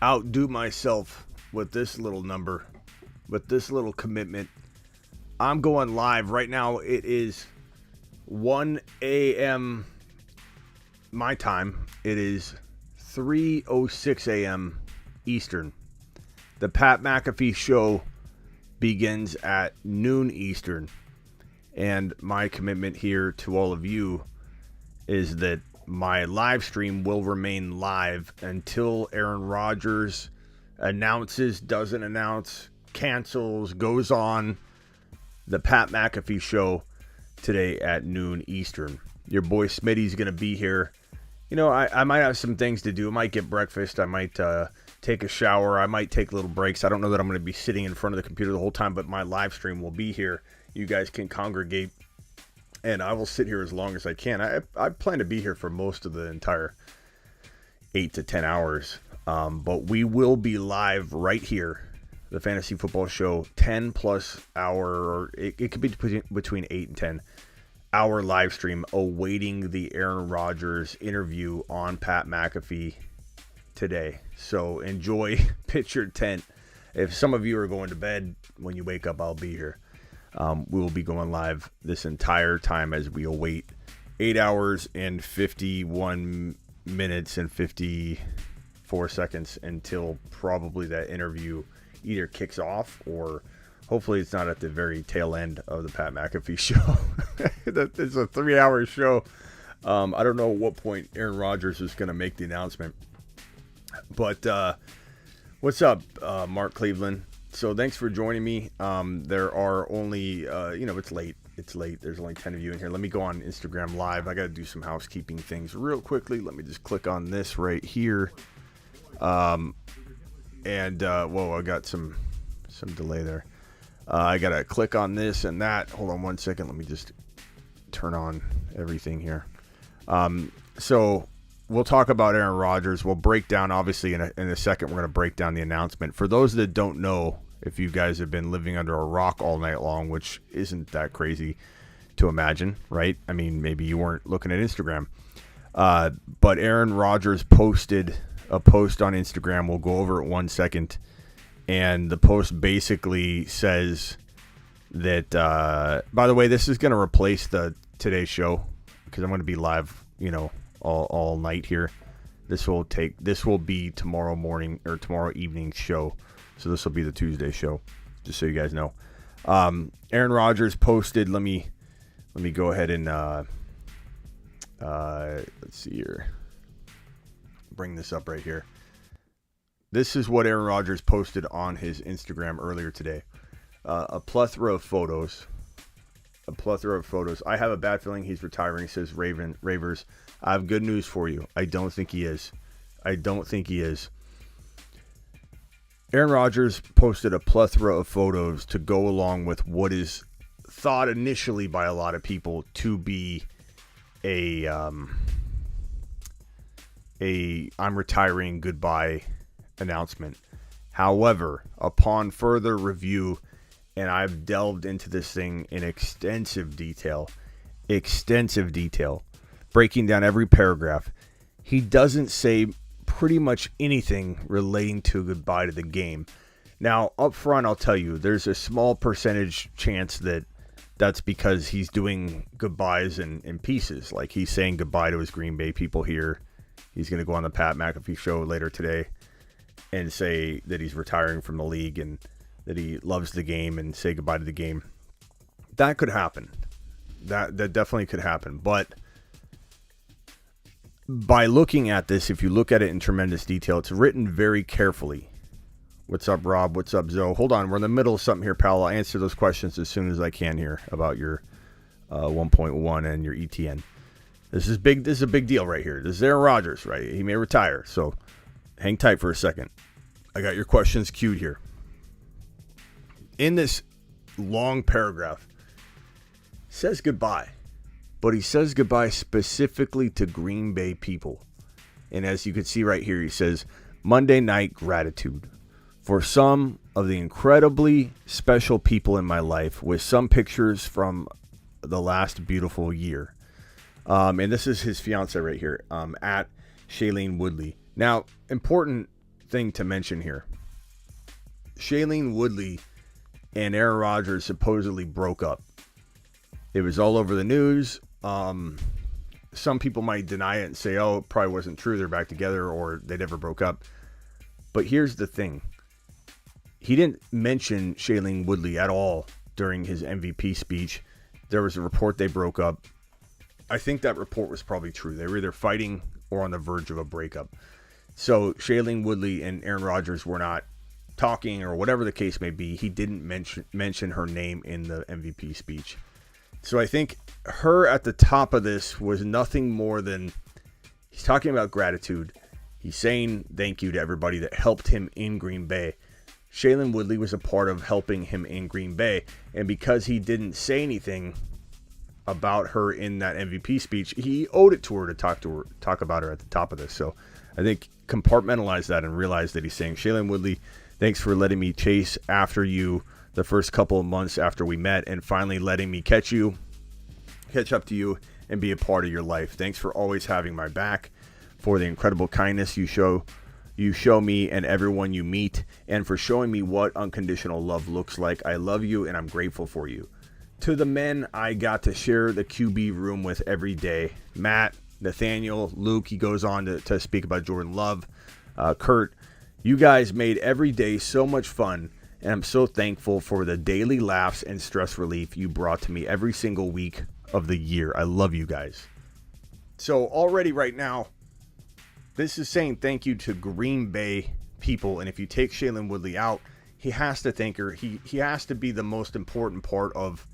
outdo myself with this little number, with this little commitment. I'm going live right now. It is 1 a.m. my time. It is 3:06 a.m. Eastern. The Pat Mcafee show begins at noon Eastern. And my commitment here to all of you is that my live stream will remain live until Aaron Rodgers announces, doesn't announce, cancels, goes on. The Pat Mcafee show today at noon Eastern. Your boy Smitty's going to be here. You know, I might have some things to do. I might get breakfast. I might take a shower. I might take little breaks. I don't know that I'm going to be sitting in front of the computer the whole time, but my live stream will be here. You guys can congregate, and I will sit here as long as I can. I plan to be here for most of the entire 8 to 10 hours, but we will be live right here, the Fantasy Football Show, 10 plus hour, or it could be between 8 and 10 hour live stream awaiting the Aaron Rodgers interview on Pat Mcafee today. So enjoy, pitch your tent. If some of you are going to bed, when you wake up, I'll be here. We will be going live this entire time as we await 8 hours and 51 minutes and 54 seconds until probably that interview either kicks off or hopefully it's not at the very tail end of the Pat Mcafee show. It's a 3-hour show. I don't know at what point Aaron Rodgers is going to make the announcement. But what's up, Mark Cleveland? So thanks for joining me. There are only, it's late. It's late. There's only 10 of you in here. Let me go on Instagram Live. I got to do some housekeeping things real quickly. Let me just click on this right here. Whoa, I got some delay there. I got to click on this and that. Hold on one second. Let me just turn on everything here. So we'll talk about Aaron Rodgers. We'll break down, obviously, in a second, we're going to break down the announcement. For those that don't know, if you guys have been living under a rock all night long, which isn't that crazy to imagine, right? I mean, maybe you weren't looking at Instagram. But Aaron Rodgers posted a post on Instagram. We'll go over it 1 second. And the post basically says that, by the way, this is going to replace the today's show because I'm going to be live, all night here. This will be tomorrow morning or tomorrow evening's show. So this will be the Tuesday show, just so you guys know. Aaron Rodgers posted, let me go ahead and, let's see here. Bring this up right here. This is what Aaron Rodgers posted on his Instagram earlier today. A plethora of photos. I have a bad feeling he's retiring, he says Ravers. I have good news for you. I don't think he is. Aaron Rodgers posted a plethora of photos to go along with what is thought initially by a lot of people to be a I'm retiring goodbye announcement. However, upon further review, and I've delved into this thing in extensive detail, breaking down every paragraph, he doesn't say pretty much anything relating to goodbye to the game. Now, up front, I'll tell you, there's a small percentage chance that that's because he's doing goodbyes in pieces. Like he's saying goodbye to his Green Bay people here. He's going to go on the Pat Mcafee show later today and say that he's retiring from the league and that he loves the game and say goodbye to the game. That could happen. That definitely could happen. But by looking at this, if you look at it in tremendous detail, it's written very carefully. What's up, Rob? What's up, Zoe? Hold on. We're in the middle of something here, pal. I'll answer those questions as soon as I can here about your 1.1 and your ETN. This is big. This is a big deal right here. This is Aaron Rodgers, right? He may retire. So hang tight for a second. I got your questions queued here. In this long paragraph, says goodbye. But he says goodbye specifically to Green Bay people. And as you can see right here, he says, Monday night gratitude for some of the incredibly special people in my life with some pictures from the last beautiful year. And this is his fiance right here, at Shailene Woodley. Now, important thing to mention here. Shailene Woodley and Aaron Rodgers supposedly broke up. It was all over the news. Some people might deny it and say, oh, it probably wasn't true. They're back together or they never broke up. But here's the thing. He didn't mention Shailene Woodley at all during his MVP speech. There was a report they broke up. I think that report was probably true. They were either fighting or on the verge of a breakup. So Shailene Woodley and Aaron Rodgers were not talking or whatever the case may be. He didn't mention her name in the MVP speech. So I think her at the top of this was nothing more than he's talking about gratitude. He's saying thank you to everybody that helped him in Green Bay. Shailene Woodley was a part of helping him in Green Bay. And because he didn't say anything about her in that MVP speech, he owed it to her to talk about her at the top of this. So I think compartmentalize that and realize that he's saying, Shailene Woodley, thanks for letting me chase after you the first couple of months after we met and finally letting me catch up to you and be a part of your life. Thanks for always having my back, for the incredible kindness you show me and everyone you meet, and for showing me what unconditional love looks like. I love you and I'm grateful for you. To the men I got to share the QB room with every day, Matt, Nathaniel, Luke, he goes on to speak about Jordan Love, Kurt, you guys made every day so much fun, and I'm so thankful for the daily laughs and stress relief you brought to me every single week of the year. I love you guys. So already right now, this is saying thank you to Green Bay people, and if you take Shailene Woodley out, he has to thank her. He has to be the most important part of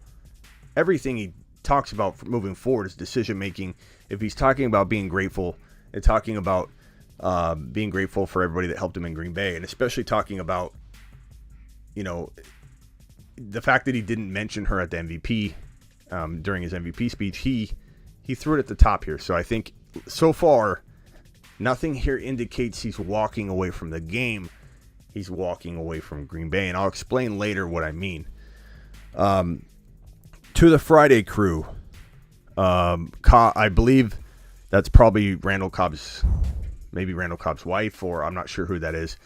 everything he talks about for moving forward is decision making. If he's talking about being grateful and talking about being grateful for everybody that helped him in Green Bay, and especially talking about, you know, the fact that he didn't mention her at the MVP during his MVP speech, he threw it at the top here. So I think so far, nothing here indicates he's walking away from the game. He's walking away from Green Bay, and I'll explain later what I mean. To the Friday crew, I believe that's probably Randall Cobb's wife, or I'm not sure who that is.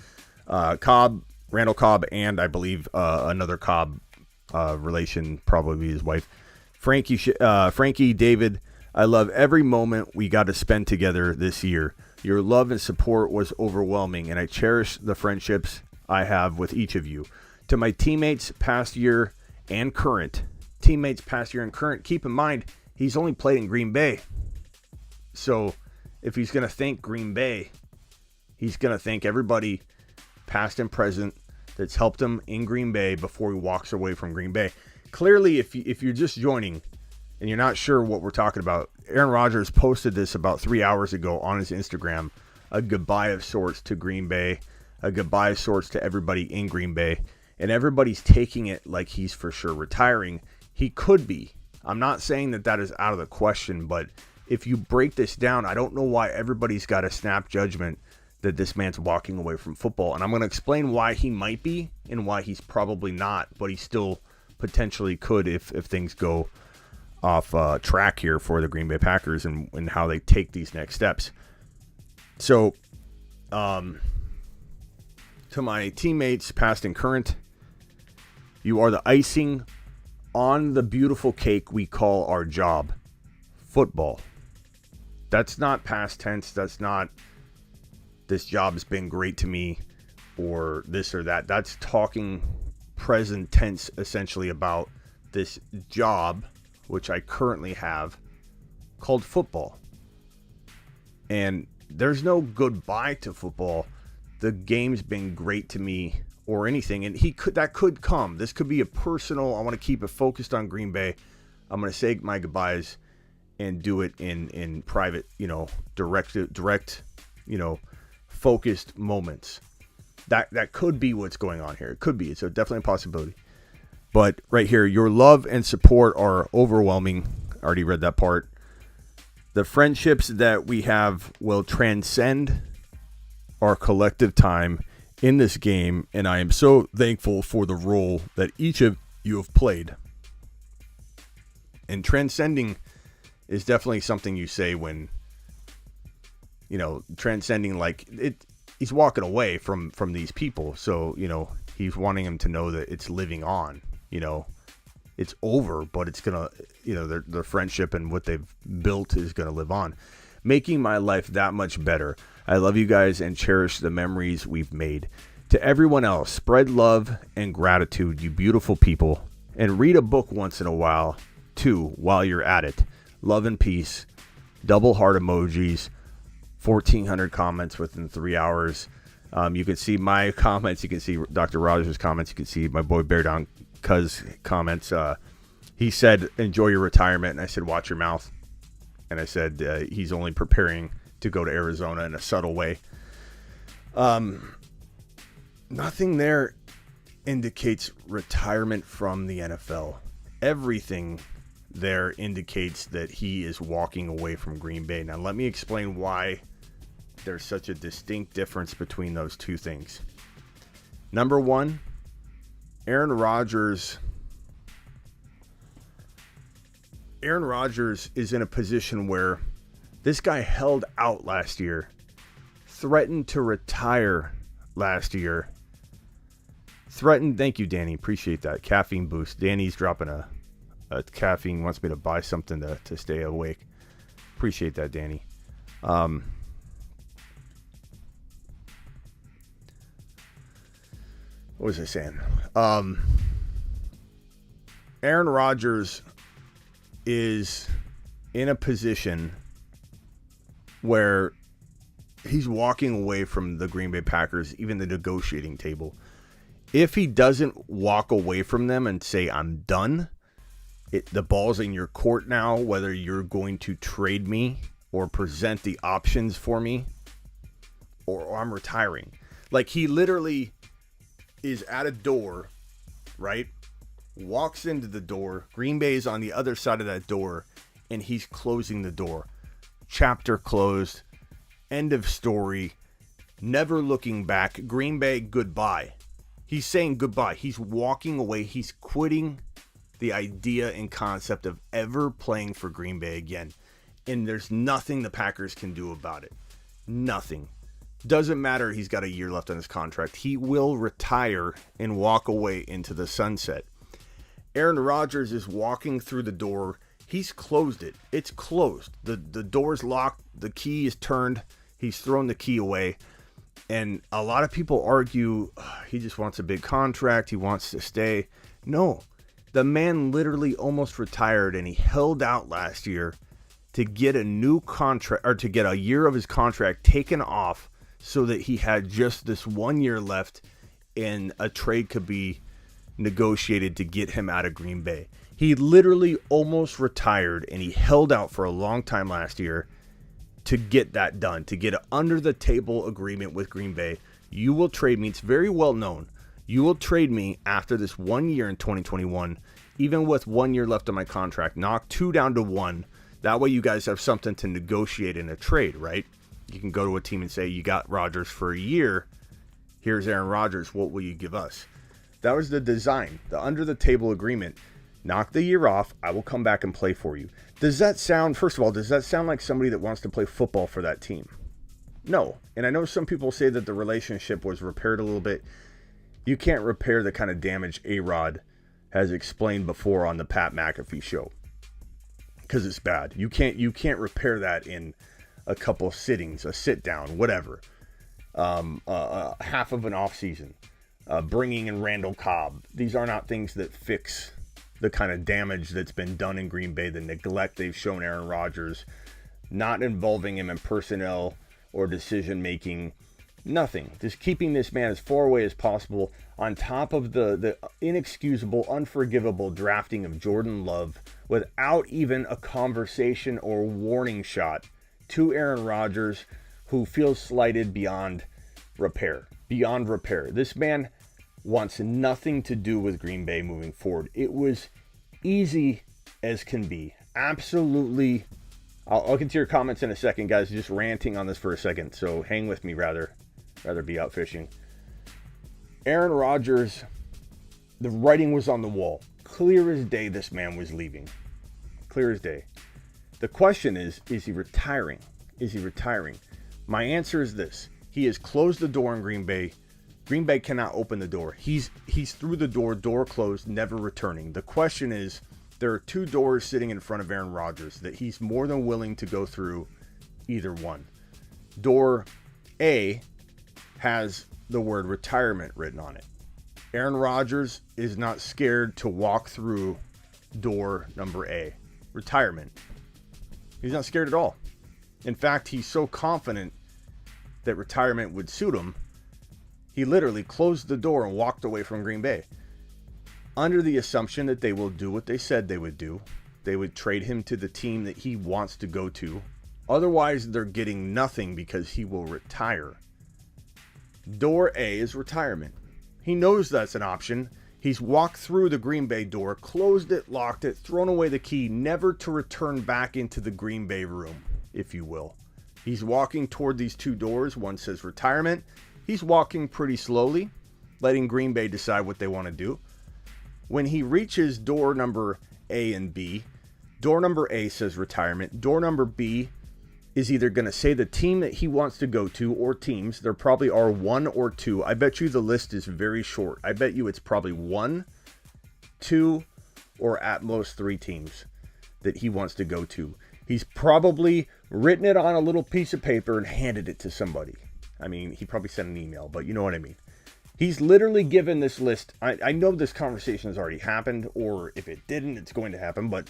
Randall Cobb, and I believe another Cobb relation, probably his wife. Frankie, David, I love every moment we got to spend together this year. Your love and support was overwhelming, and I cherish the friendships I have with each of you. To my teammates past year and current, keep in mind, he's only played in Green Bay. So if he's going to thank Green Bay, he's going to thank everybody past and present that's helped him in Green Bay before he walks away from Green Bay. Clearly, if you're just joining and you're not sure what we're talking about, Aaron Rodgers posted this about 3 hours ago on his Instagram, a goodbye of sorts to Green Bay, a goodbye of sorts to everybody in Green Bay, and everybody's taking it like he's for sure retiring. He could be. I'm not saying that is out of the question, but if you break this down, I don't know why everybody's got a snap judgment that this man's walking away from football. And I'm going to explain why he might be and why he's probably not, but he still potentially could if things go off track here for the Green Bay Packers and how they take these next steps. So, to my teammates, past and current, you are the icing on the beautiful cake we call our job, football. That's not past tense. That's not this job's been great to me or this or that. That's talking present tense essentially about this job, which I currently have, called football. And there's no goodbye to football. The game's been great to me or anything, and that could come. This could be a personal, I want to keep it focused on Green Bay. I'm going to say my goodbyes and do it in private, direct, focused moments. That could be what's going on here. It could be. It's definitely a possibility. But right here, your love and support are overwhelming. I already read that part. The friendships that we have will transcend our collective time in this game, and I am so thankful for the role that each of you have played. And transcending is definitely something you say when, transcending, like it. he's walking away from these people. So, he's wanting him to know that it's living on, it's over, but it's going to, their friendship and what they've built is going to live on, making my life that much better. I love you guys and cherish the memories we've made. To everyone else, spread love and gratitude, you beautiful people, and read a book once in a while, too, while you're at it. Love and peace. Double heart emojis. 1,400 comments within 3 hours. You can see my comments. You can see Dr. Rogers' comments. You can see my boy Bear Down Cuz comments. He said, enjoy your retirement. And I said, watch your mouth. And I said, he's only preparing to go to Arizona in a subtle way. Nothing there indicates retirement from the NFL. Everything there indicates that he is walking away from Green Bay. Now, let me explain why there's such a distinct difference between those two things. Number one, Aaron Rodgers is in a position where this guy held out last year, threatened to retire last year, thank you, Danny, appreciate that, caffeine boost. Danny's dropping a caffeine, wants me to buy something to stay awake. Appreciate that, Danny. What was I saying? Aaron Rodgers is in a position where he's walking away from the Green Bay Packers, even the negotiating table. If he doesn't walk away from them and say, I'm done, the ball's in your court now, whether you're going to trade me or present the options for me, or I'm retiring. Like, he literally is at a door, right? Walks into the door. Green Bay is on the other side of that door, and he's closing the door. Chapter closed. End of story. Never looking back. Green Bay, goodbye. He's saying goodbye. He's walking away. He's quitting the idea and concept of ever playing for Green Bay again. And there's nothing the Packers can do about it. Nothing. Doesn't matter. He's got a year left on his contract. He will retire and walk away into the sunset. Aaron Rodgers is walking through the door. He's closed it. It's closed. The door's locked. The key is turned. He's thrown the key away. And a lot of people argue he just wants a big contract. He wants to stay. No. The man literally almost retired, and he held out last year to get a new contract, or to get a year of his contract taken off so that he had just this 1 year left and a trade could be negotiated to get him out of Green Bay. He literally almost retired, and he held out for a long time last year to get that done, to get an under-the-table agreement with Green Bay. You will trade me. It's very well known. You will trade me after this 1 year in 2021, even with 1 year left on my contract. Knock 2 down to 1. That way you guys have something to negotiate in a trade, right? You can go to a team and say, you got Rodgers for a year. Here's Aaron Rodgers. What will you give us? That was the design, the under-the-table agreement. Knock the year off. I will come back and play for you. Does that sound, first of all, does that sound like somebody that wants to play football for that team? No. And I know some people say that the relationship was repaired a little bit. You can't repair the kind of damage A-Rod has explained before on the Pat Mcafee show, because it's bad. You can't repair that in a couple of sittings, a sit down, whatever. Half of an off season, bringing in Randall Cobb. These are not things that fix the kind of damage that's been done in Green Bay, the neglect they've shown Aaron Rodgers, not involving him in personnel or decision making. Nothing. Just keeping this man as far away as possible, on top of the inexcusable, unforgivable drafting of Jordan Love without even a conversation or warning shot to Aaron Rodgers, who feels slighted beyond repair. Beyond repair. This man wants nothing to do with Green Bay moving forward. It was easy as can be. Absolutely. I'll get to your comments in a second, guys. Just ranting on this for a second, so hang with me rather be out fishing. Aaron Rodgers, the writing was on the wall. Clear as day, this man was leaving. Clear as day. The question is he retiring? Is he retiring? My answer is this. He has closed the door in Green Bay. Green Bay cannot open the door. He's through the door closed, never returning. The question is, there are two doors sitting in front of Aaron Rodgers that he's more than willing to go through either one. Door A has the word retirement written on it. Aaron Rodgers is not scared to walk through door number A, retirement. He's not scared at all. In fact, he's so confident that retirement would suit him, he literally closed the door and walked away from Green Bay, under the assumption that they will do what they said they would do. They would trade him to the team that he wants to go to. Otherwise, they're getting nothing because he will retire. Door A is retirement. He knows that's an option. He's walked through the Green Bay door, closed it, locked it, thrown away the key, never to return back into the Green Bay room, if you will. He's walking toward these two doors. One says retirement. He's walking pretty slowly, letting Green Bay decide what they want to do. When he reaches door number A and B, door number A says retirement. Door number B is either going to say the team that he wants to go to, or teams. There probably are one or two. I bet you the list is very short. I bet you it's probably 1, 2, or at most 3 teams that he wants to go to. He's probably written it on a little piece of paper and handed it to somebody. I mean, he probably sent an email, but you know what I mean. He's literally given this list. I know this conversation has already happened, or if it didn't, it's going to happen, but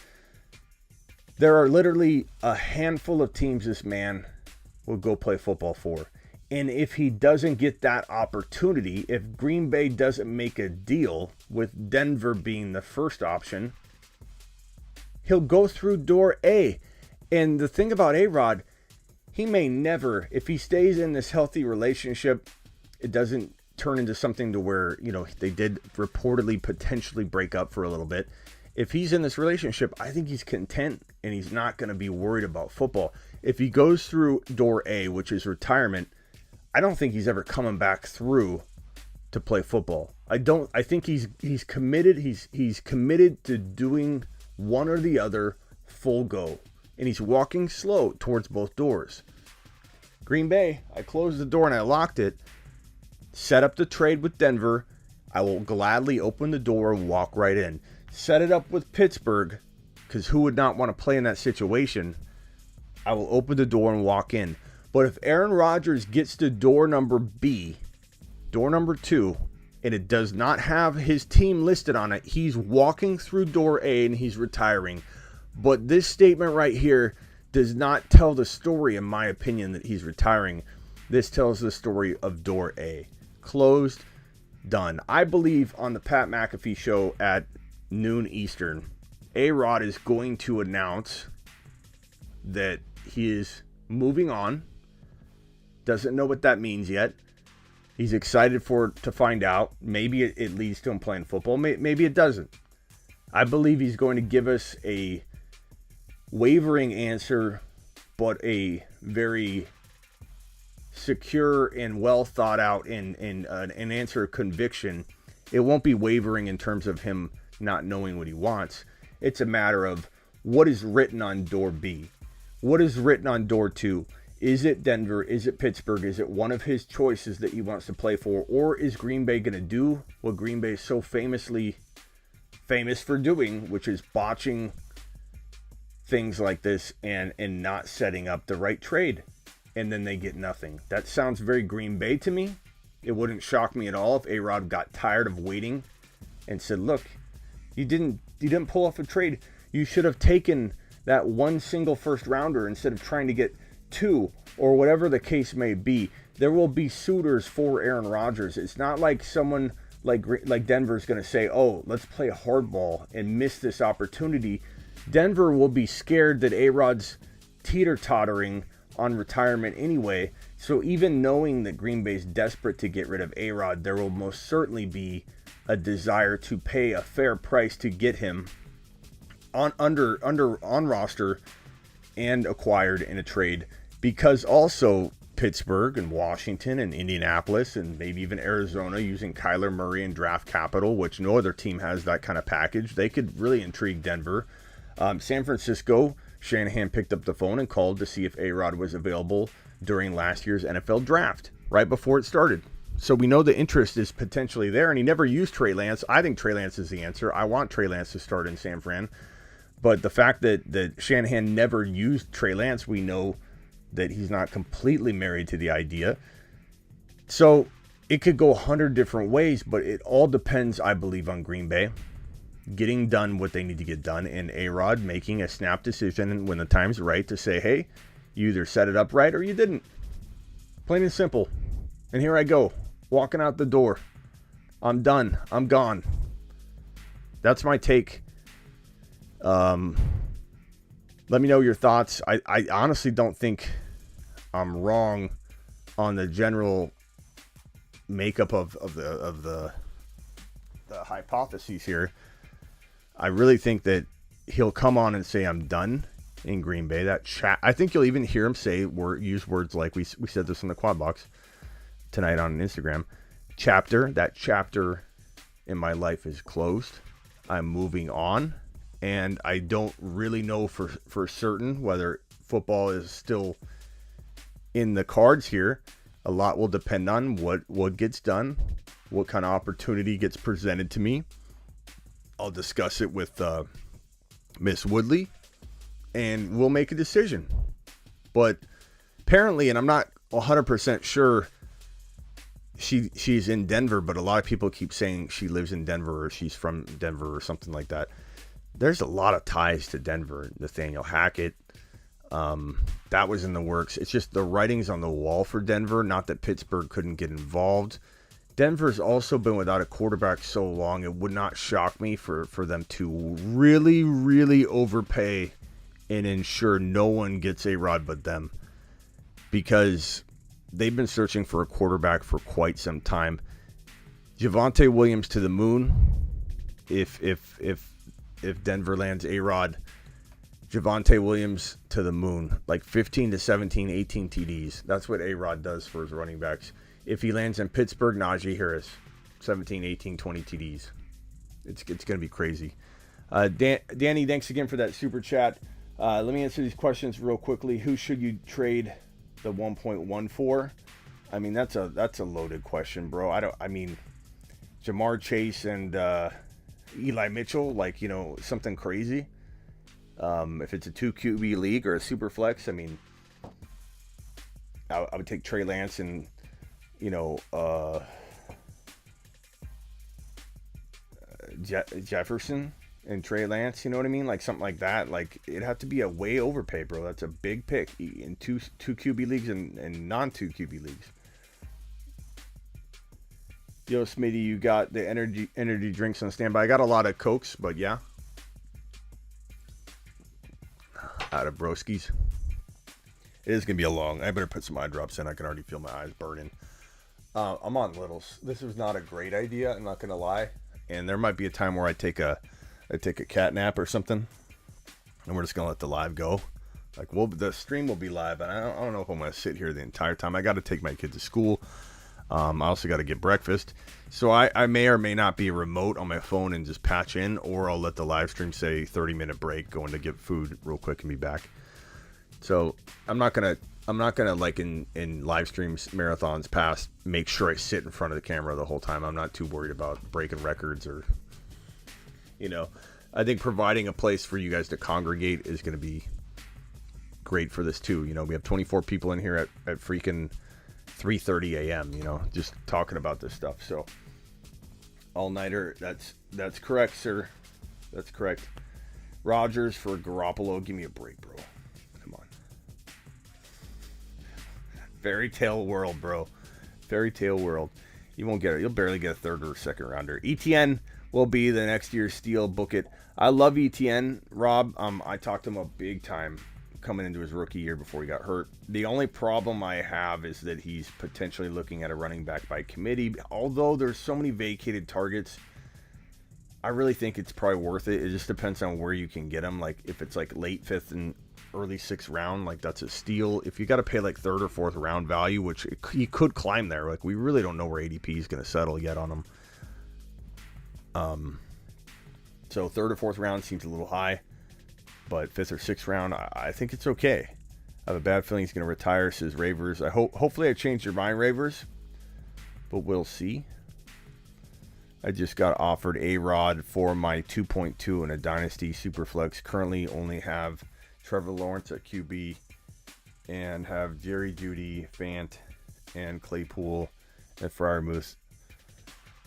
there are literally a handful of teams this man will go play football for. And if he doesn't get that opportunity, if Green Bay doesn't make a deal, with Denver being the first option, he'll go through door A. And the thing about A-Rod, he may never, if he stays in this healthy relationship, it doesn't turn into something to where, you know, they did reportedly potentially break up for a little bit. If he's in this relationship, I think he's content and he's not going to be worried about football. If he goes through door A, which is retirement, I don't think he's ever coming back through to play football. I think he's committed. He's committed to doing one or the other full go. And he's walking slow towards both doors. Green Bay, I closed the door and I locked it. Set up the trade with Denver. I will gladly open the door and walk right in. Set it up with Pittsburgh, because who would not want to play in that situation? I will open the door and walk in. But if Aaron Rodgers gets to door number B, door number 2, and it does not have his team listed on it, he's walking through door A and he's retiring. But this statement right here does not tell the story, in my opinion, that he's retiring. This tells the story of door A. Closed, done. I believe on the Pat McAfee show at noon Eastern, A-Rod is going to announce that he is moving on. Doesn't know what that means yet. He's excited to find out. Maybe it leads to him playing football. Maybe it doesn't. I believe he's going to give us a wavering answer, but a very secure and well thought out and an answer of conviction. It won't be wavering in terms of him not knowing what he wants. It's a matter of what is written on door B. What is written on door 2? Is it Denver? Is it Pittsburgh? Is it one of his choices that he wants to play for? Or is Green Bay going to do what Green Bay is so famous for doing, which is botching things like this and not setting up the right trade, and then they get nothing? That sounds very Green Bay to me. It wouldn't shock me at all if A-Rod got tired of waiting and said, look, you didn't pull off a trade. You should have taken that one single first rounder instead of trying to get 2, or whatever the case may be. There will be suitors for Aaron Rodgers. It's not like someone like Denver's going to say, oh, let's play hardball and miss this opportunity. Denver will be scared that A-Rod's teeter-tottering on retirement anyway. So even knowing that Green Bay's desperate to get rid of A-Rod, there will most certainly be a desire to pay a fair price to get him on roster and acquired in a trade, because also Pittsburgh and Washington and Indianapolis and maybe even Arizona, using Kyler Murray and draft capital, which no other team has that kind of package, they could really intrigue Denver. San Francisco, Shanahan picked up the phone and called to see if A-Rod was available during last year's NFL draft, right before it started. So we know the interest is potentially there, and he never used Trey Lance. I think Trey Lance is the answer. I want Trey Lance to start in San Fran. But the fact that Shanahan never used Trey Lance, we know that he's not completely married to the idea. So it could go 100 different ways, but it all depends, I believe, on Green Bay getting done what they need to get done, and A-Rod making a snap decision when the time's right to say, hey, you either set it up right or you didn't. Plain and simple. And here I go, walking out the door. I'm done. I'm gone. That's my take. Let me know your thoughts. I honestly don't think I'm wrong on the general makeup of the hypotheses here. I really think that he'll come on and say I'm done in Green Bay. I think you'll even hear him use words like we said this in the quad box tonight on Instagram. That chapter in my life is closed. I'm moving on, and I don't really know for certain whether football is still in the cards here. A lot will depend on what gets done, what kind of opportunity gets presented to me. I'll discuss it with Miss Woodley, and we'll make a decision. But apparently, and I'm not 100% sure she's in Denver, but a lot of people keep saying she lives in Denver or she's from Denver or something like that. There's a lot of ties to Denver. Nathaniel Hackett, that was in the works. It's just the writing's on the wall for Denver. Not that Pittsburgh couldn't get involved. Denver's also been without a quarterback so long, it would not shock me for them to really, really overpay and ensure no one gets A-Rod but them. Because they've been searching for a quarterback for quite some time. Javonte Williams to the moon. If Denver lands A-Rod, Javonte Williams to the moon. Like 15 to 17, 18 TDs. That's what A-Rod does for his running backs. If he lands in Pittsburgh, Najee Harris. 17, 18, 20 TDs. It's going to be crazy. Danny, thanks again for that super chat. Let me answer these questions real quickly. Who should you trade the 1.1 for? I mean, that's a loaded question, bro. I mean, Jamar Chase and Eli Mitchell, like, something crazy. If it's a 2 QB league or a super flex, I mean, I would take Trey Lance and Jefferson and Trey Lance, you know what I mean? Like something like that. Like it'd have to be a way overpay, bro. That's a big pick in two QB leagues and non-2 QB leagues. Yo, Smitty, you got the energy drinks on standby. I got a lot of Cokes, but yeah. Out of broskies. It is going to be I better put some eye drops in. I can already feel my eyes burning. I'm on littles. This was not a great idea, I'm not going to lie. And there might be a time where I take a cat nap or something. And we're just going to let the live go. Like, the stream will be live, and I don't know if I'm going to sit here the entire time. I got to take my kid to school. I also got to get breakfast. So I may or may not be remote on my phone and just patch in, or I'll let the live stream say 30-minute break, going to get food real quick and be back. So I'm not gonna like in live streams, marathons past, make sure I sit in front of the camera the whole time. I'm not too worried about breaking records or, I think providing a place for you guys to congregate is going to be great for this too. We have 24 people in here at freaking 3:30 a.m., just talking about this stuff. So all-nighter, that's correct, sir. That's correct. Rodgers for Garoppolo. Give me a break, bro. Come on. Fairy tale world, bro. Fairy tale world. You won't get it. You'll barely get a third or second rounder. ETN will be the next year's steal. Book it. I love ETN, Rob. I talked to him a big time coming into his rookie year before he got hurt. The only problem I have is that he's potentially looking at a running back by committee. Although there's so many vacated targets, I really think it's probably worth it. It just depends on where you can get him. Like if it's like late 5th and early 6th round, like that's a steal. If you got to pay like 3rd or 4th round value, which he could climb there. Like we really don't know where ADP is going to settle yet on him. So 3rd or 4th round seems a little high. But 5th or 6th round, I think it's okay. I have a bad feeling he's going to retire, says Ravers. Hopefully I changed your mind, Ravers, but we'll see. I just got offered A-Rod for my 2.2 in a Dynasty Superflex. Currently only have Trevor Lawrence at QB and have Jerry Jeudy, Fant, and Claypool at Freiermuth.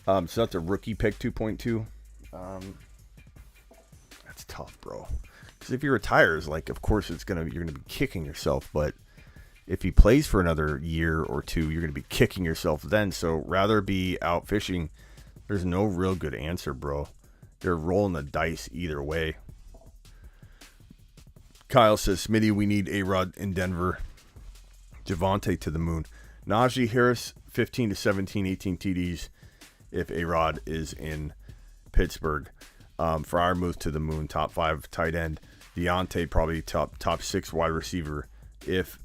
So that's a rookie pick 2.2. That's tough, bro. Because if he retires, like, of course you're gonna be kicking yourself. But if he plays for another year or two, you're gonna be kicking yourself then. So rather be out fishing. There's no real good answer, bro. They're rolling the dice either way. Kyle says, Smitty, we need A-Rod in Denver. Javonte to the moon. Najee Harris, 15 to 17, 18 TDs if A-Rod is in Pittsburgh. Freiermuth to the moon, top 5 tight end. Deontay probably top 6 wide receiver. If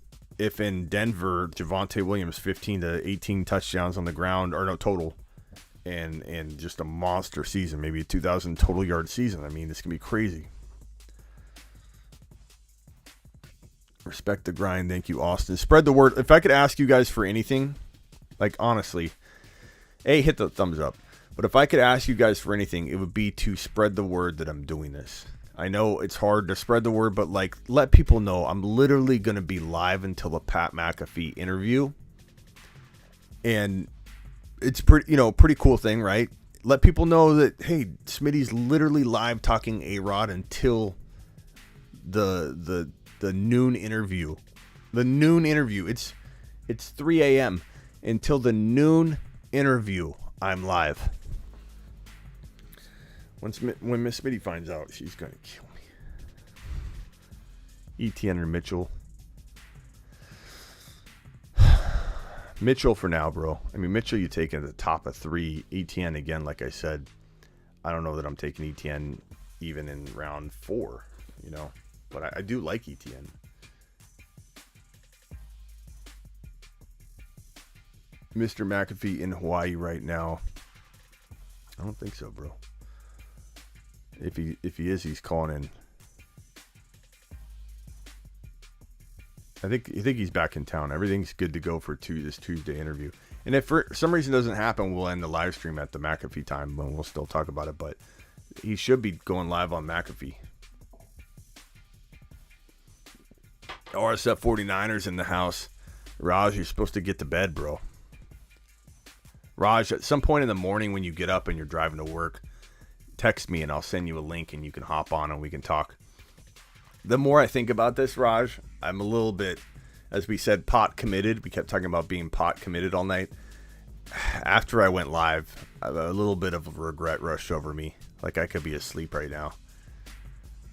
in Denver, Javonte Williams, 15 to 18 touchdowns on the ground, or no, total. And just a monster season, maybe a 2,000 total yard season. I mean, this can be crazy. Respect the grind. Thank you, Austin. Spread the word. If I could ask you guys for anything, like honestly, hit the thumbs up. But if I could ask you guys for anything, it would be to spread the word that I'm doing this. I know it's hard to spread the word, but like let people know I'm literally going to be live until the Pat McAfee interview. And it's pretty cool thing, right? Let people know that, hey, Smitty's literally live talking A-Rod until the noon interview. The noon interview. It's 3 a.m. until the noon interview. I'm live. When Miss Smitty finds out, she's gonna kill me. ETN or Mitchell. Mitchell for now, bro. I mean, Mitchell you take at the top of 3. ETN, again, like I said, I don't know that I'm taking ETN even in round 4, But I do like ETN. Mr. McAfee in Hawaii right now. I don't think so, bro. If he is, he's calling in. I think he's back in town. Everything's good to go for this Tuesday interview. And if for some reason it doesn't happen, we'll end the live stream at the McAfee time, and we'll still talk about it. But he should be going live on McAfee. RSF 49ers in the house. Raj, you're supposed to get to bed, bro. Raj, at some point in the morning when you get up and you're driving to work, text me and I'll send you a link and you can hop on and we can talk. The more I think about this, Raj, I'm a little bit, as we said, pot committed. We kept talking about being pot committed all night. After I went live, a little bit of a regret rushed over me. Like I could be asleep right now.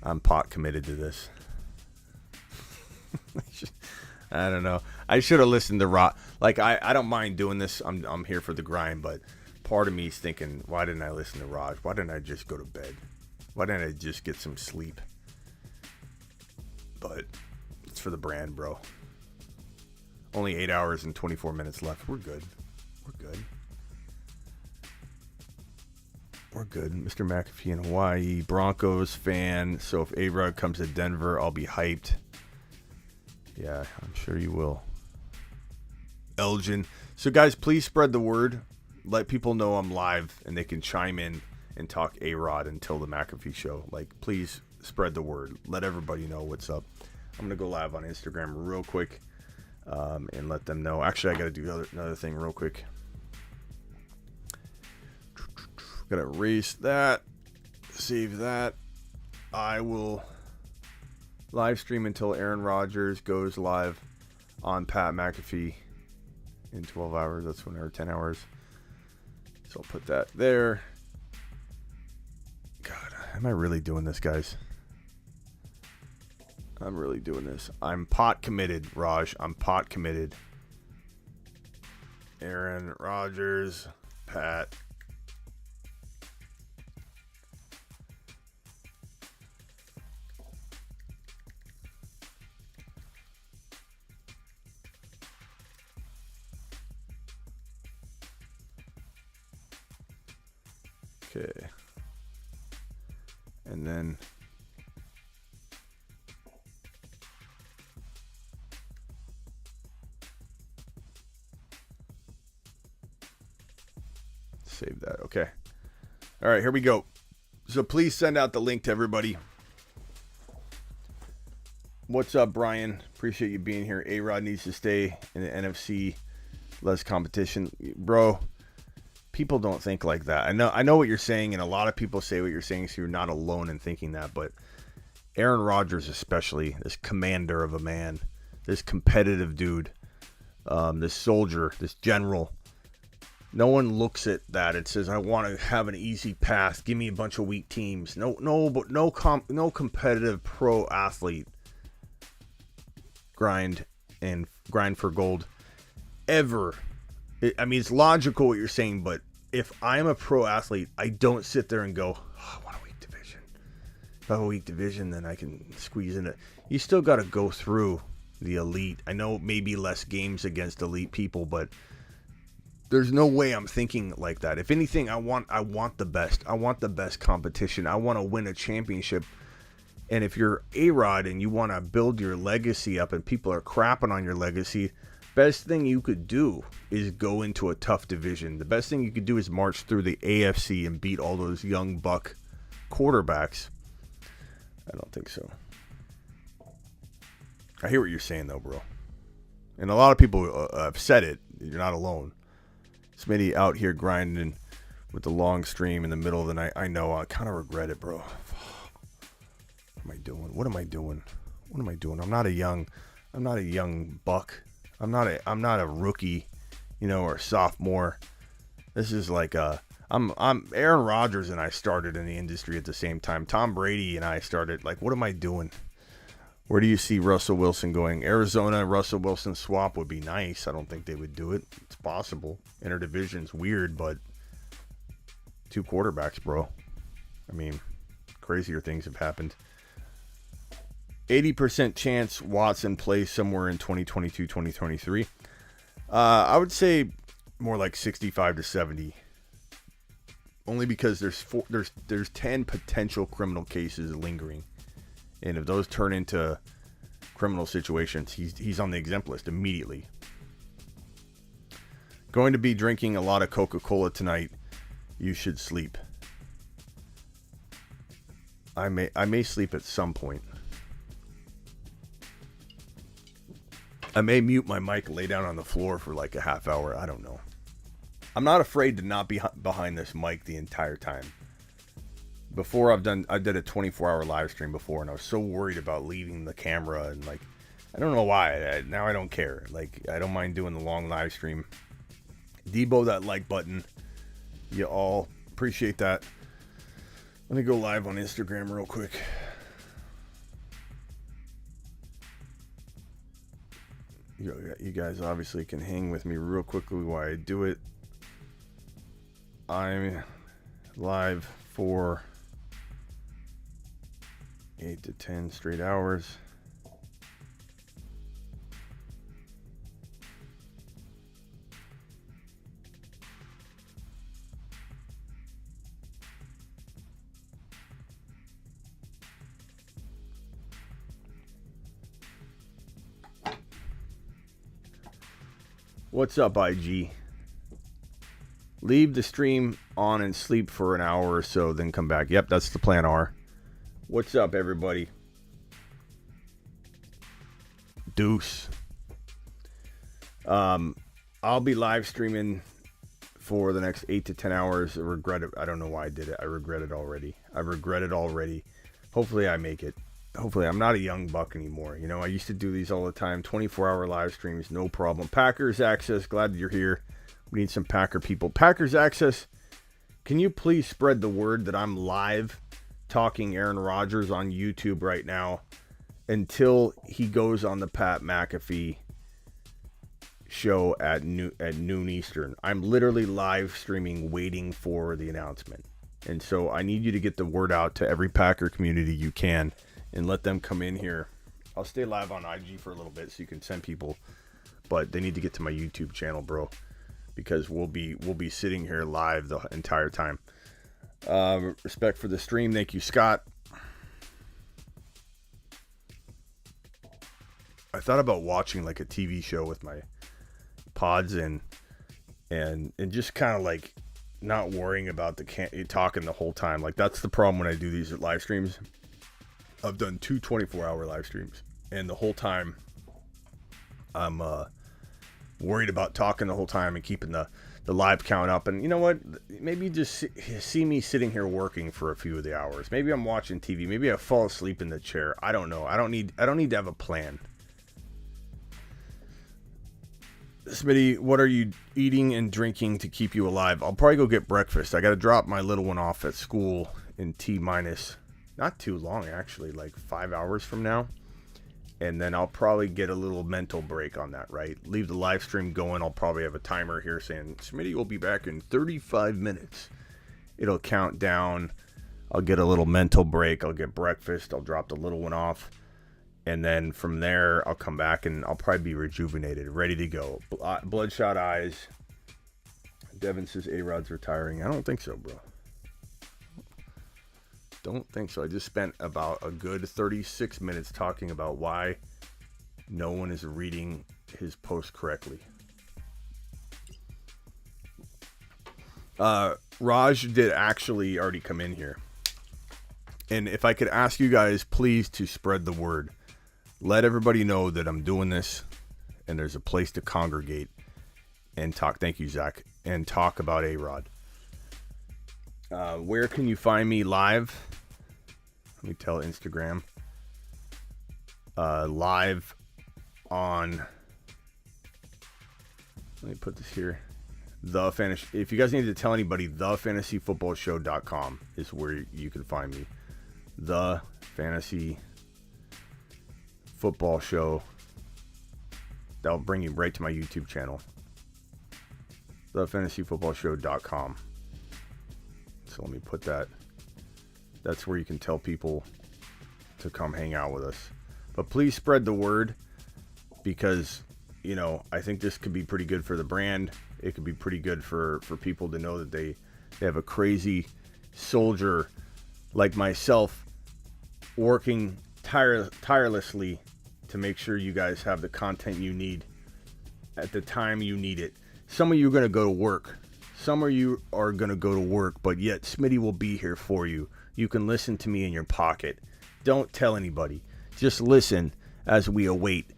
I'm pot committed to this. I don't know. I should have listened to Rod. Like I don't mind doing this. I'm here for the grind, but part of me is thinking, why didn't I listen to Raj? Why didn't I just go to bed? Why didn't I just get some sleep? But it's for the brand, bro. Only 8 hours and 24 minutes left. We're good. We're good. Mr. McAfee in Hawaii. Broncos fan. So if A-Rod comes to Denver, I'll be hyped. Yeah, I'm sure you will. Elgin. So guys, please spread the word. Let people know I'm live and they can chime in and talk A-Rod until the McAfee show. Like, please spread the word. Let everybody know what's up. I'm going to go live on Instagram real quick and let them know. Actually, I got to do another thing real quick. Got to erase that. Save that. I will live stream until Aaron Rodgers goes live on Pat McAfee in 12 hours. That's whenever 10 hours. So I'll put that there. God, am I really doing this, guys? I'm really doing this. I'm pot committed, Raj. I'm pot committed. Aaron Rodgers, Pat. Okay. And then Save that. Okay. All right, here we go. So please send out the link to everybody. What's up, Brian? Appreciate you being here. A-Rod needs to stay in the NFC. Less competition. Bro, people don't think like that. I know what you're saying, and a lot of people say what you're saying, so you're not alone in thinking that. But Aaron Rodgers especially, this commander of a man, this competitive dude, this soldier, this general, no one looks at that and says, I want to have an easy path. Give me a bunch of weak teams. No competitive pro athlete grind for gold ever. I mean, it's logical what you're saying, but if I'm a pro athlete, I don't sit there and go, oh, I want a weak division. If I have a weak division, then I can squeeze in it. You still got to go through the elite. I know maybe less games against elite people, but there's no way I'm thinking like that. If anything, I want the best. I want the best competition. I want to win a championship. And if you're A-Rod and you want to build your legacy up and people are crapping on your legacy, best thing you could do is go into a tough division. The best thing you could do is march through the AFC and beat all those young buck quarterbacks. I don't think so. I hear what you're saying, though, bro. And a lot of people have said it. You're not alone. Smitty out here grinding with the long stream in the middle of the night. I know. I kind of regret it, bro. What am I doing? What am I doing? What am I doing? I'm not a young buck. I'm not a rookie, or a sophomore. This is like I'm Aaron Rodgers and I started in the industry at the same time. Tom Brady and I started. Like, what am I doing? Where do you see Russell Wilson going? Arizona, Russell Wilson swap would be nice. I don't think they would do it. It's possible. Interdivision's weird, but 2 quarterbacks, bro. I mean, crazier things have happened. 80% chance Watson plays somewhere in 2022, 2023. I would say more like 65 to 70. Only because there's 10 potential criminal cases lingering. And if those turn into criminal situations, he's on the exempt list immediately. Going to be drinking a lot of Coca-Cola tonight. You should sleep. I may sleep at some point. I may mute my mic, lay down on the floor for like a half hour. I don't know. I'm not afraid to not be behind this mic the entire time. Before I did a 24-hour live stream before, and I was so worried about leaving the camera, and like, I don't know why. Now I don't care. Like, I don't mind doing the long live stream. Debo that like button. You all appreciate that. Let me go live on Instagram real quick. You guys obviously can hang with me real quickly while I do it. I'm live for 8 to 10 straight hours. What's up, IG? Leave the stream on and sleep for an hour or so, then come back. Yep, that's the plan, R. What's up, everybody? Deuce. I'll be live streaming for the next 8 to 10 hours. I regret it. I don't know why I did it. I regret it already. Hopefully I make it. Hopefully I'm not a young buck anymore. I used to do these all the time. 24-hour live streams, no problem. Packers Access, glad you're here. We need some Packer people. Packers Access, can you please spread the word that I'm live talking Aaron Rodgers on YouTube right now until he goes on the Pat Mcafee show at noon Eastern. I'm literally live streaming waiting for the announcement. And so I need you to get the word out to every Packer community you can and let them come in here. I'll stay live on IG for a little bit so you can send people, but they need to get to my YouTube channel, bro, because we'll be sitting here live the entire time. Respect for the stream. Thank you, Scott. I thought about watching like a TV show with my pods and just kind of like not worrying about talking the whole time. Like, that's the problem when I do these live streams. I've done 2 24-hour live streams, and the whole time I'm worried about talking the whole time and keeping the live count up. And you know what? Maybe just see me sitting here working for a few of the hours. Maybe I'm watching TV. Maybe I fall asleep in the chair. I don't know. I don't need to have a plan. Smitty, what are you eating and drinking to keep you alive? I'll probably go get breakfast. I got to drop my little one off at school in T-minus, not too long actually, like 5 hours from now. And then I'll probably get a little mental break on that, right? Leave the live stream going. I'll probably have a timer here saying, Smitty will be back in 35 minutes. It'll count down. I'll get a little mental break. I'll get breakfast. I'll drop the little one off. And then from there, I'll come back and I'll probably be rejuvenated, ready to go. Bloodshot eyes. Devin says A-Rod's retiring. I don't think so, bro. Don't think so. I just spent about a good 36 minutes talking about why no one is reading his post correctly. Raj did actually already come in here. And if I could ask you guys, please, to spread the word. Let everybody know that I'm doing this and there's a place to congregate and talk. Thank you, Zach. And talk about A-Rod. Where can you find me live? Let me tell Instagram. Live on... Let me put this here. If you guys need to tell anybody, thefantasyfootballshow.com is where you can find me. The Fantasy Football Show. That'll bring you right to my YouTube channel. thefantasyfootballshow.com. So let me put that. That's where you can tell people to come hang out with us. But please spread the word because, you know, I think this could be pretty good for the brand. It could be pretty good for people to know that they have a crazy soldier like myself working tirelessly to make sure you guys have the content you need at the time you need it. Some of you are going to go to work. Some of you are going to go to work, but yet Smitty will be here for you. You can listen to me in your pocket. Don't tell anybody. Just listen as we await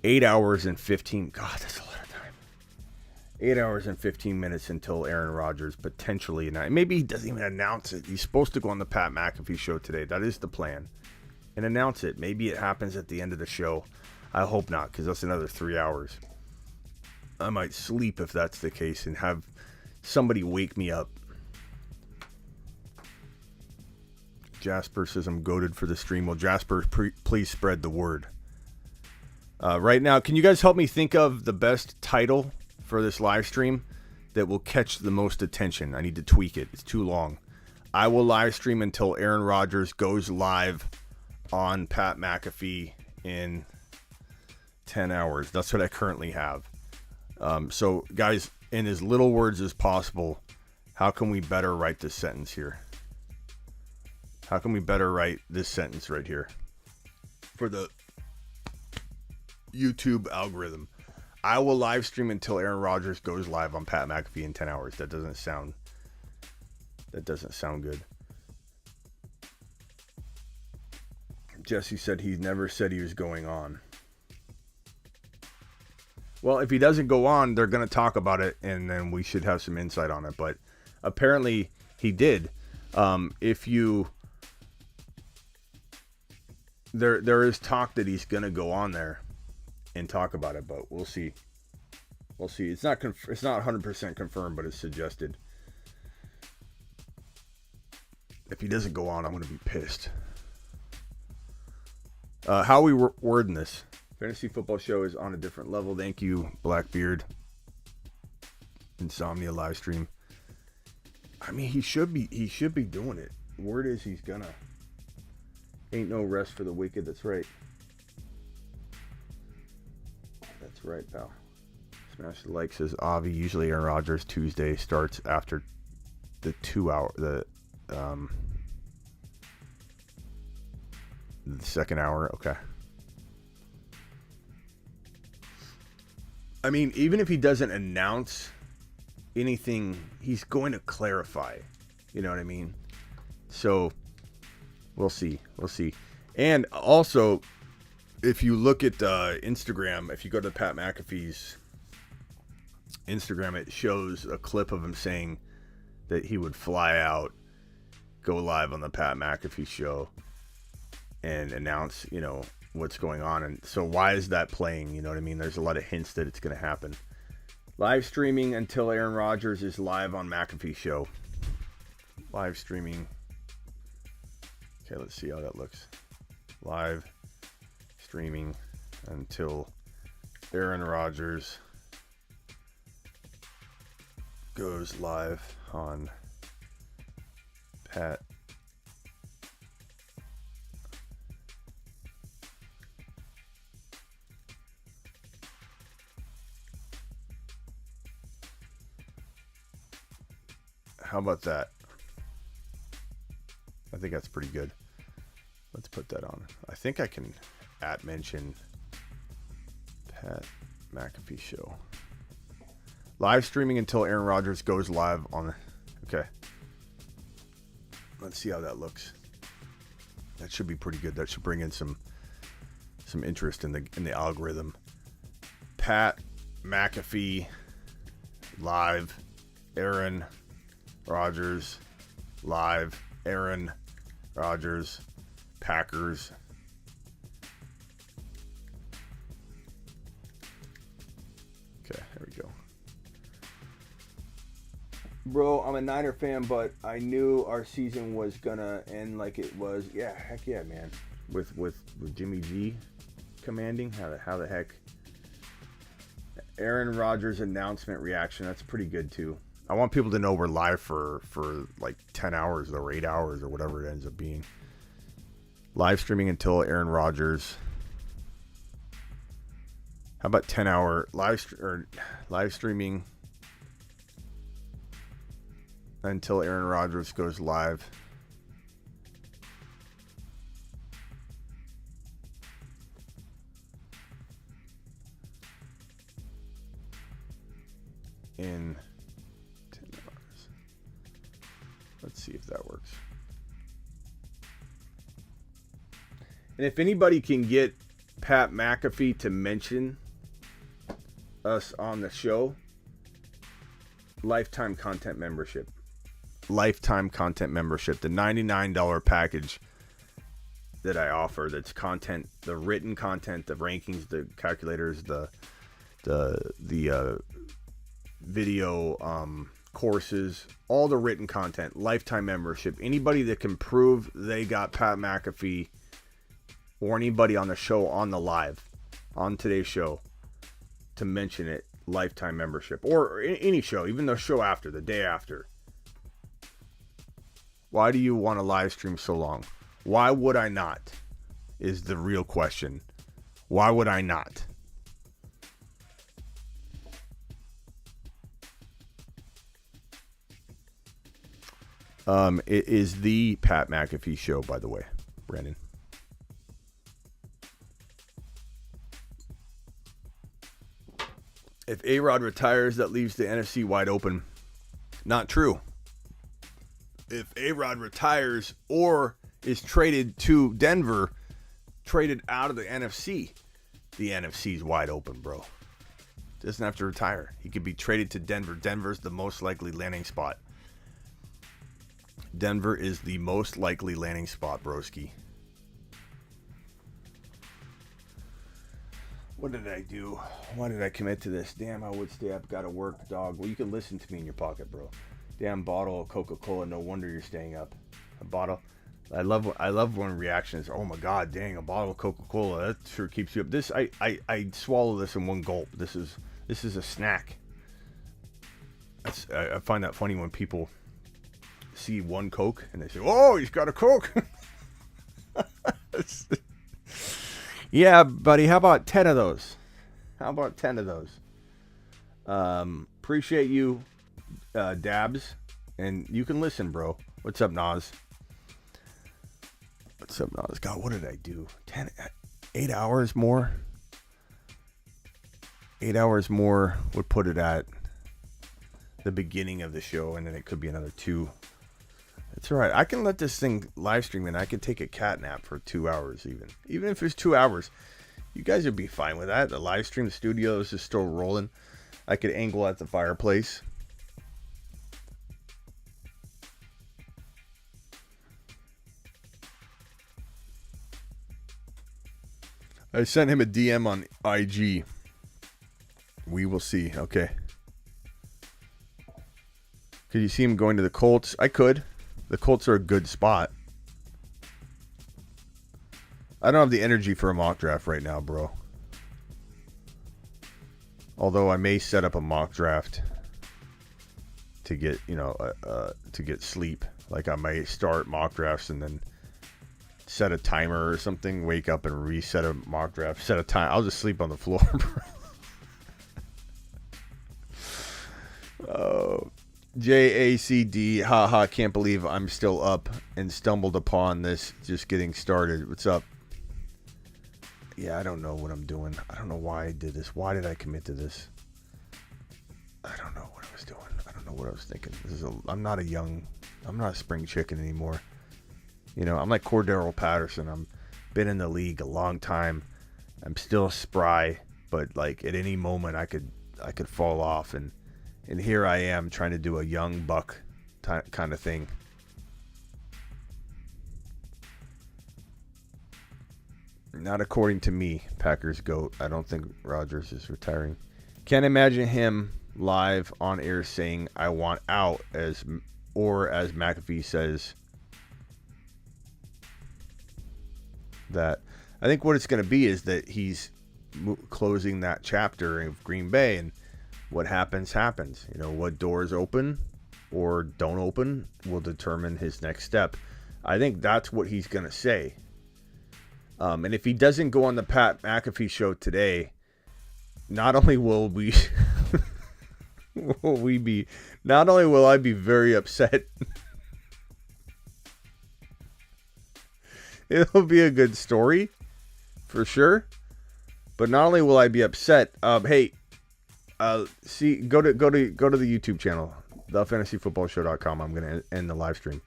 8 hours and 15... God, that's a lot of time. 8 hours and 15 minutes until Aaron Rodgers potentially... Maybe he doesn't even announce it. He's supposed to go on the Pat Mcafee show today. That is the plan. And announce it. Maybe it happens at the end of the show. I hope not, because that's another 3 hours. I might sleep if that's the case and have somebody wake me up. Jasper says I'm goated for the stream. Well, Jasper, please spread the word. Right now, can you guys help me think of the best title for this live stream that will catch the most attention? I need to tweak it. It's too long. I will live stream until Aaron Rodgers goes live on Pat McAfee in 10 hours. That's what I currently have. So, guys, in as little words as possible, how can we better write this sentence here? How can we better write this sentence right here for the YouTube algorithm? I will live stream until Aaron Rodgers goes live on Pat McAfee in 10 hours. That doesn't sound good. Jesse said he never said he was going on. Well, if he doesn't go on, they're going to talk about it, and then we should have some insight on it. But apparently he did. There is talk that he's going to go on there and talk about it, but we'll see. We'll see. It's not 100% confirmed, but it's suggested. If he doesn't go on, I'm going to be pissed. How are we wording this? Fantasy Football Show is on a different level. Thank you, Blackbeard. Insomnia live stream. I mean, he should be doing it. Word is he's gonna. Ain't no rest for the wicked. That's right. That's right, pal. Smash the like, says Avi. Usually Aaron Rodgers Tuesday starts after the 2 hour the second hour. Okay. I mean, even if he doesn't announce anything. He's going to clarify. You know what I mean? So we'll see. We'll see. And also, if you look at Instagram, if you go to Pat McAfee's Instagram, it shows a clip of him saying that he would fly out, go live on the Pat McAfee show, and announce, what's going on. And so why is that playing? You know what I mean? There's a lot of hints that it's going to happen. Live streaming until Aaron Rodgers is live on McAfee show. Live streaming. Okay, let's see how that looks. Live streaming until Aaron Rodgers goes live on Pat. How about that? I think that's pretty good. Let's put that on. I think I can mention Pat McAfee show. Live streaming until Aaron Rodgers goes live on. Okay. Let's see how that looks. That should be pretty good. That should bring in some interest in the algorithm. Pat McAfee live. Aaron Rodgers live. Aaron Rodgers Packers. Okay, there we go. Bro, I'm a Niner fan, but I knew our season was gonna end like it was. Yeah, heck yeah, man. With Jimmy G commanding, how the heck? Aaron Rodgers announcement reaction. That's pretty good too. I want people to know we're live for like 10 hours or 8 hours or whatever it ends up being. Live streaming until Aaron Rodgers. How about 10-hour live streaming until Aaron Rodgers goes live? In 10 hours. Let's see if that works. And if anybody can get Pat McAfee to mention us on the show, lifetime content membership. Lifetime content membership. The $99 package that I offer, that's content, the written content, the rankings, the calculators, the video courses, all the written content, lifetime membership. Anybody that can prove they got Pat McAfee or anybody on the show, on the live, on today's show, to mention it, lifetime membership. Or any show, even the show after, the day after. Why do you want to live stream so long? Why would I not? Is the real question. Why would I not? It is the Pat McAfee show, by the way, Brandon. If A-Rod retires, that leaves the NFC wide open. Not true. If A-Rod retires or is traded to Denver, traded out of the NFC's wide open, bro. Doesn't have to retire. He could be traded to Denver. Denver's the most likely landing spot. Denver is the most likely landing spot, broski. What did I do? Why did I commit to this? Damn, I would stay up. Gotta work, dog. Well, you can listen to me in your pocket, bro. Damn bottle of Coca-Cola. No wonder you're staying up. A bottle. I love when reactions. Oh my God, dang, a bottle of Coca-Cola. That sure keeps you up. This, I swallow this in one gulp. This is a snack. I find that funny when people see one Coke and they say, "Oh, he's got a Coke." Yeah, buddy. How about 10 of those? Appreciate you, Dabs, and you can listen, bro. What's up, Nas? God, what did I do? 8 hours more. 8 hours more would put it at the beginning of the show, and then it could be another 2. It's all right. I can let this thing live stream, and I can take a cat nap for 2 hours even if it's 2 hours. You guys would be fine with that. The live stream studios is still rolling. I could angle at the fireplace. I sent him a DM on IG. We will see. Okay. Could you see him going to the Colts? I could. The Colts are a good spot. I don't have the energy for a mock draft right now, bro. Although I may set up a mock draft to get, to get sleep. Like I might start mock drafts and then set a timer or something. Wake up and reset a mock draft. Set a time. I'll just sleep on the floor, bro. Oh. JACD, haha, can't believe I'm still up and stumbled upon this just getting started. What's up? Yeah, I don't know what I'm doing. I don't know why I did this. Why did I commit to this? I don't know what I was doing. I don't know what I was thinking. I'm not a spring chicken anymore. I'm like Cordero Patterson. I'm been in the league a long time. I'm still spry, but like at any moment I could fall off, and here I am trying to do a young buck kind of thing. Not according to me, Packers GOAT. I don't think Rodgers is retiring. Can't imagine him live on air saying, I want out, as McAfee says, that I think what it's going to be is that he's closing that chapter of Green Bay, and what happens. What doors open or don't open will determine his next step. I think that's what he's going to say. And if he doesn't go on the Pat McAfee show today, not only will I be very upset. It'll be a good story for sure. But not only will I be upset, hey, go to the YouTube channel, thefantasyfootballshow.com. I'm going to end the live stream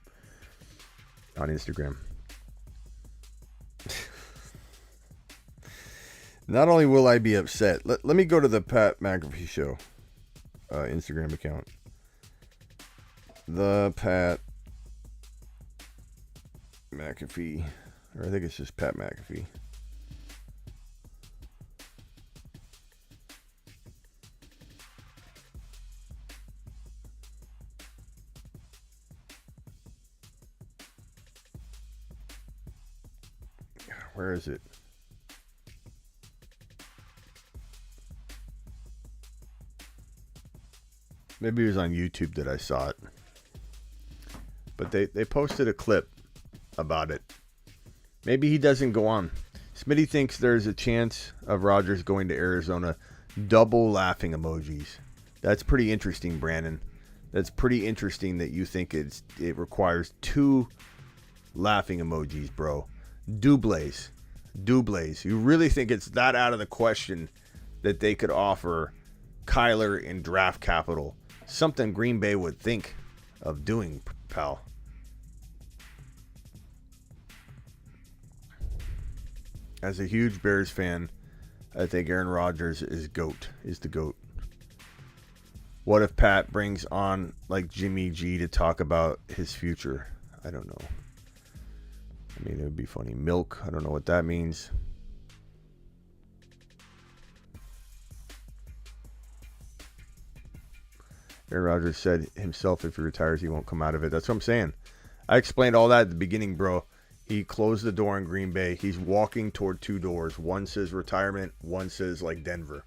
on Instagram. Not only will I be upset, let me go to the Pat McAfee show Instagram account. The Pat McAfee, or I think it's just Pat McAfee. Where is it? Maybe it was on YouTube that I saw it. But they posted a clip about it. Maybe he doesn't go on. Smitty thinks there's a chance of Rodgers going to Arizona. Double laughing emojis. That's pretty interesting, Brandon. That's pretty interesting that you think it requires 2 laughing emojis, bro. Doubles. You really think it's that out of the question that they could offer Kyler in draft capital? Something Green Bay would think of doing, pal. As a huge Bears fan, I think Aaron Rodgers is the GOAT. What if Pat brings on like Jimmy G to talk about his future? I don't know. I mean, it would be funny. Milk, I don't know what that means. Aaron Rodgers said himself if he retires, he won't come out of it. That's what I'm saying. I explained all that at the beginning, bro. He closed the door in Green Bay. He's walking toward 2 doors. One says retirement. One says like Denver.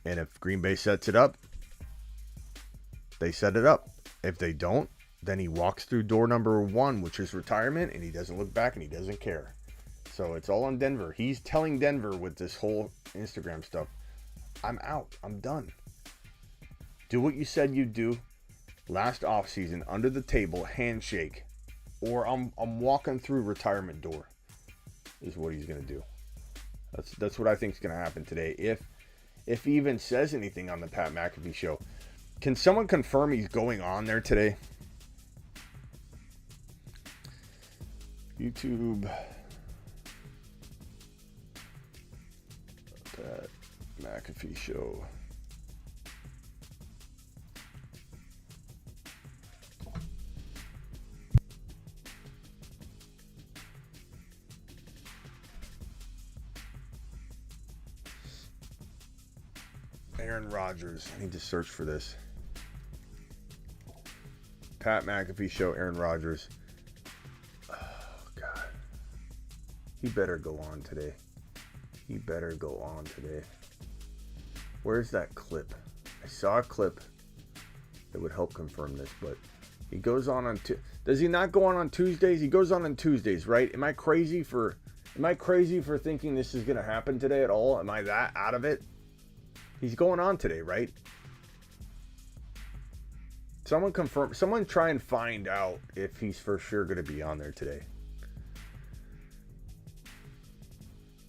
And if Green Bay sets it up, they set it up. If they don't, then he walks through door number 1, which is retirement, and he doesn't look back and he doesn't care. So it's all on Denver. He's telling Denver with this whole Instagram stuff, I'm out. I'm done. Do what you said you'd do last offseason, under the table, handshake, or I'm walking through retirement door, is what he's going to do. That's what I think is going to happen today. If he even says anything on the Pat McAfee show. Can someone confirm he's going on there today? YouTube. Pat McAfee show. Aaron Rodgers. I need to search for this. Pat McAfee show, Aaron Rodgers. Oh, God. He better go on today. He better go on today. Where's that clip? I saw a clip that would help confirm this, but he goes on does he not go on Tuesdays? He goes on Tuesdays, right? Am I crazy for thinking this is going to happen today at all? Am I that out of it? He's going on today, right? Someone confirm. Someone try and find out if he's for sure going to be on there today.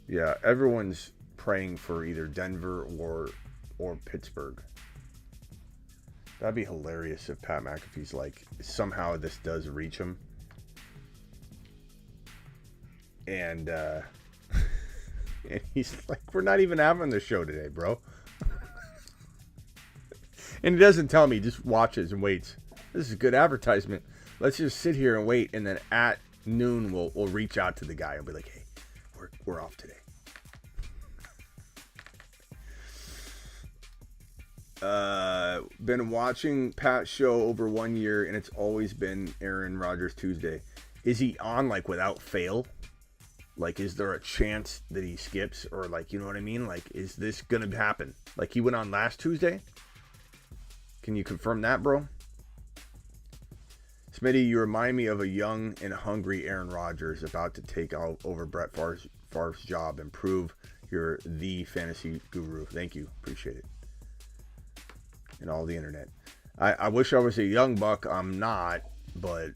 Yeah, everyone's praying for either Denver or Pittsburgh. That'd be hilarious if Pat McAfee's like, somehow this does reach him. And and he's like, we're not even having the show today, bro. And he doesn't tell me, he just watches and waits. This is a good advertisement. Let's just sit here and wait, and then at noon we'll reach out to the guy and be like, hey, we're off today. Been watching Pat's show over 1 year, and it's always been Aaron Rodgers Tuesday. Is he on like without fail? Like, is there a chance that he skips, or like, you know what I mean? Like, is this gonna happen? Like, he went on last Tuesday. Can you confirm that, bro? Smitty, you remind me of a young and hungry Aaron Rodgers about to take over Brett Favre's job and prove you're the fantasy guru. Thank you. Appreciate it. And all the internet. I wish I was a young buck. I'm not, but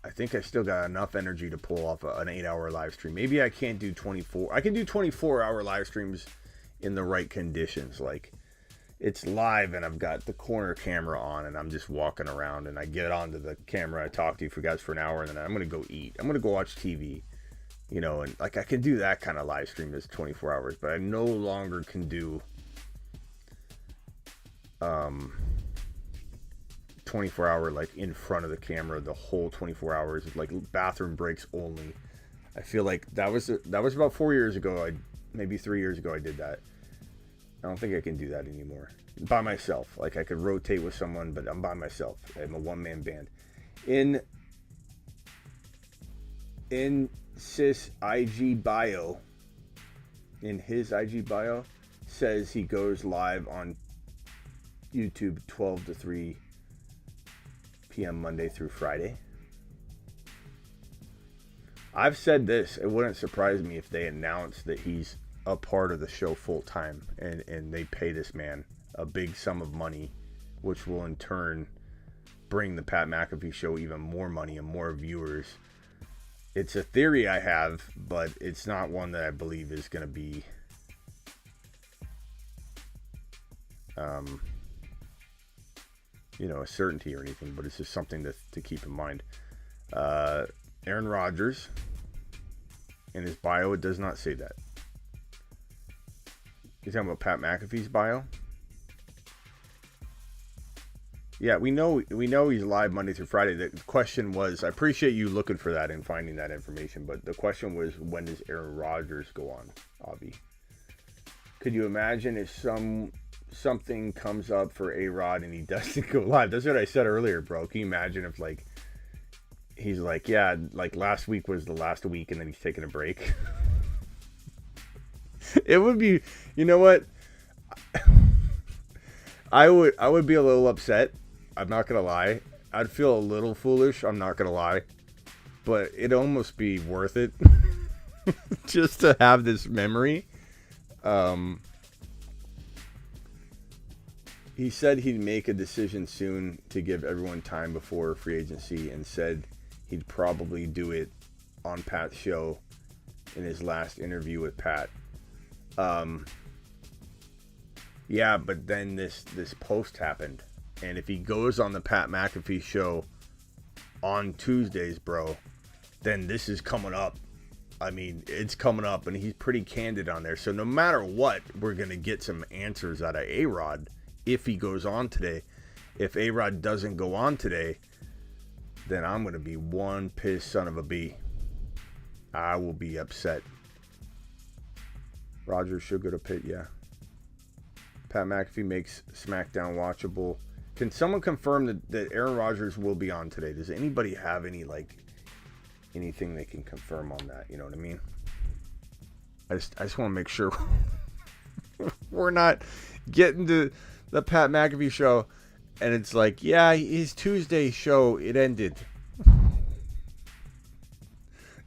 I think I still got enough energy to pull off an 8-hour live stream. Maybe I can't do 24. I can do 24-hour live streams in the right conditions. Like, it's live and I've got the corner camera on and I'm just walking around and I get onto the camera. I talk to you guys for an hour and then I'm going to go eat. I'm going to go watch TV, you know, and like I can do that kind of live stream that's 24 hours, but I no longer can do 24-hour like in front of the camera the whole 24 hours, like bathroom breaks only. I feel like that was about 4 years ago. Maybe 3 years ago I did that. I don't think I can do that anymore. By myself. Like, I could rotate with someone, but I'm by myself. I'm a one-man band. In his IG bio, says he goes live on YouTube 12 to 3 p.m. Monday through Friday. I've said this. It wouldn't surprise me if they announced that he's a part of the show full time and they pay this man a big sum of money, which will in turn bring the Pat McAfee show even more money and more viewers. It's a theory I have, but it's not one that I believe is going to be a certainty or anything, but it's just something to keep in mind. Aaron Rodgers, in his bio, it does not say that. You're talking about Pat McAfee's bio? Yeah, we know he's live Monday through Friday. The question was, I appreciate you looking for that and finding that information, but the question was, when does Aaron Rodgers go on, Avi? Could you imagine if something comes up for A-Rod and he doesn't go live? That's what I said earlier, bro. Can you imagine if, like, he's like, yeah, like last week was the last week and then he's taking a break? It would be, you know what? I would be a little upset. I'm not going to lie. I'd feel a little foolish. I'm not going to lie. But it'd almost be worth it just to have this memory. He said he'd make a decision soon to give everyone time before free agency and said he'd probably do it on Pat's show in his last interview with Pat. Yeah, but then this post happened And if he goes on the Pat McAfee show on Tuesdays, bro, then this is coming up. I mean, it's coming up, and he's pretty candid on there. So no matter what, we're going to get some answers out of A-Rod if he goes on today. If A-Rod doesn't go on today, then I'm going to be one pissed son of a bee. I will be upset. Rodgers should go to Pitt, yeah. Pat McAfee makes SmackDown watchable. Can someone confirm that Aaron Rodgers will be on today? Does anybody have anything they can confirm on that? You know what I mean? I just want to make sure we're not getting to the Pat McAfee show and it's like, yeah, his Tuesday show, it ended.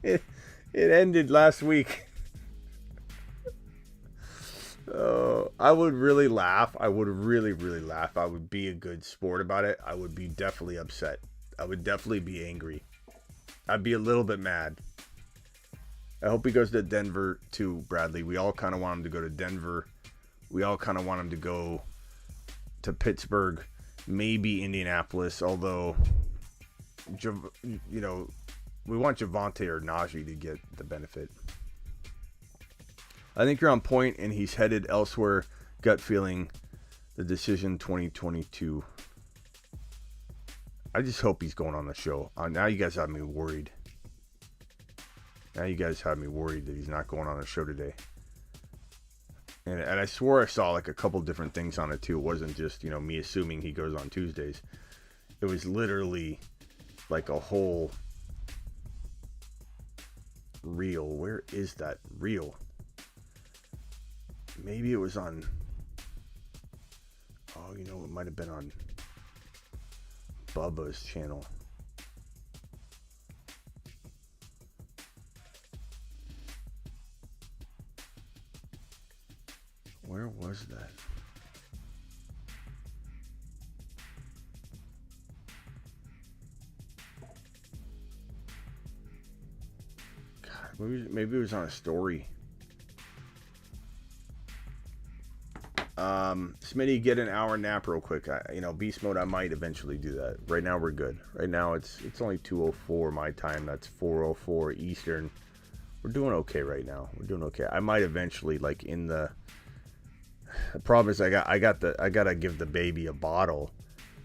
It ended last week. Oh, I would really laugh. I would really, really laugh. I would be a good sport about it. I would be definitely upset. I would definitely be angry. I'd be a little bit mad. I hope he goes to Denver too, Bradley. We all kind of want him to go to Denver. We all kind of want him to go to Pittsburgh, maybe Indianapolis, although, you know, we want Javonte or Najee to get the benefit. I think you're on point, and he's headed elsewhere. Gut feeling, the decision 2022. I just hope he's going on the show. Now you guys have me worried. Now you guys have me worried that he's not going on the show today. And I swore I saw like a couple different things on it too. It wasn't just, you know, me assuming he goes on Tuesdays. It was literally like a whole reel. Where is that reel? Maybe it was on, oh, you know, it might have been on Bubba's channel. Where was that? God, maybe it was on a story. Smitty, get an hour nap real quick. Beast mode, I might eventually do that. Right now we're good. Right now it's only 2:04 my time. That's 4:04 Eastern. We're doing okay right now. We're doing okay. I might eventually, like, in the problem is I gotta give the baby a bottle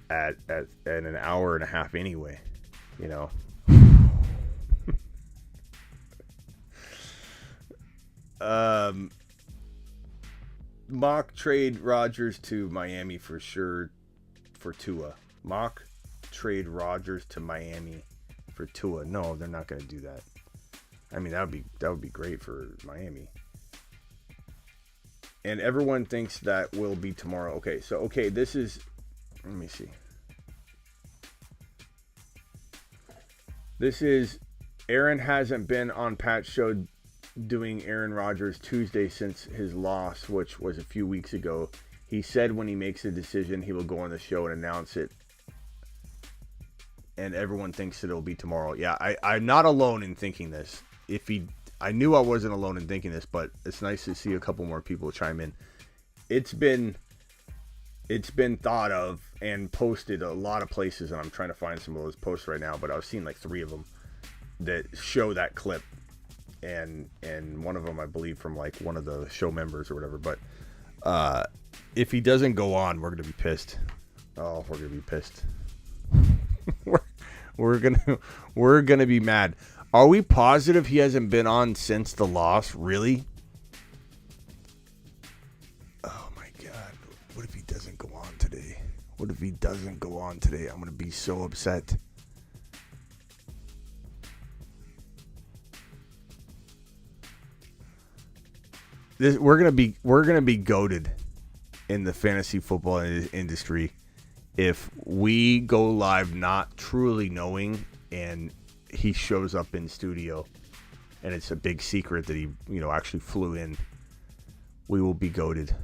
at an hour and a half anyway. You know. Mock trade Rodgers to Miami for sure for Tua. Mock trade Rodgers to Miami for Tua. No, they're not going to do that. I mean, that would be great for Miami. And everyone thinks that will be tomorrow. Okay, this is, let me see. This is, Aaron hasn't been on Pat's show doing Aaron Rodgers Tuesday since his loss, which was a few weeks ago. He said when he makes a decision, he will go on the show and announce it. And everyone thinks that it'll be tomorrow. Yeah, I'm not alone in thinking this. I knew I wasn't alone in thinking this, but it's nice to see a couple more people chime in. It's been thought of and posted a lot of places, and I'm trying to find some of those posts right now, but I've seen like 3 of them that show that clip. And one of them, I believe, from like one of the show members or whatever. But if he doesn't go on, we're gonna be pissed. Oh, we're gonna be pissed. we're gonna be mad. Are we positive he hasn't been on since the loss? Really? Oh my God! What if he doesn't go on today? What if he doesn't go on today? I'm gonna be so upset. We're gonna be goated in the fantasy football industry if we go live not truly knowing and he shows up in studio and it's a big secret that he actually flew in. We will be goated.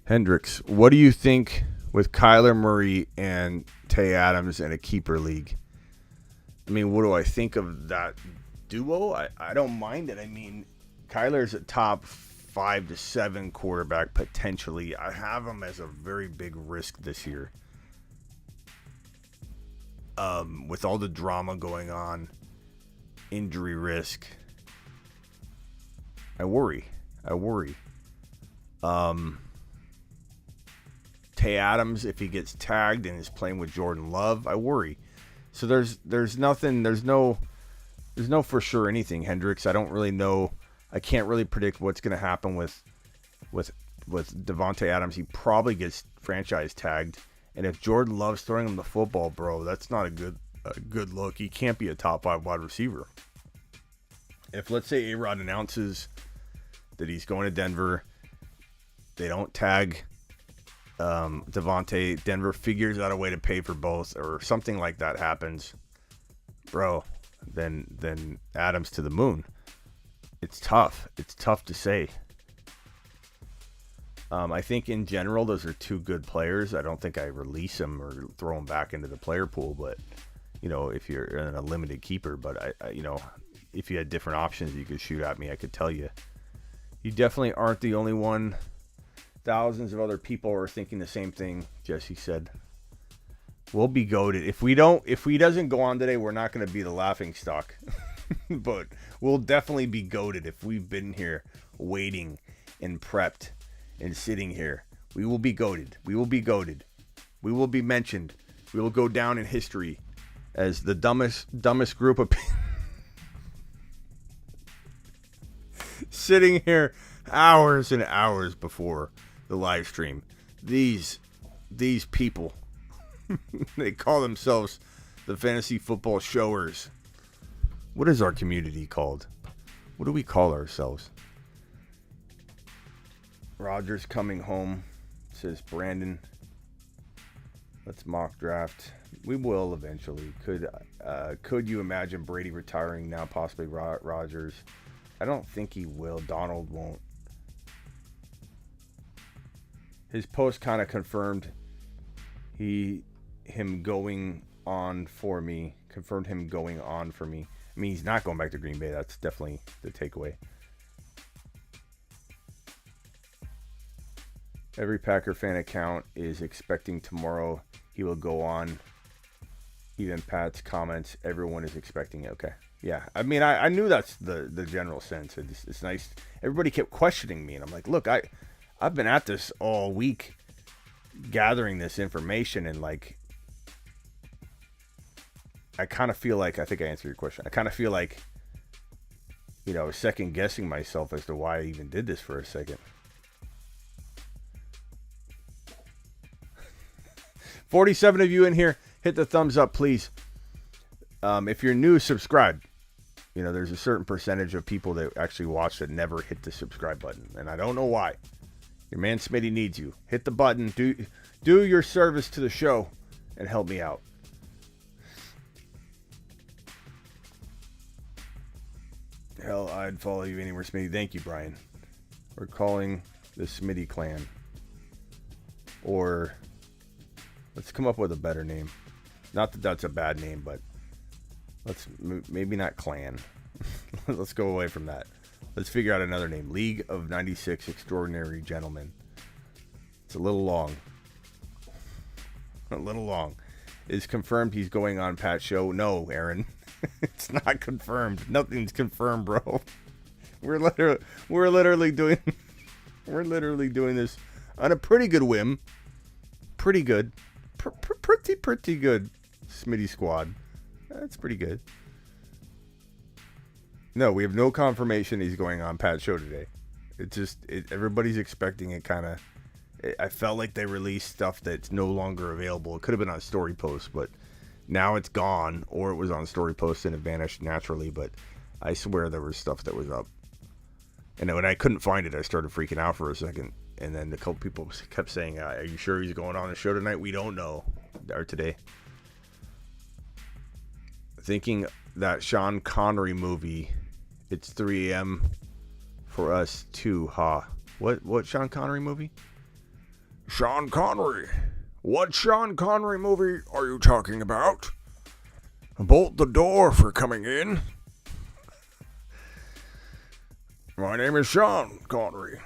Hendricks, what do you think with Kyler Murray and Tay Adams in a keeper league? I mean, what do I think of that duo? I don't mind it. I mean, Kyler's a top 5 to 7 quarterback potentially. I have him as a very big risk this year. With all the drama going on, injury risk, I worry. Tay Adams, if he gets tagged and is playing with Jordan Love, I worry. So there's no for sure anything, Hendricks. I don't really know. I can't really predict what's going to happen with Devontae Adams. He probably gets franchise tagged, and if Jordan Love's throwing him the football, bro, that's not a good look. He can't be a top 5 wide receiver. If, let's say, A-Rod announces that he's going to Denver, they don't tag Devontae, Denver figures out a way to pay for both, or something like that happens, bro, then Adams to the moon. It's tough to say. I think in general those are two good players. I don't think I release them or throw them back into the player pool, but if you're in a limited keeper, but I if you had different options you could shoot at me, I could tell you. You definitely aren't the only one. Thousands of other people are thinking the same thing, Jesse said. We'll be goated. If he doesn't go on today, we're not going to be the laughing stock. But we'll definitely be goated if we've been here waiting and prepped and sitting here. We will be goated. We will be goated. We will be mentioned. We will go down in history as the dumbest group of people. Sitting here hours and hours before the live stream. These people, they call themselves the fantasy football showers. What is our community called? What do we call ourselves? Rodgers coming home, says Brandon. Let's mock draft. We will eventually. Could you imagine Brady retiring now, possibly Rodgers? I don't think he will. Donald won't. His post kind of confirmed him going on for me. Confirmed him going on for me. I mean, he's not going back to Green Bay. That's definitely the takeaway. Every Packer fan account is expecting tomorrow he will go on. Even Pat's comments, everyone is expecting it. Okay. Yeah. I mean, I knew that's the general sense. It's nice. Everybody kept questioning me, and I'm like, look, I've been at this all week gathering this information, and like, I kind of feel like, I think I answered your question. I kind of feel like, second guessing myself as to why I even did this for a second. 47 of you in here, hit the thumbs up, please. If you're new, subscribe. There's a certain percentage of people that actually watch that never hit the subscribe button, and I don't know why. Your man Smitty needs you. Hit the button. Do your service to the show and help me out. Hell, I'd follow you anywhere, Smitty. Thank you, Brian. We're calling the Smitty clan. Or let's come up with a better name. Not that that's a bad name, but let's maybe not clan. Let's go away from that. Let's figure out another name. League of 96 Extraordinary Gentlemen. It's a little long. A little long. Is confirmed he's going on Pat's show? No, Aaron. It's not confirmed. Nothing's confirmed, bro. We're literally doing this on a pretty good whim. Pretty good. Pretty good. Smitty squad. That's pretty good. No, we have no confirmation he's going on Pat's show today. Everybody's expecting it kind of. I felt like they released stuff that's no longer available. It could have been on Story Post, but now it's gone, or it was on Story Post and it vanished naturally. But I swear there was stuff that was up. And when I couldn't find it, I started freaking out for a second. And then a couple people kept saying, are you sure he's going on the show tonight? We don't know. Or today. Thinking that Sean Connery movie, it's 3 a.m. for us too, ha. What Sean Connery movie? Sean Connery. What Sean Connery movie are you talking about? Bolt the door for coming in. My name is Sean Connery.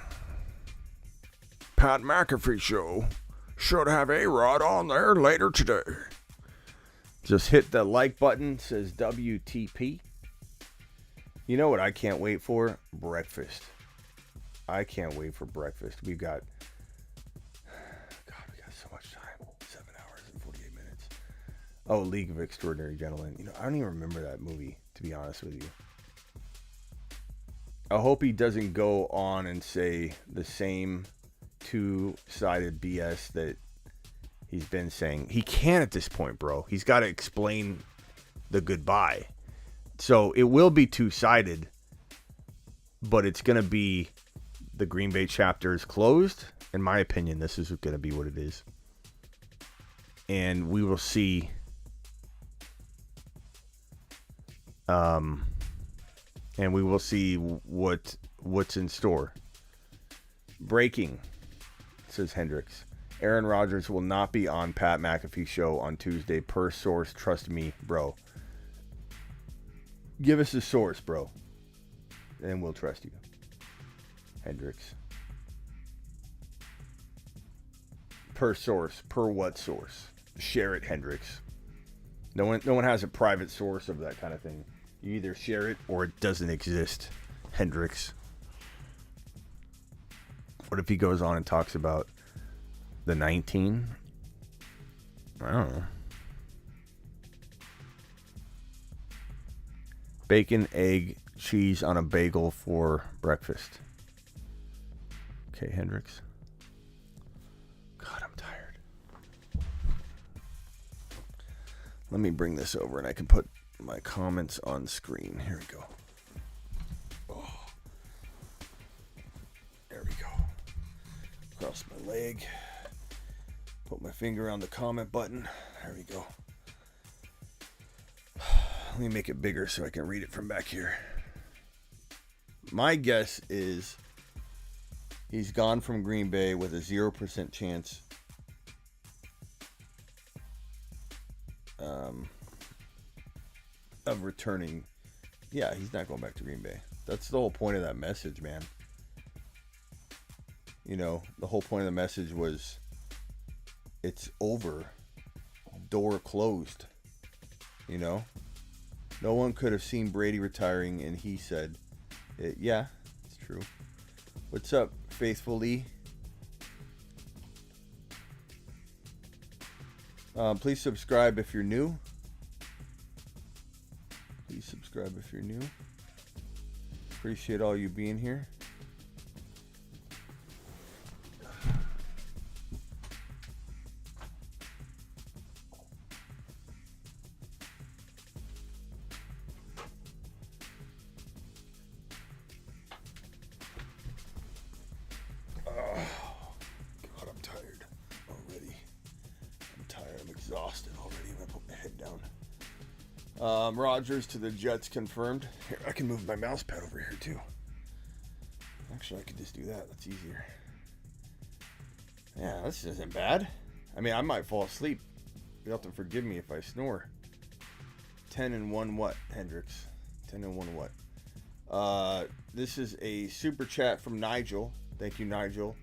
Pat Mcafee show should have A-Rod on there later today. Just hit the like button. It says WTP. You know what I can't wait for? Breakfast. I can't wait for breakfast. We got so much time. 7 hours and 48 minutes. Oh, League of Extraordinary Gentlemen. You know, I don't even remember that movie, to be honest with you. I hope he doesn't go on and say the same two-sided BS that he's been saying. He can at this point, bro. He's got to explain the goodbye. So it will be two-sided, but it's going to be the Green Bay chapter is closed. In my opinion, this is going to be what it is. And we will see what's in store. Breaking, says Hendricks. Aaron Rodgers will not be on Pat McAfee show on Tuesday per source. Trust me, bro. Give us a source, bro. And we'll trust you. Hendricks. Per source. Per what source? Share it, Hendricks. No one has a private source of that kind of thing. You either share it or it doesn't exist, Hendricks. What if he goes on and talks about the 19? I don't know. Bacon, egg, cheese on a bagel for breakfast. Okay, Hendricks. God, I'm tired. Let me bring this over and I can put my comments on screen. Here we go. Oh. There we go. Cross my leg. Put my finger on the comment button. There we go. Let me make it bigger so I can read it from back here. My guess is he's gone from Green Bay with a 0% chance of returning. Yeah, he's not going back to Green Bay. That's the whole point of that message, man. You know, the whole point of the message was it's over. Door closed. You know? No one could have seen Brady retiring, and he said, yeah, it's true. What's up, faithfully? Please subscribe if you're new. Please subscribe if you're new. Appreciate all you being here. Rodgers to the Jets confirmed. Here, I can move my mouse pad over here too. Actually, I could just do that. That's easier. Yeah, this isn't bad. I mean, I might fall asleep. You'll have to forgive me if I snore. 10 and 1 what, Hendricks? 10 and 1 what? This is a super chat from Nigel. Thank you, Nigel.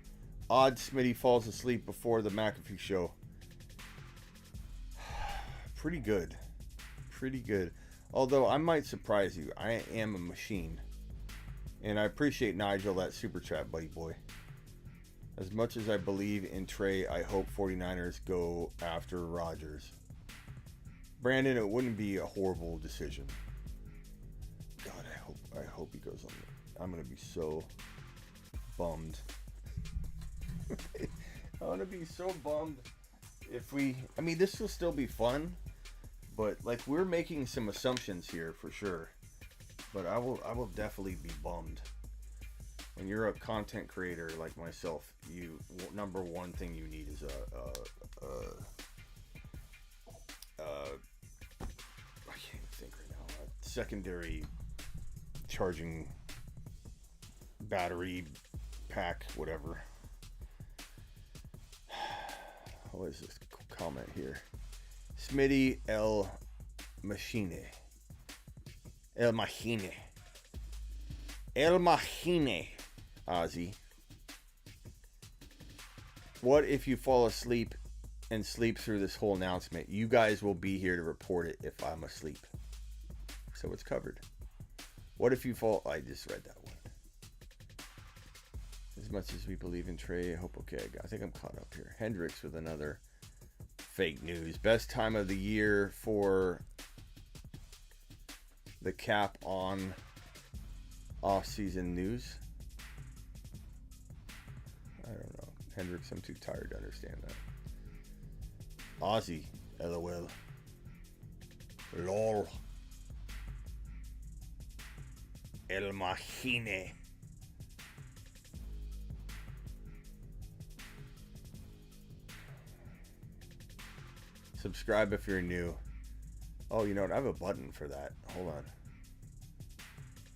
Odd Smitty falls asleep before the McAfee show. Pretty good. Pretty good. Although I might surprise you. I am a machine. And I appreciate Nigel, that super chat, buddy boy. As much as I believe in Trey, I hope 49ers go after Rodgers. Brandon, it wouldn't be a horrible decision. God, I hope he goes on. I'm going to be so bummed. I'm going to be so bummed if we... I mean, this will still be fun. But, like, we're making some assumptions here for sure. But I will definitely be bummed. When you're a content creator like myself, number one thing you need is I can't even think right now. A secondary charging battery pack, whatever. What is this comment here? Smitty El Machine. El Machine, Ozzy. What if you fall asleep and sleep through this whole announcement? You guys will be here to report it if I'm asleep. So it's covered. What if you fall... I just read that one. As much as we believe in Trey, I hope... Okay, I think I'm caught up here. Hendricks with another fake news. Best time of the year for the cap on off-season news. I don't know. Hendricks, I'm too tired to understand that. Ozzy, LOL. LOL. El Machine. Subscribe if you're new. Oh, you know what? I have a button for that. Hold on.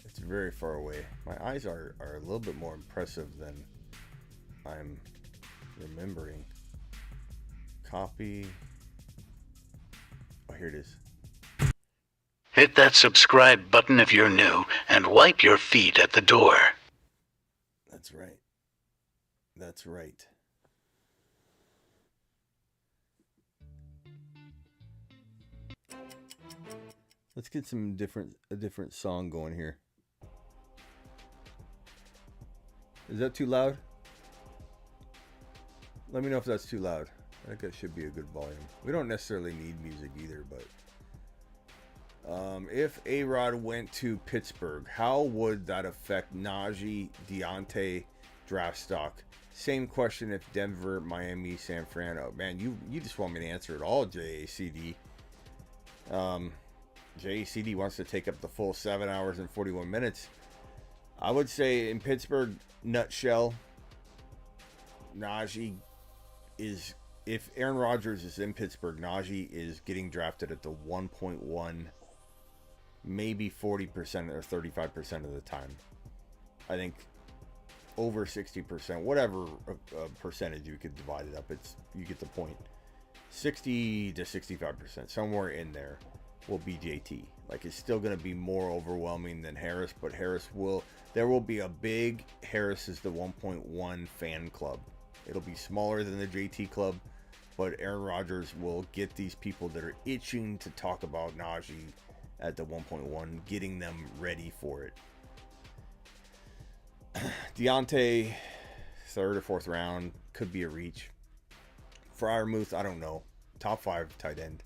It's very far away. My eyes are a little bit more impressive than I'm remembering. Copy. Oh, here it is. Hit that subscribe button if you're new, and wipe your feet at the door. That's right. That's right. Let's get a different song going here. Is that too loud? Let me know if that's too loud. I think that should be a good volume. We don't necessarily need music either, but if A-Rod went to Pittsburgh, how would that affect Najee, Deontay draft stock? Same question if Denver, Miami, San Fran. Oh man, you just want me to answer it all, JACD. JACD wants to take up the full 7 hours and 41 minutes. I would say in Pittsburgh, nutshell, Najee is, if Aaron Rodgers is in Pittsburgh, Najee is getting drafted at the 1.1, maybe 40% or 35% of the time. I think over 60%, whatever percentage you could divide it up, you get the point. 60 to 65%, somewhere in there will be JT. Like, it's still going to be more overwhelming than Harris, but there will be a big Harris is the 1.1 fan club. It'll be smaller than the JT club, but Aaron Rodgers will get these people that are itching to talk about Najee at the 1.1, getting them ready for it. Deontay, 3rd or 4th round, could be a reach. Freiermuth, I don't know. Top 5 tight end.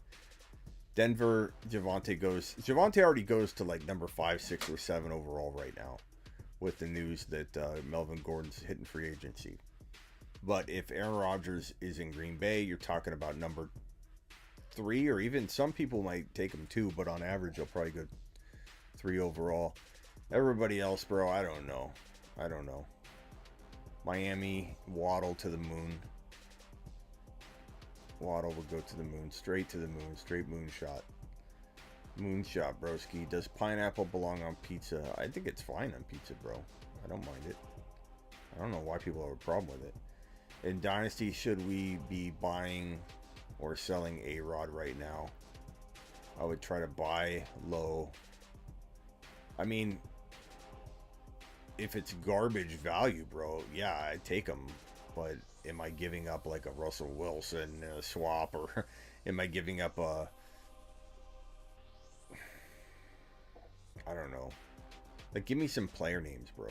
Denver, Javonte already goes to like number 5, 6, or 7 overall right now, with the news that Melvin Gordon's hitting free agency. But if Aaron Rodgers is in Green Bay, you're talking about number 3, or even some people might take him 2, but on average, he'll probably go 3 overall. Everybody else, bro, I don't know. Miami, Waddle to the moon. Waddle would go to the moon, straight to the moon, straight moonshot. Moonshot, broski. Does pineapple belong on pizza? I think it's fine on pizza, bro. I don't mind it. I don't know why people have a problem with it. In Dynasty, should we be buying or selling A-Rod right now? I would try to buy low. I mean, if it's garbage value, bro, yeah, I'd take them. But am I giving up like a Russell Wilson swap, or am I giving up a... I don't know. Like, give me some player names, bro.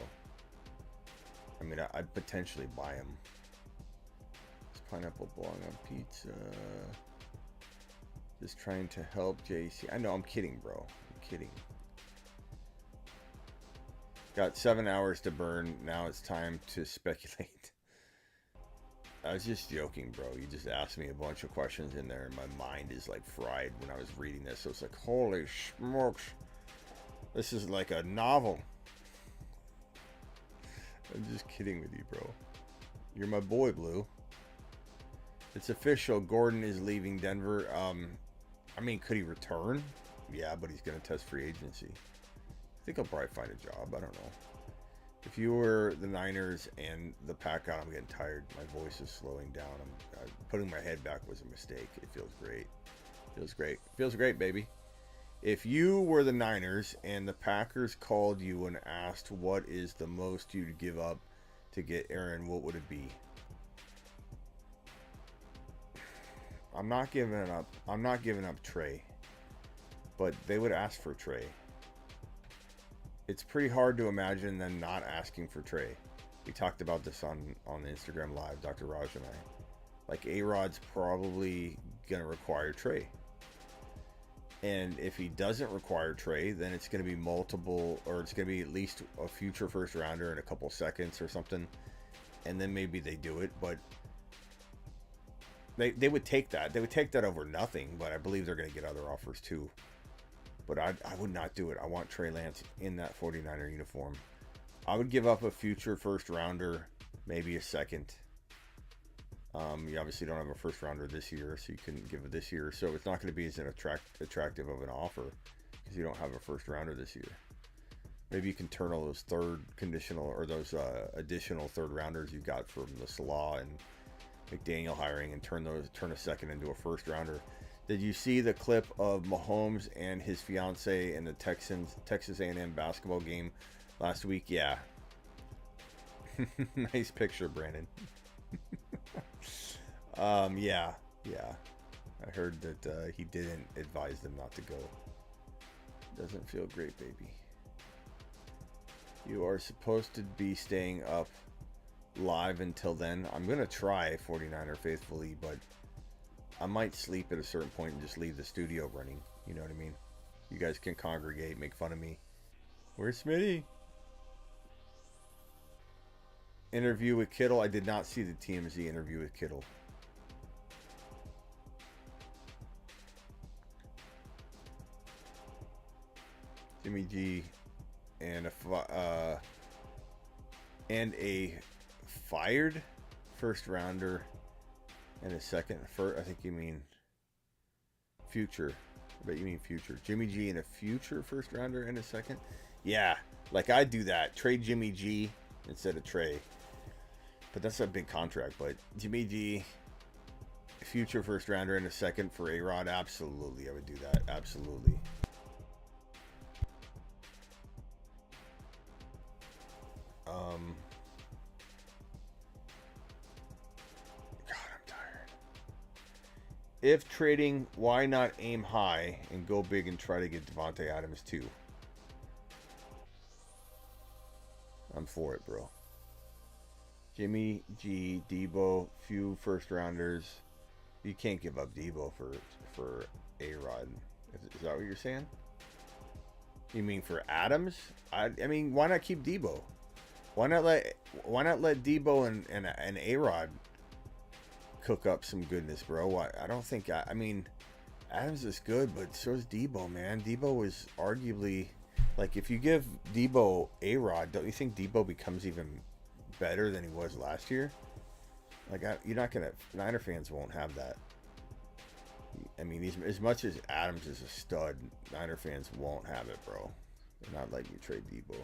I mean, I'd potentially buy them. Does pineapple belong on pizza? Just trying to help JC. I know, I'm kidding, bro. I'm kidding. Got 7 hours to burn. Now it's time to speculate. I was just joking, bro. You just asked me a bunch of questions in there, and my mind is like fried when I was reading this. So it's like, holy smokes. This is like a novel. I'm just kidding with you, bro. You're my boy, Blue. It's official. Gordon is leaving Denver. I mean, could he return? Yeah, but he's going to test free agency. I think he'll probably find a job. I don't know. If you were the Niners and the Pack out, I'm getting tired. My voice is slowing down. Putting my head back was a mistake. It feels great. Feels great, baby. If you were the Niners and the Packers called you and asked what is the most you'd give up to get Aaron, what would it be? I'm not giving up Trey. But they would ask for Trey. It's pretty hard to imagine them not asking for Trey. We talked about this on Instagram Live, Dr. Raj and I. Like, A-Rod's probably going to require Trey. And if he doesn't require Trey, then it's going to be multiple, or it's going to be at least a future first rounder in a couple seconds or something. And then maybe they do it, but they would take that. They would take that over nothing, but I believe they're going to get other offers too. But I would not do it. I want Trey Lance in that 49er uniform. I would give up a future first rounder, maybe a second. You obviously don't have a first rounder this year, so you couldn't give it this year. So it's not going to be as attractive of an offer because you don't have a first rounder this year. Maybe you can turn all those additional third rounders you got from the Salah and McDaniel hiring and turn a second into a first rounder. Did you see the clip of Mahomes and his fiance in the Texas A&M basketball game last week? Yeah. Nice picture, Brandon. Yeah. I heard that he didn't advise them not to go. Doesn't feel great, baby. You are supposed to be staying up live until then. I'm going to try 49er faithfully, but I might sleep at a certain point and just leave the studio running. You know what I mean? You guys can congregate, make fun of me. Where's Smitty? Interview with Kittle. I did not see the TMZ interview with Kittle. Jimmy G and a fired first rounder and a second. I think you mean future. I bet you mean future. Jimmy G and a future first rounder and a second. Yeah, like I do that. Trade Jimmy G instead of Trey. But that's a big contract. But Jimmy G, future first rounder and a second for A-Rod. Absolutely, I would do that. Absolutely. God, I'm tired. If trading, why not aim high and go big and try to get Devontae Adams too? I'm for it, bro. Jimmy G, Debo, few first rounders. You can't give up Debo for A-Rod. Is that what you're saying? You mean for Adams? I mean, why not keep Debo? Why not let Debo and A-Rod cook up some goodness, bro? I don't think I mean, Adams is good, but so is Debo, man. Debo is arguably, like, if you give Debo A-Rod, don't you think Debo becomes even better than he was last year? Like, you're not gonna. Niner fans won't have that. I mean, as much as Adams is a stud, Niner fans won't have it, bro. They're not letting you trade Debo.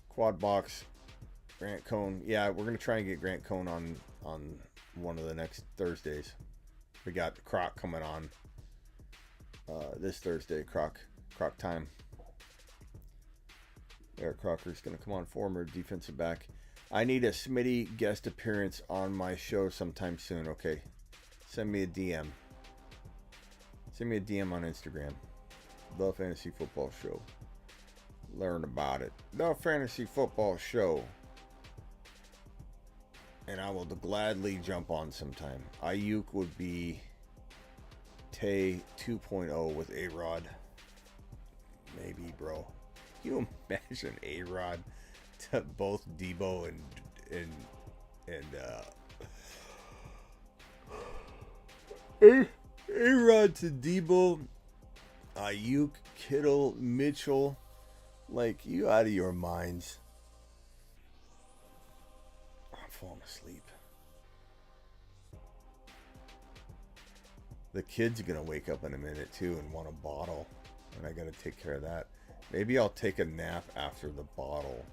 Quad box, Grant Cohn. Yeah, we're gonna try and get Grant Cohn on one of the next Thursdays. We got Croc coming on this Thursday. Croc time. Eric Crocker's gonna come on, former defensive back. I need a Smitty guest appearance on my show sometime soon. Okay, send me a DM. Send me a DM on Instagram. The Fantasy Football Show. Learn about it. The Fantasy Football Show. And I will gladly jump on sometime. Ayuk would be Tay 2.0 with A-Rod. Maybe, bro. Can you imagine A-Rod to both Debo and A-Rod to Debo, Ayuk, Kittle, Mitchell? Like, you out of your minds. I'm falling asleep. The kid's gonna wake up in a minute too and want a bottle, and I gotta take care of that. Maybe I'll take a nap after the bottle.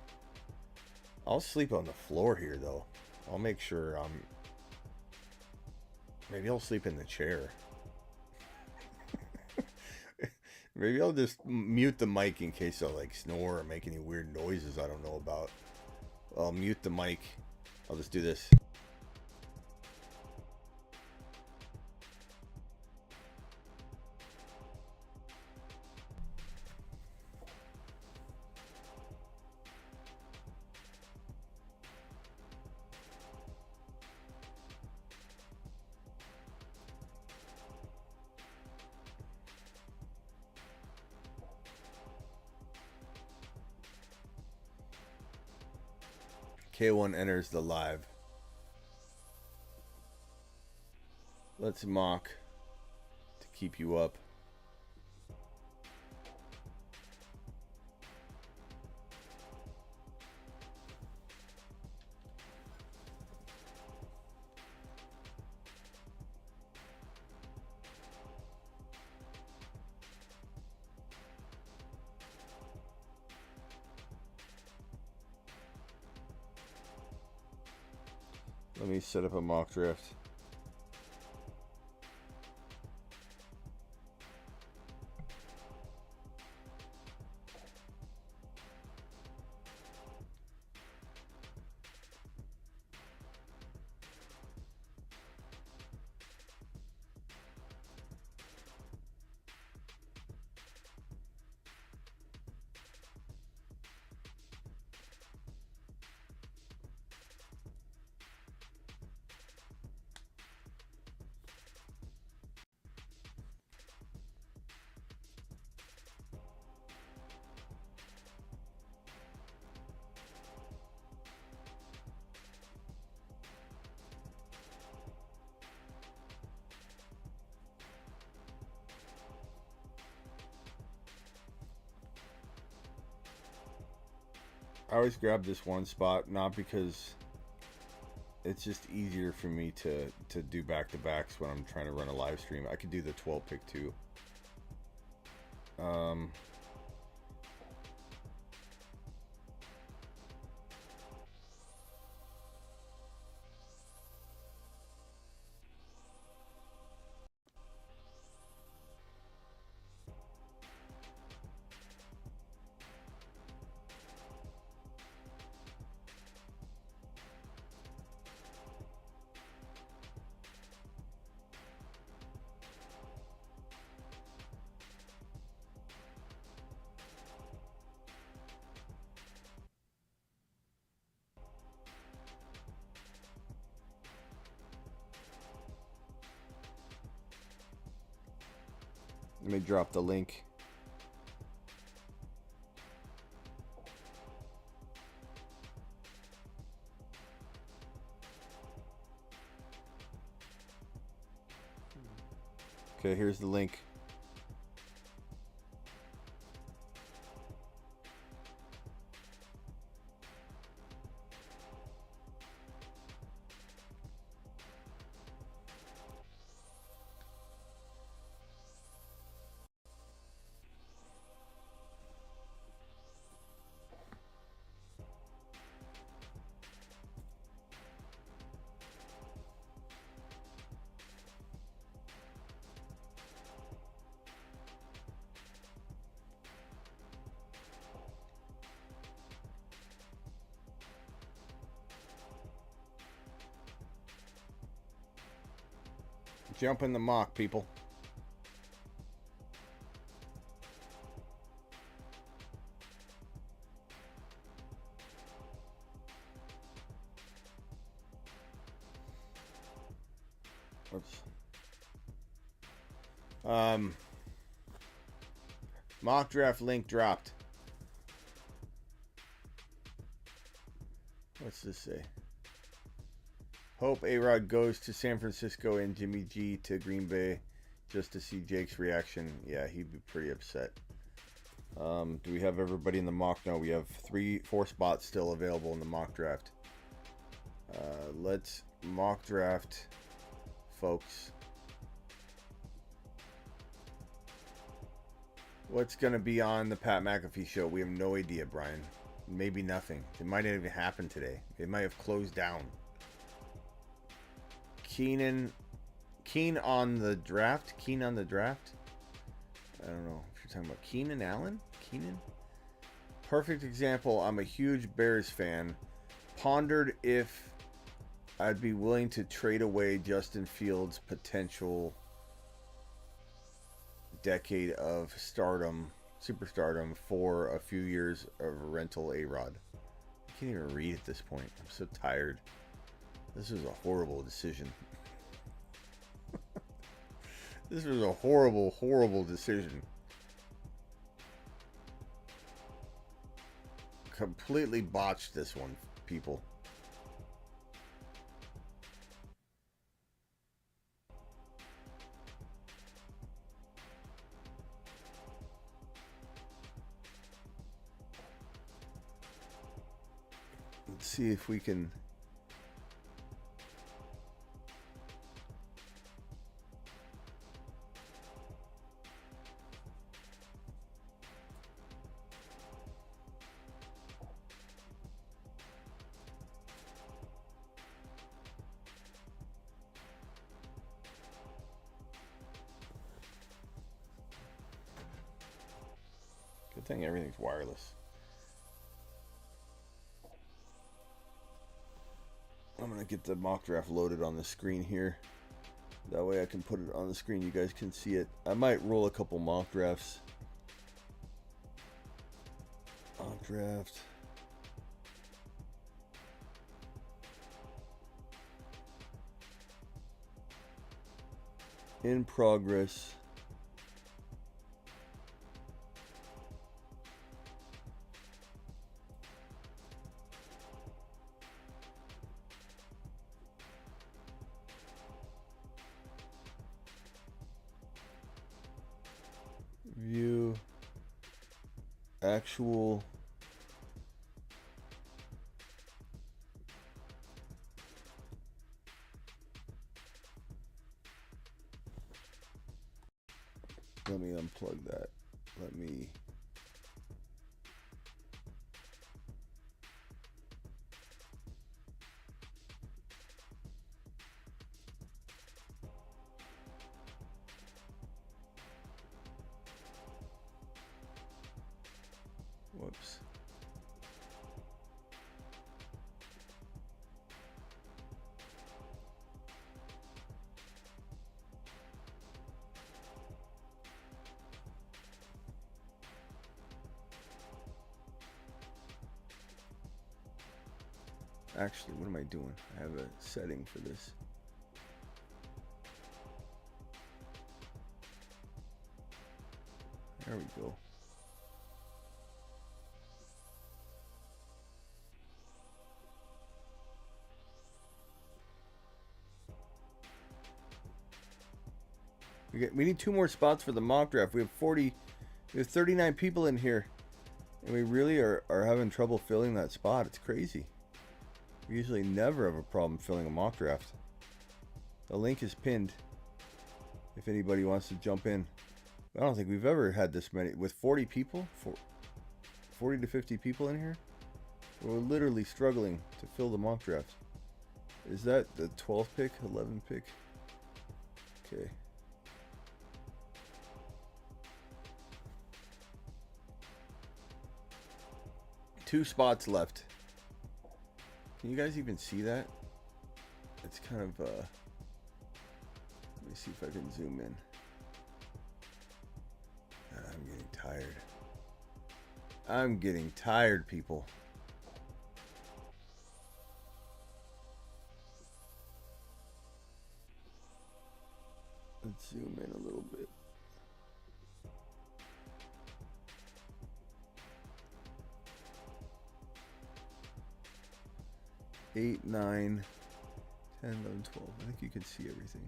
I'll sleep on the floor here though. I'll make sure maybe I'll sleep in the chair. Maybe I'll just mute the mic in case I like snore or make any weird noises I don't know about. I'll mute the mic. I'll just do this. K1 enters the live. Let's mock to keep you up. Let me set up a mock draft. I always grab this one spot, not because it's just easier for me to do back-to-backs when I'm trying to run a live stream. I could do the 12 pick too. Let me drop the link. Okay, here's the link. Jump in the mock, people. Oops. Mock draft link dropped. What's this say? Hope A-Rod goes to San Francisco and Jimmy G to Green Bay just to see Jake's reaction. Yeah, he'd be pretty upset. Do we have everybody in the mock? No, we have 4 spots still available in the mock draft. Let's mock draft, folks. What's going to be on the Pat McAfee show? We have no idea, Brian. Maybe nothing. It might not even happen today. It might have closed down. Keen on the draft? I don't know if you're talking about Keenan Allen? Keenan? Perfect example. I'm a huge Bears fan. Pondered if I'd be willing to trade away Justin Fields' potential decade of superstardom, for a few years of rental A-Rod. I can't even read at this point. I'm so tired. This was a horrible decision. This was a horrible, horrible decision. Completely botched this one, people. Let's see if we can... Good thing everything's wireless. I'm going to get the mock draft loaded on the screen here. That way I can put it on the screen. You guys can see it. I might roll a couple mock drafts. Mock draft. In progress. View actual let me unplug that. Let me whoops. Actually, what am I doing? I have a setting for this. There we go. We need 2 more spots for the mock draft. We have 39 people in here, and we really are having trouble filling that spot. It's crazy. We usually never have a problem filling a mock draft. The link is pinned if anybody wants to jump in. I don't think we've ever had this many. With 40 people, 40 to 50 people in here, we're literally struggling to fill the mock draft. Is that the 12th pick, 11th pick? Okay. Two spots left. Can you guys even see that? It's kind of, let me see if I can zoom in. God, I'm getting tired. I'm getting tired, people. Let's zoom in a little bit. Eight, 9, 10, 11, 12. I think you can see everything.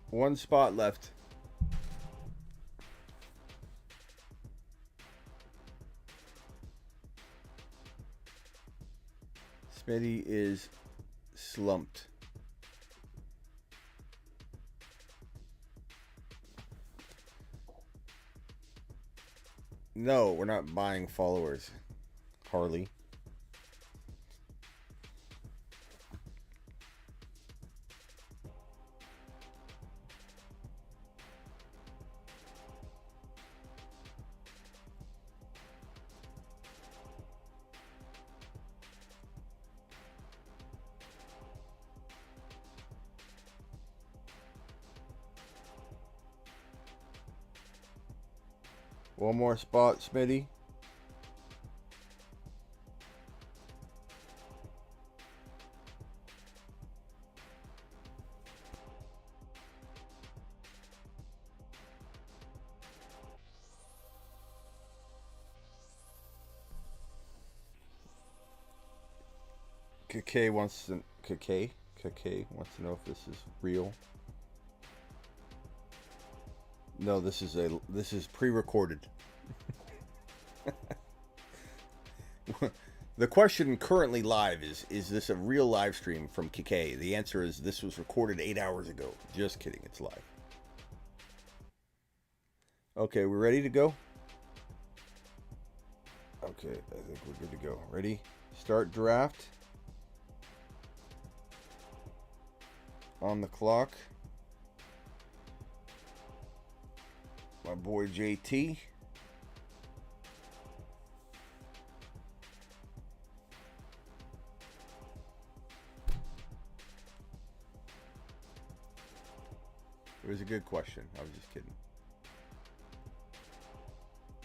One spot left. Smitty is slumped. No, we're not buying followers, Harley. One more spot, Smitty. KK wants to know if this is real. No, this is pre-recorded. The question currently live is this a real live stream from KK? The answer is this was recorded 8 hours ago. Just kidding, it's live. Okay, we're ready to go? Okay, I think we're good to go. Ready? Start draft. On the clock. My boy JT. It was a good question. I was just kidding.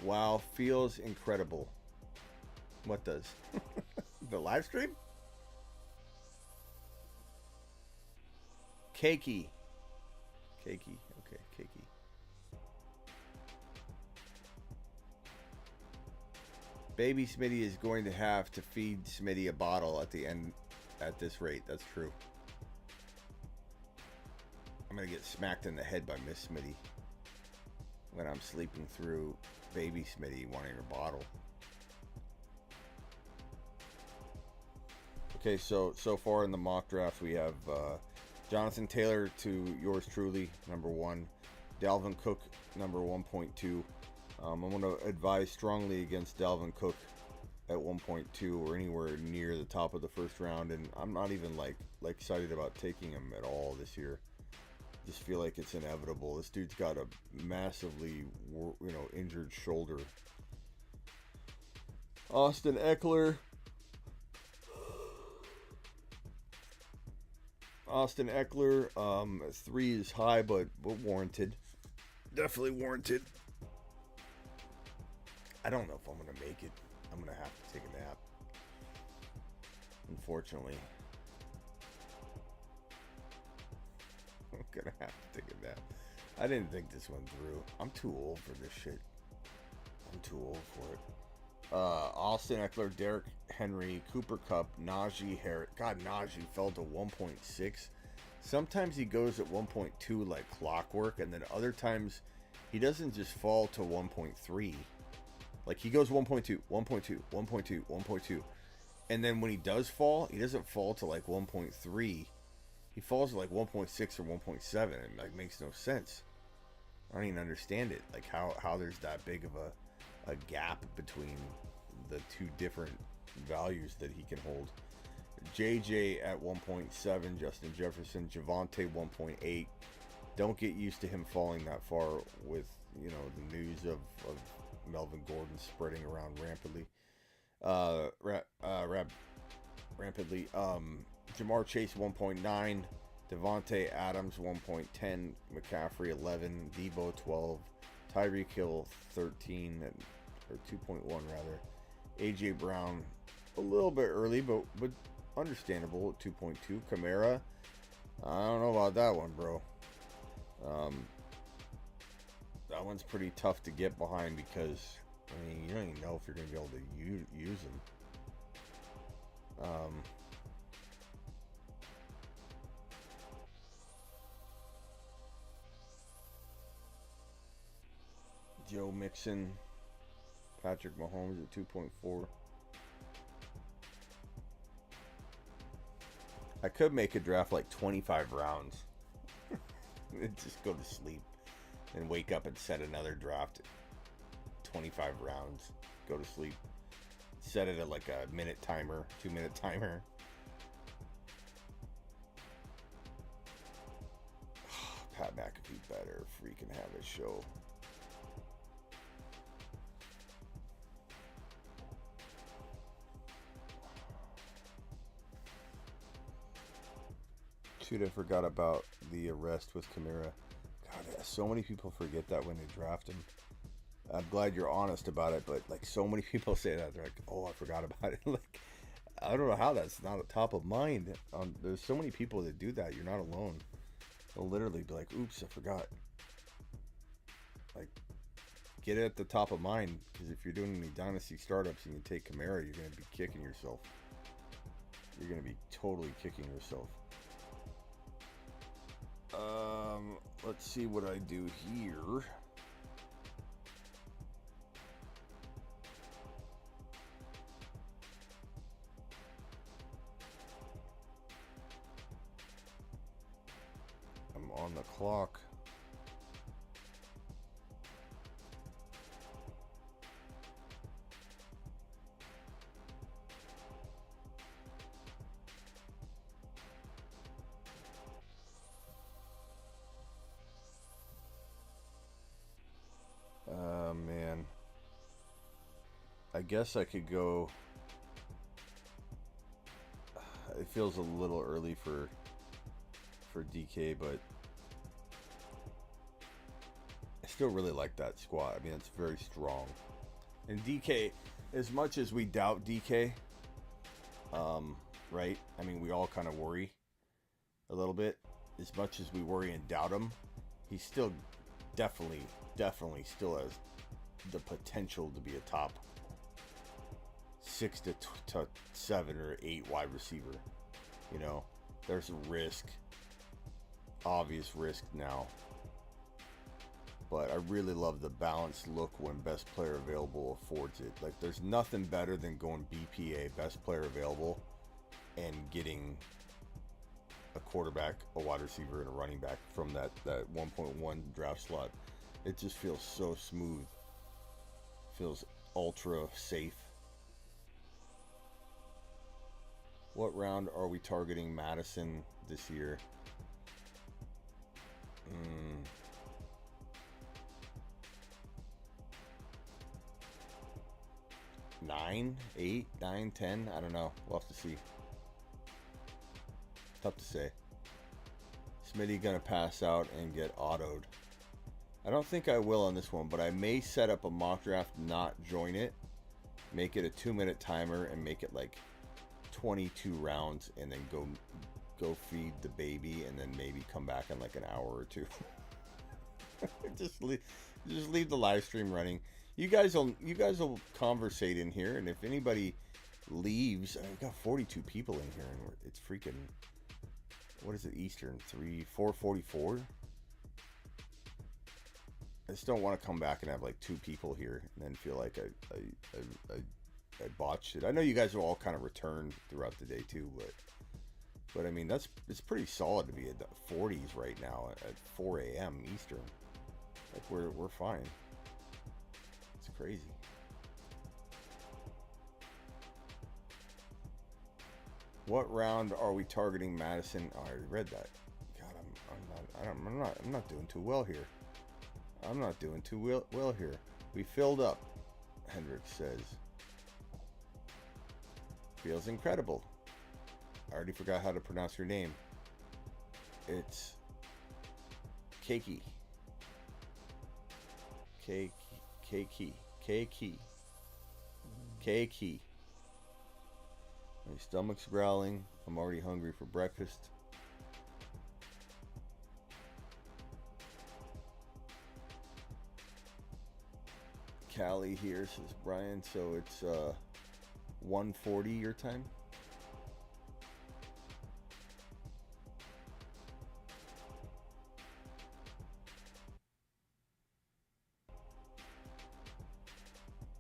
Wow, feels incredible. What does? The live stream? Cakey. Cakey. Okay, cakey. Baby Smitty is going to have to feed Smitty a bottle at the end at this rate. That's true. I'm going to get smacked in the head by Miss Smitty when I'm sleeping through Baby Smitty wanting her bottle. Okay, so far in the mock draft we have Jonathan Taylor to yours truly, number 1. Dalvin Cook, number 1.2. I'm going to advise strongly against Dalvin Cook at 1.2 or anywhere near the top of the first round, and I'm not even like excited about taking him at all this year. Just feel like it's inevitable. This dude's got a massively, injured shoulder. Austin Eckler. Austin Eckler, 3 is high, but warranted. Definitely warranted. I don't know if I'm going to make it. I'm going to have to take a nap. Unfortunately. I'm going to have to take a nap. I didn't think this one through. I'm too old for this shit. I'm too old for it. Austin Eckler, Derrick Henry, Cooper Kupp, Najee Harris. God, Najee fell to 1.6. Sometimes he goes at 1.2 like clockwork, and then other times he doesn't just fall to 1.3. Like he goes 1.2, 1.2, 1.2, 1.2. And then when he does fall, he doesn't fall to like 1.3. He falls to like 1.6 or 1.7. It like makes no sense. I don't even understand it. Like how there's that big of a gap between the two different values that he can hold. JJ at 1.7, Justin Jefferson, Javonte 1.8. Don't get used to him falling that far with, the news of Melvin Gordon spreading around rampantly. Rampantly. Jamar Chase 1.9, Devontae Adams 1.10, McCaffrey 11, Debo 12, Tyreek Hill 13, or 2.1 rather. AJ Brown a little bit early, but understandable at 2.2. Kamara, I don't know about that one, bro. That one's pretty tough to get behind because you don't even know if you're going to be able to use them. Joe Mixon, Patrick Mahomes at 2.4. I could make a draft like 25 rounds and just go to sleep and wake up and set another draft 25 rounds. Go to sleep. Set it at like a minute timer, 2-minute timer. Pat McAfee better freaking have a show. Shoot, I forgot about the arrest with Kamara. God, so many people forget that when they draft him. I'm glad you're honest about it, but like so many people say that they're like, "Oh, I forgot about it." Like, I don't know how that's not at top of mind. There's so many people that do that. You're not alone. They'll literally be like, "Oops, I forgot." Like, get it at the top of mind, because if you're doing any dynasty startups and you take Kamara, you're going to be kicking yourself. You're going to be totally kicking yourself. Let's see what I do here. I'm on the clock. Man. I guess I could go. It feels a little early for DK, but I still really like that squad. I mean, it's very strong. And DK, as much as we doubt DK, right? I mean, we all kind of worry a little bit. As much as we worry and doubt him, he's still definitely still has the potential to be a top 6 to 7 or 8 wide receiver. You know, there's a risk, obvious risk now. But I really love the balanced look when best player available affords it. Like, there's nothing better than going BPA, best player available, and getting a quarterback, a wide receiver, and a running back from that 1.1 draft slot. It just feels so smooth. Feels ultra safe. What round are we targeting Madison this year? 9, 8, 9, 10? I don't know. We'll have to see. Tough to say. Smitty gonna pass out and get autoed. I don't think I will on this one, but I may set up a mock draft, not join it, make it a 2-minute timer, and make it like 22 rounds, and then go feed the baby, and then maybe come back in like an hour or two. just leave the live stream running. You guys will conversate in here, and if anybody leaves, I've got 42 people in here, and it's freaking, what is it, Eastern? 4:44? I just don't want to come back and have like 2 people here and then feel like I botched it. I know you guys will all kind of return throughout the day too, but I mean, it's pretty solid to be at the 40s right now at 4 a.m. Eastern. Like, we're fine. It's crazy. What round are we targeting Madison? Oh, I already read that. God, I'm not doing too well here. I'm not doing too well here. We filled up, Hendricks says. Feels incredible. I already forgot how to pronounce your name. It's Keiki. Keiki. My stomach's growling. I'm already hungry for breakfast. Callie here, says Brian. So it's 1:40 your time.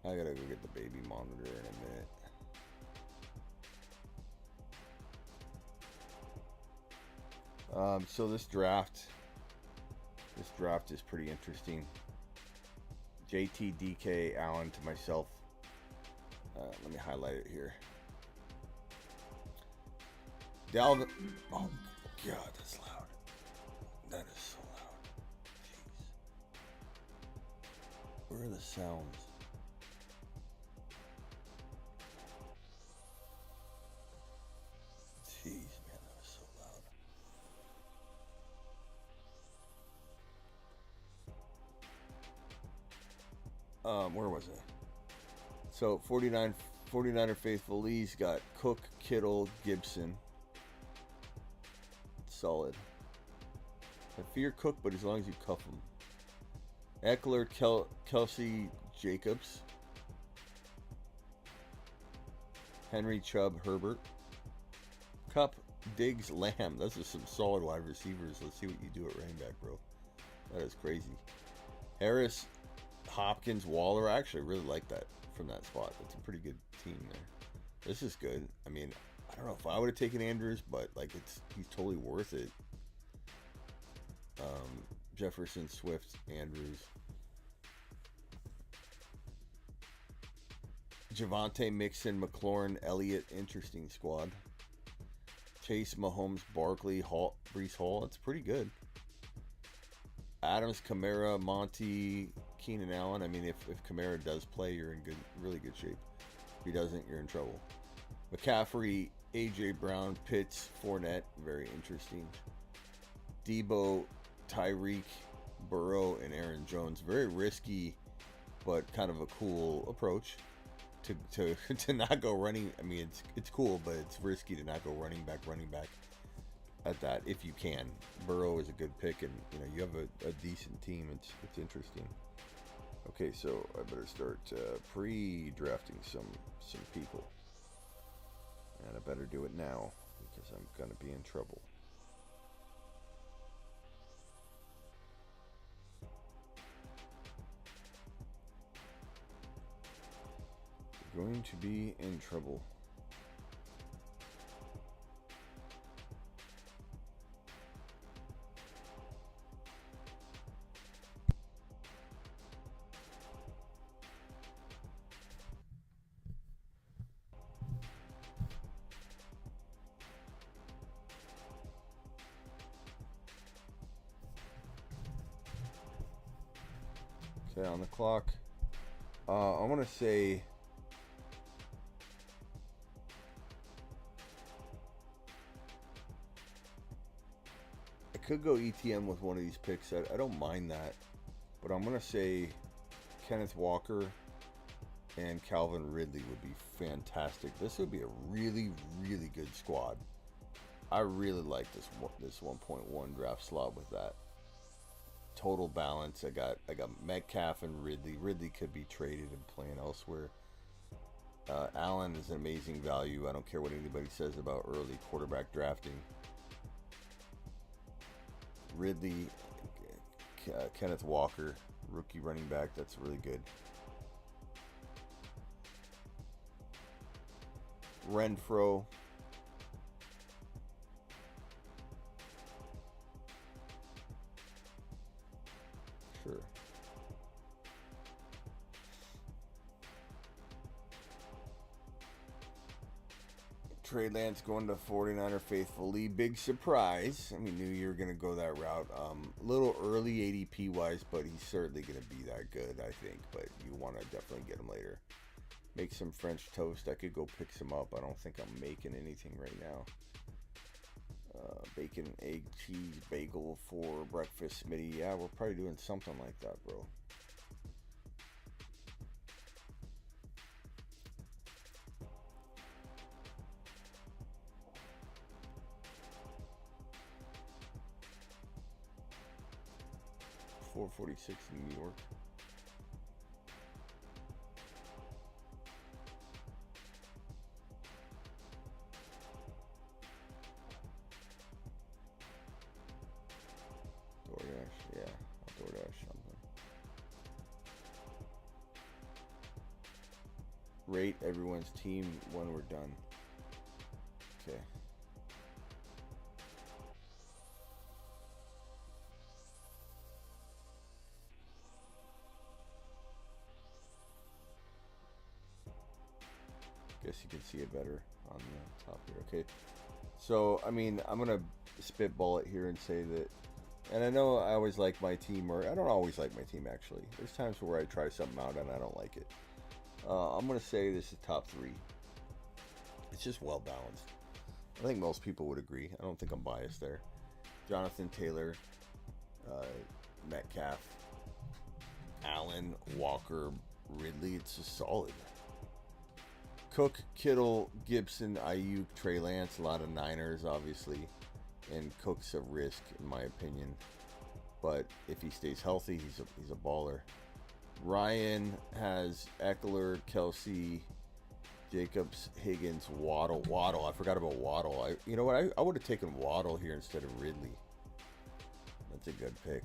I gotta go get the baby monitor in a minute. So this draft is pretty interesting. JT, DK, Allen to myself. Let me highlight it here. Dalvin. Oh, God, that's loud. That is so loud. Jeez. Where are the sounds? Jeez, man, that was so loud. Where was it? So 49er faithful Lee's got Cook, Kittle, Gibson. Solid. I fear Cook, but as long as you cuff him. Eckler, Kelsey, Jacobs. Henry, Chubb, Herbert. Cup, Diggs, Lamb. Those are some solid wide receivers. Let's see what you do at running back, bro. That is crazy. Harris, Hopkins, Waller. I actually really like that from that spot. That's a pretty good team there. This is good. I mean, I don't know if I would have taken Andrews, but like he's totally worth it. Jefferson, Swift, Andrews. Javonte, Mixon, McLaurin, Elliott. Interesting squad. Chase, Mahomes, Barkley, Breece Hall. That's pretty good. Adams, Kamara, Monty, Keenan Allen. I mean, if Kamara does play, you're in really good shape. If he doesn't, you're in trouble. McCaffrey, A.J. Brown, Pitts, Fournette. Very interesting. Debo, Tyreek, Burrow, and Aaron Jones. Very risky, but kind of a cool approach to not go running. I mean, it's cool, but it's risky to not go running back at that if you can. Burrow is a good pick, and you know you have a decent team. It's interesting. Okay, so I better start pre-drafting some people, and I better do it now because I'm gonna be in trouble. Going to be in trouble. Okay, on the clock. I want to say I could go ETM with one of these picks. I don't mind that, but I'm gonna say Kenneth Walker and Calvin Ridley would be fantastic. This would be a really good squad. I really like this 1.1 draft slot with that total balance. I got Metcalf and Ridley. Ridley could be traded and playing elsewhere. Allen is an amazing value. I don't care what anybody says about early quarterback drafting. Ridley, Kenneth Walker, rookie running back. That's really good. Renfro. Sure. Trey Lance going to 49er faithful Lee. Big surprise. I mean, knew you were going to go that route. A little early ADP wise, but he's certainly going to be that good, I think. But you want to definitely get him later. Make some French toast. I could go pick some up. I don't think I'm making anything right now. Bacon, egg, cheese, bagel for breakfast, Smitty. Yeah, we're probably doing something like that, bro. $4.46 in New York. DoorDash, yeah, I'll DoorDash something. Rate everyone's team when we're done. Okay. you can see it better on the top here. Okay, so I mean, I'm gonna spitball it here and say that, and I know I always like my team, or I don't always like my team actually. There's times where I try something out and I don't like it. I'm gonna say this is top 3. It's just well balanced. I think most people would agree. I don't think I'm biased there. Jonathan Taylor, Metcalf, Allen, Walker, Ridley. It's just solid. Cook, Kittle, Gibson, Ayuk, Trey Lance. A lot of Niners, obviously. And Cook's a risk, in my opinion. But if he stays healthy, he's a baller. Ryan has Eckler, Kelsey, Jacobs, Higgins, Waddle. I forgot about Waddle. You know what? I would have taken Waddle here instead of Ridley. That's a good pick.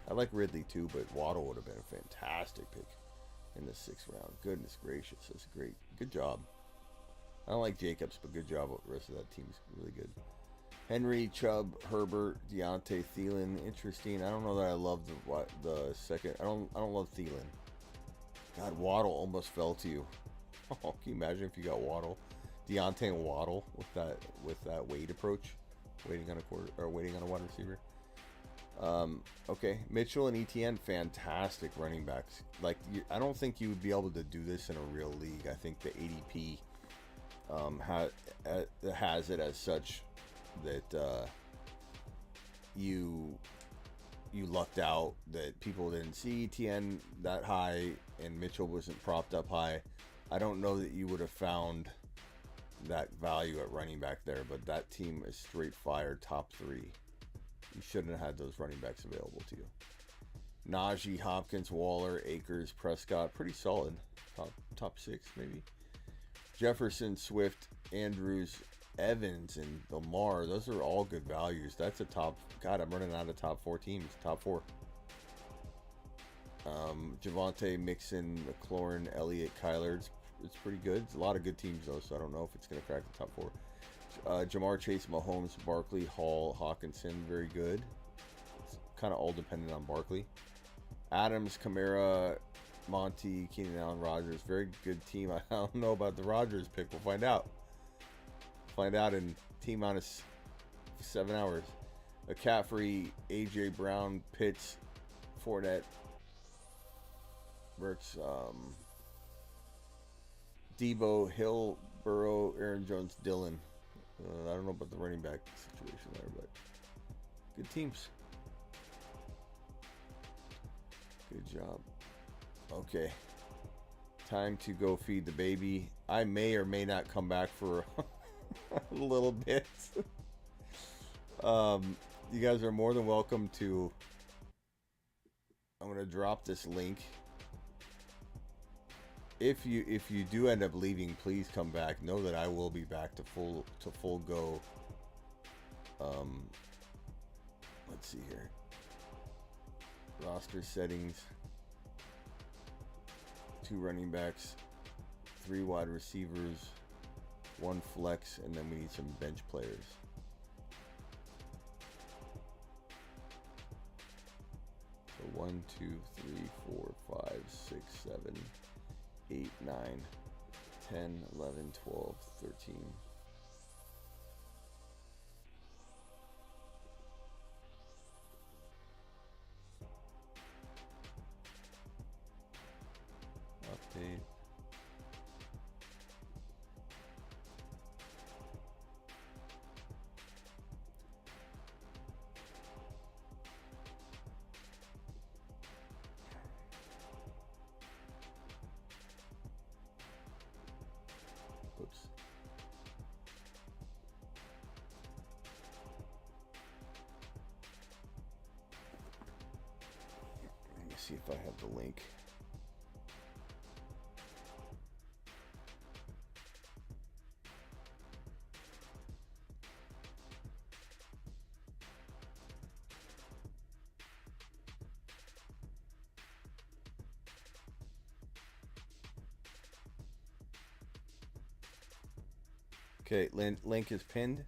I like Ridley too, but Waddle would have been a fantastic pick in the 6th round. Goodness gracious, that's great. Good job. I don't like Jacobs, but good job. The rest of that team is really good. Henry, Chubb, Herbert, Deontay, Thielen. Interesting. I don't know that I love the second. I don't love Thielen. God, Waddle almost fell to you. Oh, can you imagine if you got Waddle, Deontay and Waddle with that weight approach, waiting on a wide receiver. Okay, Mitchell and ETN, fantastic running backs. Like, I don't think you would be able to do this in a real league. I think the ADP has it as such that you lucked out that people didn't see ETN that high and Mitchell wasn't propped up high. I don't know that you would have found that value at running back there, but that team is straight fire, top 3. You shouldn't have had those running backs available to you. Najee, Hopkins, Waller, Akers, Prescott, pretty solid. Top 6 maybe. Jefferson, Swift, Andrews, Evans, and Lamar. Those are all good values. That's a top. God, I'm running out of top 4 teams. Top 4. Javonte, Mixon, McLaurin, Elliott, Kyler. It's pretty good. It's a lot of good teams though, so I don't know if it's going to crack the top 4. Jamar Chase, Mahomes, Barkley, Hall, Hawkinson, very good. It's kind of all dependent on Barkley. Adams, Kamara, Monty, Keenan Allen, Rodgers, very good team. I don't know about the Rodgers pick. We'll find out. Find out in T-minus 7 hours. McCaffrey, AJ Brown, Pitts, Fournette, Burks, Debo, Hill, Burrow, Aaron Jones, Dillon. I don't know about the running back situation there, but good teams. Good job. Okay. Time to go feed the baby. I may or may not come back for a little bit. You guys are more than welcome to. I'm going to drop this link. If you do end up leaving, please come back. Know that I will be back to full go. Let's see here. Roster settings. 2 running backs, 3 wide receivers, 1 flex, and then we need some bench players. So 1, 2, 3, 4, 5, 6, 7, 8, 9, 10, 11, 12, 13. Update. Oops. Let me see if I have the link. Okay, link is pinned.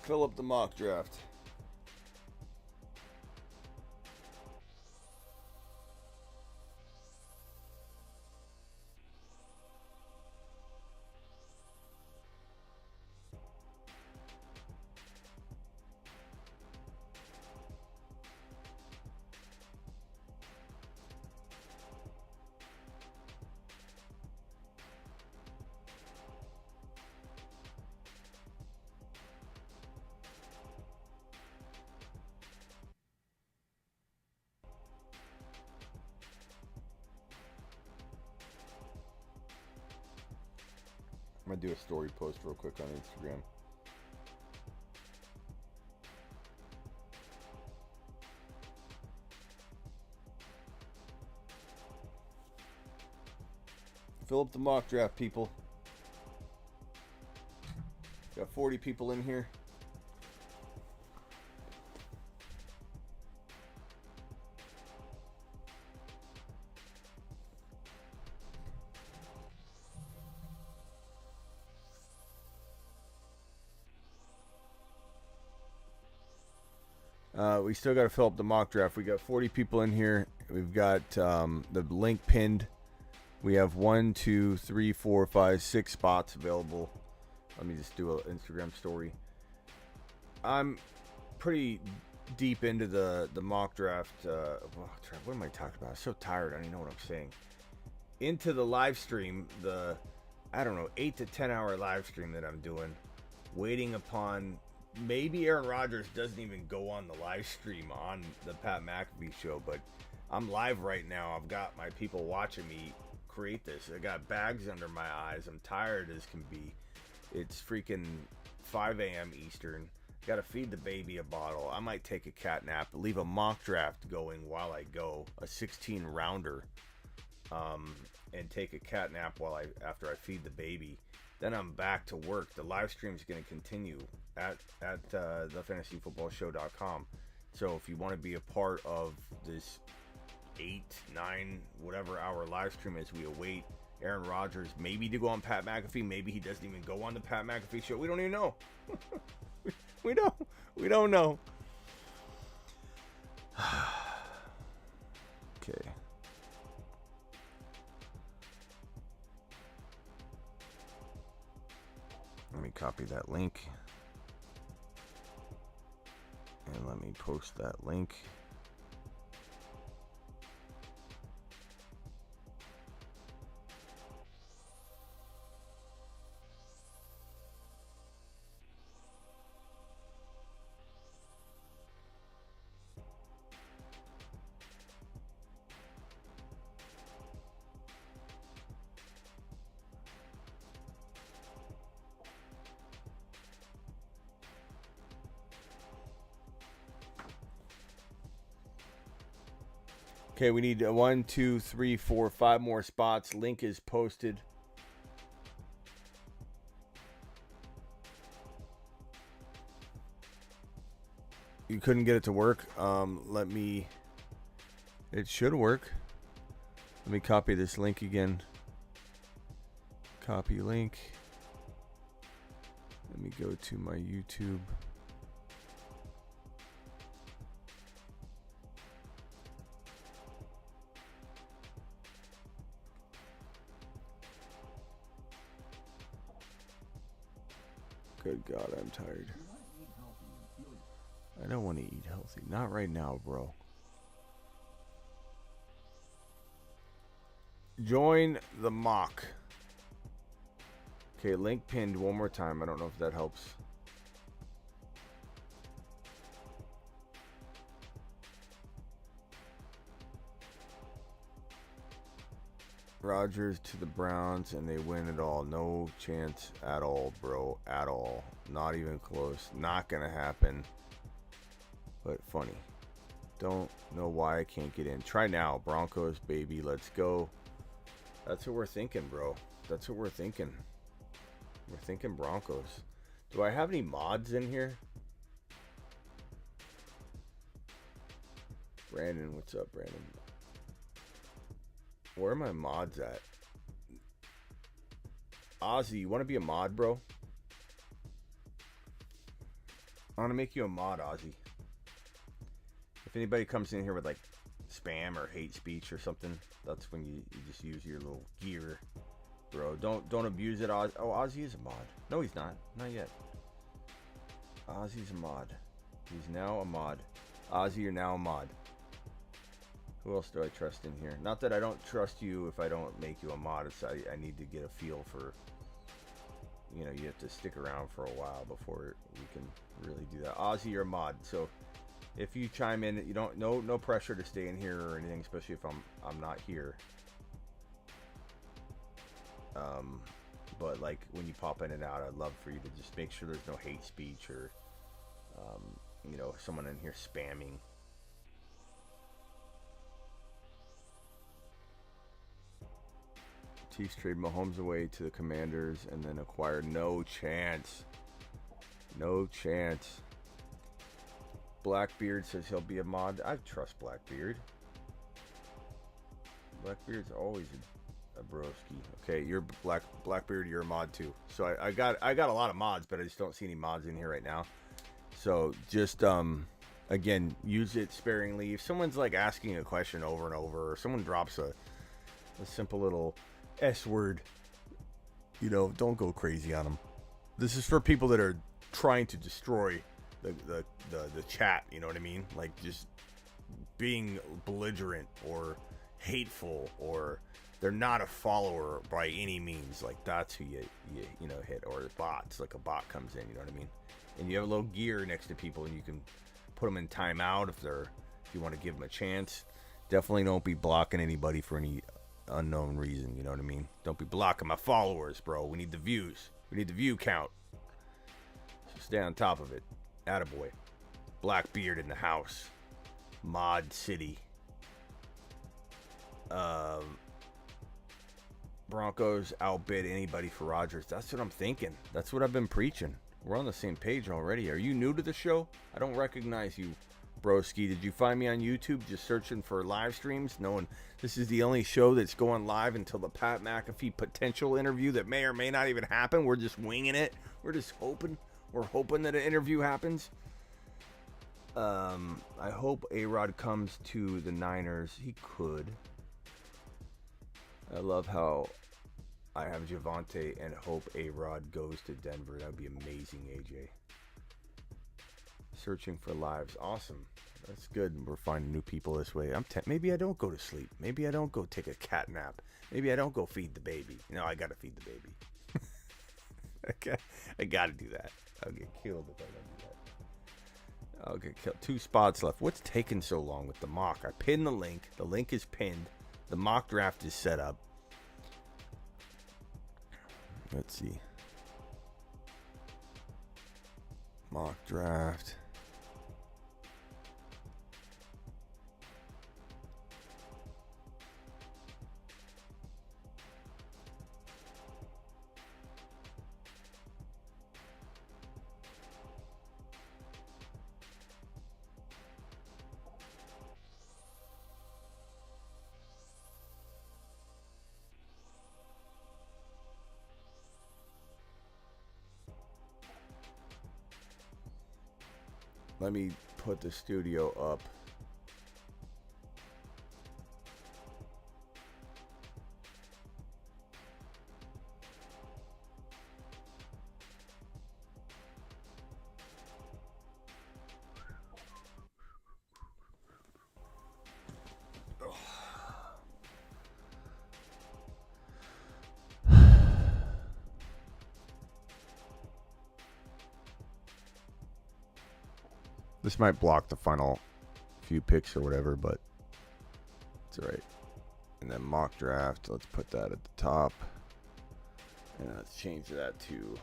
Fill up the mock draft. I'm going to do a story post real quick on Instagram. Fill up the mock draft, people. Got 40 people in here. We still got to fill up the mock draft. We got 40 people in here. We've got the link pinned. We have 1, 2, 3, 4, 5, 6 spots available. Let me just do an Instagram story. I'm pretty deep into the mock draft. What am I talking about? I'm so tired. I don't even know what I'm saying. Into the live stream, the 8 to 10 hour live stream that I'm doing, waiting upon. Maybe Aaron Rodgers doesn't even go on the live stream on the Pat Mcafee show, but I'm live right now. I've got my people watching me create this. I got bags under my eyes. I'm tired as can be. It's freaking 5 a.m. Eastern. Got to feed the baby a bottle. I might take a cat nap, leave a mock draft going while I go, a 16 rounder, and take a cat nap after I feed the baby. Then I'm back to work. The live stream is going to continue at thefantasyfootballshow.com. So if you want to be a part of this 8, 9, whatever hour live stream as we await Aaron Rodgers maybe to go on Pat McAfee, maybe he doesn't even go on the Pat McAfee show. We don't even know. we don't know. Okay. Let me copy that link. And let me post that link. Okay, we need 1, 2, 3, 4, 5 more spots. Link is posted. You couldn't get it to work. It should work. Let me copy this link again. Copy link. Let me go to my YouTube. Good God, I'm tired. I don't want to eat healthy. Not right now, bro. Join the mock. Okay, link pinned one more time. I don't know if that helps. Rodgers to the Browns and they win it all. No chance at all, bro. At all. Not even close. Not gonna happen. But funny. Don't know why I can't get in. Try now. Broncos, baby. Let's go. That's what we're thinking, bro. That's what we're thinking. We're thinking Broncos. Do I have any mods in here? Brandon, what's up, Brandon? Where are my mods at? Ozzy, you want to be a mod, bro? I want to make you a mod, Ozzy. If anybody comes in here with like spam or hate speech or something, that's when you just use your little gear, bro. Don't abuse it, Ozzy. Oh, Ozzy is a mod. No, he's not. Not yet. Ozzy's a mod. He's now a mod. Ozzy, you're now a mod. Who else do I trust in here? Not that I don't trust you if I don't make you a mod. It's I need to get a feel for, you know, you have to stick around for a while before we can really do that. Ozzy, you're a mod. So if you chime in, you don't no pressure to stay in here or anything, especially if I'm not here. But like when you pop in and out, I'd love for you to just make sure there's no hate speech or you know, someone in here spamming. Chiefs trade Mahomes away to the Commanders and then acquire. No chance. No chance. Blackbeard says he'll be a mod. I trust Blackbeard. Blackbeard's always a broski. Okay, you're Blackbeard. You're a mod too. So I got a lot of mods, but I just don't see any mods in here right now. So just again, use it sparingly. If someone's like asking a question over and over, or someone drops a simple little S word, you know, don't go crazy on them. This is for people that are trying to destroy the chat, you know what I mean? Like just being belligerent or hateful, or they're not a follower by any means. Like that's who you know hit, or bots. Like a bot comes in, you know what I mean? And you have a little gear next to people, and you can put them in timeout if you want to give them a chance. Definitely don't be blocking anybody for any unknown reason, you know what I mean? Don't be blocking my followers, bro. We need the views. We need the view count. So stay on top of it. Attaboy. Blackbeard in the house. Mod City. Broncos outbid anybody for Rodgers. That's what I'm thinking. That's what I've been preaching. We're on the same page already. Are you new to the show? I don't recognize you, broski. Did you find me on YouTube just searching for live streams, knowing this is the only show that's going live until the Pat Mcafee potential interview that may or may not even happen? We're just winging it. We're just hoping. We're hoping that an interview happens. I hope A-Rod comes to the Niners. He could. I love how I have Javonte and hope A-Rod goes to Denver. That would be amazing, AJ. Searching for lives. Awesome. That's good. We're finding new people this way. Maybe I don't go to sleep. Maybe I don't go take a cat nap. Maybe I don't go feed the baby. No, I got to feed the baby. Okay. I got to do that. I'll get killed if I don't do that. I'll get killed. 2 spots left. What's taking so long with the mock? I pinned the link. The link is pinned. The mock draft is set up. Let's see. Mock draft. Let me put the studio up. This might block the final few picks or whatever, but it's all right. And then mock draft, let's put that at the top. And let's change that to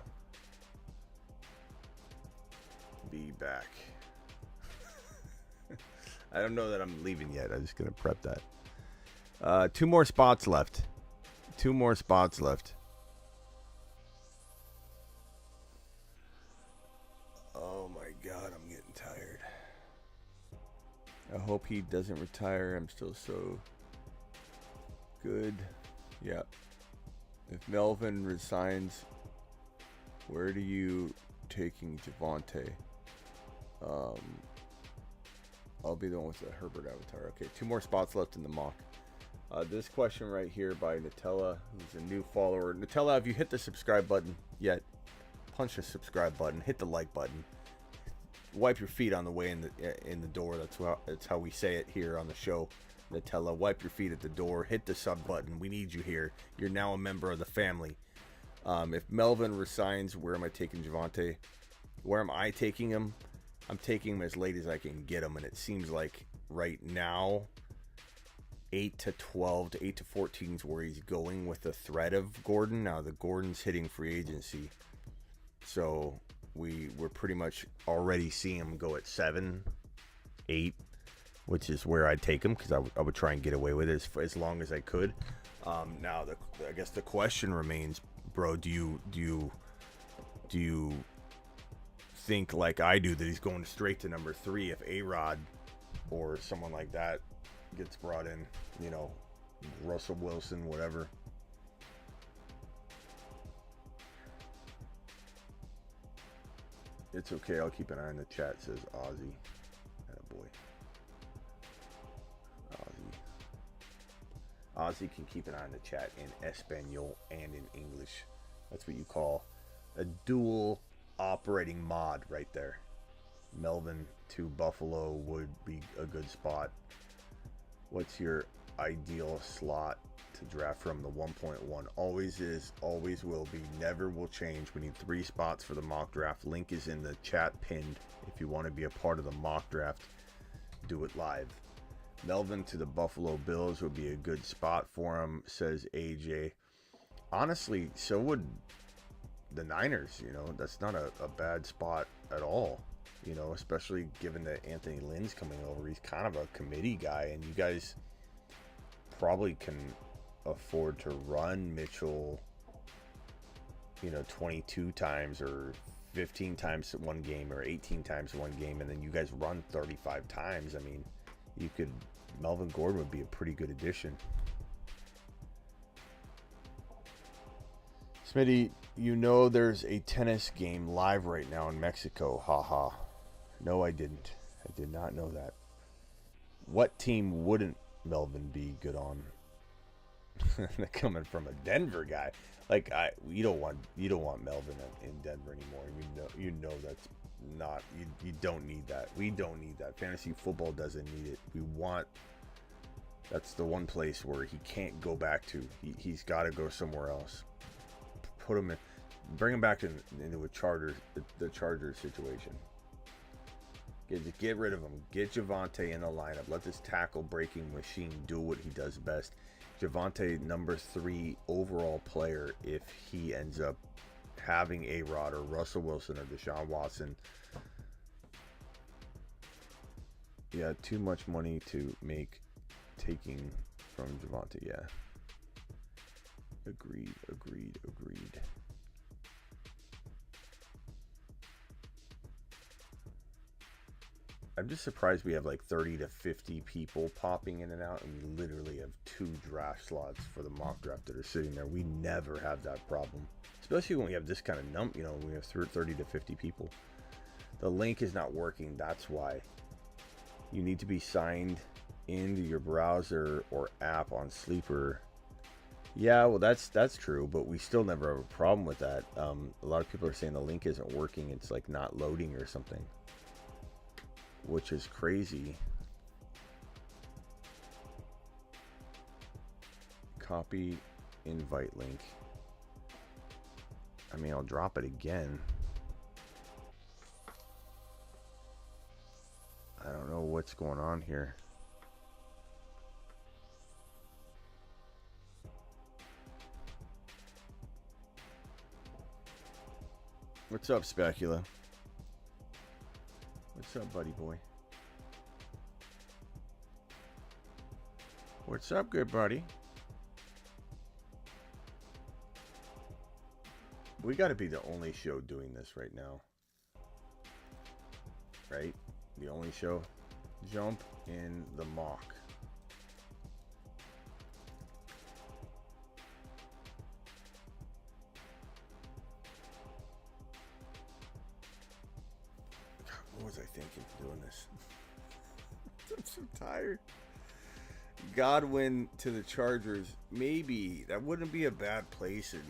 be back. I don't know that I'm leaving yet. I'm just going to prep that. 2 more spots left. 2 more spots left. Oh my God, I'm getting tired. I hope he doesn't retire. I'm still so good. Yeah. If Melvin resigns, where do you taking Javonte? I'll be the one with the Herbert avatar. Okay, 2 more spots left in the mock. This question right here by Nutella, who's a new follower. Nutella, have you hit the subscribe button yet? Punch the subscribe button. Hit the like button. Wipe your feet on the way in the door. That's how we say it here on the show. Nutella, wipe your feet at the door. Hit the sub button. We need you here. You're now a member of the family. If Melvin resigns, where am I taking Javonte? Where am I taking him? I'm taking him as late as I can get him, and it seems like right now 8 to 12 to 8 to 14 is where he's going with the threat of Gordon. Now the Gordon's hitting free agency, so we're pretty much already seeing him go at 7, 8, which is where I'd take him because I would try and get away with it as long as I could. Now I guess the question remains, bro. Do you think like I do that he's going straight to number 3 if A-Rod or someone like that gets brought in, you know, Russell Wilson, whatever? It's okay, I'll keep an eye on the chat, says Ozzy. Attaboy. Ozzy can keep an eye on the chat in Espanol and in English. That's what you call a dual operating mod right there. Melvin to Buffalo would be a good spot. What's your ideal slot to draft from? The 1.1 always is, always will be, never will change. We need 3 spots for the mock draft. Link is in the chat pinned. If you want to be a part of the mock draft, do it live. Melvin to the Buffalo Bills would be a good spot for him, says AJ. Honestly, so would the Niners. You know, that's not a bad spot at all, you know, especially given that Anthony Lynn's coming over. He's kind of a committee guy, and you guys probably can afford to run Mitchell, you know, 22 times or 15 times one game or 18 times one game, and then you guys run 35 times. I mean, you could, Melvin Gordon would be a pretty good addition. Smitty, you know there's a tennis game live right now in Mexico. Haha. No, I didn't. I did not know that. What team wouldn't Melvin be good on? Coming from a Denver guy, like you don't want Melvin in Denver anymore. You know that's not. You don't need that. We don't need that. Fantasy football doesn't need it. We want. That's the one place where he can't go back to. He's got to go somewhere else. Put him in. Bring him back into a the Chargers situation. Get rid of him. Get Javonte in the lineup. Let this tackle breaking machine do what he does best. Javonte, number 3 overall player, if he ends up having A-Rod or Russell Wilson or Deshaun Watson. Yeah, too much money to make taking from Javonte. Yeah. Agreed. I'm just surprised we have like 30 to 50 people popping in and out, and we literally have 2 draft slots for the mock draft that are sitting there. We never have that problem, especially when we have this kind of when we have 30 to 50 people. The link is not working. That's why you need to be signed into your browser or app on Sleeper. Yeah, well, that's true, but we still never have a problem with that. A lot of people are saying the link isn't working. It's like not loading or something, which is crazy. Copy invite link. I mean, I'll drop it again. I don't know what's going on here. What's up, Specula? What's up, buddy boy? What's up, good buddy? We got to be the only show doing this right now. Right? The only show. Jump in the mock. God, what was I thinking? so tired. Godwin to the Chargers. Maybe that wouldn't be a bad place, and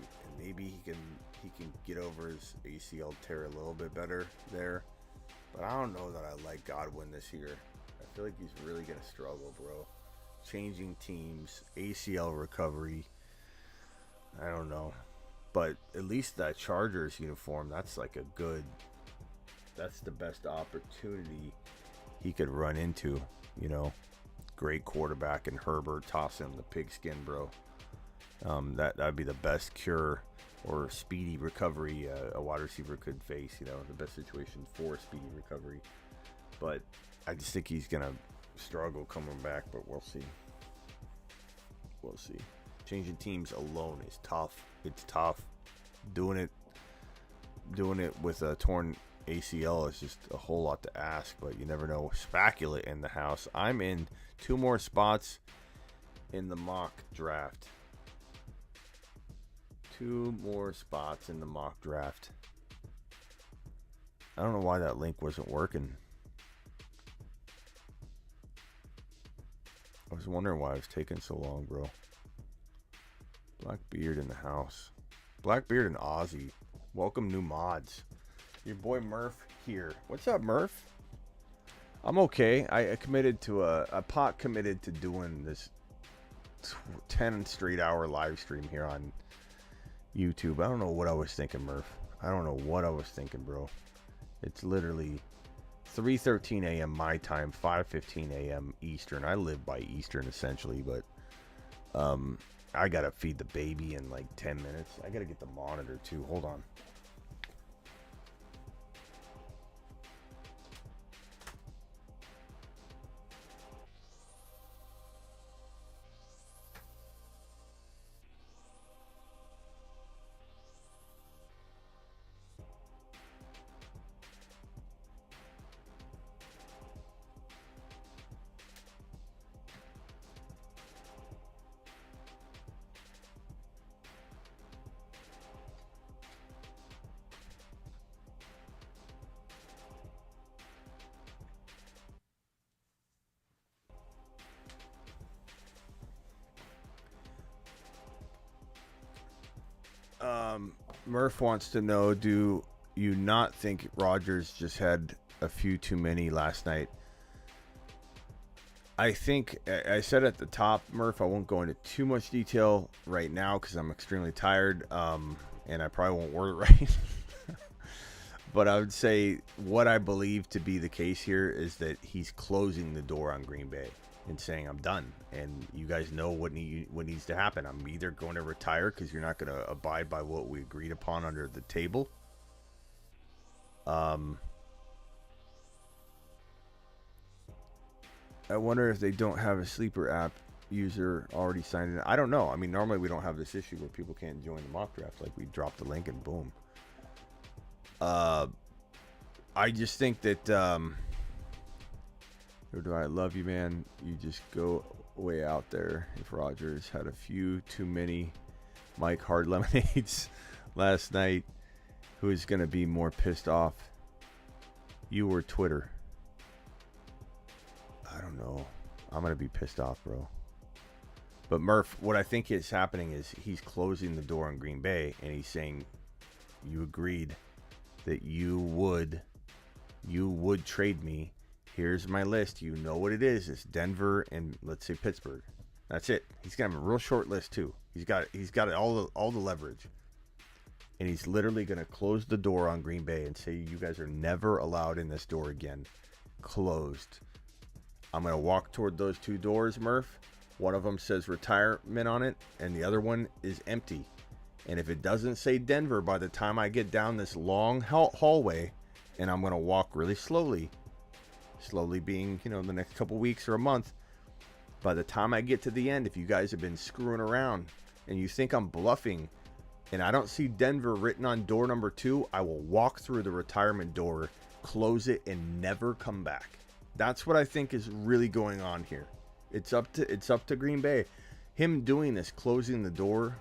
maybe he can get over his ACL tear a little bit better there. But I don't know that I like Godwin this year. I feel like he's really gonna struggle, bro. Changing teams, ACL recovery. I don't know, but at least that Chargers uniform. That's like a good. That's the best opportunity he could run into, you know. Great quarterback and Herbert, toss him the pigskin, bro. That'd be the best cure or speedy recovery a wide receiver could face, you know, the best situation for speedy recovery. But I just think he's gonna struggle coming back, but we'll see. We'll see. Changing teams alone is tough. It's tough. Doing it with a torn ACL is just a whole lot to ask, but you never know. Spacula in the house. I'm in 2 more spots in the mock draft. 2 more spots in the mock draft. I don't know why that link wasn't working. I was wondering why it was taking so long, bro. Blackbeard in the house. Blackbeard and Ozzy. Welcome, new mods. Your boy Murph here. What's up, Murph? I'm okay. I committed to a pot committed to doing this 10 straight hour live stream here on YouTube. I don't know what I was thinking, Murph. I don't know what I was thinking, bro. It's literally 3:13 a.m. my time, 5:15 a.m. Eastern. I live by Eastern essentially, but I gotta feed the baby in like 10 minutes. I gotta get the monitor too. Hold on. Murph wants to know, do you not think Rodgers just had a few too many last night? I think I said at the top, Murph, I won't go into too much detail right now because I'm extremely tired, and I probably won't word it right. But I would say what I believe to be the case here is that he's closing the door on Green Bay and saying, I'm done. And you guys know what needs to happen. I'm either going to retire because you're not going to abide by what we agreed upon under the table. I wonder if they don't have a sleeper app user already signed in. I don't know. I mean, normally we don't have this issue where people can't join the mock draft. Like, we drop the link and boom. I just think that... Or do I love you, man? You just go way out there. If Rodgers had a few too many Mike Hard lemonades last night, who is going to be more pissed off? You or Twitter? I don't know. I'm going to be pissed off, bro. But Murph, what I think is happening is he's closing the door on Green Bay, and he's saying you agreed that you would trade me. Here's my list. You know what it is. It's Denver and let's say Pittsburgh. That's it. He's gonna have a real short list too. He's got all the leverage, and he's literally gonna close the door on Green Bay and say you guys are never allowed in this door again. Closed. I'm gonna walk toward those 2 doors, Murph. One of them says retirement on it, and the other one is empty. And if it doesn't say Denver by the time I get down this long hallway, and I'm gonna walk really slowly being, the next couple weeks or a month. By the time I get to the end, if you guys have been screwing around and you think I'm bluffing and I don't see Denver written on door number 2, I will walk through the retirement door, close it, and never come back. That's what I think is really going on here. It's up to Green Bay. Him doing this, closing the door,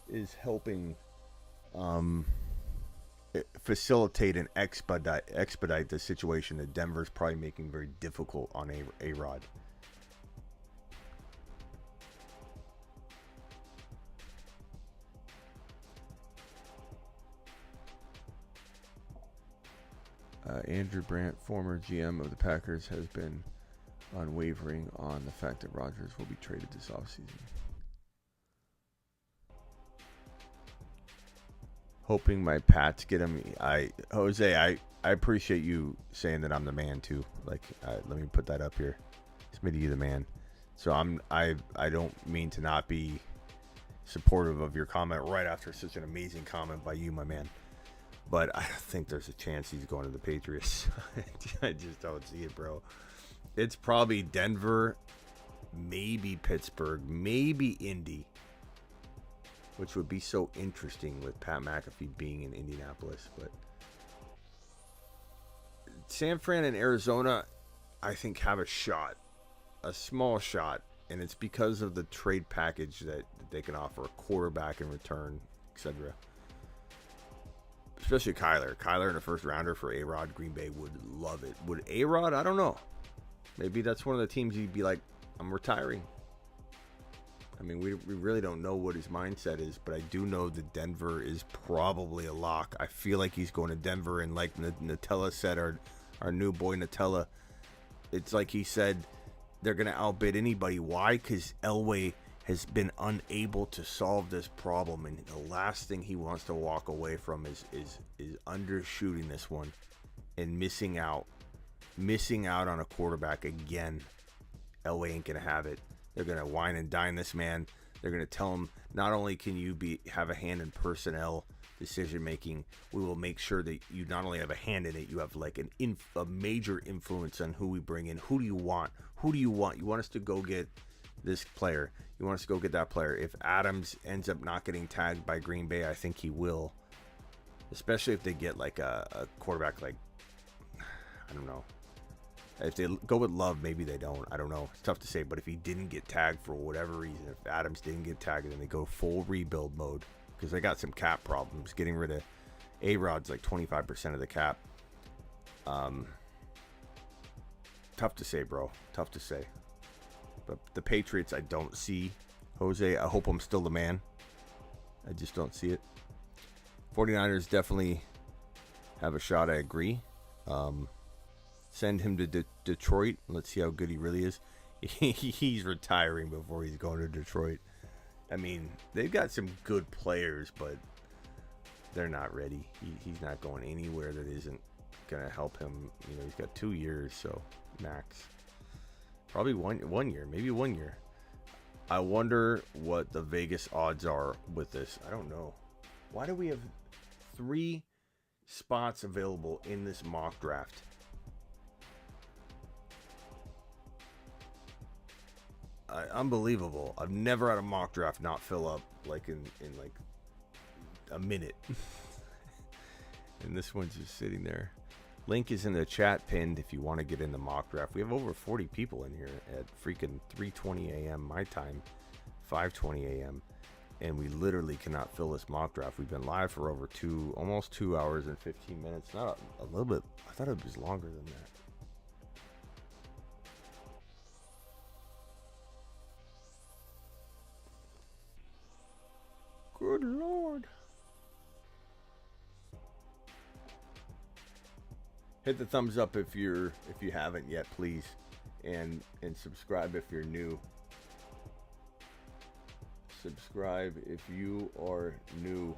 is helping facilitate and expedite the situation that Denver's probably making very difficult on A-Rod. Andrew Brandt, former GM of the Packers, has been unwavering on the fact that Rodgers will be traded this offseason. Hoping my Pats get him. Jose, I appreciate you saying that I'm the man too. Like, let me put that up here. Smitty, you the man. So I don't mean to not be supportive of your comment right after such an amazing comment by you, my man. But I think there's a chance he's going to the Patriots. I just don't see it, bro. It's probably Denver, maybe Pittsburgh, maybe Indy, which would be so interesting with Pat McAfee being in Indianapolis. But San Fran and Arizona, I think, have a shot, a small shot, and it's because of the trade package that they can offer, a quarterback in return, etc. Especially Kyler. Kyler in a first rounder for A-Rod. Green Bay would love it. Would A-Rod? I don't know. Maybe that's one of the teams you'd be like, I'm retiring. I mean, we really don't know what his mindset is, but I do know that Denver is probably a lock. I feel like he's going to Denver, and like Nutella said, our new boy Nutella, it's like he said, they're going to outbid anybody. Why? Because Elway has been unable to solve this problem, and the last thing he wants to walk away from is undershooting this one and missing out on a quarterback again. Elway ain't gonna have it. They're gonna wine and dine this man. They're gonna tell him, not only can you have a hand in personnel decision making, we will make sure that you not only have a hand in it, you have like a major influence on who we bring in. Who do you want? You want us to go get this player. You want us to go get that player. If Adams ends up not getting tagged by Green Bay, I think he will. Especially if they get like a quarterback like, I don't know. If they go with Love, maybe they don't. I don't know. It's tough to say. But if he didn't get tagged for whatever reason, if Adams didn't get tagged, then they go full rebuild mode. Because they got some cap problems. Getting rid of A-Rod's like 25% of the cap. Tough to say, bro. Tough to say. But the Patriots, I don't see. Jose, I hope I'm still the man. I just don't see it. 49ers definitely have a shot, I agree. Send him to Detroit. Let's see how good he really is. He's retiring before he's going to Detroit. I mean, they've got some good players, but they're not ready. He's not going anywhere that isn't going to help him. You know, he's got 2 years, so max. Probably one year, maybe 1 year. I wonder what the Vegas odds are with this. I don't know. Why do we have 3 spots available in this mock draft? Unbelievable. I've never had a mock draft not fill up like in like a minute. And this one's just sitting there. Link is in the chat pinned if you want to get in the mock draft. We have over 40 people in here at freaking 3:20 a.m. my time, 5:20 a.m. And we literally cannot fill this mock draft. We've been live for over almost 2 hours and 15 minutes. Not a little bit. I thought it was longer than that. Good Lord. Hit the thumbs up if you haven't yet, please, and subscribe if you're new. Subscribe if you are new.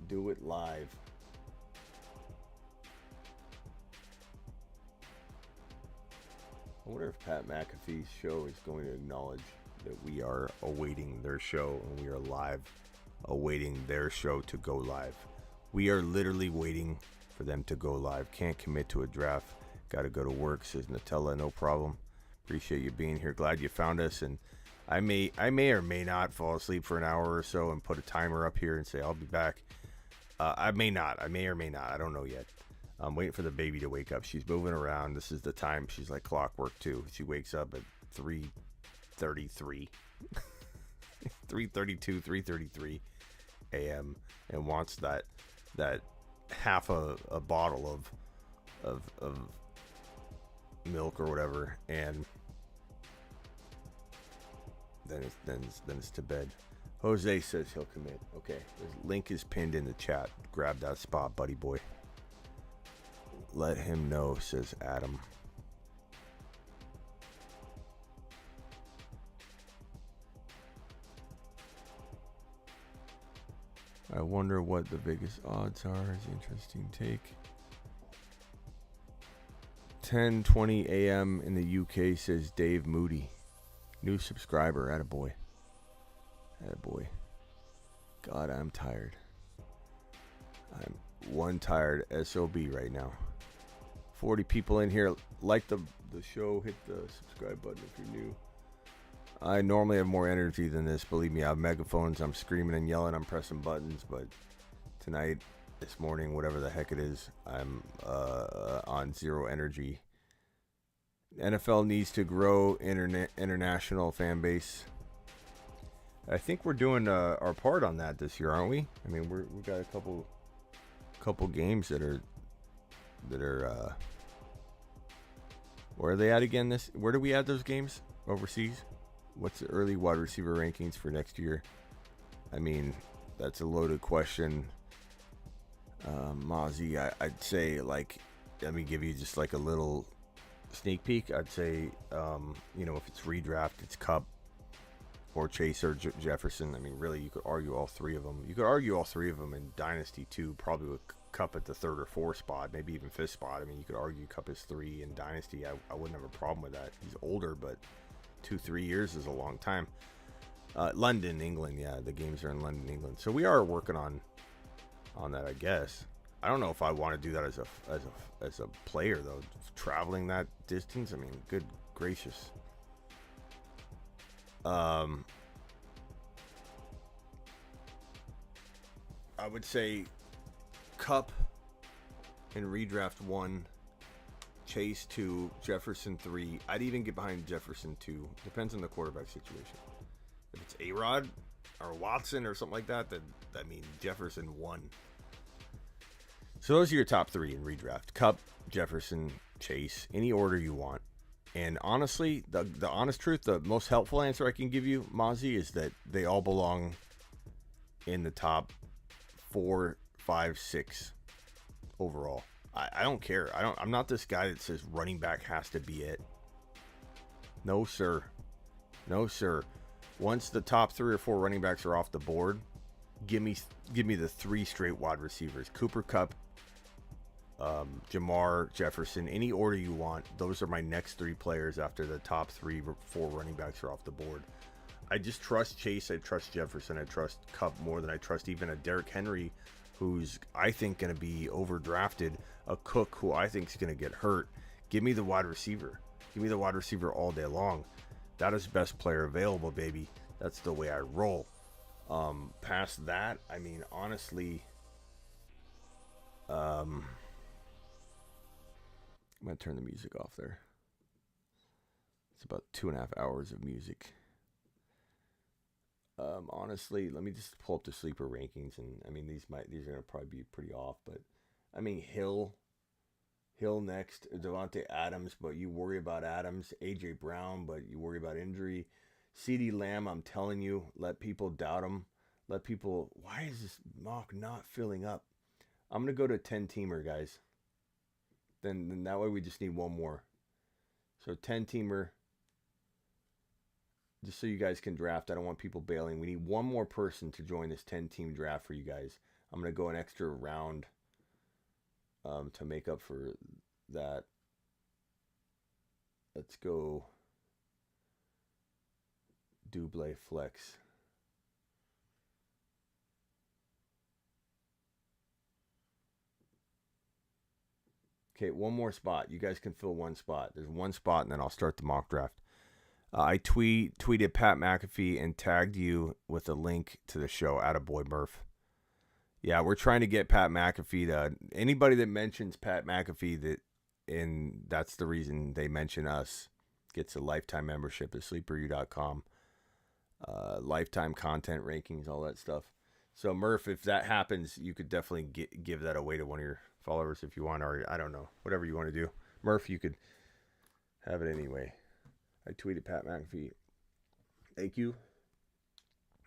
Do it live. I wonder if Pat McAfee's show is going to acknowledge that we are awaiting their show and we are live awaiting their show to go live. We are literally waiting for them to go live. Can't commit to a draft. Got to go to work, says Nutella. No problem. Appreciate you being here. Glad you found us. And I may or may not fall asleep for an hour or so and put a timer up here and say I'll be back. I may not. I may or may not. I don't know yet. I'm waiting for the baby to wake up. She's moving around. This is the time. She's like clockwork too. She wakes up at 3:33. 3:32, 3:33. a.m. and wants that half a bottle of milk or whatever, and then it's to bed. Jose says he'll commit. Okay, the link is pinned in the chat. Grab that spot, buddy boy. Let him know, says Adam. I wonder what the biggest odds are. It's an interesting take. 10:20 a.m. in the UK, says Dave Moody. New subscriber. Attaboy. Attaboy. God, I'm tired. I'm one tired SOB right now. 40 people in here. Like the show. Hit the subscribe button if you're new. I normally have more energy than this. Believe me, I have megaphones. I'm screaming and yelling. I'm pressing buttons. But tonight, this morning, whatever the heck it is, I'm on zero energy. NFL needs to grow international fan base. I think we're doing our part on that this year, aren't we? I mean, we've got a couple games that are where are they at again? Where do we add those games overseas? What's the early wide receiver rankings for next year? I mean, that's a loaded question. Mozzie, I'd say, like, let me give you just like a little sneak peek. I'd say, if it's redraft, it's Cup or Chase or Jefferson. I mean, really, you could argue all three of them. You could argue all three of them in Dynasty too, probably with Cup at the third or fourth spot, maybe even fifth spot. I mean, you could argue Cup is 3 in Dynasty. I wouldn't have a problem with that. He's older, but 2-3 years is a long time. London, England. Yeah, the games are in London, England. So we are working on that, I guess. I don't know if I want to do that as a player though. Traveling that distance. I mean, good gracious. I would say Cup in redraft 1, Chase 2, Jefferson 3. I'd even get behind Jefferson 2. Depends on the quarterback situation. If it's A-Rod or Watson or something like that, then I mean Jefferson 1. So those are your top 3 in redraft. Cup, Jefferson, Chase, any order you want. And honestly, the honest truth, the most helpful answer I can give you, Mozzie, is that they all belong in the top 4, 5, 6 overall. I don't care. I'm not this guy that says running back has to be it. No, sir. No, sir. Once the top 3 or 4 running backs are off the board, give me the 3 straight wide receivers. Cooper Kupp, Jamar, Jefferson, any order you want. Those are my next 3 players after the top 3 or 4 running backs are off the board. I just trust Chase. I trust Jefferson. I trust Kupp more than I trust even a Derrick Henry, who's, I think, going to be overdrafted. A Cook, who I think is going to get hurt. Give me the wide receiver. Give me the wide receiver all day long. That is best player available, baby. That's the way I roll. Past that, I mean, honestly, I'm going to turn the music off there. It's about 2.5 hours of music. Honestly, let me just pull up the sleeper rankings, and I mean these are gonna probably be pretty off, but I mean Hill next, Devontae Adams, but you worry about Adams, AJ Brown, but you worry about injury. CeeDee Lamb, I'm telling you, let people doubt him. Let people, why is this mock not filling up? I'm gonna go to 10-teamer, guys. Then that way we just need one more. So 10-teamer. Just so you guys can draft. I don't want people bailing. We need one more person to join this 10-team draft for you guys. I'm going to go an extra round to make up for that. Let's go double flex. Okay, one more spot. You guys can fill one spot. There's one spot, and then I'll start the mock draft. I tweeted Pat Mcafee and tagged you with a link to the show. Attaboy Murph. Yeah, we're trying to get Pat McAfee to anybody that mentions Pat McAfee that's the reason they mention us, gets a lifetime membership at sleeperu.com. Lifetime content rankings, all that stuff. So Murph, if that happens, you could definitely give that away to one of your followers if you want, or I don't know, whatever you want to do. Murph, you could have it anyway. I tweeted Pat Mcafee. Thank you.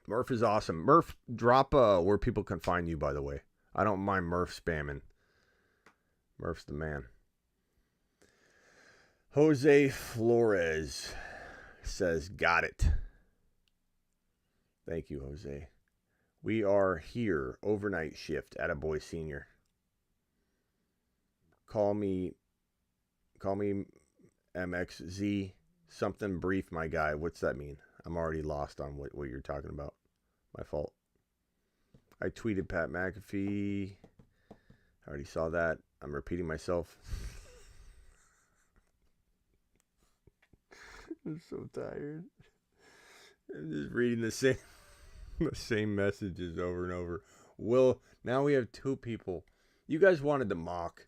Murph is awesome. Murph, drop where people can find you, by the way. I don't mind Murph spamming. Murph's the man. Jose Flores says, got it. Thank you, Jose. We are here, overnight shift at a boy senior. Call me MXZ, something brief, my guy. What's that mean? I'm already lost on what you're talking about. My fault. I tweeted Pat Mcafee. I already saw that. I'm repeating myself. I'm so tired. I'm just reading the same messages over and over. Will, now we have 2 people. You guys wanted to mock.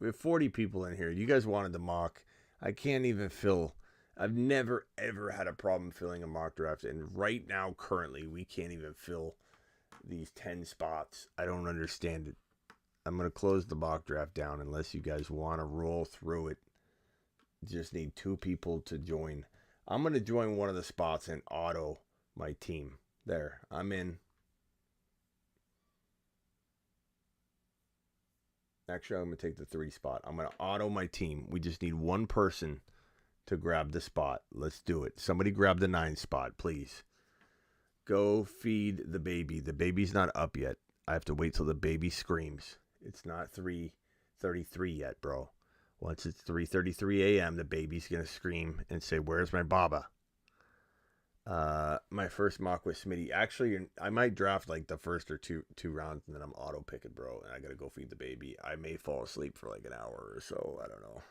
We have 40 people in here. You guys wanted to mock. I can't even fill. I've never, ever had a problem filling a mock draft. And right now, currently, we can't even fill these 10 spots. I don't understand it. I'm going to close the mock draft down unless you guys want to roll through it. Just need 2 people to join. I'm going to join one of the spots and auto my team. There, I'm in. Actually, I'm going to take the 3 spot. I'm going to auto my team. We just need 1 person to grab the spot. Let's do it. Somebody grab the 9 spot, please. Go feed the baby. The baby's not up yet. I have to wait till the baby screams. It's not 3:33 yet, bro. Once it's 3:33 a.m., the baby's going to scream and say, where's my baba? My first mock with Smitty. Actually, I might draft like the first or two rounds, and then I'm auto picking, bro. And I gotta go feed the baby. I may fall asleep for like an hour or so. I don't know.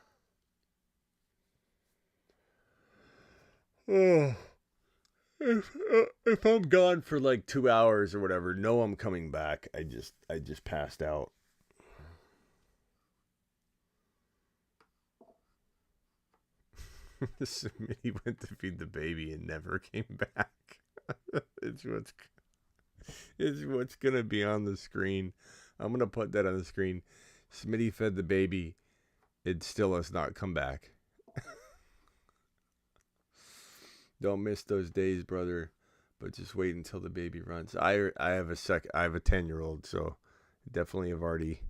If I'm gone for like 2 hours or whatever, no, I'm coming back. I just passed out. Smitty went to feed the baby and never came back. It's what's gonna be on the screen. I'm gonna put that on the screen. Smitty fed the baby. It still has not come back. Don't miss those days, brother. But just wait until the baby runs. I have a 10-year-old, so definitely have already,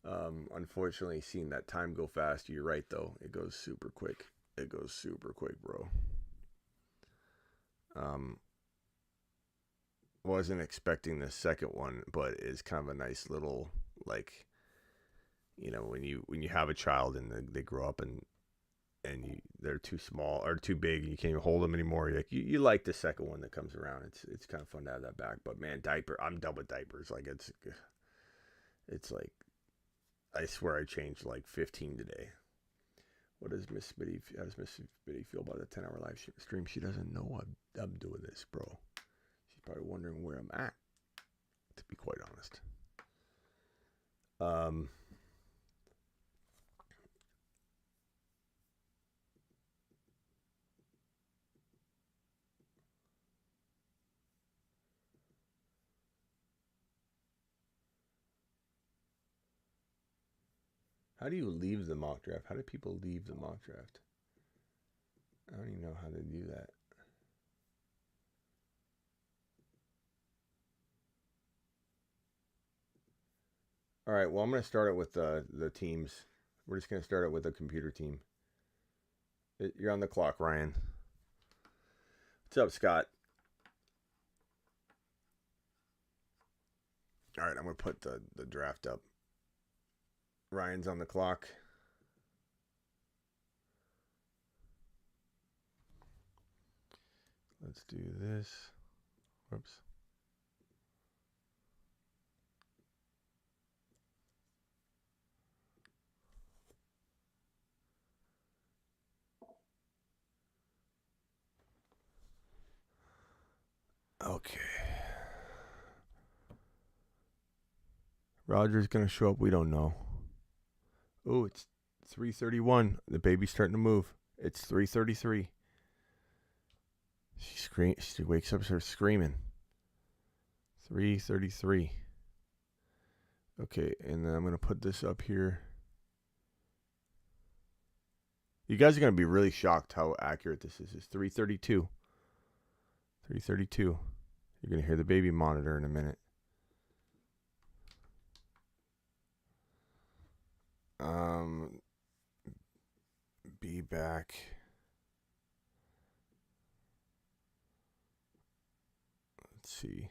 unfortunately, seen that time go fast. You're right, though. It goes super quick. It goes super quick, bro. Wasn't expecting the second one, but it's kind of a nice little, like, you know, when you have a child and they grow up and they're too small or too big and you can't even hold them anymore. You like the second one that comes around. It's kind of fun to have that back. But man, I'm done with diapers. Like it's like, I swear I changed like 15 today. How does Miss Smitty feel about the 10-hour live stream? She doesn't know I'm doing this, bro. She's probably wondering where I'm at, to be quite honest. How do you leave the mock draft? How do people leave the mock draft? I don't even know how to do that. All right, well, I'm going to start it with the teams. We're just going to start it with the computer team. You're on the clock, Ryan. What's up, Scott? All right, I'm going to put the draft up. Ryan's on the clock. Let's do this. Whoops. Okay. Rodgers going to show up. We don't know. Oh, it's 3:31. The baby's starting to move. It's 3:33. She wakes up, starts screaming. 333. Okay, and then I'm going to put this up here. You guys are going to be really shocked how accurate this is. It's 332. 332. You're going to hear the baby monitor in a minute. Be back. Let's see.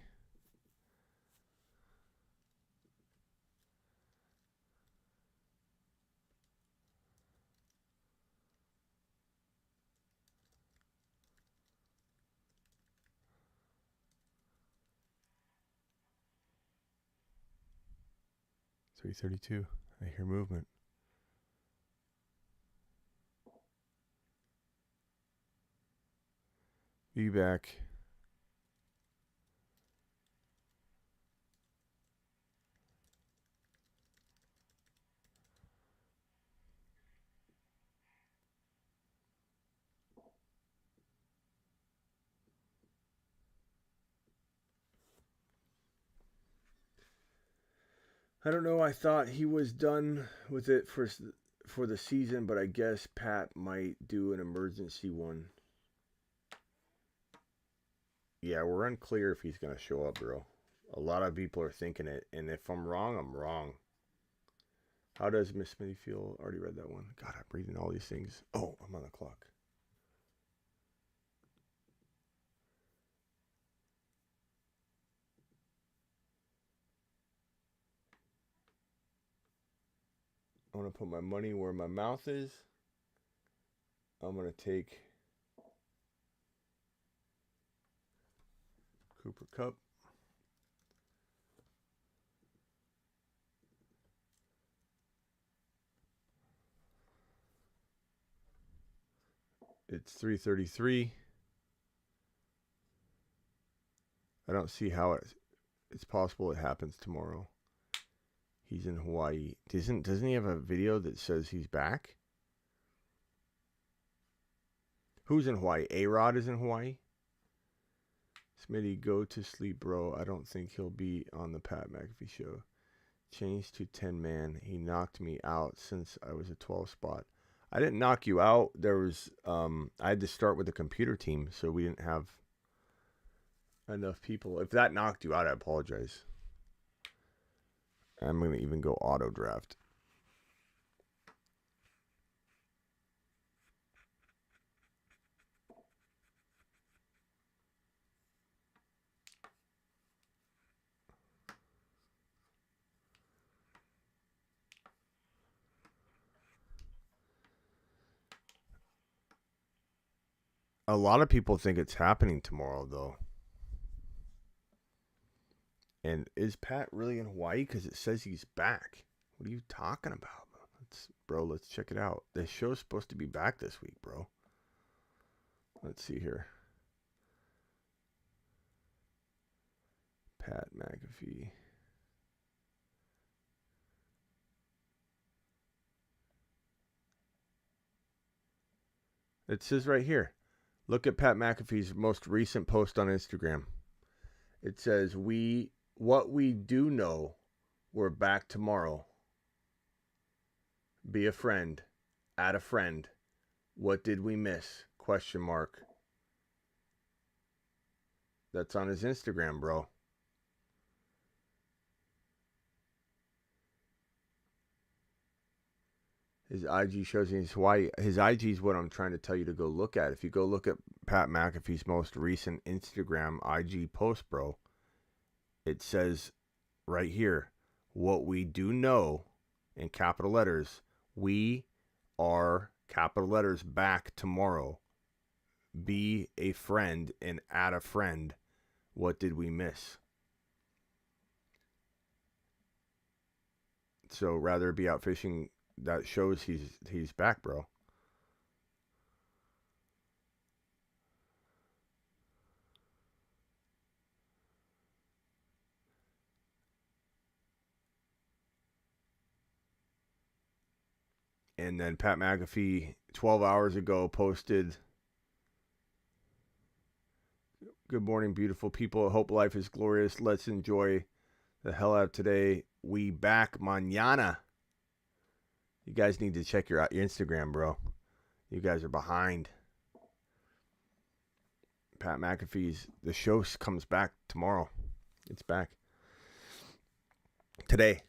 $332. I hear movement. Be back. I don't know. I thought he was done with it for the season, but I guess Pat might do an emergency one. Yeah, we're unclear if he's going to show up, bro. A lot of people are thinking it, and if I'm wrong, I'm wrong. How does Miss Smitty feel? Already read that one. God, I'm reading all these things. Oh, I'm on the clock. I want to put my money where my mouth is. I'm going to take Cooper Cup. It's 333. I don't see how it's possible it happens tomorrow. He's in Hawaii. Doesn't he have a video that says he's back? Who's in Hawaii? A-Rod is in Hawaii? Smitty, go to sleep, bro. I don't think he'll be on the Pat McAfee show. Changed to 10-man. He knocked me out since I was a 12 spot. I didn't knock you out. There was I had to start with the computer team, so we didn't have enough people. If that knocked you out, I apologize. I'm going to even go auto draft. A lot of people think it's happening tomorrow, though. And is Pat really in Hawaii? Because it says he's back. What are you talking about? Let's check it out. The show's supposed to be back this week, bro. Let's see here. Pat McAfee. It says right here. Look at Pat McAfee's most recent post on Instagram. It says, what we do know, we're back tomorrow. Be a friend. Add a friend. What did we miss? Question mark. That's on his Instagram, bro. His IG shows he's Hawaii. His IG is what I'm trying to tell you to go look at. If you go look at Pat McAfee's most recent Instagram IG post, bro, it says right here, what we do know, in capital letters, we are, capital letters, back tomorrow. Be a friend and add a friend. What did we miss? So rather be out fishing. That shows he's back, bro. And then Pat McAfee 12 hours ago posted Good morning, beautiful people. I hope life is glorious. Let's enjoy the hell out of today. We back mañana. You guys need to check your Instagram, bro. You guys are behind. Pat Mcafee's the show comes back tomorrow. It's back today.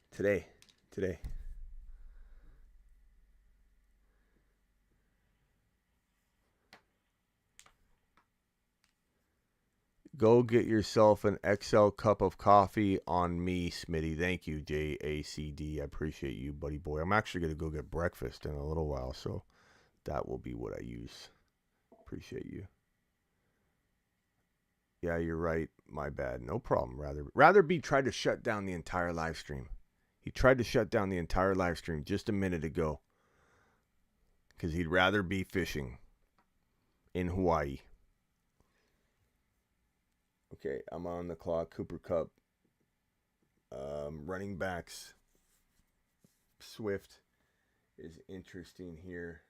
Go get yourself an XL cup of coffee on me, Smitty. Thank you, JACD. I appreciate you, buddy boy. I'm actually going to go get breakfast in a little while, so that will be what I use. Appreciate you. Yeah, you're right. My bad. No problem. Rather be tried to shut down the entire live stream. He tried to shut down the entire live stream just a minute ago because he'd rather be fishing in Hawaii. Okay, I'm on the clock. Cooper Cup. Running backs. Swift is interesting here.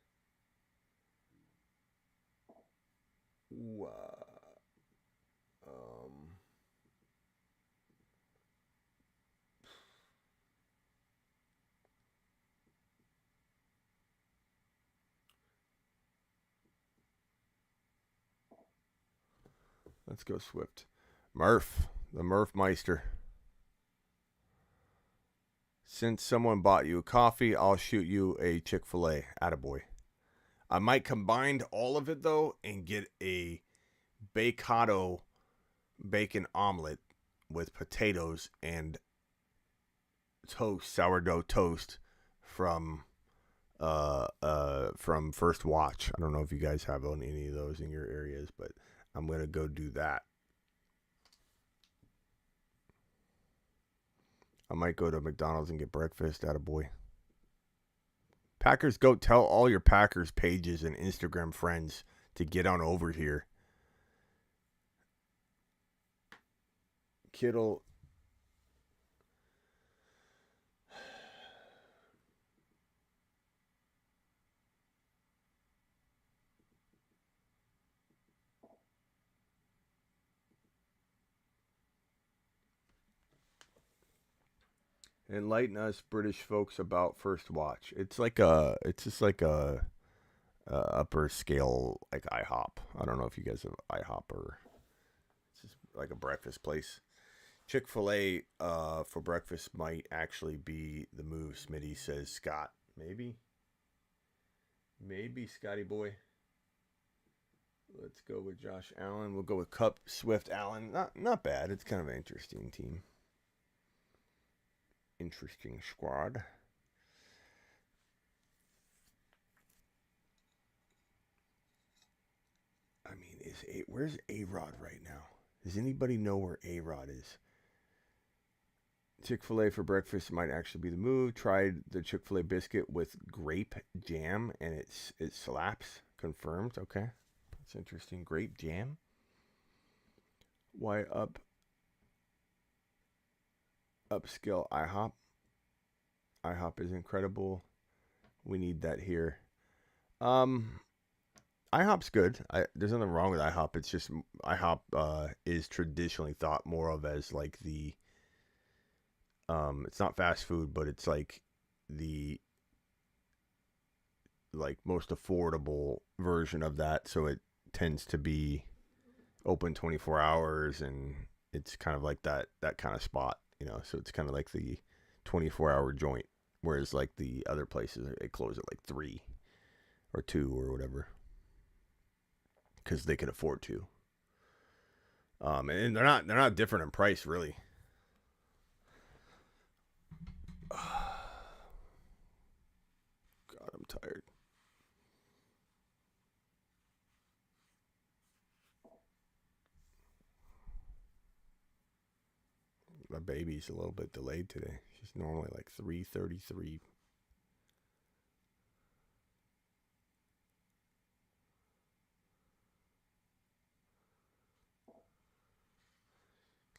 Ooh, let's go Swift. Murph, the Murph Meister. Since someone bought you a coffee, I'll shoot you a Chick-fil-A. Attaboy. I might combine all of it, though, and get a Bacado bacon omelet with potatoes and toast, sourdough toast from First Watch. I don't know if you guys have any of those in your areas, but I'm going to go do that. I might go to McDonald's and get breakfast. Attaboy. Packers, go tell all your Packers pages and Instagram friends to get on over here. Kittle. Enlighten us British folks about First Watch. It's just like a upper scale like IHOP. I don't know if you guys have IHOP or it's just like a breakfast place. Chick-fil-A for breakfast might actually be the move, Smitty says Scott. Maybe Scotty boy. Let's go with Josh Allen. We'll go with Cup, Swift, Allen. Not bad. It's kind of an interesting team. Interesting squad. I mean, where's A-Rod right now? Does anybody know where A-Rod is? Chick-fil-A for breakfast might actually be the move. Tried the Chick-fil-A biscuit with grape jam, and it slaps. Confirmed. Okay. That's interesting. Grape jam. Why upscale IHOP? IHOP is incredible. We need that here. IHOP's good. There's nothing wrong with IHOP. It's just IHOP is traditionally thought more of as like the it's not fast food, but it's like the most affordable version of that. So it tends to be open 24 hours, and it's kind of like that kind of spot, you know. So it's kind of like the 24-hour joint, whereas like the other places they close at like 3 or 2 or whatever, because they can afford to. And they're not different in price, really. God, I'm tired. My baby's a little bit delayed today. She's normally like 3:33.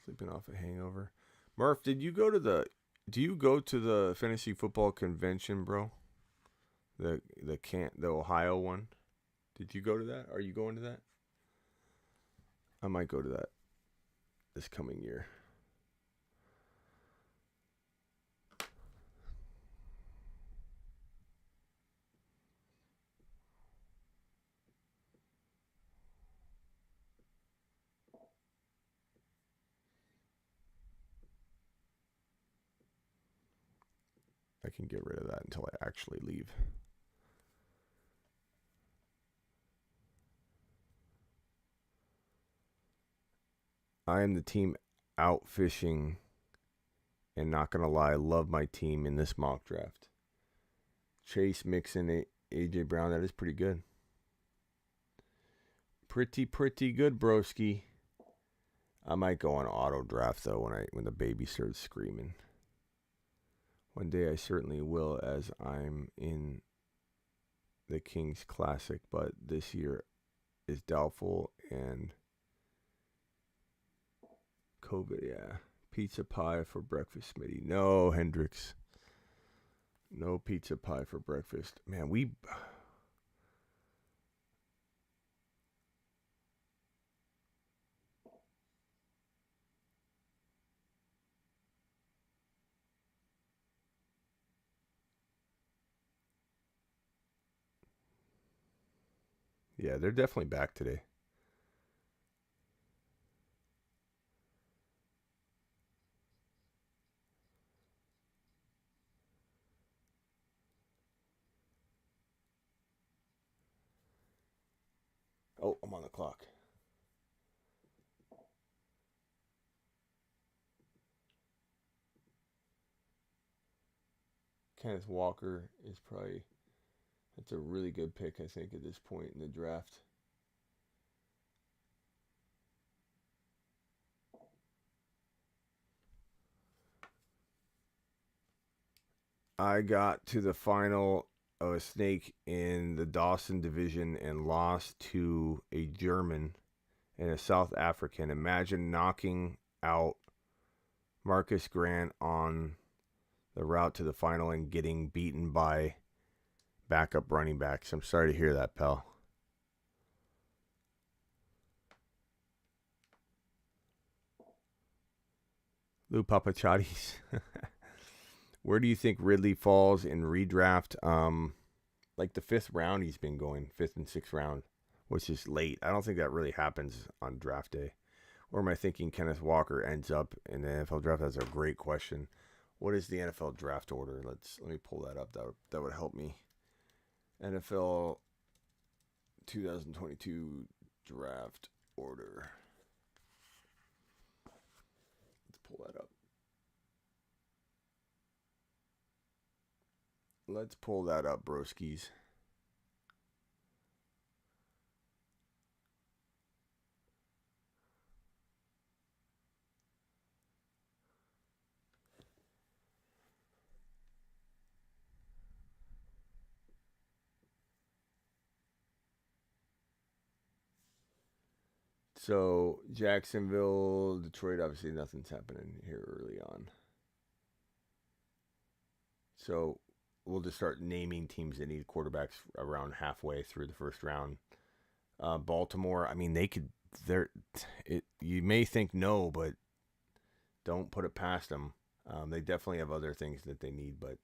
Sleeping off a hangover. Murph, do you go to the fantasy football convention, bro? The Ohio one? Did you go to that? Are you going to that? I might go to that this coming year. I can get rid of that until I actually leave. I am the team out fishing, and not going to lie, love my team in this mock draft. Chase, Mixon, A.J. Brown, that is pretty good. Pretty good, broski. I might go on auto draft, though, when the baby starts screaming. One day I certainly will, as I'm in the Kings Classic, but this year is doubtful, and COVID, yeah. Pizza pie for breakfast, Smitty. No, Hendrix. No pizza pie for breakfast. Man, yeah, they're definitely back today. Oh, I'm on the clock. Kenneth Walker is probably, that's a really good pick, I think, at this point in the draft. I got to the final of a snake in the Dawson division and lost to a German and a South African. Imagine knocking out Marcus Grant on the route to the final and getting beaten by backup running backs. I'm sorry to hear that, pal. Lou Papachatis. Where do you think Ridley falls in redraft? Like the 5th round he's been going, 5th and 6th round, which is late. I don't think that really happens on draft day. Or am I thinking Kenneth Walker ends up in the NFL draft? That's a great question. What is the NFL draft order? Let me pull that up. That would help me. NFL 2022 draft order. Let's pull that up. Let's pull that up, broskies. So, Jacksonville, Detroit, obviously nothing's happening here early on. So, we'll just start naming teams that need quarterbacks around halfway through the first round. Baltimore, I mean, they could. You may think no, but don't put it past them. They definitely have other things that they need, but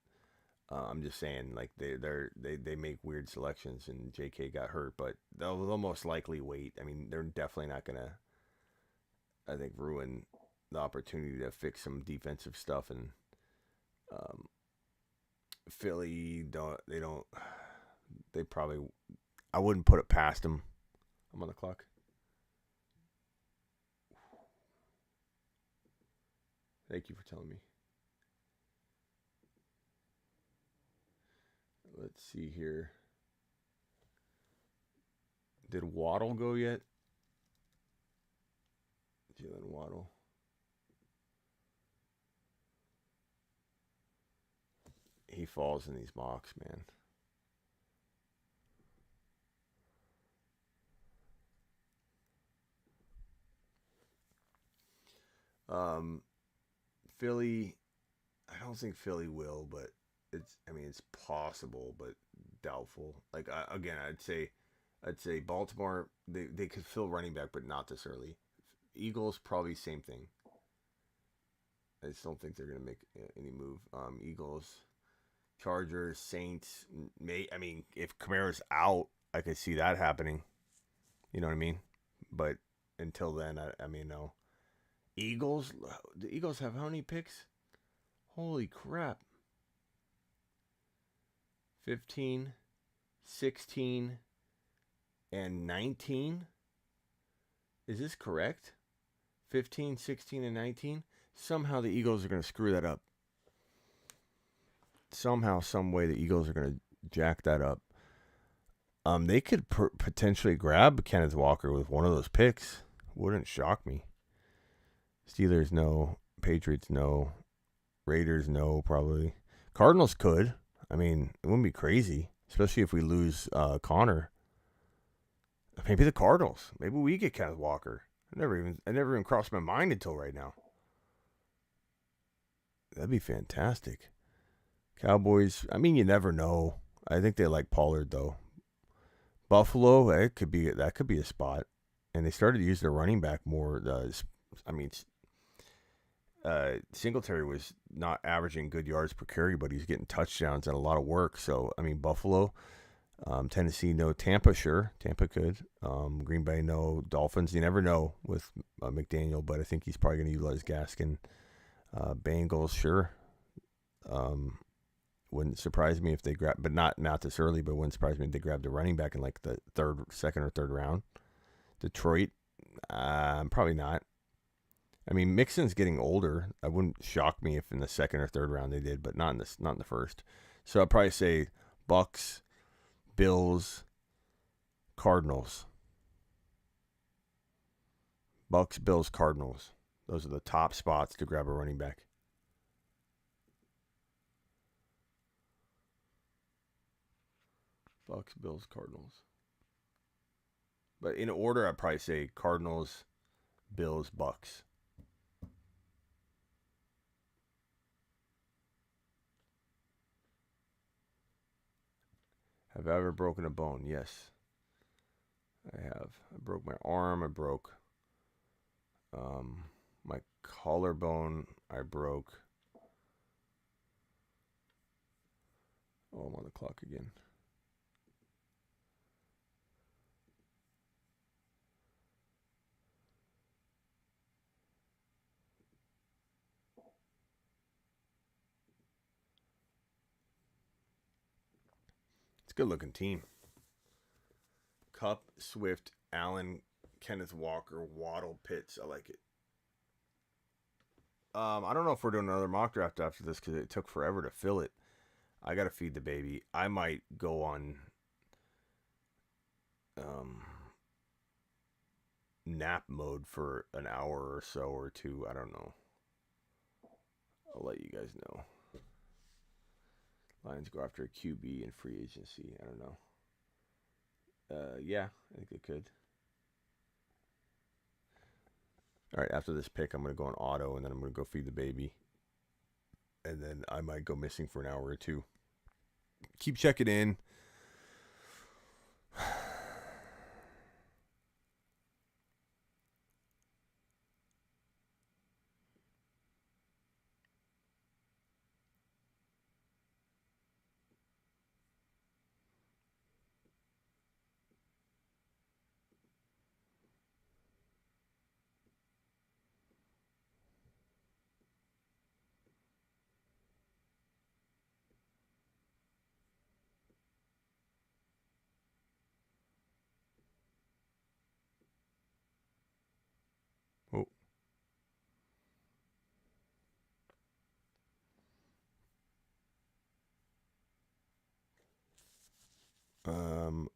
I'm just saying, like they make weird selections, and J.K. got hurt, but they'll most likely wait. I mean, they're definitely not gonna, I think, ruin the opportunity to fix some defensive stuff. And Philly they probably, I wouldn't put it past them. I'm on the clock. Thank you for telling me. Let's see here. Did Waddle go yet? Jalen Waddle. He falls in these mocks, man. Philly, I don't think Philly will, but it's possible, but doubtful. Like again, I'd say Baltimore, they could fill running back, but not this early. Eagles probably same thing. I just don't think they're gonna make any move. Eagles, Chargers, Saints. If Kamara's out, I could see that happening. You know what I mean? But until then, no. Eagles. The Eagles have how many picks? Holy crap! 15, 16, and 19. Is this correct? 15, 16, and 19? Somehow the Eagles are going to screw that up. Somehow, some way, the Eagles are going to jack that up. They could potentially grab Kenneth Walker with one of those picks. Wouldn't shock me. Steelers, no. Patriots, no. Raiders, no, probably. Cardinals could. I mean, it wouldn't be crazy, especially if we lose Connor. Maybe the Cardinals. Maybe we get Kenneth Walker. It never even crossed my mind until right now. That'd be fantastic. Cowboys, you never know. I think they like Pollard though. Buffalo, that could be a spot. And they started to use their running back more. Singletary was not averaging good yards per carry, but he's getting touchdowns and a lot of work. So, Buffalo, Tennessee, no. Tampa, sure. Tampa could. Green Bay, no. Dolphins, you never know with McDaniel, but I think he's probably going to utilize Gaskin. Bengals, sure. Wouldn't surprise me if they grab, but not this early, but wouldn't surprise me if they grabbed a running back in like the second or third round. Detroit, probably not. Mixon's getting older. It wouldn't shock me if in the second or third round they did, but not in the first. So I'd probably say Bucks, Bills, Cardinals. Bucks, Bills, Cardinals. Those are the top spots to grab a running back. Bucks, Bills, Cardinals. But in order, I'd probably say Cardinals, Bills, Bucks. Have I ever broken a bone? Yes, I have. I broke my arm. I broke my collarbone. I broke. Oh, I'm on the clock again. It's a good-looking team. Cup, Swift, Allen, Kenneth Walker, Waddle, Pitts. I like it. I don't know if we're doing another mock draft after this because it took forever to fill it. I got to feed the baby. I might go on nap mode for an hour or so or two. I don't know. I'll let you guys know. Lions go after a QB in free agency. I don't know. Yeah, I think they could. All right, after this pick, I'm going to go on auto, and then I'm going to go feed the baby. And then I might go missing for an hour or two. Keep checking in. Oh.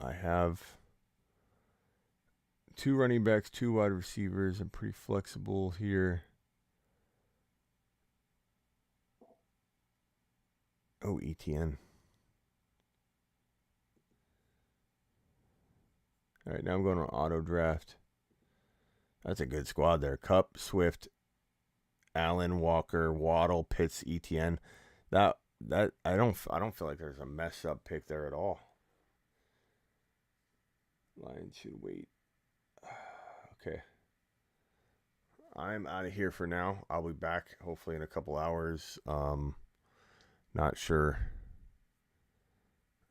I have 2 running backs, 2 wide receivers. I'm pretty flexible here. Oh, ETN. All right, now I'm going on auto draft. That's a good squad there. Cup, Swift, Allen, Walker, Waddle, Pitts, ETN. That I don't feel like there's a mess up pick there at all. Lions should wait. Okay. I'm out of here for now. I'll be back hopefully in a couple hours. Not sure.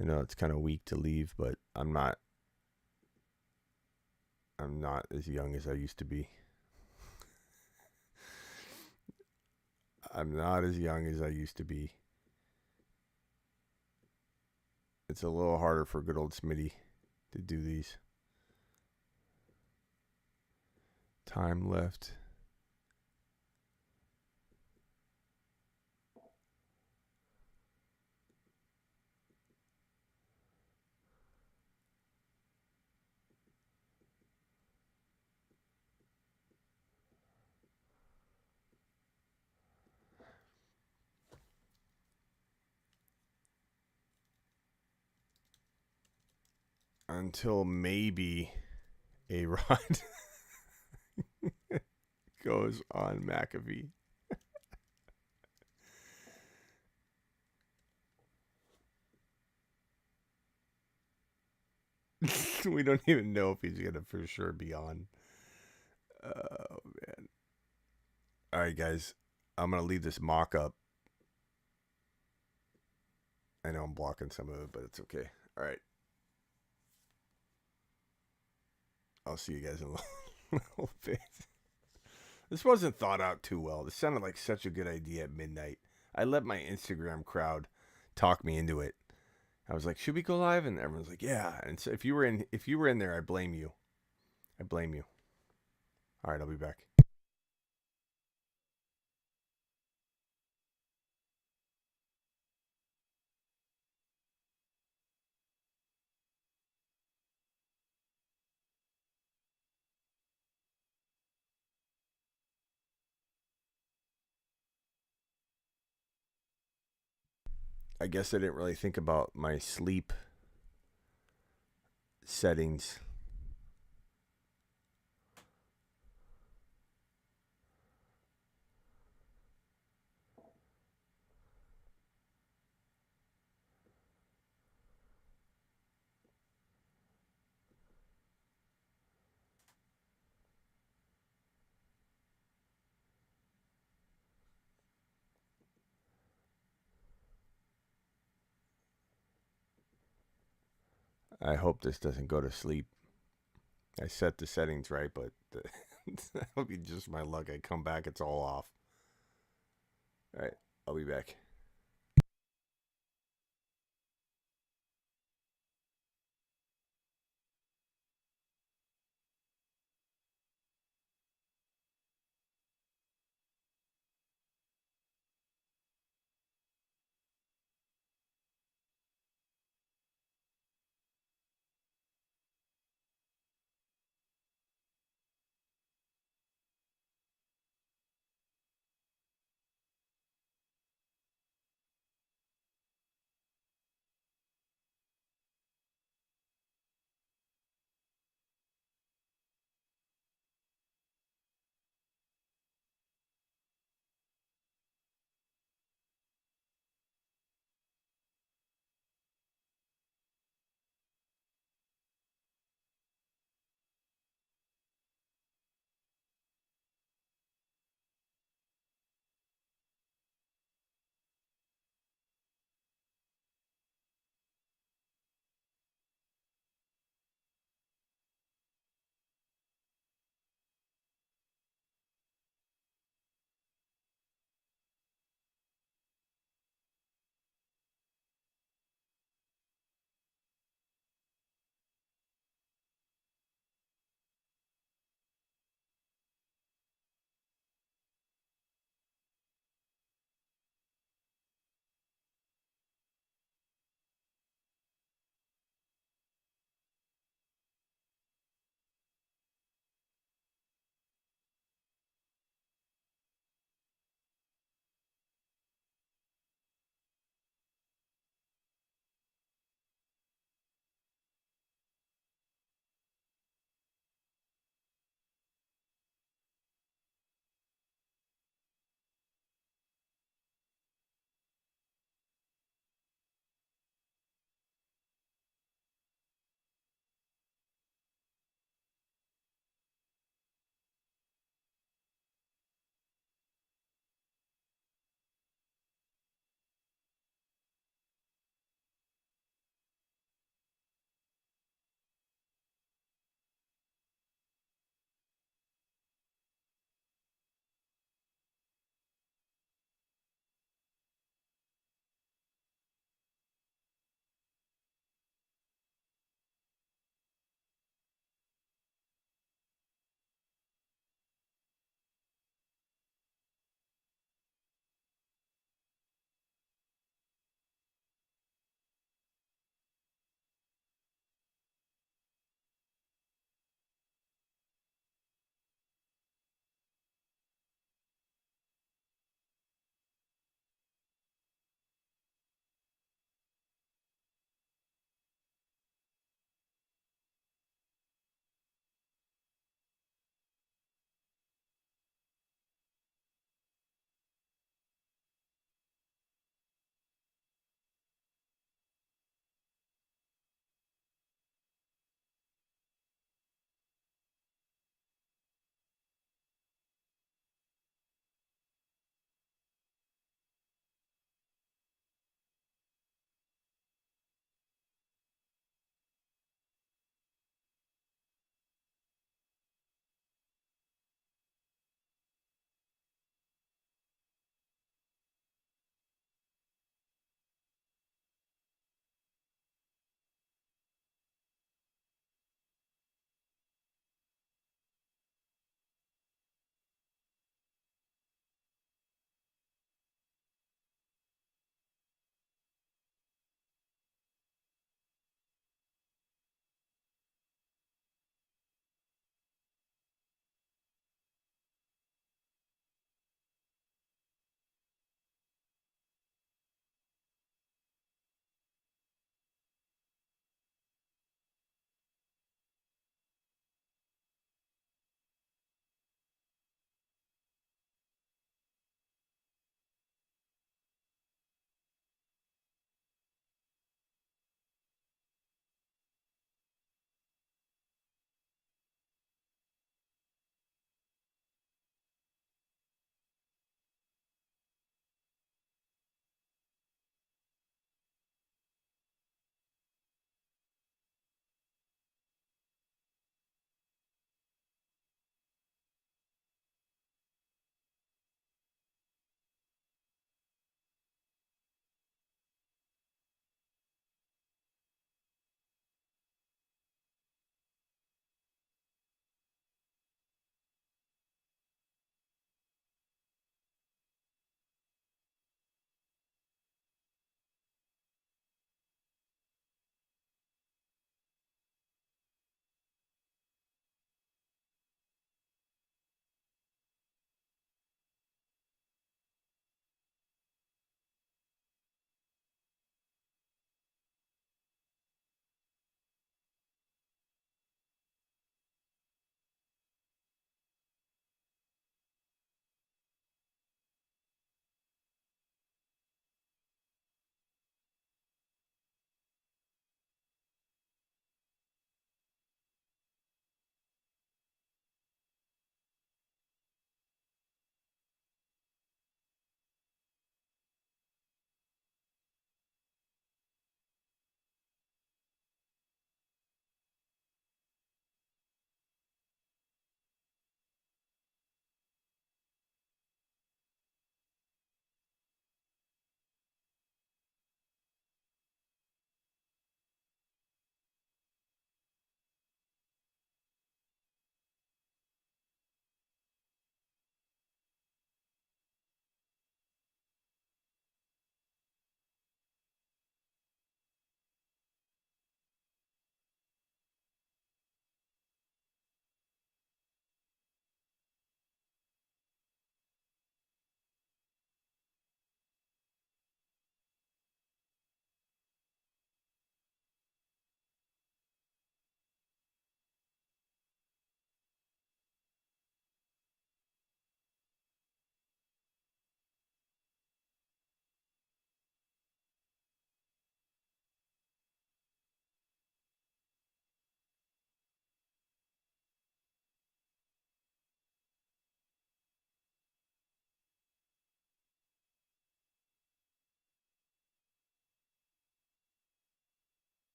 I know it's kind of weak to leave, but I'm not as young as I used to be. I'm not as young as I used to be. It's a little harder for good old Smitty to do these. Time left. Until maybe A-Rod goes on McAfee. We don't even know if he's going to for sure be on. Oh, man. All right, guys. I'm going to leave this mock up. I know I'm blocking some of it, but it's okay. All right. I'll see you guys in a little bit. This wasn't thought out too well. This sounded like such a good idea at midnight. I let my Instagram crowd talk me into it. I was like, "Should we go live?" And everyone's like, "Yeah." And so if you were in there, I blame you. I blame you. All right, I'll be back. I guess I didn't really think about my sleep settings. I hope this doesn't go to sleep. I set the settings right, but that'll be just my luck. I come back, it's all off. All right, I'll be back.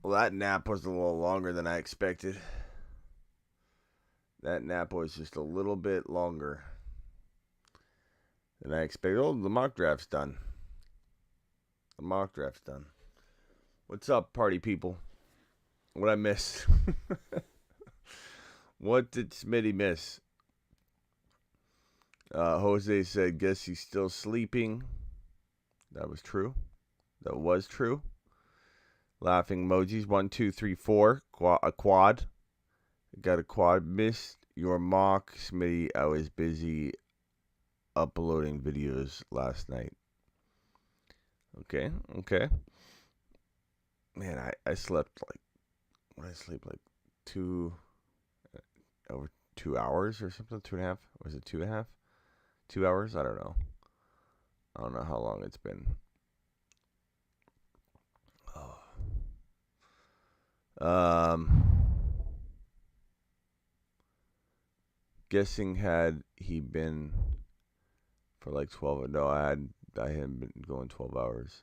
Well, that nap was a little longer than I expected. That nap was just a little bit longer than I expected. Oh, the mock draft's done. The mock draft's done. What's up, party people? What'd I miss? What did Smitty miss? Jose said, guess he's still sleeping. That was true. That was true. Laughing emojis. 1, 2, 3, 4. A quad. Got a quad. Missed your mock, Smitty. I was busy uploading videos last night. Okay. Man, I slept like, what did I sleep? Like over 2 hours or something? 2.5? Was it 2.5? 2 hours? I don't know. I don't know how long it's been. Guessing had he been for like 12. No, I hadn't been going 12 hours.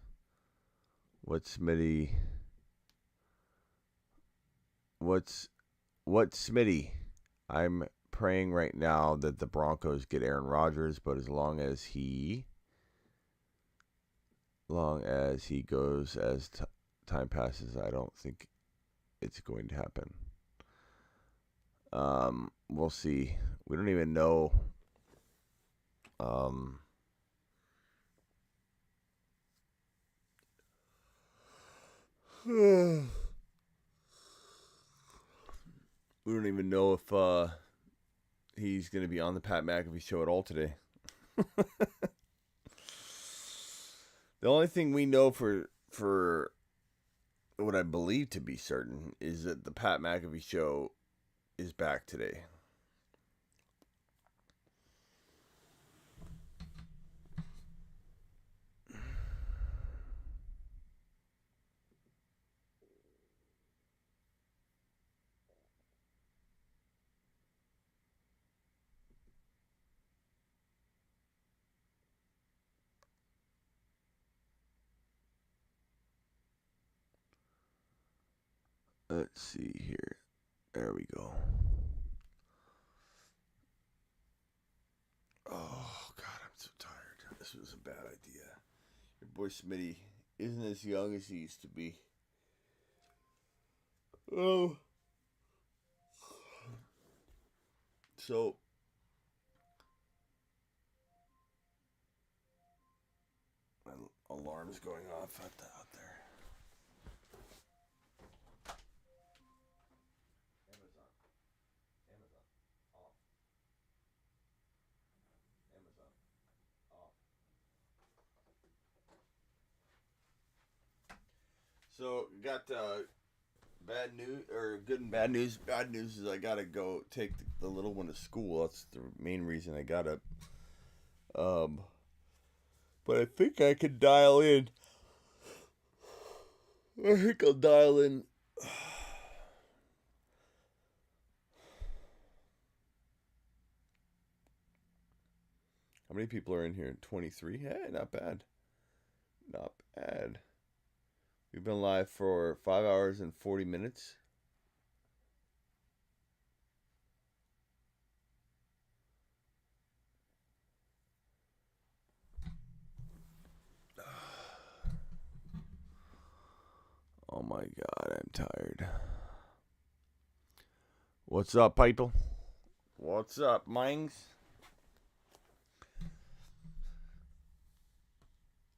What's Smitty? What's Smitty? I'm praying right now that the Broncos get Aaron Rodgers, but as long as he goes as time passes, I don't think it's going to happen. We'll see. We don't even know. We don't even know if he's going to be on the Pat McAfee show at all today. The only thing we know for what I believe to be certain is that the Pat McAfee show is back today. Let's see here. There we go. Oh, God, I'm so tired. This was a bad idea. Your boy Smitty isn't as young as he used to be. Oh. So, my alarm's going off out there. So, got bad news, or good and bad news. Bad news is I gotta go take the little one to school. That's the main reason I got up. But I think I can dial in. I think I'll dial in. How many people are in here? 23? Hey, not bad. Not bad. We've been live for 5 hours and 40 minutes. Oh my God, I'm tired. What's up, people? What's up, Mings?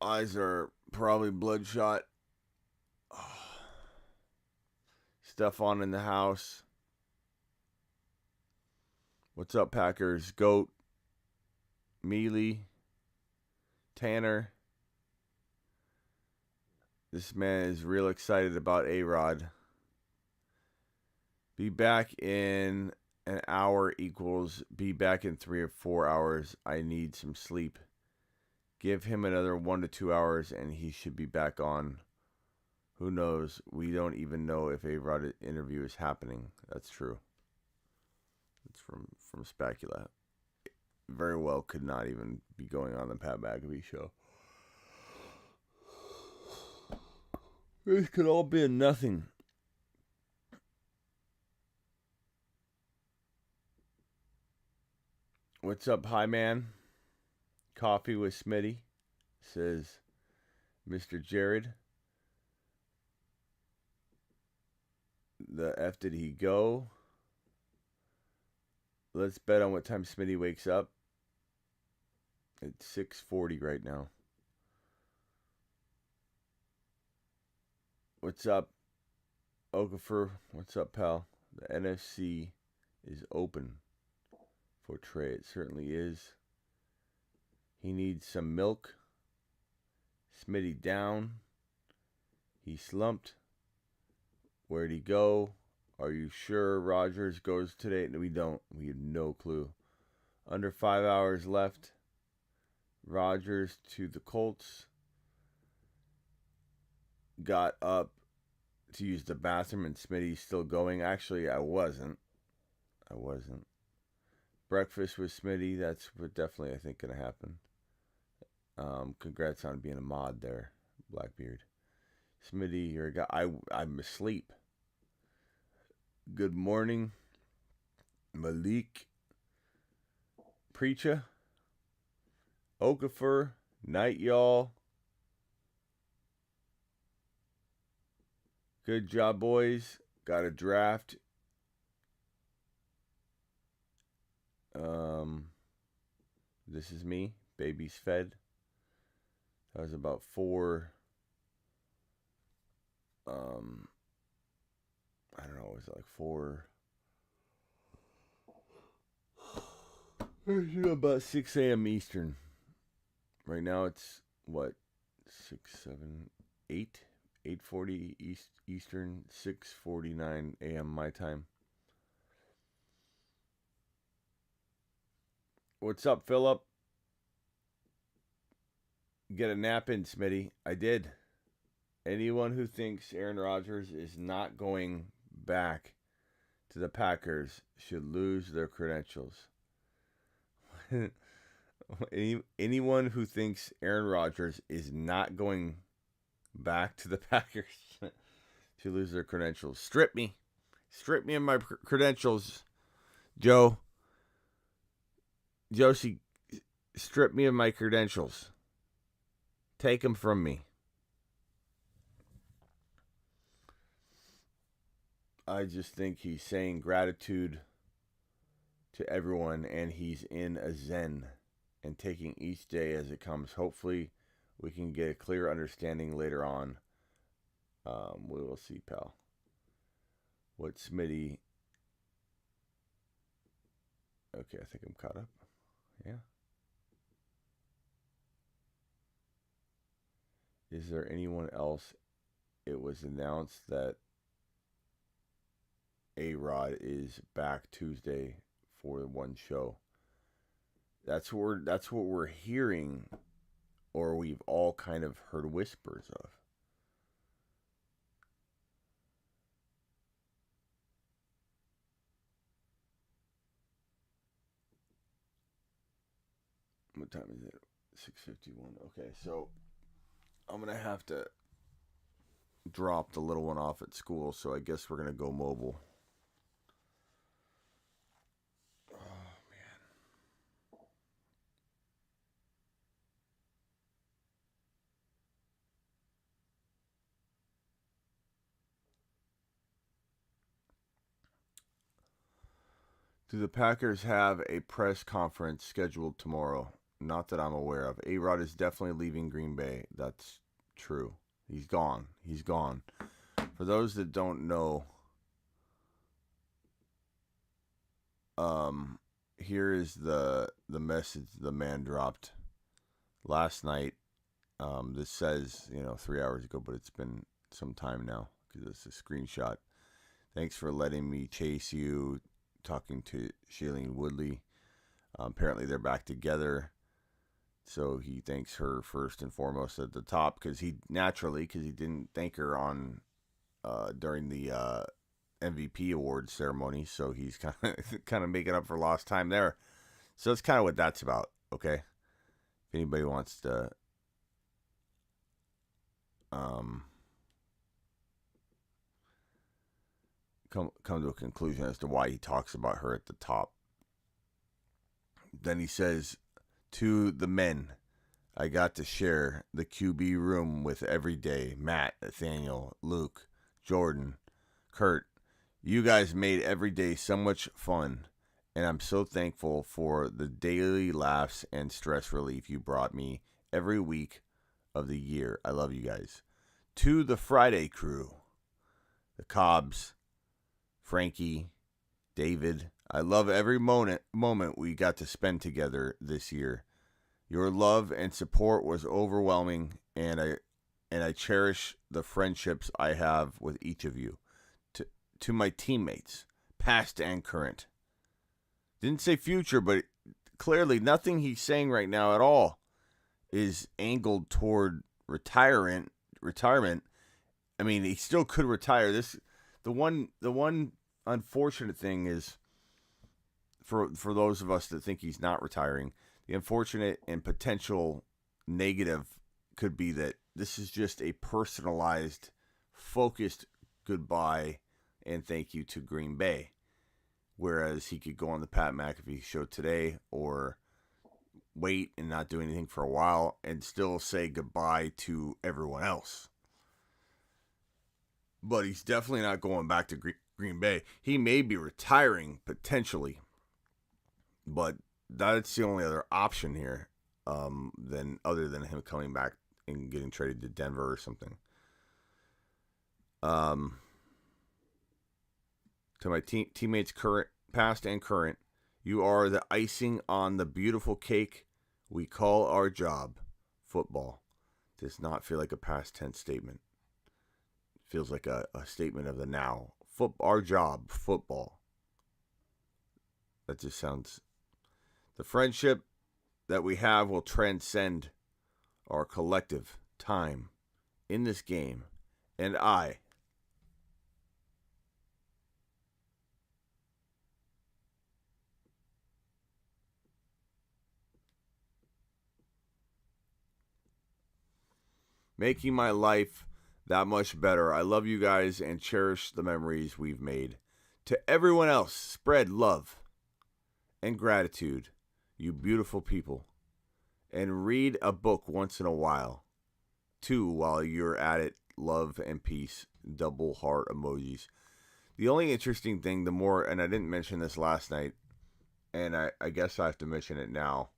Eyes are probably bloodshot. Stefan in the house. What's up, Packers? Goat. Mealy. Tanner. This man is real excited about A-Rod. Be back in an hour equals be back in 3 or 4 hours. I need some sleep. Give him another 1 to 2 hours and he should be back on. Who knows? We don't even know if A-Rod interview is happening. That's true. It's from Spacula. Very well could not even be going on the Pat McAfee show. This could all be a nothing. What's up, hi man? Coffee with Smitty, says Mr. Jared. The F did he go? Let's bet on what time Smitty wakes up. It's 6:40 right now. What's up, Okafor? What's up, pal? The NFC is open for Trey. It certainly is. He needs some milk. Smitty down. He slumped. Where'd he go? Are you sure Rodgers goes today? No, we don't. We have no clue. Under 5 hours left. Rodgers to the Colts. Got up to use the bathroom and Smitty's still going. Actually, I wasn't. Breakfast with Smitty. That's what definitely I think going to happen. Congrats on being a mod there, Blackbeard. Smitty, you're a guy. I'm asleep. Good morning, Malik. Preacher. Okafor. Night, y'all. Good job, boys. Got a draft. This is me. Baby's fed. That was about 4. I don't know. Was it like 4? About 6 a.m. Eastern. Right now it's what? 6, 7, 8? 8:40 Eastern, 6:49 a.m. my time. What's up, Philip? Get a nap in, Smitty. I did. Anyone who thinks Aaron Rodgers is not going back to the Packers should lose their credentials. Anyone who thinks Aaron Rodgers is not going back to the Packers to lose their credentials. Strip me of my credentials, Joe. Josie, strip me of my credentials. Take them from me. I just think he's saying gratitude to everyone, and he's in a zen and taking each day as it comes. Hopefully, we can get a clear understanding later on. We will see, pal. What Smitty... Okay, I think I'm caught up. Yeah. Is there anyone else? It was announced that A-Rod is back Tuesday for the one show. That's what we're hearing, or we've all kind of heard whispers of. What time is it? 6:51. Okay, so I'm going to have to drop the little one off at school, so I guess we're going to go mobile. Oh, man. Do the Packers have a press conference scheduled tomorrow? Not that I'm aware of. A-Rod is definitely leaving Green Bay. That's true. He's gone. For those that don't know, here is the message the man dropped last night. This says, 3 hours ago, but it's been some time now because it's a screenshot. Thanks for letting me chase you. Talking to Shailene Woodley. Apparently they're back together. So he thanks her first and foremost at the top because he didn't thank her on during the MVP awards ceremony. So he's kind of making up for lost time there. So that's kind of what that's about. Okay, if anybody wants to come to a conclusion as to why he talks about her at the top. Then he says, to the men, I got to share the QB room with every day. Matt, Nathaniel, Luke, Jordan, Kurt. You guys made every day so much fun. And I'm so thankful for the daily laughs and stress relief you brought me every week of the year. I love you guys. To the Friday crew, the Cobbs, Frankie, David. I love every moment we got to spend together this year. Your love and support was overwhelming, and I cherish the friendships I have with each of you. To my teammates, past and current. Didn't say future, but clearly nothing he's saying right now at all is angled toward retirement. I mean, he still could retire. The one unfortunate thing is for those of us that think he's not retiring, the unfortunate and potential negative could be that this is just a personalized, focused goodbye and thank you to Green Bay. Whereas he could go on the Pat McAfee show today or wait and not do anything for a while and still say goodbye to everyone else. But he's definitely not going back to Green Bay. He may be retiring potentially, but that's the only other option here, other than him coming back and getting traded to Denver or something. To my teammates, current, past, and current, you are the icing on the beautiful cake we call our job, football. Does not feel like a past tense statement. It feels like a statement of the now. Our job, football. That just sounds... The friendship that we have will transcend our collective time in this game. And I... making my life that much better. I love you guys and cherish the memories we've made. To everyone else, spread love and gratitude, you beautiful people. And read a book once in a while. Too, while you're at it, love and peace, double heart emojis. The only interesting thing, and I didn't mention this last night, and I guess I have to mention it now,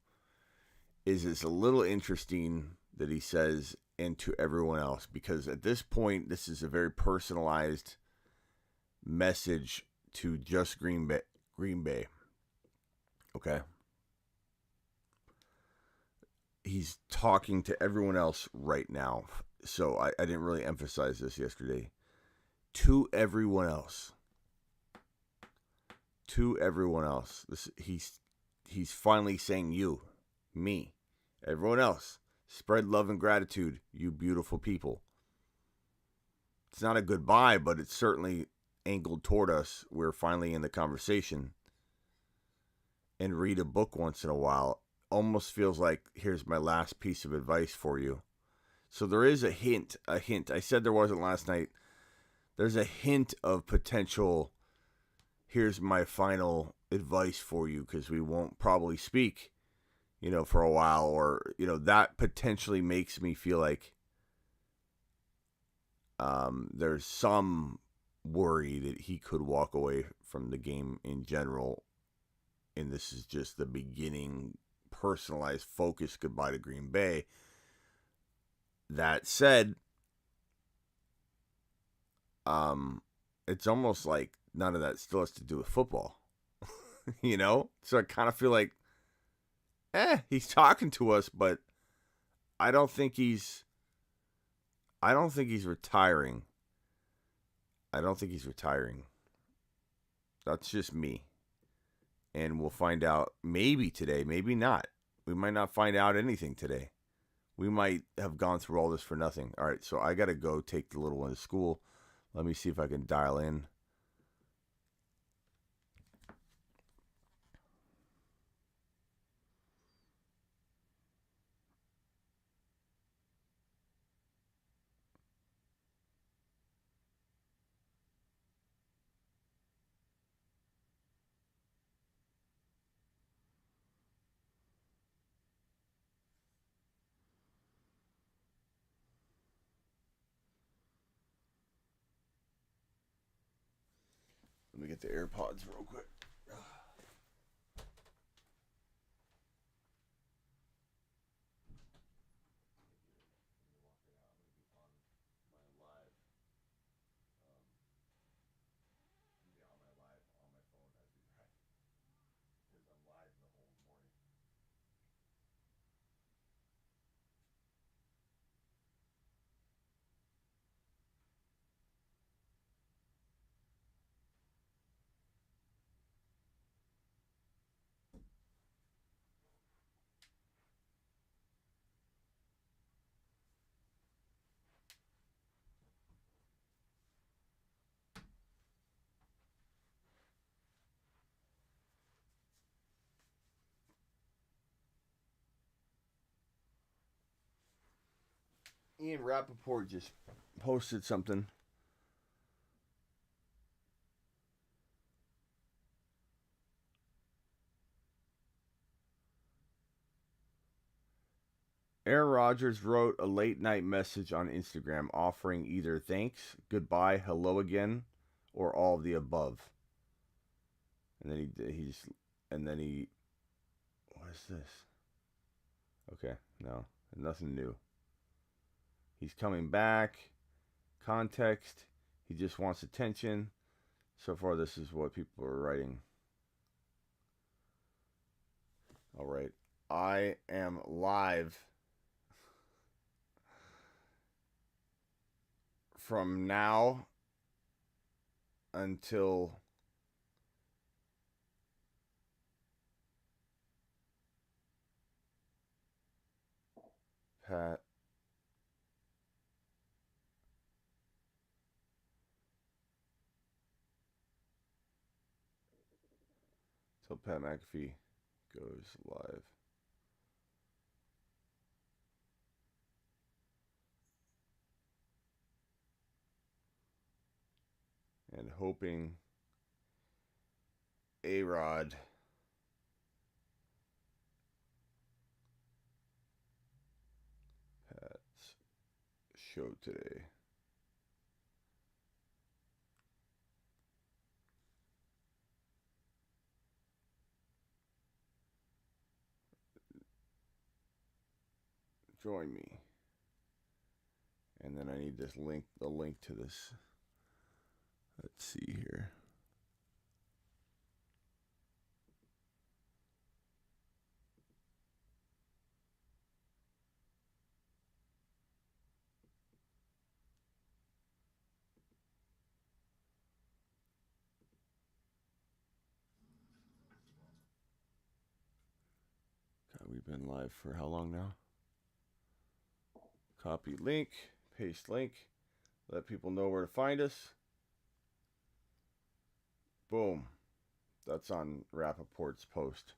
is it's a little interesting that he says, and to everyone else, because at this point, this is a very personalized message to just Green Bay. Okay? He's talking to everyone else right now. So I didn't really emphasize this yesterday. To everyone else. To everyone else. He's finally saying you, me, everyone else. Spread love and gratitude, you beautiful people. It's not a goodbye, but it's certainly angled toward us. We're finally in the conversation. And read a book once in a while. Almost feels like, here's my last piece of advice for you. So there is a hint. I said there wasn't last night. There's a hint of potential, here's my final advice for you, because we won't probably speak, for a while, or, that potentially makes me feel like there's some worry that he could walk away from the game in general, and this is just the beginning, personalized, focused goodbye to Green Bay. That said, it's almost like none of that still has to do with football, So I kind of feel like, he's talking to us, but I don't think he's retiring. That's just me. And we'll find out maybe today, maybe not. We might not find out anything today. We might have gone through all this for nothing. All right, so I got to go take the little one to school. Let me see if I can dial in. get the AirPods real quick. Ian Rappaport just posted something. Aaron Rodgers wrote a late night message on Instagram offering either thanks, goodbye, hello again, or all of the above. And then he what is this? Okay, no, nothing new. He's coming back. Context, he just wants attention. So far, this is what people are writing. All right, I am live from now until Pat McAfee goes live. And hoping A-Rod Pat's show today. Join me. And then I need the link to this. Let's see here. God, we've been live for how long now? Copy link, paste link, let people know where to find us. Boom. That's on Rappaport's post.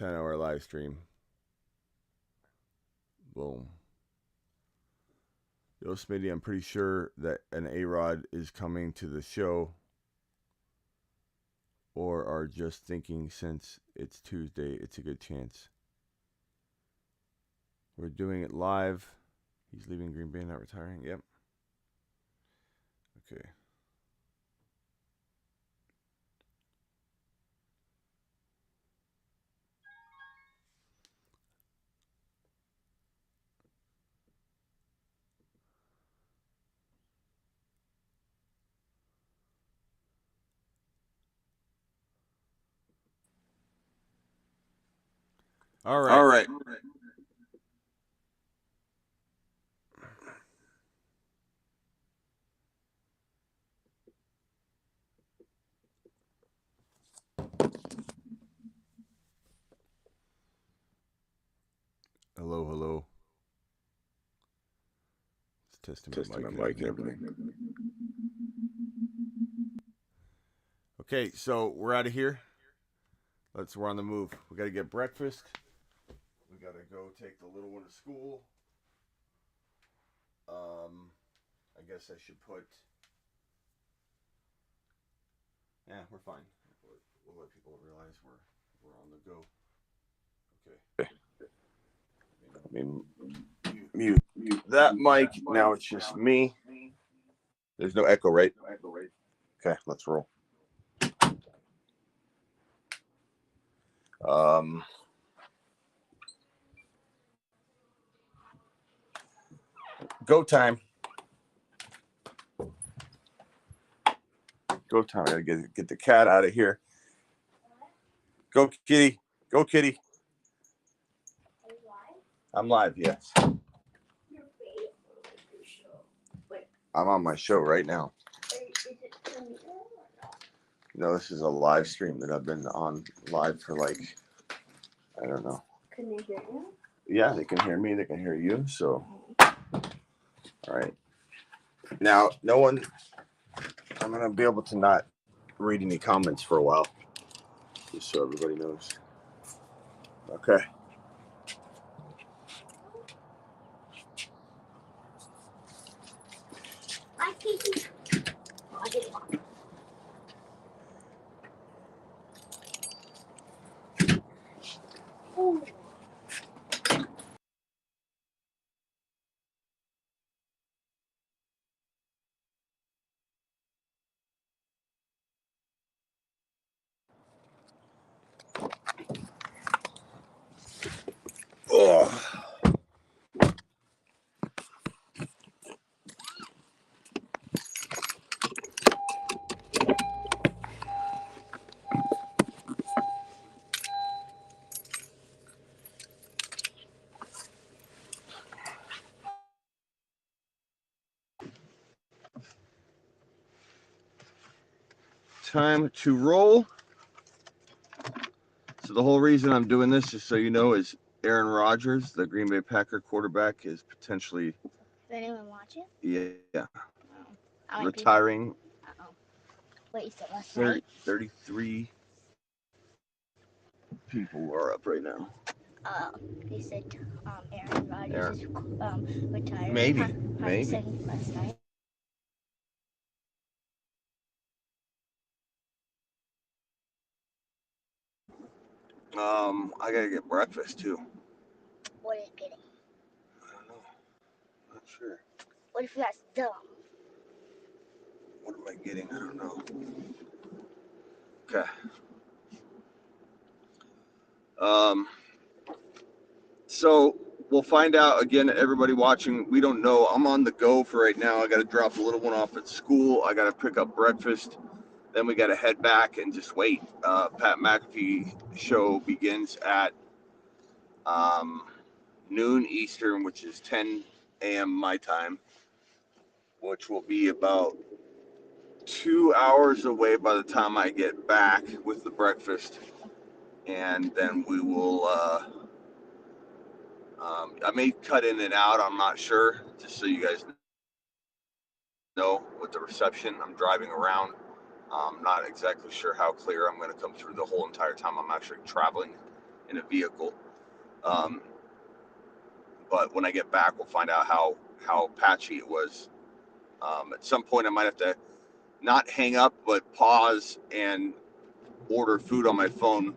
10-hour live stream. Boom. Yo, Smitty, I'm pretty sure that an A-Rod is coming to the show, or are just thinking since it's Tuesday, it's a good chance. We're doing it live. He's leaving Green Bay, not retiring. Yep. Okay. All right. Hello. It's testing my mic and everything. Okay, so we're out of here. We're on the move. We got to get breakfast. We got to go take the little one to school. I guess I should put... Yeah, we're fine. We'll let people realize we're on the go. Okay. Mute that mic. Now it's just me. There's no echo, right? Okay, let's roll. Go time. Go time. I gotta get the cat out of here. Go, kitty. Go, kitty. I'm live, yes. I'm on my show right now. No, this is a live stream that I've been on live for like, I don't know. Can they hear you? Yeah, they can hear me. They can hear you. So, all right. Now, no one, I'm going to be able to not read any comments for a while, just so everybody knows. Okay. Oh. Time to roll. So the whole reason I'm doing this, just so you know, is Aaron Rodgers, the Green Bay Packer quarterback, is potentially. Is anyone watching? Yeah. Oh. Retiring. Uh-oh. Wait, you said last night? 33 people are up right now. They said Aaron Rodgers is retiring. Maybe. Said last night. I gotta get breakfast too. What are you getting? I don't know. Not sure. What if that's dumb? What am I getting? I don't know. Okay. So we'll find out again. Everybody watching, we don't know. I'm on the go for right now. I got to drop the little one off at school. I got to pick up breakfast. Then we got to head back and just wait. Pat Mcafee show begins at noon Eastern, which is 10 a.m. my time, which will be about 2 hours away by the time I get back with the breakfast. And then we will, I may cut in and out, I'm not sure, just so you guys know with the reception. I'm driving around. I'm not exactly sure how clear I'm going to come through the whole entire time I'm actually traveling in a vehicle. But when I get back, we'll find out how patchy it was. At some point, I might have to not hang up, but pause and order food on my phone.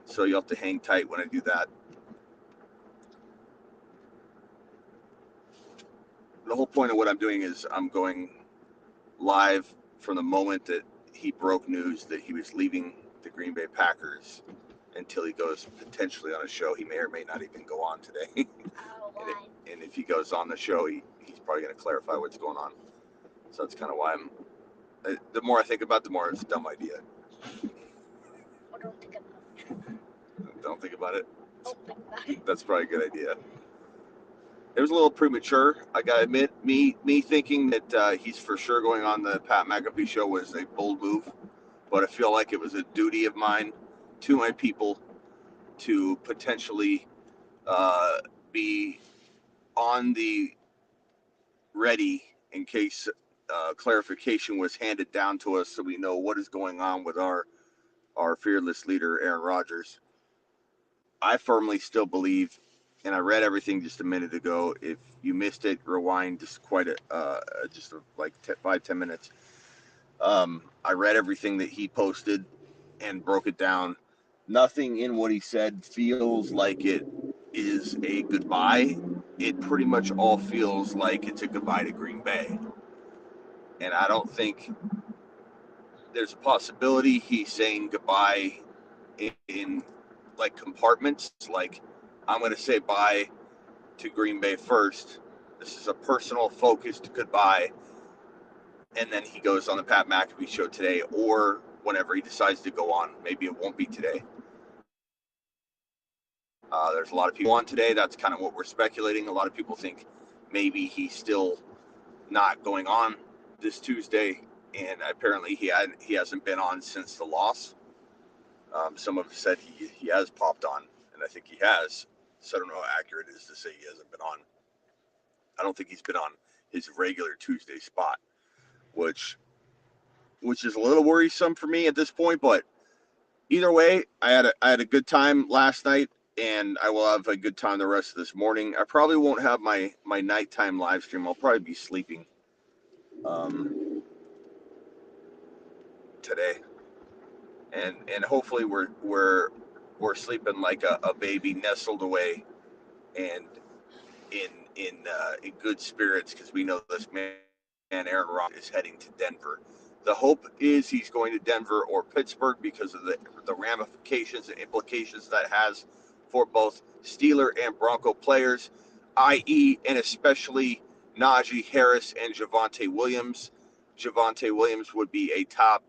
So you'll have to hang tight when I do that. The whole point of what I'm doing is I'm going live from the moment that he broke news that he was leaving the Green Bay Packers until he goes potentially on a show. He may or may not even go on today. And if he goes on the show, he's probably going to clarify what's going on. So that's kind of why the more I think about it, the more it's a dumb idea. Don't think about it. Don't think about it? Don't think about it. That's probably a good idea. It was a little premature. I gotta admit, me thinking that he's for sure going on the Pat McAfee show was a bold move, but I feel like it was a duty of mine to my people to potentially be on the ready in case clarification was handed down to us, so we know what is going on with our fearless leader, Aaron Rodgers. I firmly still believe, and I read everything just a minute ago. If you missed it, rewind just like 5-10 minutes. I read everything that he posted and broke it down. Nothing in what he said feels like it is a goodbye. It pretty much all feels like it's a goodbye to Green Bay. And I don't think there's a possibility he's saying goodbye in like compartments. Like, I'm going to say bye to Green Bay first. This is a personal focused goodbye. And then he goes on the Pat McAfee show today, or whenever he decides to go on. Maybe it won't be today. There's a lot of people on today. That's kind of what we're speculating. A lot of people think maybe he's still not going on this Tuesday, and apparently he hasn't been on since the loss. Some have said he has popped on, and I think he has. So I don't know how accurate it is to say he hasn't been on. I don't think he's been on his regular Tuesday spot, which is a little worrisome for me at this point. But either way, I had a good time last night, and I will have a good time the rest of this morning. I probably won't have my nighttime live stream. I'll probably be sleeping today, and hopefully we're sleeping like a baby, nestled away, and in good spirits, because we know this man Aaron Rodgers is heading to Denver. The hope is he's going to Denver or Pittsburgh because of the ramifications and implications that has for both Steeler and Bronco players, i.e. and especially Najee Harris and Javonte Williams. Javonte Williams would be a top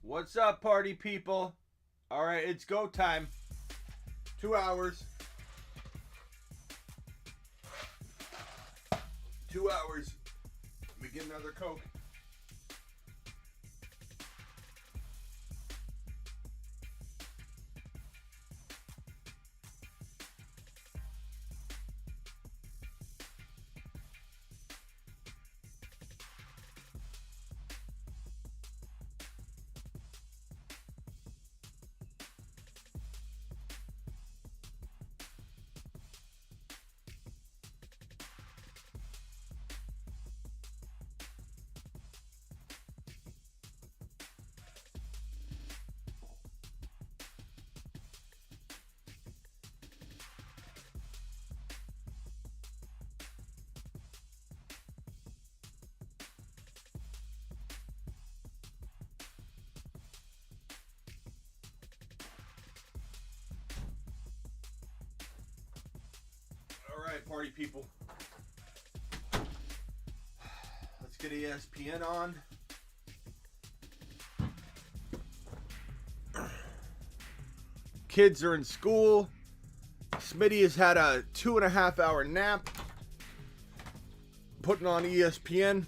What's up, party people? All right, it's go time. 2 hours. 2 hours. Let me get another Coke. Party people. Let's get ESPN on. Kids are in school. Smitty has had a 2.5 hour nap. Putting on ESPN.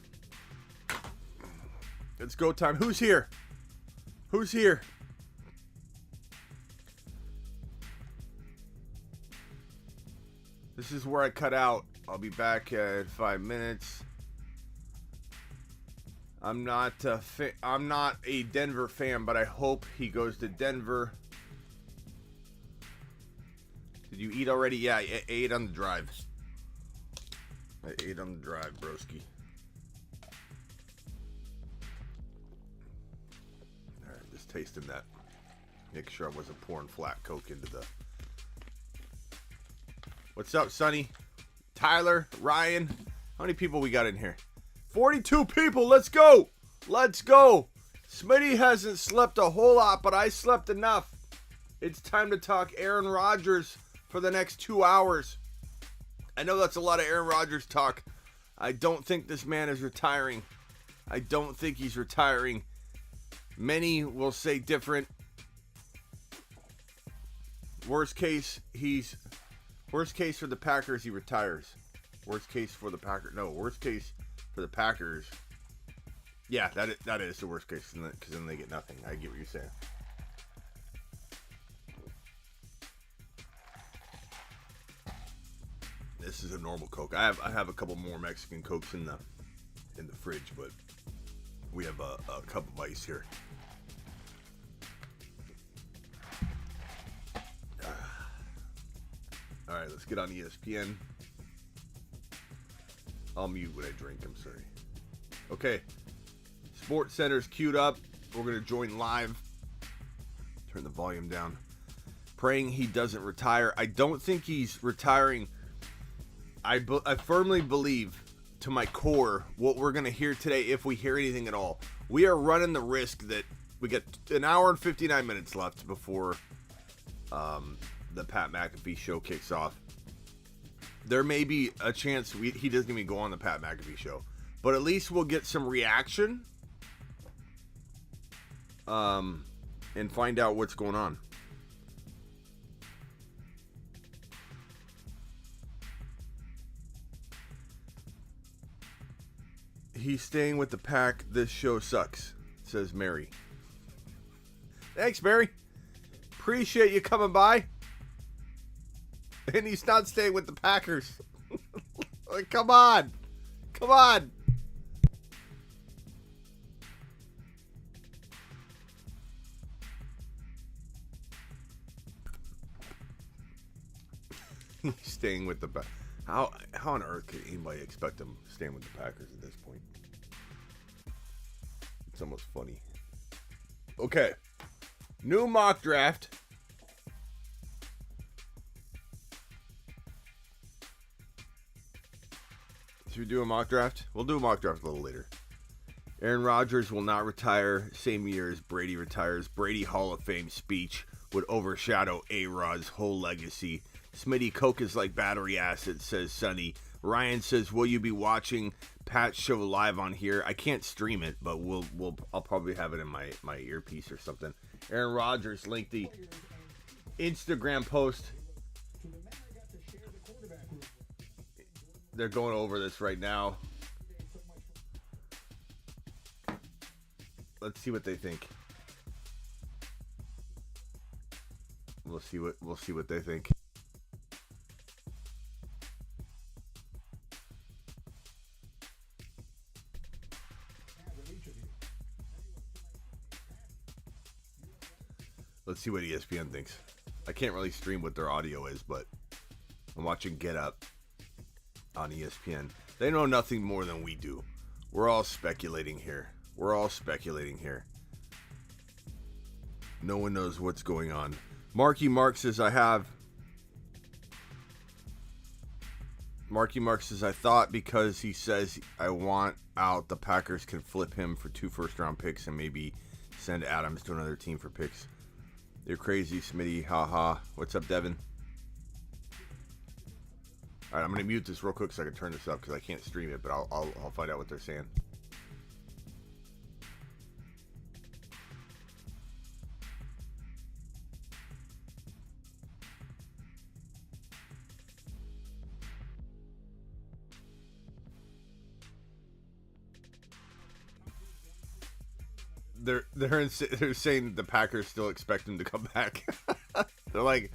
It's go time. Who's here? Who's here? This is where I cut out. I'll be back in 5 minutes. I'm not a Denver fan, but I hope he goes to Denver. Did you eat already? Yeah, I ate on the drive. I ate on the drive, broski. All right, just tasting that. Make sure I wasn't pouring flat Coke into the... What's up, Sonny? Tyler, Ryan. How many people we got in here? 42 people. Let's go. Let's go. Smitty hasn't slept a whole lot, but I slept enough. It's time to talk Aaron Rodgers for the next 2 hours. I know that's a lot of Aaron Rodgers talk. I don't think this man is retiring. I don't think he's retiring. Many will say different. Worst case for the Packers, he retires. Worst case for the Packers. No, worst case for the Packers. Yeah, that is the worst case, because then they get nothing. I get what you're saying. This is a normal Coke. I have a couple more Mexican Cokes in the fridge, but we have a cup of ice here. All right, let's get on ESPN. I'll mute when I drink. I'm sorry. Okay, Sports Center's queued up. We're gonna join live. Turn the volume down. Praying he doesn't retire. I don't think he's retiring. I firmly believe to my core what we're going to hear today, if we hear anything at all. We are running the risk that we get an hour and 59 minutes left before the Pat McAfee show kicks off. There may be a chance he doesn't even go on the Pat McAfee show, but at least we'll get some reaction and find out what's going on. He's staying with the pack. This show sucks, says Mary. Thanks, Mary. Appreciate you coming by. And he's not staying with the Packers. Like, come on. Come on. He's staying with the Packers. How on earth could anybody expect him staying with the Packers at this point? It's almost funny. Okay. New mock draft. Should we do a mock draft? We'll do a mock draft a little later. Aaron Rodgers will not retire same year as Brady retires. Brady Hall of Fame speech would overshadow A-Rod's whole legacy. Smitty, Coke is like battery acid, says Sonny. Ryan says, will you be watching Pat's show live on here? I can't stream it, but I'll probably have it in my earpiece or something. Aaron Rodgers linked the Instagram post. They're going over this right now. Let's see what they think. We'll see what they think. Let's see what ESPN thinks. I can't really stream what their audio is, but I'm watching Get Up on ESPN. They know nothing more than we do. We're all speculating here. No one knows what's going on. Marky Mark says, Marky Mark says, I thought because he says I want out, the Packers can flip him for 2 first-round picks and maybe send Adams to another team for picks. You're crazy, Smitty. Haha. What's up, Devin? All right, I'm going to mute this real quick so I can turn this up because I can't stream it, but I'll find out what they're saying. They're saying the Packers still expect him to come back. They're like,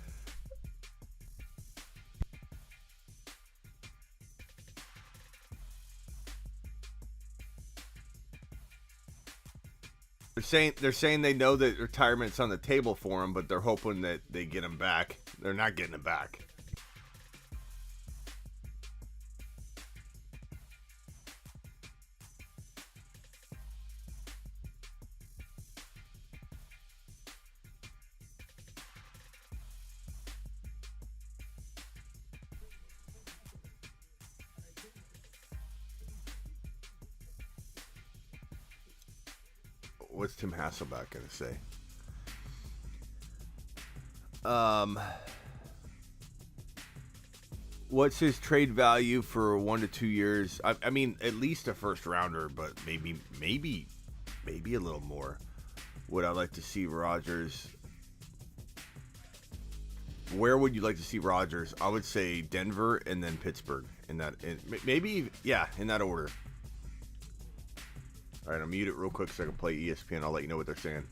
they're saying they know that retirement's on the table for him, but they're hoping that they get him back. They're not getting him back. What's Tim Hasselbeck going to say? What's his trade value for 1 to 2 years? I mean, at least a first rounder, but maybe a little more. Would I like to see Rodgers? Where would you like to see Rodgers? I would say Denver and then Pittsburgh. In that order. All right, I'll mute it real quick so I can play ESPN. I'll let you know what they're saying.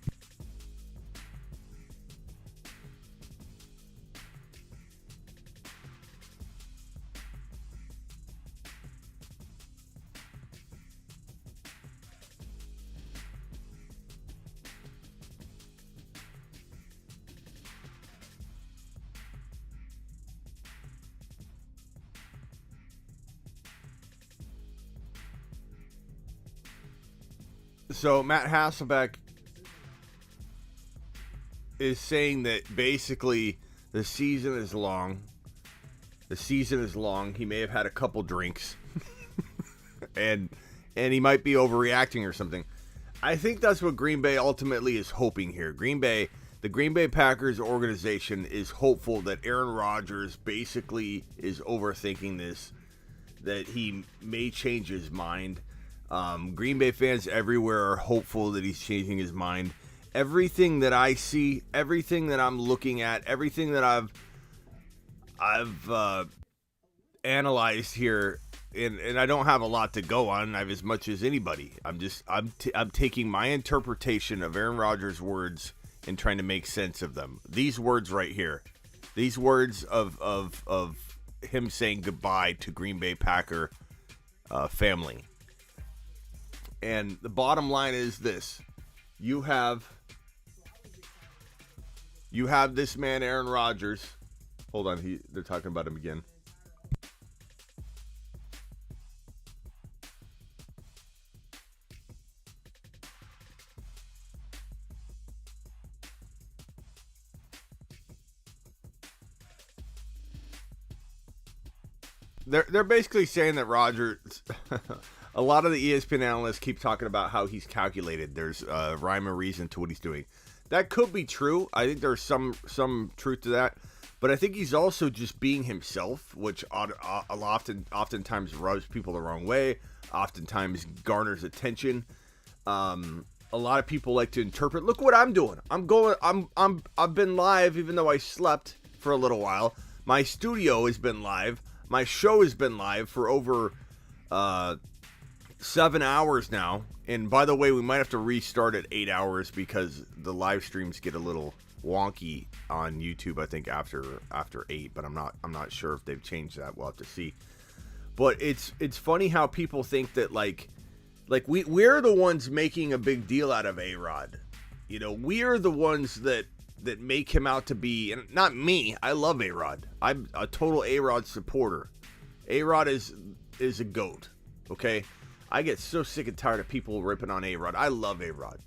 So Matt Hasselbeck is saying that basically the season is long. He may have had a couple drinks, and he might be overreacting or something. I think that's what Green Bay ultimately is hoping here. The Green Bay Packers organization is hopeful that Aaron Rodgers basically is overthinking this, that he may change his mind. Green Bay fans everywhere are hopeful that he's changing his mind. Everything that I see, everything that I'm looking at, everything that I've analyzed here, and I don't have a lot to go on. I have as much as anybody. I'm taking my interpretation of Aaron Rodgers' words and trying to make sense of them. These words right here, these words of him saying goodbye to Green Bay Packer family. And the bottom line is this. You have this man, Aaron Rodgers. Hold on, they're talking about him again. They're basically saying that Rodgers a lot of the ESPN analysts keep talking about how he's calculated. There's rhyme or reason to what he's doing. That could be true. I think there's some truth to that. But I think he's also just being himself, which oftentimes rubs people the wrong way, oftentimes garners attention. A lot of people like to interpret, look what I'm doing. I've been live even though I slept for a little while. My studio has been live. My show has been live for over 7 hours now. And by the way, we might have to restart at 8 hours because the live streams get a little wonky on YouTube, I think after 8, but I'm not sure if they've changed that. We'll have to see. But it's funny how people think that like we're the ones making a big deal out of A-Rod. You know, we're the ones that make him out to be, and not me. I love A-Rod. I'm a total A-Rod supporter. A-Rod is a GOAT. Okay, I get so sick and tired of people ripping on A-Rod. I love A-Rod.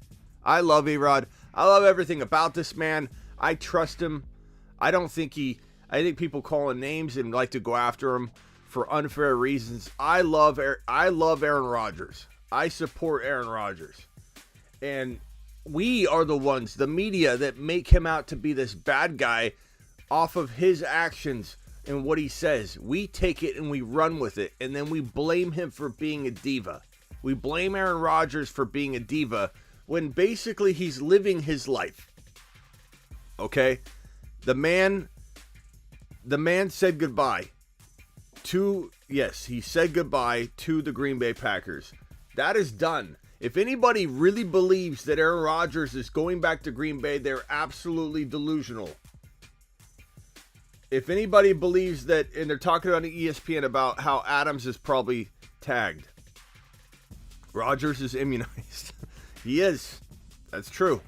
I love A-Rod. I love everything about this man. I trust him. I think people call him names and like to go after him for unfair reasons. I love Aaron Rodgers. I support Aaron Rodgers. And we are the ones, the media, that make him out to be this bad guy off of his actions and what he says. We take it and we run with it, and then we blame him for being a diva. We blame Aaron Rodgers for being a diva when basically he's living his life. Okay? The man said goodbye he said goodbye to the Green Bay Packers. That is done. If anybody really believes that Aaron Rodgers is going back to Green Bay, they're absolutely delusional. If anybody believes that, and they're talking on ESPN about how Adams is probably tagged. Rodgers is immunized. He is. That's true.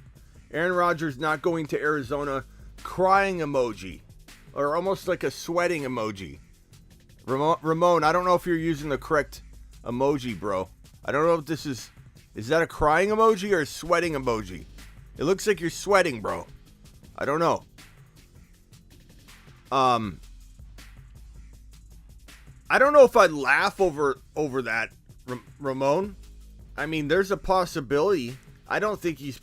Aaron Rodgers not going to Arizona. Crying emoji. Or almost like a sweating emoji. Ramon, I don't know if you're using the correct emoji, bro. I don't know if this is that a crying emoji or a sweating emoji? It looks like you're sweating, bro. I don't know. I don't know if I'd laugh over that, Ramon. I mean, there's a possibility. I don't think he's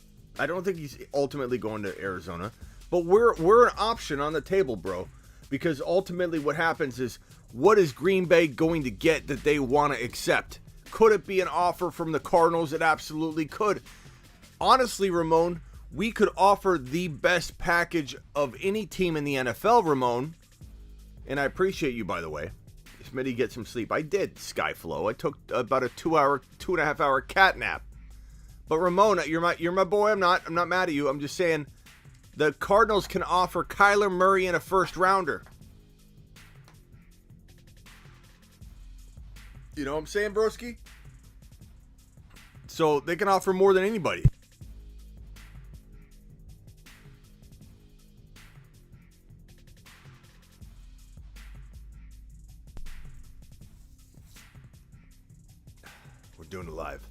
ultimately going to Arizona, but we're an option on the table, bro. Because ultimately what happens is, what is Green Bay going to get that they want to accept? Could it be an offer from the Cardinals? It absolutely could. Honestly, Ramon, we could offer the best package of any team in the NFL, Ramon. And I appreciate you, by the way. Smitty, get some sleep. I did, Skyflow. I took about a 2.5 hour cat nap. But Ramon, you're my boy. I'm not mad at you. I'm just saying the Cardinals can offer Kyler Murray in a first rounder. You know what I'm saying, broski? So they can offer more than anybody. We're doing it live.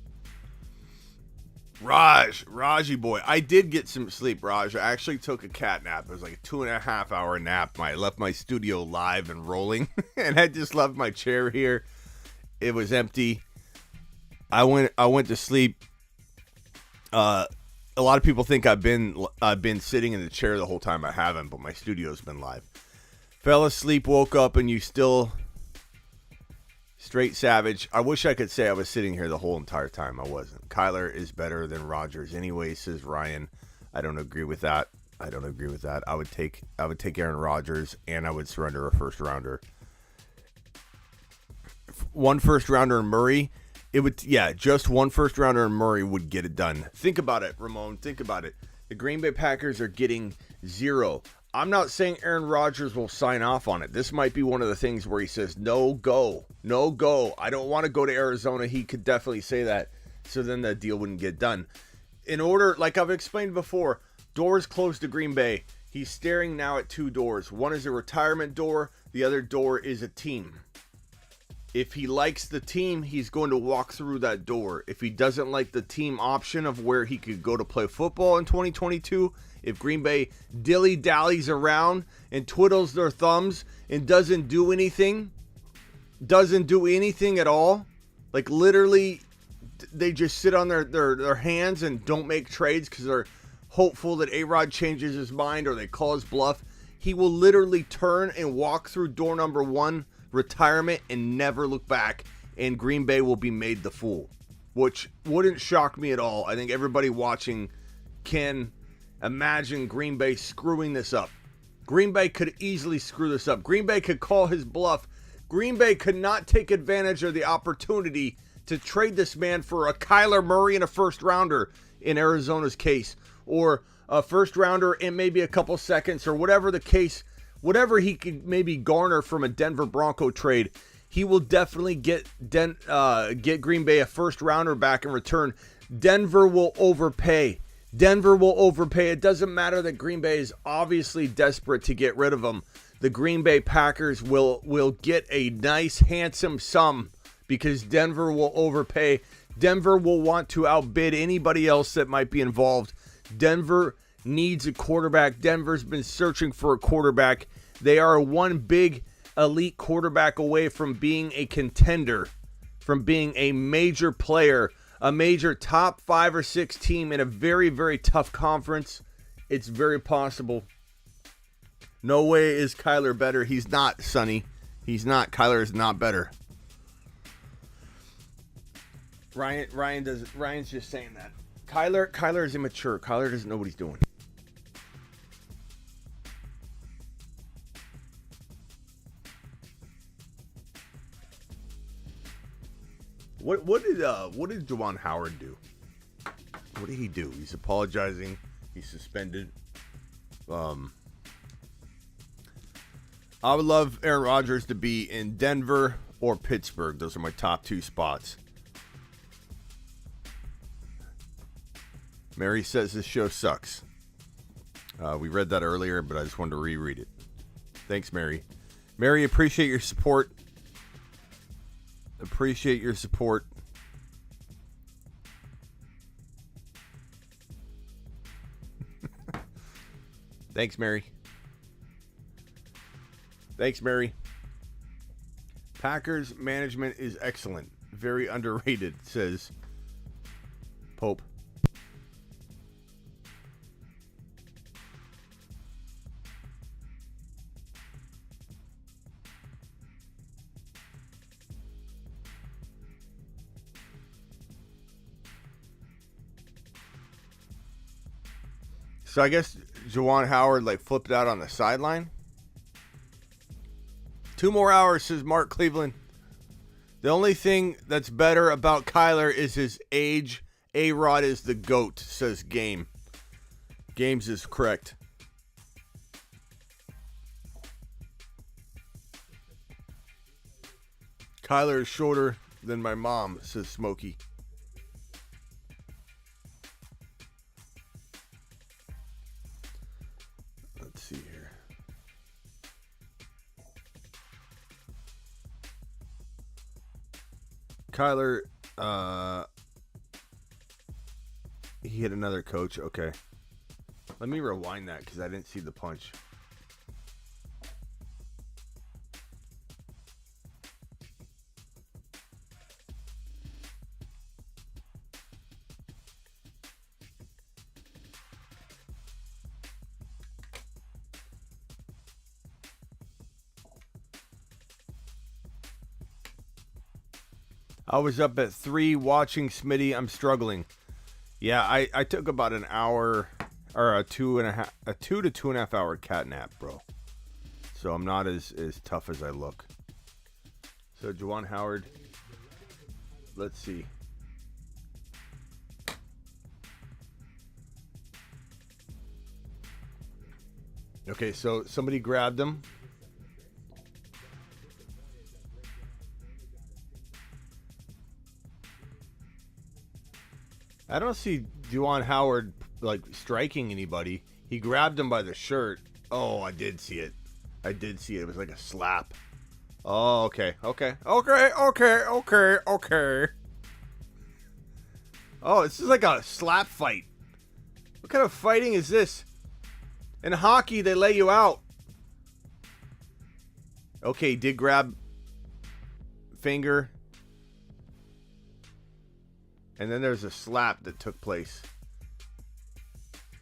Raji boy. I did get some sleep, Raj. I actually took a cat nap. It was like a 2.5 hour nap. I left my studio live and rolling. And I just left my chair here. It was empty. I went to sleep. A lot of people think I've been sitting in the chair the whole time. I haven't, but my studio's been live. Fell asleep, woke up, and you still straight savage. I wish I could say I was sitting here the whole entire time. I wasn't. Kyler is better than Rodgers anyway, says Ryan. I don't agree with that. I would take Aaron Rodgers, and I would surrender a first rounder. One first rounder and Murray, just one first rounder and Murray would get it done. Think about it, Ramon. Think about it. The Green Bay Packers are getting 0. I'm not saying Aaron Rodgers will sign off on it. This might be one of the things where he says, no go. I don't want to go to Arizona. He could definitely say that. So then the deal wouldn't get done. In order, like I've explained before, doors closed to Green Bay. He's staring now at 2 doors. One is a retirement door. The other door is a team. If he likes the team, he's going to walk through that door. If he doesn't like the team option of where he could go to play football in 2022, if Green Bay dilly-dallies around and twiddles their thumbs and doesn't do anything at all, like literally they just sit on their hands and don't make trades because they're hopeful that A-Rod changes his mind or they call his bluff, he will literally turn and walk through door number 1, retirement, and never look back, and Green Bay will be made the fool, which wouldn't shock me at all. I think everybody watching can imagine Green Bay screwing this up. Green Bay could easily screw this up. Green Bay could call his bluff. Green Bay could not take advantage of the opportunity to trade this man for a Kyler Murray and a first rounder in Arizona's case, or a first rounder and maybe a couple seconds, or whatever the case, whatever he could maybe garner from a Denver Bronco trade. He will definitely get Green Bay a first rounder back in return. Denver will overpay. Denver will overpay. It doesn't matter that Green Bay is obviously desperate to get rid of him. The Green Bay Packers will get a nice, handsome sum because Denver will overpay. Denver will want to outbid anybody else that might be involved. Denver needs a quarterback. Denver's been searching for a quarterback. They are one big elite quarterback away from being a contender, from being a major player, a major top 5 or 6 team in a very, very tough conference. It's very possible. No way is Kyler better. He's not, Sonny. He's not. Kyler is not better. Ryan's just saying that. Kyler is immature. Kyler doesn't know what he's doing. What did Juwan Howard do? What did he do? He's apologizing. He's suspended. I would love Aaron Rodgers to be in Denver or Pittsburgh. Those are my top 2 spots. Mary says this show sucks. We read that earlier, but I just wanted to reread it. Thanks, Mary. Mary, appreciate your support. Appreciate your support. Thanks, Mary. Thanks, Mary. Packers management is excellent. Very underrated, says Pope. So I guess Juwan Howard flipped out on the sideline. 2 more hours, says Mark Cleveland. The only thing that's better about Kyler is his age. A-Rod is the GOAT, says Game. Games is correct. Kyler is shorter than my mom, says Smokey. Let's see here. Kyler, he hit another coach. Okay. Let me rewind that because I didn't see the punch. I was up at 3 watching Smitty. I'm struggling. Yeah, I took about an hour or a 2 to 2.5 hour cat nap, bro. So I'm not as tough as I look. So Juwan Howard, let's see. Okay, so somebody grabbed him. I don't see Juwan Howard striking anybody. He grabbed him by the shirt. Oh, I did see it. It was like a slap. Oh, okay. Oh, this is like a slap fight. What kind of fighting is this? In hockey, they lay you out. Okay, he did grab finger. And then there's a slap that took place.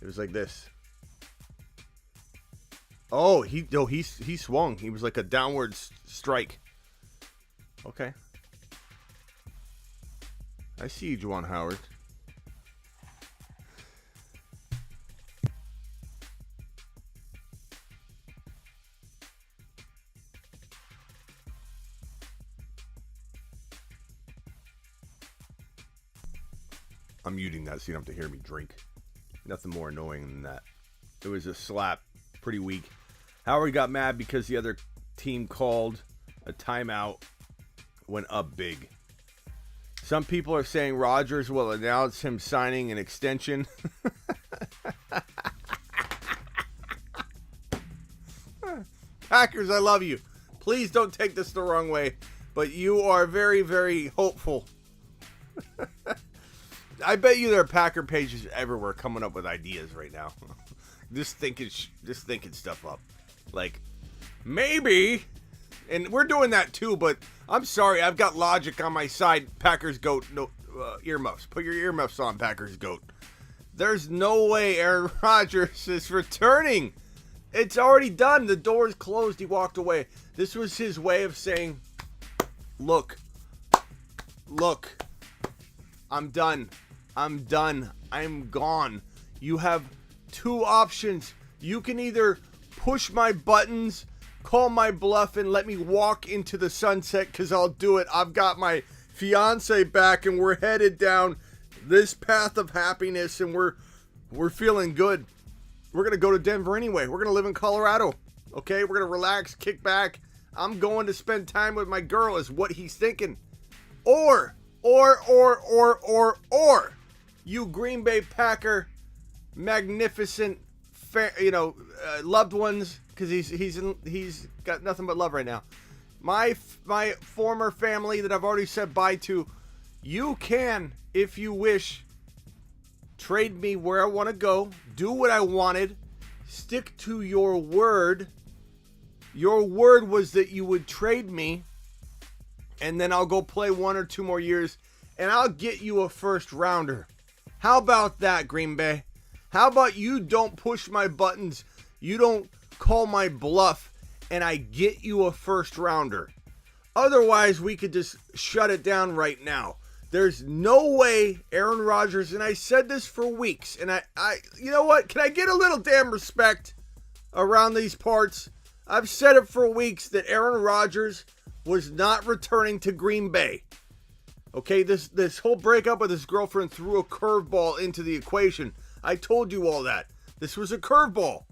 It was like this. Oh, he swung. He was like a downward strike. Okay. I see you, Juwan Howard. I'm muting that so you don't have to hear me drink. Nothing more annoying than that. It was a slap. Pretty weak. Howard got mad because the other team called a timeout, went up big. Some people are saying Rodgers will announce him signing an extension. Packers, I love you. Please don't take this the wrong way, but you are very, very hopeful. I bet you there are Packer pages everywhere coming up with ideas right now. just thinking stuff up. Like, maybe, and we're doing that too, but I'm sorry, I've got logic on my side. Packers GOAT, no earmuffs. Put your earmuffs on, Packers GOAT. There's no way Aaron Rodgers is returning. It's already done. The door's closed. He walked away. This was his way of saying, look, I'm done. I'm gone. You have two options. You can either push my buttons, call my bluff, and let me walk into the sunset, because I'll do it. I've got my fiance back, and we're headed down this path of happiness, and we're feeling good. We're going to go to Denver anyway. We're going to live in Colorado. Okay? We're going to relax, kick back. I'm going to spend time with my girl, is what he's thinking. Or, you Green Bay Packer magnificent, loved ones, because he's got nothing but love right now. My former family that I've already said bye to, you can, if you wish, trade me where I want to go, do what I wanted, stick to your word. Your word was that you would trade me, and then I'll go play 1 or 2 more years, and I'll get you a first rounder. How about that, Green Bay? How about you don't push my buttons, you don't call my bluff, and I get you a first rounder? Otherwise, we could just shut it down right now. There's no way Aaron Rodgers, and I said this for weeks, and I you know what? Can I get a little damn respect around these parts? I've said it for weeks that Aaron Rodgers was not returning to Green Bay. Okay, this whole breakup with his girlfriend threw a curveball into the equation. I told you all that. This was a curveball.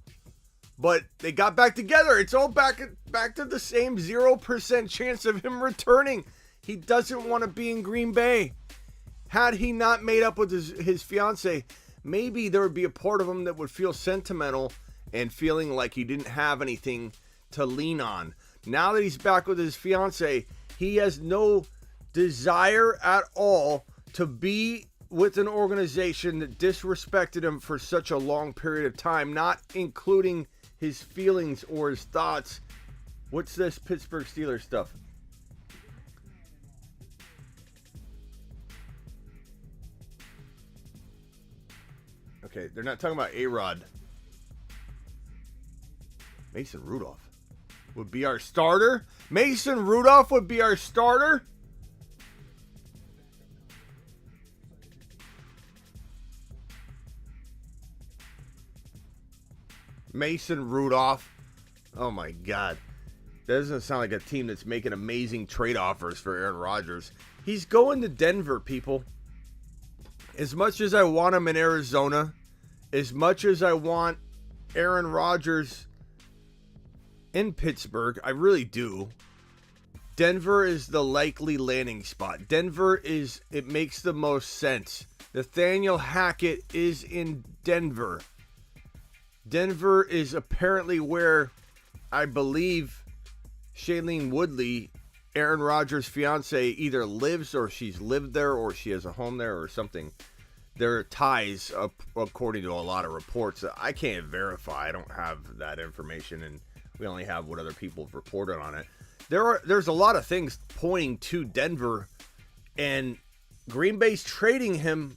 But they got back together. It's all back to the same 0% chance of him returning. He doesn't want to be in Green Bay. Had he not made up with his fiance, maybe there would be a part of him that would feel sentimental and feeling like he didn't have anything to lean on. Now that he's back with his fiance, he has no desire at all to be with an organization that disrespected him for such a long period of time, not including his feelings or his thoughts. What's this Pittsburgh Steelers stuff? Okay, they're not talking about A-Rod. Mason Rudolph would be our starter? Mason Rudolph would be our starter? Mason Rudolph. Oh my God. That doesn't sound like a team that's making amazing trade offers for Aaron Rodgers. He's going to Denver, people. As much as I want him in Arizona, as much as I want Aaron Rodgers in Pittsburgh, I really do. Denver is the likely landing spot. It makes the most sense. Nathaniel Hackett is in Denver. Denver is apparently where I believe Shailene Woodley, Aaron Rodgers' fiance, either lives or she's lived there or she has a home there or something. There are ties, according to a lot of reports. I can't verify. I don't have that information, and we only have what other people have reported on it. There's a lot of things pointing to Denver, and Green Bay's trading him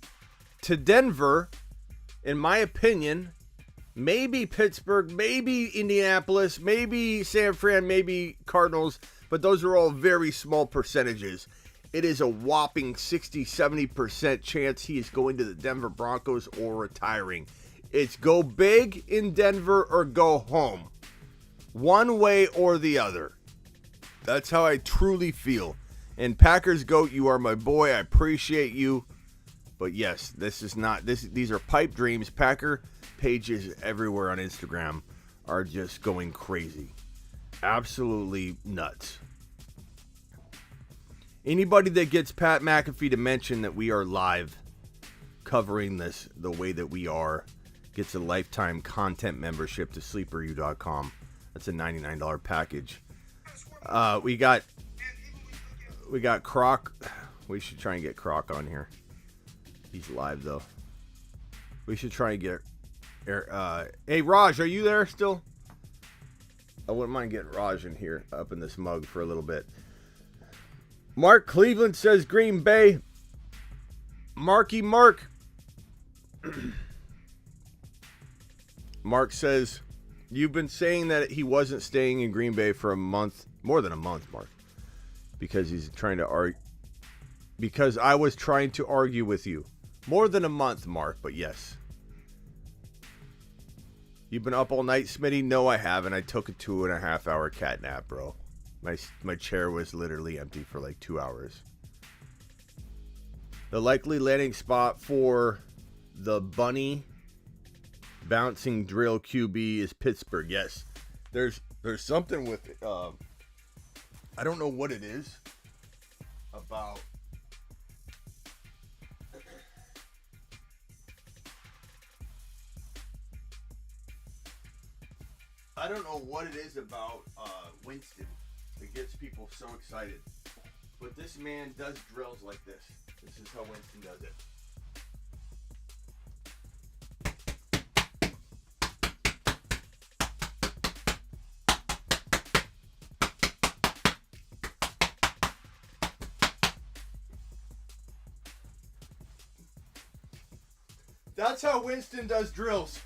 to Denver, in my opinion, maybe Pittsburgh, maybe Indianapolis, maybe San Fran, maybe Cardinals, but those are all very small percentages. It is a whopping 60-70% chance he is going to the Denver Broncos or retiring. It's go big in Denver or go home. One way or the other. That's how I truly feel. And Packers GOAT, you are my boy. I appreciate you. But yes, these are pipe dreams. Packer pages everywhere on Instagram are just going crazy. Absolutely nuts. Anybody that gets Pat McAfee to mention that we are live covering this the way that we are gets a lifetime content membership to sleeperu.com. That's a $99 package. We got Croc. We should try and get Croc on here. He's live though. We should try and get hey Raj, are you there still? I wouldn't mind getting Raj in here up in this mug for a little bit. Mark Cleveland says Green Bay. Marky Mark. Mark says, you've been saying that he wasn't staying in Green Bay for a month, more than a month, Mark. Because he's trying to argue. Because I was trying to argue with you. More than a month, Mark, but yes. You've been up all night, Smitty? No, I haven't. I took a 2.5 hour cat nap, bro. My chair was literally empty for like 2 hours. The likely landing spot for the bunny bouncing drill QB is Pittsburgh. Yes, there's something with I don't know what it is about. I don't know what it is about Winston that gets people so excited. But this man does drills like this. This is how Winston does it. That's how Winston does drills.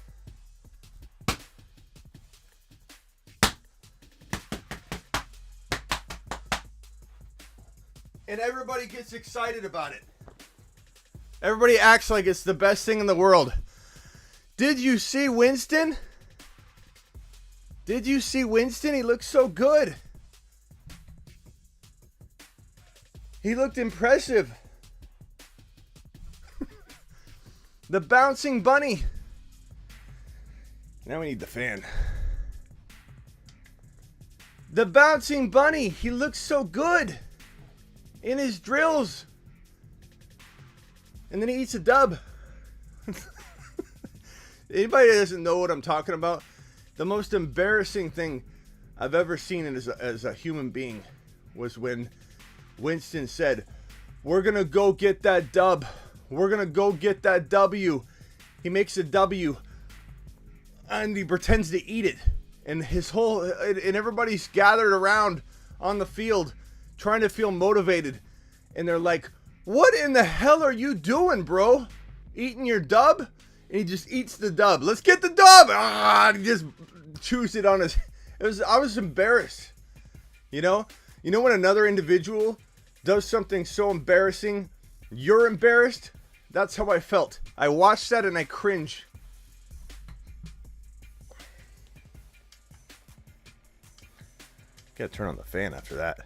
And everybody gets excited about it. Everybody acts like it's the best thing in the world. Did you see Winston? Did you see Winston? He looked so good. He looked impressive. The bouncing bunny. Now we need the fan. The bouncing bunny. He looks so good in his drills. And then he eats a dub. Anybody that doesn't know what I'm talking about, the most embarrassing thing I've ever seen as a human being was when Winston said, "We're going to go get that dub. We're going to go get that W." He makes a W and he pretends to eat it. And everybody's gathered around on the field trying to feel motivated. And they're like, "What in the hell are you doing, bro? Eating your dub?" And he just eats the dub. "Let's get the dub." And he just chews it on his. I was embarrassed. You know when another individual does something so embarrassing, you're embarrassed? That's how I felt. I watched that and I cringe. Gotta turn on the fan after that.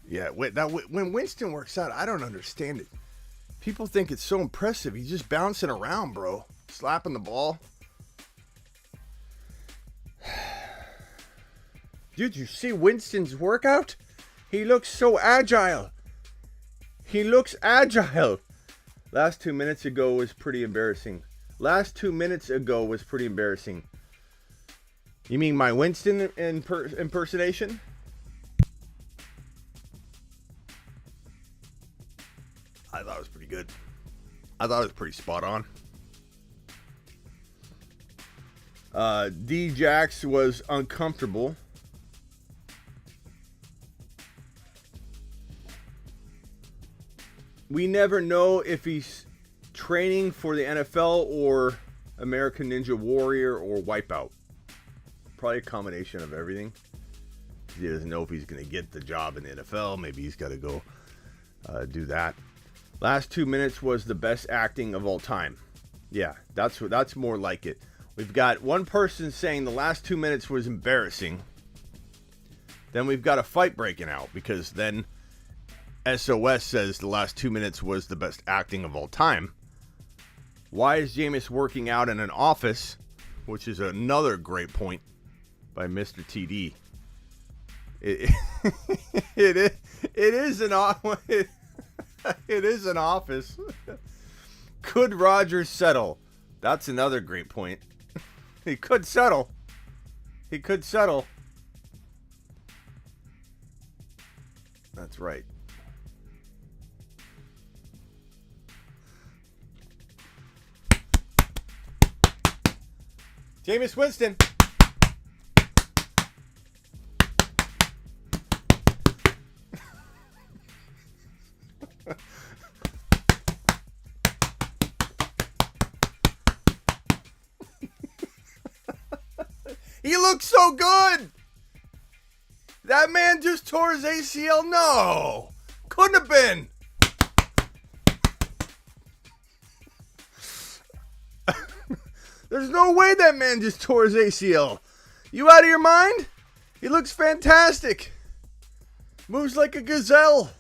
Yeah, when Winston works out, I don't understand it. People think it's so impressive. He's just bouncing around, bro. Slapping the ball. Dude, you see Winston's workout? He looks so agile. He looks agile. Last 2 minutes ago was pretty embarrassing. You mean my Winston impersonation? I thought it was pretty good. I thought it was pretty spot on. D-Jax was uncomfortable. We never know if he's training for the NFL or American Ninja Warrior or Wipeout. Probably a combination of everything. He doesn't know if he's going to get the job in the NFL. Maybe he's got to go do that. Last 2 minutes was the best acting of all time. Yeah, that's more like it. We've got one person saying the last 2 minutes was embarrassing. Then we've got a fight breaking out because then SOS says the last 2 minutes was the best acting of all time. Why is Jameis working out in an office? Which is another great point by Mr. TD. It is an office. Could Rodgers settle? That's another great point. He could settle. That's right. Jameis Winston. He looks so good. That man just tore his ACL. No. Couldn't have been. There's no way that man just tore his ACL. You out of your mind? He looks fantastic. Moves like a gazelle.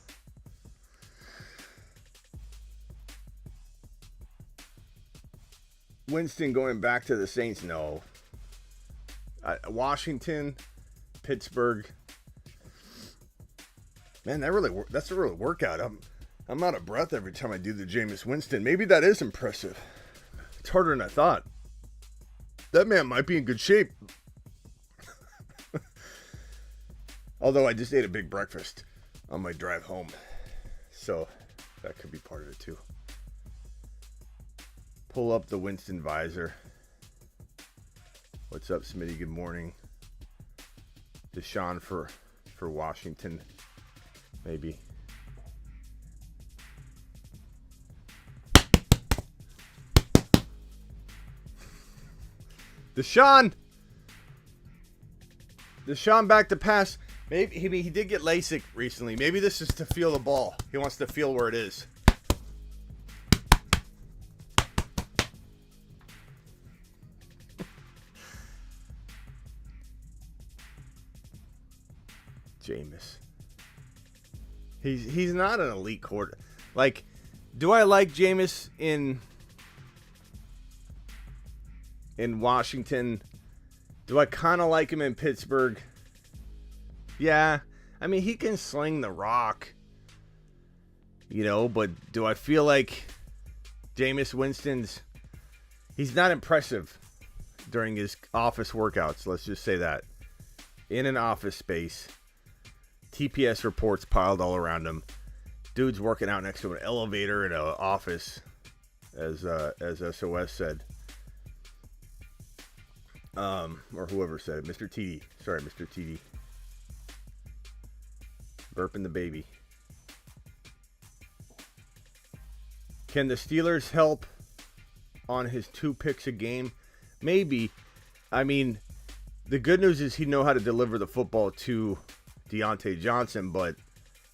Winston going back to the Saints? No. Washington, Pittsburgh. Man, that's a real workout. I'm out of breath every time I do the Jameis Winston. Maybe that is impressive. It's harder than I thought. That man might be in good shape. Although I just ate a big breakfast on my drive home. So that could be part of it too. Pull up the Winston visor. What's up, Smitty? Good morning. Deshaun for Washington. Maybe. Deshaun back to pass. Maybe he did get LASIK recently. Maybe this is to feel the ball. He wants to feel where it is. Jameis. He's not an elite quarter. Like, do I like Jameis in Washington? Do I kind of like him in Pittsburgh? Yeah. I mean, he can sling the rock. You know, but do I feel like Jameis Winston's... He's not impressive during his office workouts. Let's just say that. In an office space. TPS reports piled all around him. Dude's working out next to an elevator in an office, as SOS said. Or whoever said it. Mr. TD. Sorry, Mr. TD. Burping the baby. Can the Steelers help on his 2 picks a game? Maybe. I mean, the good news is he know how to deliver the football to Deontay Johnson, but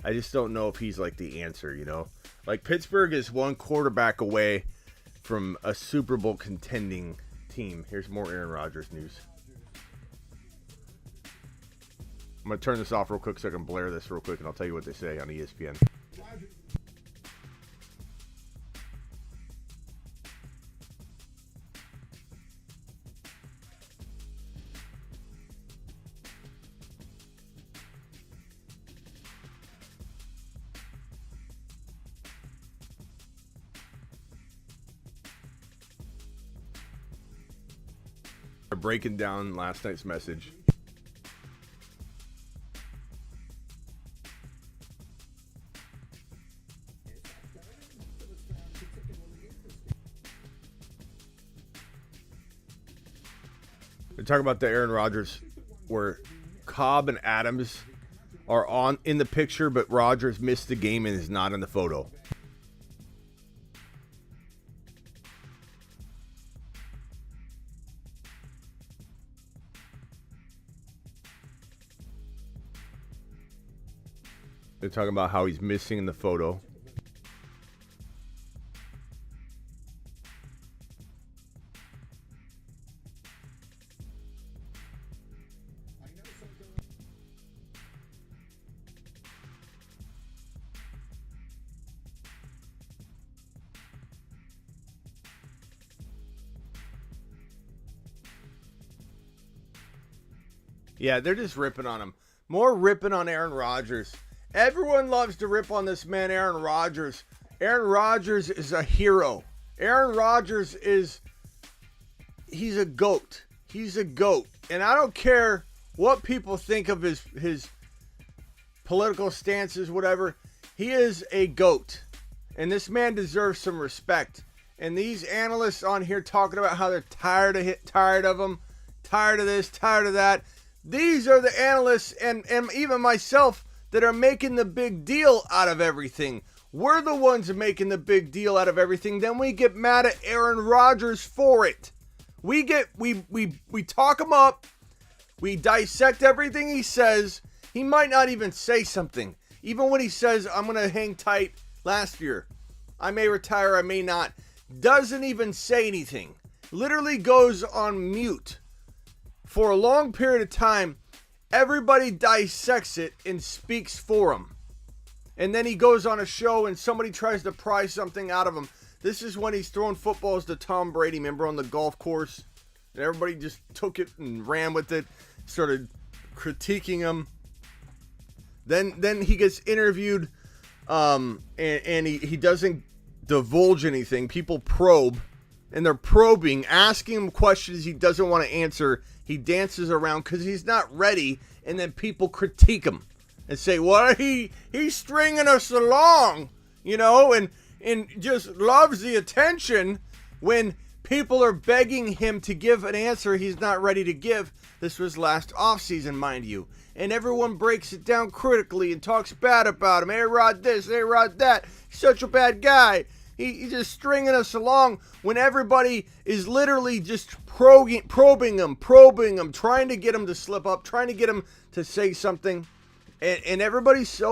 I just don't know if he's like the answer, you know? Like, Pittsburgh is one quarterback away from a Super Bowl contending team. Here's more Aaron Rodgers news. I'm going to turn this off real quick so I can blare this real quick, and I'll tell you what they say on ESPN. Breaking down last night's message. We talk about the Aaron Rodgers where Cobb and Adams are in the picture, but Rodgers missed the game and is not in the photo. They're talking about how he's missing in the photo. Yeah, they're just ripping on him. More ripping on Aaron Rodgers. Everyone loves to rip on this man, Aaron Rodgers. Aaron Rodgers is a hero. Aaron Rodgers he's a GOAT. He's a GOAT. And I don't care what people think of his political stances, whatever. He is a GOAT. And this man deserves some respect. And these analysts on here talking about how they're tired of him, tired of this, tired of that. These are the analysts and even myself that are making the big deal out of everything. We're the ones making the big deal out of everything. Then we get mad at Aaron Rodgers for it. We talk him up. We dissect everything he says. He might not even say something. Even when he says, I'm going to hang tight last year. I may retire, I may not. Doesn't even say anything. Literally goes on mute. For a long period of time, everybody dissects it and speaks for him. And then he goes on a show and somebody tries to pry something out of him. This is when he's throwing footballs to Tom Brady, remember, on the golf course? And everybody just took it and ran with it, started critiquing him. Then he gets interviewed, and he doesn't divulge anything. People probe, and they're probing, asking him questions he doesn't want to answer. He dances around because he's not ready, and then people critique him and say, well, he's stringing us along, and just loves the attention when people are begging him to give an answer he's not ready to give. This was last offseason, mind you. And everyone breaks it down critically and talks bad about him. A-Rod this, A-Rod that. He's such a bad guy. He's just stringing us along when everybody is literally just probing him, trying to get him to slip up, trying to get him to say something. And everybody's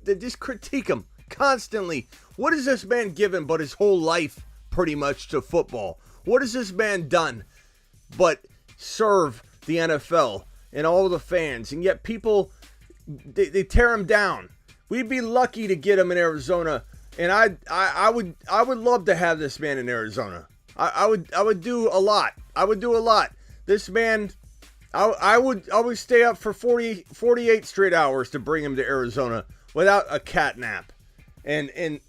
they just critique him constantly. What has this man given but his whole life pretty much to football? What has this man done but serve the NFL and all the fans? And yet people, they tear him down. We'd be lucky to get him in Arizona. And I would love to have this man in Arizona. I would do a lot. I would do a lot. This man, I would stay up for 48 straight hours to bring him to Arizona without a cat nap. And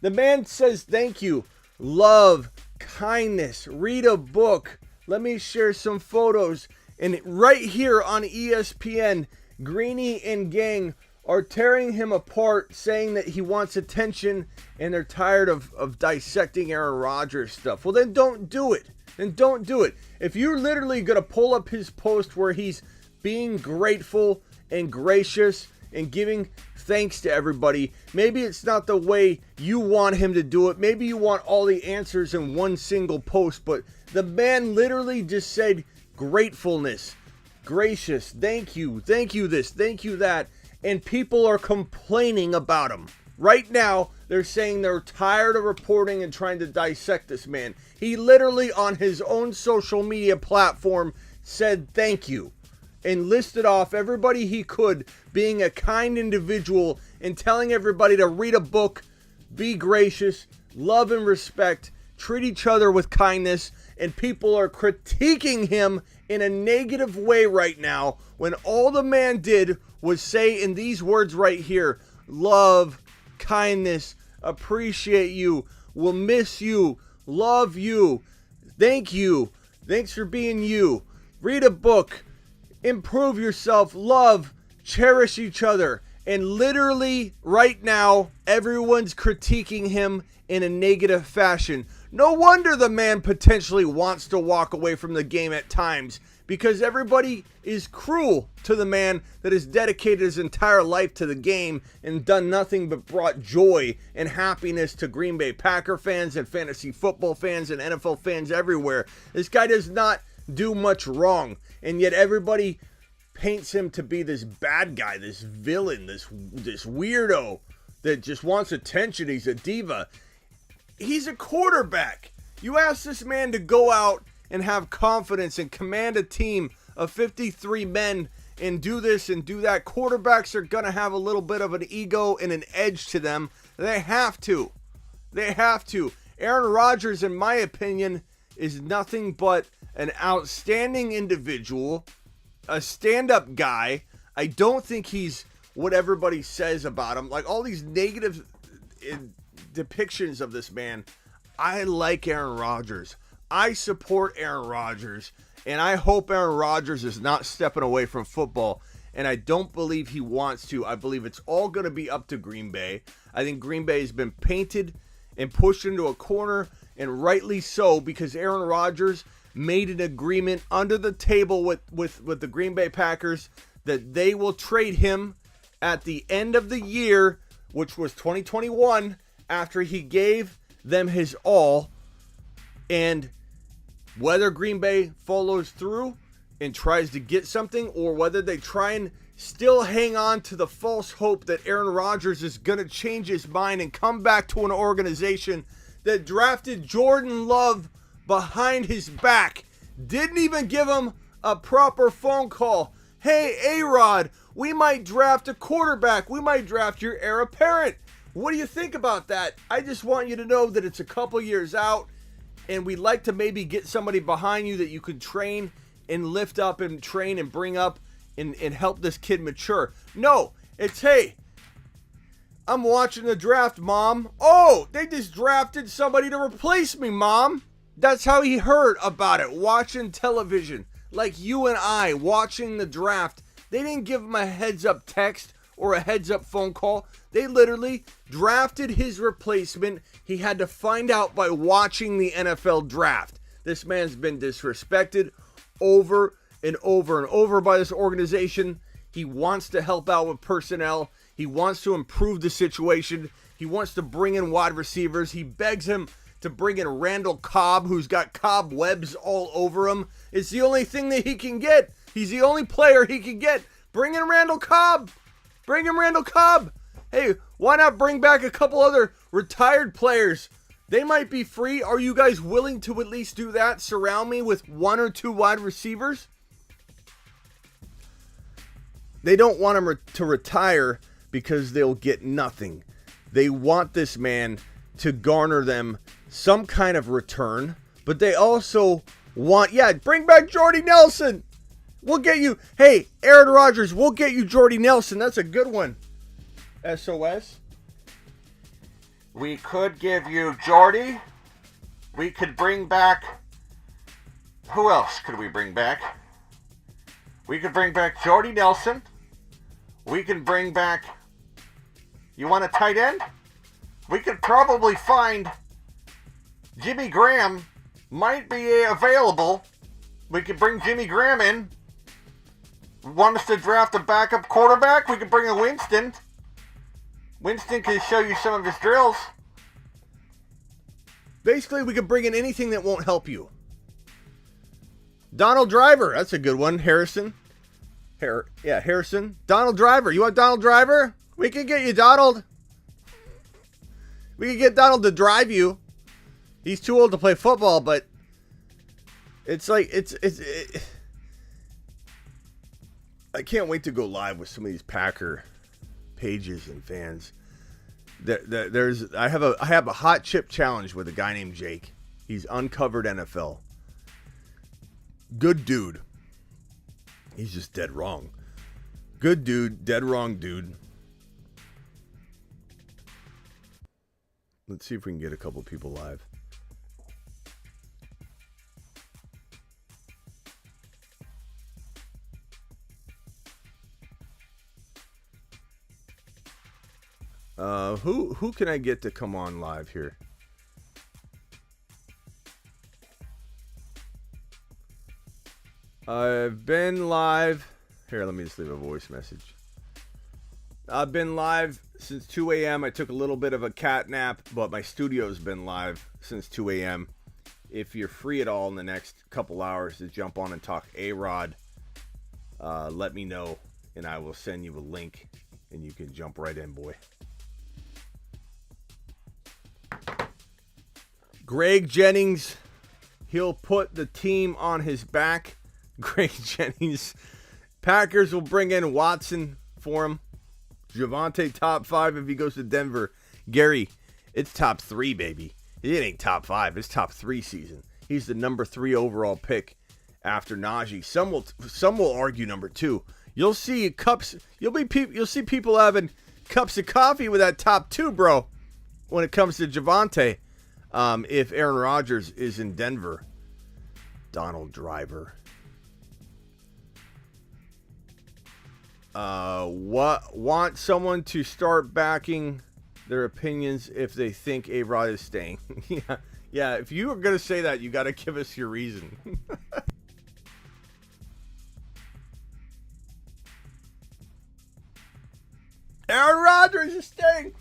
the man says thank you, love, kindness, read a book. Let me share some photos. And right here on ESPN, Greeny and gang are tearing him apart, saying that he wants attention and they're tired of dissecting Aaron Rodgers stuff. Well, then don't do it. Then don't do it. If you're literally going to pull up his post where he's being grateful and gracious and giving thanks to everybody, maybe it's not the way you want him to do it. Maybe you want all the answers in one single post, but the man literally just said gratefulness, gracious, thank you this, thank you that. And people are complaining about him. Right now, they're saying they're tired of reporting and trying to dissect this man. He literally, on his own social media platform, said thank you and listed off everybody he could, being a kind individual and telling everybody to read a book, be gracious, love and respect, treat each other with kindness. And people are critiquing him in a negative way right now when all the man did was say in these words right here, love, kindness, appreciate you, will miss you, love you, thank you, thanks for being you, read a book, improve yourself, love, cherish each other. And literally right now, everyone's critiquing him in a negative fashion. No wonder the man potentially wants to walk away from the game at times, because everybody is cruel to the man that has dedicated his entire life to the game and done nothing but brought joy and happiness to Green Bay Packer fans and fantasy football fans and NFL fans everywhere. This guy does not do much wrong, and yet everybody paints him to be this bad guy, this villain, this weirdo that just wants attention. He's a diva. He's a quarterback. You ask this man to go out and have confidence and command a team of 53 men and do this and do that. Quarterbacks are going to have a little bit of an ego and an edge to them. They have to. They have to. Aaron Rodgers, in my opinion, is nothing but an outstanding individual, a stand-up guy. I don't think he's what everybody says about him. Like all these negative depictions of this man. I like Aaron Rodgers. I support Aaron Rodgers. And I hope Aaron Rodgers is not stepping away from football. And I don't believe he wants to. I believe it's all going to be up to Green Bay. I think Green Bay has been painted and pushed into a corner, and rightly so, because Aaron Rodgers made an agreement under the table with the Green Bay Packers that they will trade him at the end of the year, which was 2021, after he gave them his all. And whether Green Bay follows through and tries to get something, or whether they try and still hang on to the false hope that Aaron Rodgers is going to change his mind and come back to an organization that drafted Jordan Love behind his back, didn't even give him a proper phone call. Hey, A-Rod, we might draft a quarterback. We might draft your heir apparent. What do you think about that? I just want you to know that it's a couple years out, and we'd like to maybe get somebody behind you that you could train and lift up and train and bring up and help this kid mature. No, it's, hey, I'm watching the draft, Mom. Oh, they just drafted somebody to replace me, Mom. That's how he heard about it, watching television. Like you and I, watching the draft. They didn't give him a heads-up text or a heads-up phone call. They literally drafted his replacement. He had to find out by watching the NFL draft. This man's been disrespected over and over and over by this organization. He wants to help out with personnel. He wants to improve the situation. He wants to bring in wide receivers. He begs him to bring in Randall Cobb, who's got cobwebs all over him. It's the only thing that he can get. He's the only player he can get. Bring in Randall Cobb. Bring in Randall Cobb. Hey, why not bring back a couple other retired players? They might be free. Are you guys willing to at least do that? Surround me with one or two wide receivers? They don't want him to retire because they'll get nothing. They want this man to garner them some kind of return, but they also want, bring back Jordy Nelson. We'll get you, hey, Aaron Rodgers, we'll get you Jordy Nelson. That's a good one. SOS. We could give you Jordy. We could bring back, who else could we bring back? We could bring back Jordy Nelson. We can bring back, you want a tight end? We could probably find Jimmy Graham might be available. We could bring Jimmy Graham in. Want us to draft a backup quarterback? We could bring in Winston. Winston can show you some of his drills. Basically, we could bring in anything that won't help you. Donald Driver, that's a good one. Harrison. Harrison. Donald Driver. You want Donald Driver? We can get you Donald. We can get Donald to drive you. He's too old to play football, but it's like, I can't wait to go live with some of these Packer pages and fans. I have a hot chip challenge with a guy named Jake. He's uncovered NFL. Good dude. He's just dead wrong. Good dude, dead wrong dude. Let's see if we can get a couple people live. Who can I get to come on live here? I've been live. Here, let me just leave a voice message. I've been live since 2 a.m. I took a little bit of a cat nap, but my studio's been live since 2 a.m. If you're free at all in the next couple hours to jump on and talk A-Rod, let me know, and I will send you a link, and you can jump right in, boy. Greg Jennings, he'll put the team on his back. Greg Jennings. Packers will bring in Watson for him. Javonte top 5 if he goes to Denver. Gary, it's top 3, baby. It ain't top 5. It's top 3 season. He's the number 3 overall pick after Najee. Some will argue number 2. You'll see you'll see people having cups of coffee with that top 2, bro. When it comes to Javonte, if Aaron Rodgers is in Denver. Donald Driver. Want someone to start backing their opinions if they think A-Rod is staying. Yeah. If you are gonna say that, you got to give us your reason. Aaron Rodgers is staying.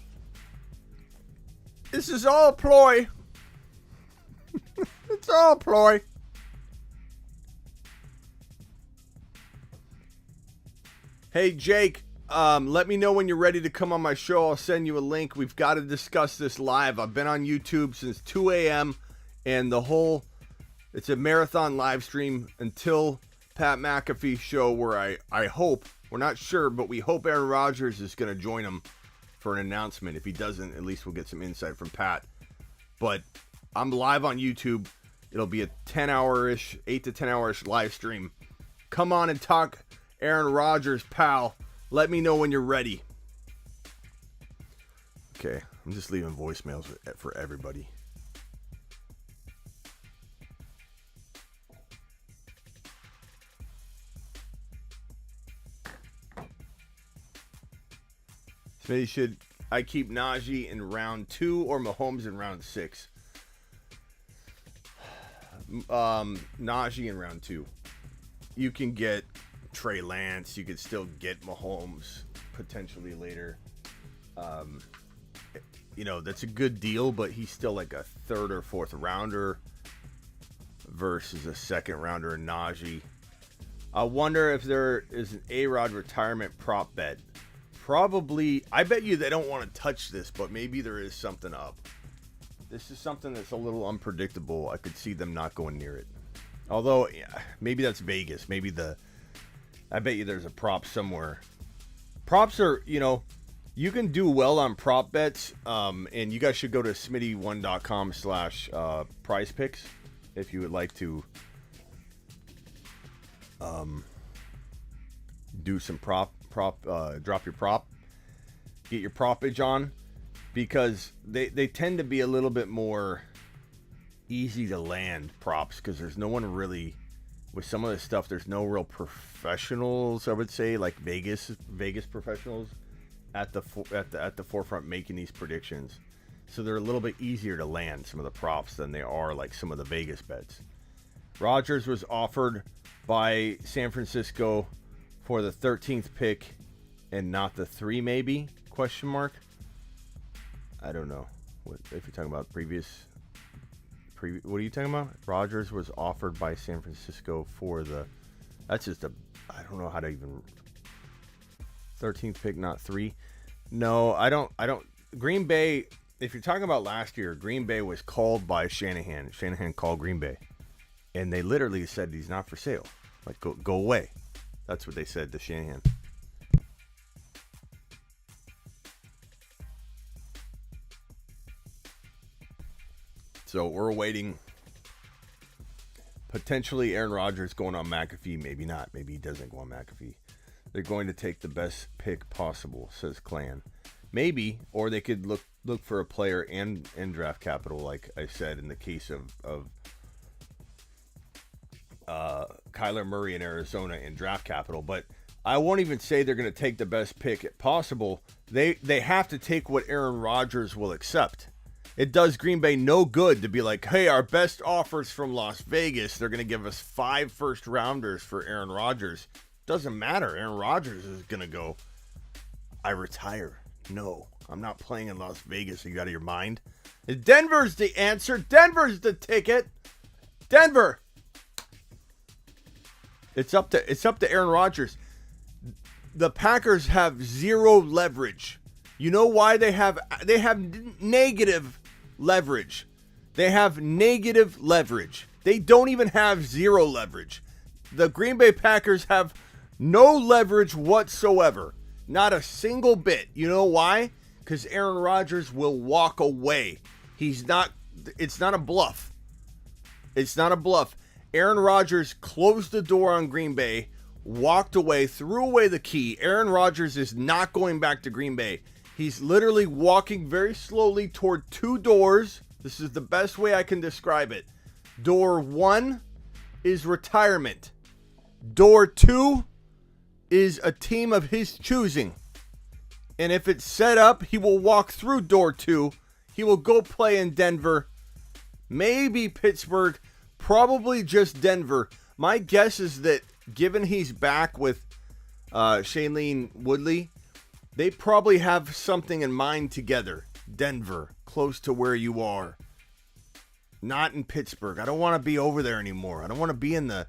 This is all a ploy. It's all a ploy. Hey, Jake, let me know when you're ready to come on my show. I'll send you a link. We've got to discuss this live. I've been on YouTube since 2 a.m. and it's a marathon live stream until Pat Mcafee show where I hope, we're not sure, but we hope Aaron Rodgers is going to join him for an announcement. If he doesn't, at least we'll get some insight from Pat. But I'm live on YouTube. It'll be a 10-hour-ish, 8 to 10-hour-ish live stream. Come on and talk Aaron Rodgers, pal. Let me know when you're ready. Okay, I'm just leaving voicemails for everybody. Smitty, I keep Najee in round 2 or Mahomes in round 6? Najee in round 2. You can get Trey Lance. You could still get Mahomes potentially later. That's a good deal, but he's still like a 3rd or 4th rounder versus a 2nd rounder in Najee. I wonder if there is an A-Rod retirement prop bet. Probably. I bet you they don't want to touch this, but maybe there is something up. This is something that's a little unpredictable. I could see them not going near it. Although, maybe that's Vegas. I bet you there's a prop somewhere. Props are, you can do well on prop bets. And you guys should go to smitty1.com/prize picks if you would like to do some drop your prop, get your propage on, because they tend to be a little bit more easy to land props because there's no one really. With some of this stuff, there's no real professionals, I would say, like Vegas professionals at the forefront making these predictions. So they're a little bit easier to land some of the props than they are like some of the Vegas bets. Rodgers was offered by San Francisco for the 13th pick and not the 3, maybe? ? I don't know. What if you're talking about previous. What are you talking about? Rodgers was offered by San Francisco for the. That's just I don't know how to even. 13th pick, not 3. No, I don't. Green Bay. If you're talking about last year, Green Bay was called by Shanahan. Shanahan called Green Bay, and they literally said he's not for sale. Like go away. That's what they said to Shanahan. So we're awaiting potentially Aaron Rodgers going on McAfee. Maybe not. Maybe he doesn't go on McAfee. They're going to take the best pick possible, says Clan. Maybe, or they could look for a player and draft capital, like I said in the case of Kyler Murray in Arizona in draft capital. But I won't even say they're going to take the best pick possible. They have to take what Aaron Rodgers will accept. It does Green Bay no good to be like, hey, our best offers from Las Vegas, they're going to give us 5 first-rounders for Aaron Rodgers. Doesn't matter. Aaron Rodgers is going to go, I retire. No, I'm not playing in Las Vegas. Are you out of your mind? Denver's the answer. Denver's the ticket. Denver. It's up to Aaron Rodgers. The Packers have zero leverage. You know why they have negative leverage? They have negative leverage. They don't even have zero leverage. The Green Bay Packers have no leverage whatsoever. Not a single bit. You know why? Because Aaron Rodgers will walk away. It's not a bluff. It's not a bluff. Aaron Rodgers closed the door on Green Bay, walked away, threw away the key. Aaron Rodgers is not going back to Green Bay. He's literally walking very slowly toward two doors. This is the best way I can describe it. Door 1 is retirement. Door 2 is a team of his choosing. And if it's set up, he will walk through door 2. He will go play in Denver, maybe Pittsburgh, probably just Denver. My guess is that given he's back with Shailene Woodley, they probably have something in mind together. Denver, close to where you are. Not in Pittsburgh. I don't want to be over there anymore. I don't want to be in the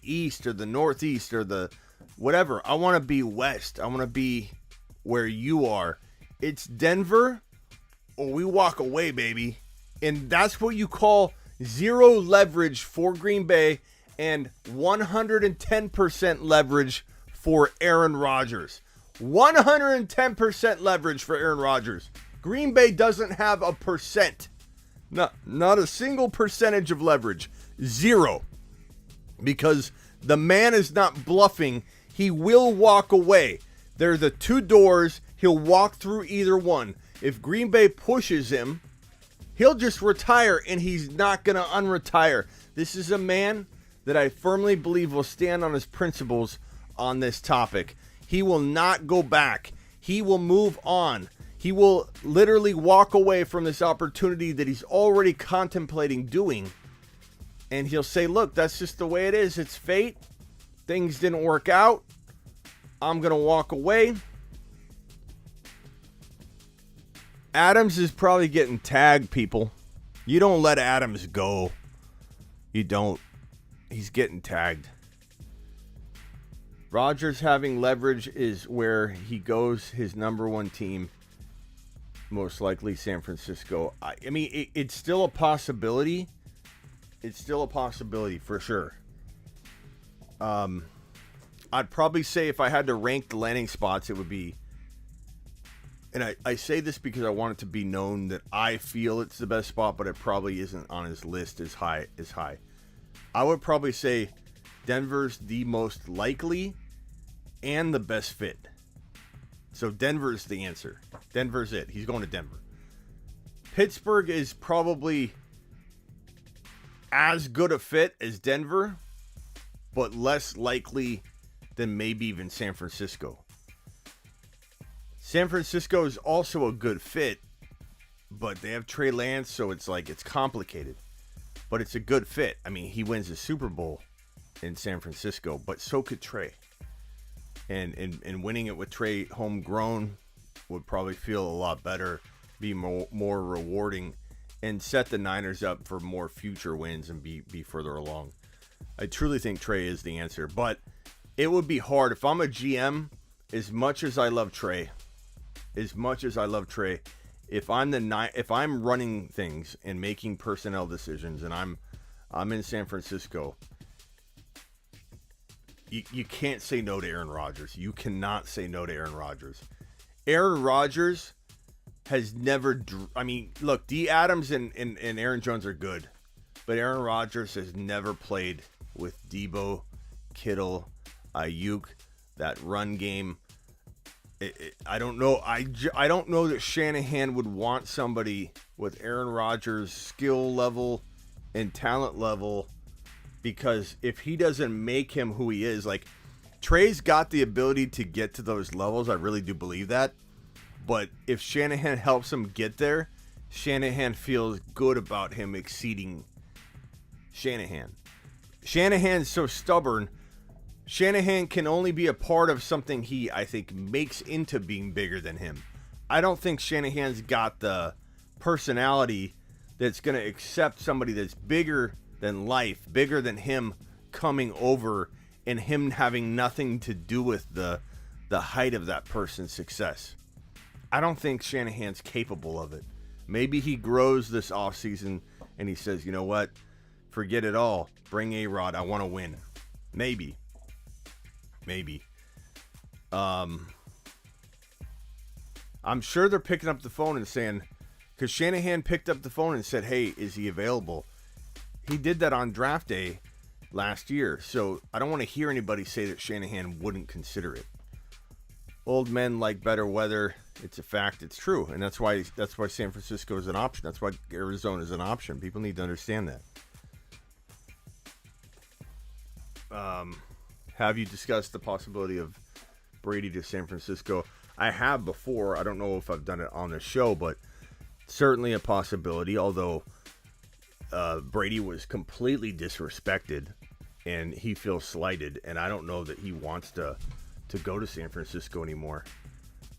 east or the northeast or the whatever. I want to be west. I want to be where you are. It's Denver or we walk away, baby. And that's what you call zero leverage for Green Bay and 110% leverage for Aaron Rodgers. 110% leverage for Aaron Rodgers. Green Bay doesn't have a percent. Not a single percentage of leverage. Zero. Because the man is not bluffing. He will walk away. There are the two doors. He'll walk through either one. If Green Bay pushes him, he'll just retire, and he's not going to unretire. This is a man that I firmly believe will stand on his principles on this topic. He will not go back. He will move on. He will literally walk away from this opportunity that he's already contemplating doing. And he'll say, look, that's just the way it is. It's fate. Things didn't work out. I'm going to walk away. Adams is probably getting tagged, people. You don't let Adams go. You don't. He's getting tagged. Rodgers having leverage is where he goes, his number one team, most likely San Francisco. I mean, it's still a possibility. It's still a possibility for sure. I'd probably say if I had to rank the landing spots, it would be, and I say this because I want it to be known that I feel it's the best spot, but it probably isn't on his list as high. I would probably say Denver's the most likely and the best fit. So Denver's the answer. Denver's it. He's going to Denver. Pittsburgh is probably as good a fit as Denver, but less likely than maybe even San Francisco. San Francisco is also a good fit, but they have Trey Lance, so it's complicated. But it's a good fit. I mean, he wins the Super Bowl in San Francisco, but so could Trey. And winning it with Trey homegrown would probably feel a lot better, be more rewarding, and set the Niners up for more future wins and be further along. I truly think Trey is the answer, but it would be hard. If I'm a GM, as much as I love Trey, if I'm running things and making personnel decisions and I'm in San Francisco, you can't say no to Aaron Rodgers. You cannot say no to Aaron Rodgers. Aaron Rodgers has never... I mean, look, D. Adams and Aaron Jones are good, but Aaron Rodgers has never played with Debo, Kittle, Ayuk, that run game. I don't know. I don't know that Shanahan would want somebody with Aaron Rodgers' skill level and talent level, because if he doesn't make him who he is, like Trey's got the ability to get to those levels. I really do believe that. But if Shanahan helps him get there, Shanahan feels good about him exceeding Shanahan. Shanahan's so stubborn. Shanahan can only be a part of something he, I think, makes into being bigger than him. I don't think Shanahan's got the personality that's going to accept somebody that's bigger than life, bigger than him, coming over and him having nothing to do with the height of that person's success. I don't think Shanahan's capable of it. Maybe he grows this offseason and he says, you know what? Forget it all. Bring A-Rod. I want to win. Maybe. I'm sure they're picking up the phone and saying, because Shanahan picked up the phone and said, hey, is he available? He did that on draft day last year. So I don't want to hear anybody say that Shanahan wouldn't consider it. Old men like better weather. It's a fact. It's true. And that's why San Francisco is an option. That's why Arizona is an option. People need to understand that. Have you discussed the possibility of Brady to San Francisco? I have before. I don't know if I've done it on the show, but certainly a possibility. Although Brady was completely disrespected and he feels slighted, and I don't know that he wants to go to San Francisco anymore.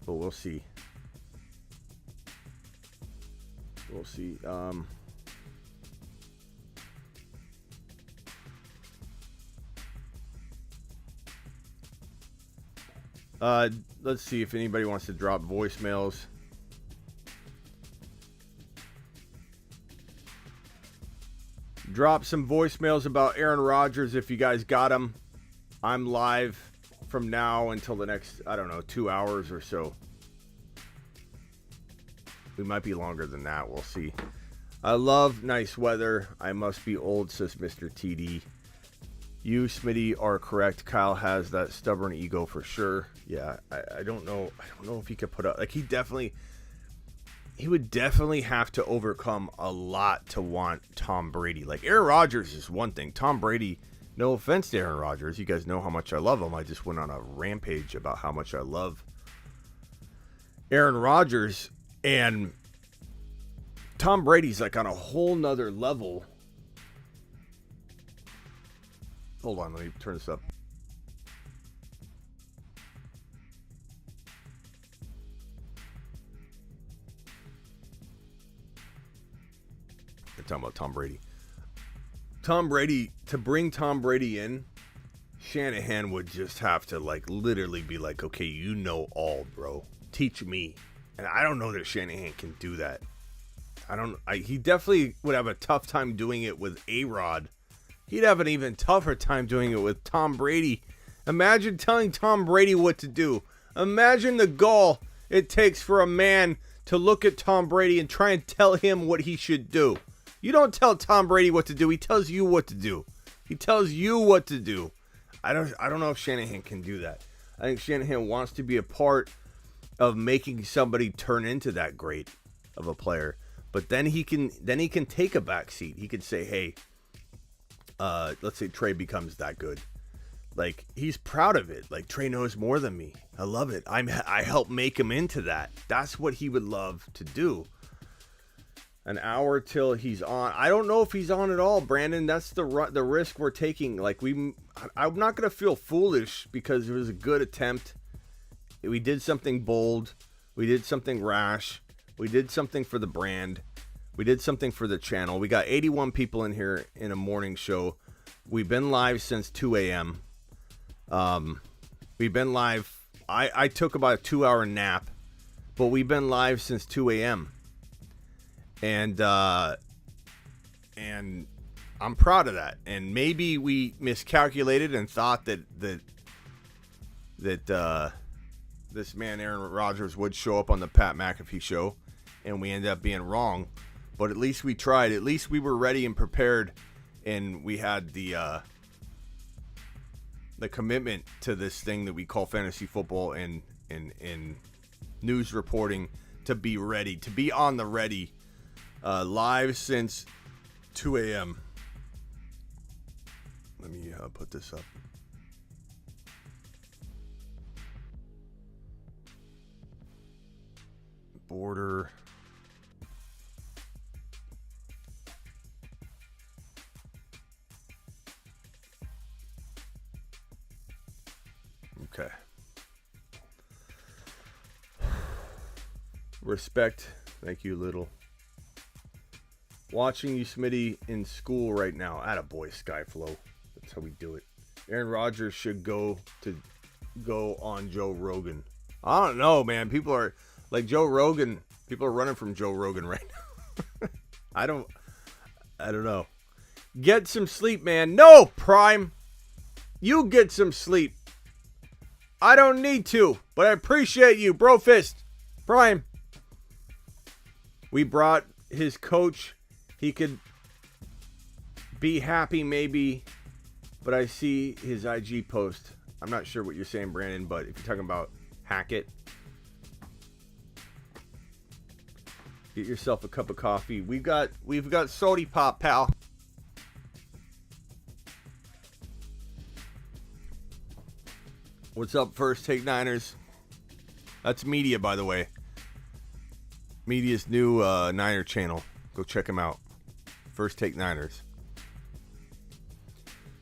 But we'll see. We'll see. Let's see if anybody wants to drop voicemails. Drop some voicemails about Aaron Rodgers if you guys got them. I'm live from now until the next, 2 hours or so. We might be longer than that. We'll see. I love nice weather. I must be old, says Mr. TD. You, Smitty, are correct. Kyle has that stubborn ego for sure. Yeah, I don't know. I don't know if he could put up. Like, he would definitely have to overcome a lot to want Tom Brady. Like, Aaron Rodgers is one thing. Tom Brady, no offense to Aaron Rodgers. You guys know how much I love him. I just went on a rampage about how much I love Aaron Rodgers. And Tom Brady's like on a whole nother level. Hold on, let me turn this up. We're talking about Tom Brady. To bring Tom Brady in, Shanahan would just have to literally be like, okay, you know all, bro. Teach me. And I don't know that Shanahan can do that. He definitely would have a tough time doing it with A-Rod. He'd have an even tougher time doing it with Tom Brady. Imagine telling Tom Brady what to do. Imagine the gall it takes for a man to look at Tom Brady and try and tell him what he should do. You don't tell Tom Brady what to do. He tells you what to do. He tells you what to do. I don't know if Shanahan can do that. I think Shanahan wants to be a part of making somebody turn into that great of a player. But then he can take a back seat. He could say, hey, let's say Trey becomes that good. Like, he's proud of it. Like, Trey knows more than me. I love it. I helped make him into that. That's what he would love to do. An hour till he's on. I don't know if he's on at all, Brandon. That's the risk we're taking. Like, I'm not going to feel foolish because it was a good attempt. We did something bold. We did something rash. We did something for the brand. We did something for the channel. We got 81 people in here in a morning show. We've been live since 2 a.m. We've been live. I took about a 2-hour nap, but we've been live since 2 a.m. And I'm proud of that. And maybe we miscalculated and thought that this man Aaron Rodgers would show up on the Pat McAfee show, and we ended up being wrong. But at least we tried. At least we were ready and prepared, and we had the commitment to this thing that we call fantasy football and news reporting to be ready, to be on the ready. Live since 2 a.m. Let me put this up. Border. Okay. Respect. Thank you, Little. Watching you, Smitty, in school right now. Attaboy, Skyflow. That's how we do it. Aaron Rodgers should go on Joe Rogan. I don't know, man. People are like Joe Rogan. People are running from Joe Rogan right now. I don't know. Get some sleep, man. No, Prime. You get some sleep. I don't need to, but I appreciate you, Bro Fist. Prime. We brought his coach. He could be happy maybe, but I see his IG post. I'm not sure what you're saying, Brandon, but if you're talking about Hackett, get yourself a cup of coffee. We've got Sody Pop, pal. What's up, First Take Niners? That's Media, by the way. Media's new Niner channel. Go check him out. First Take Niners.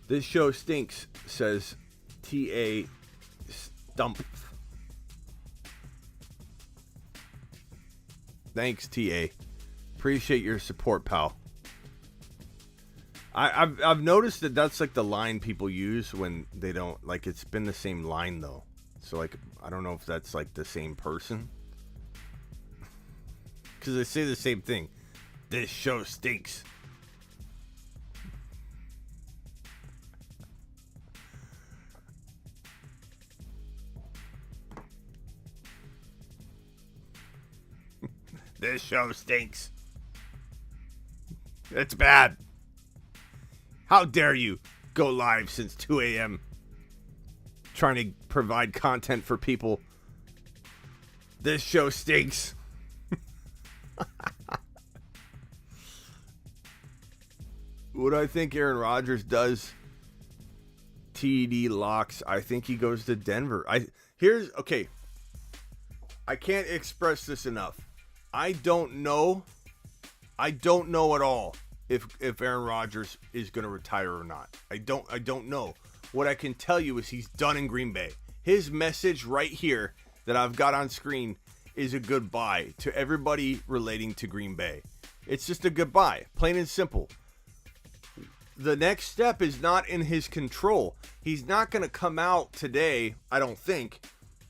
This show stinks, says T.A. Stump. Thanks, T.A. Appreciate your support, pal. I've noticed that that's like the line people use when they don't, like, it's been the same line though. So like, I don't know if that's like the same person. Because they say the same thing. This show stinks. This show stinks. It's bad. How dare you go live since 2 a.m. trying to provide content for people. This show stinks. What do I think Aaron Rodgers does? TD locks. I think he goes to Denver. Okay. I can't express this enough. I don't know at all if Aaron Rodgers is going to retire or not. I don't know. What I can tell you is he's done in Green Bay. His message right here that I've got on screen is a goodbye to everybody relating to Green Bay. It's just a goodbye, plain and simple. The next step is not in his control. He's not going to come out today, I don't think,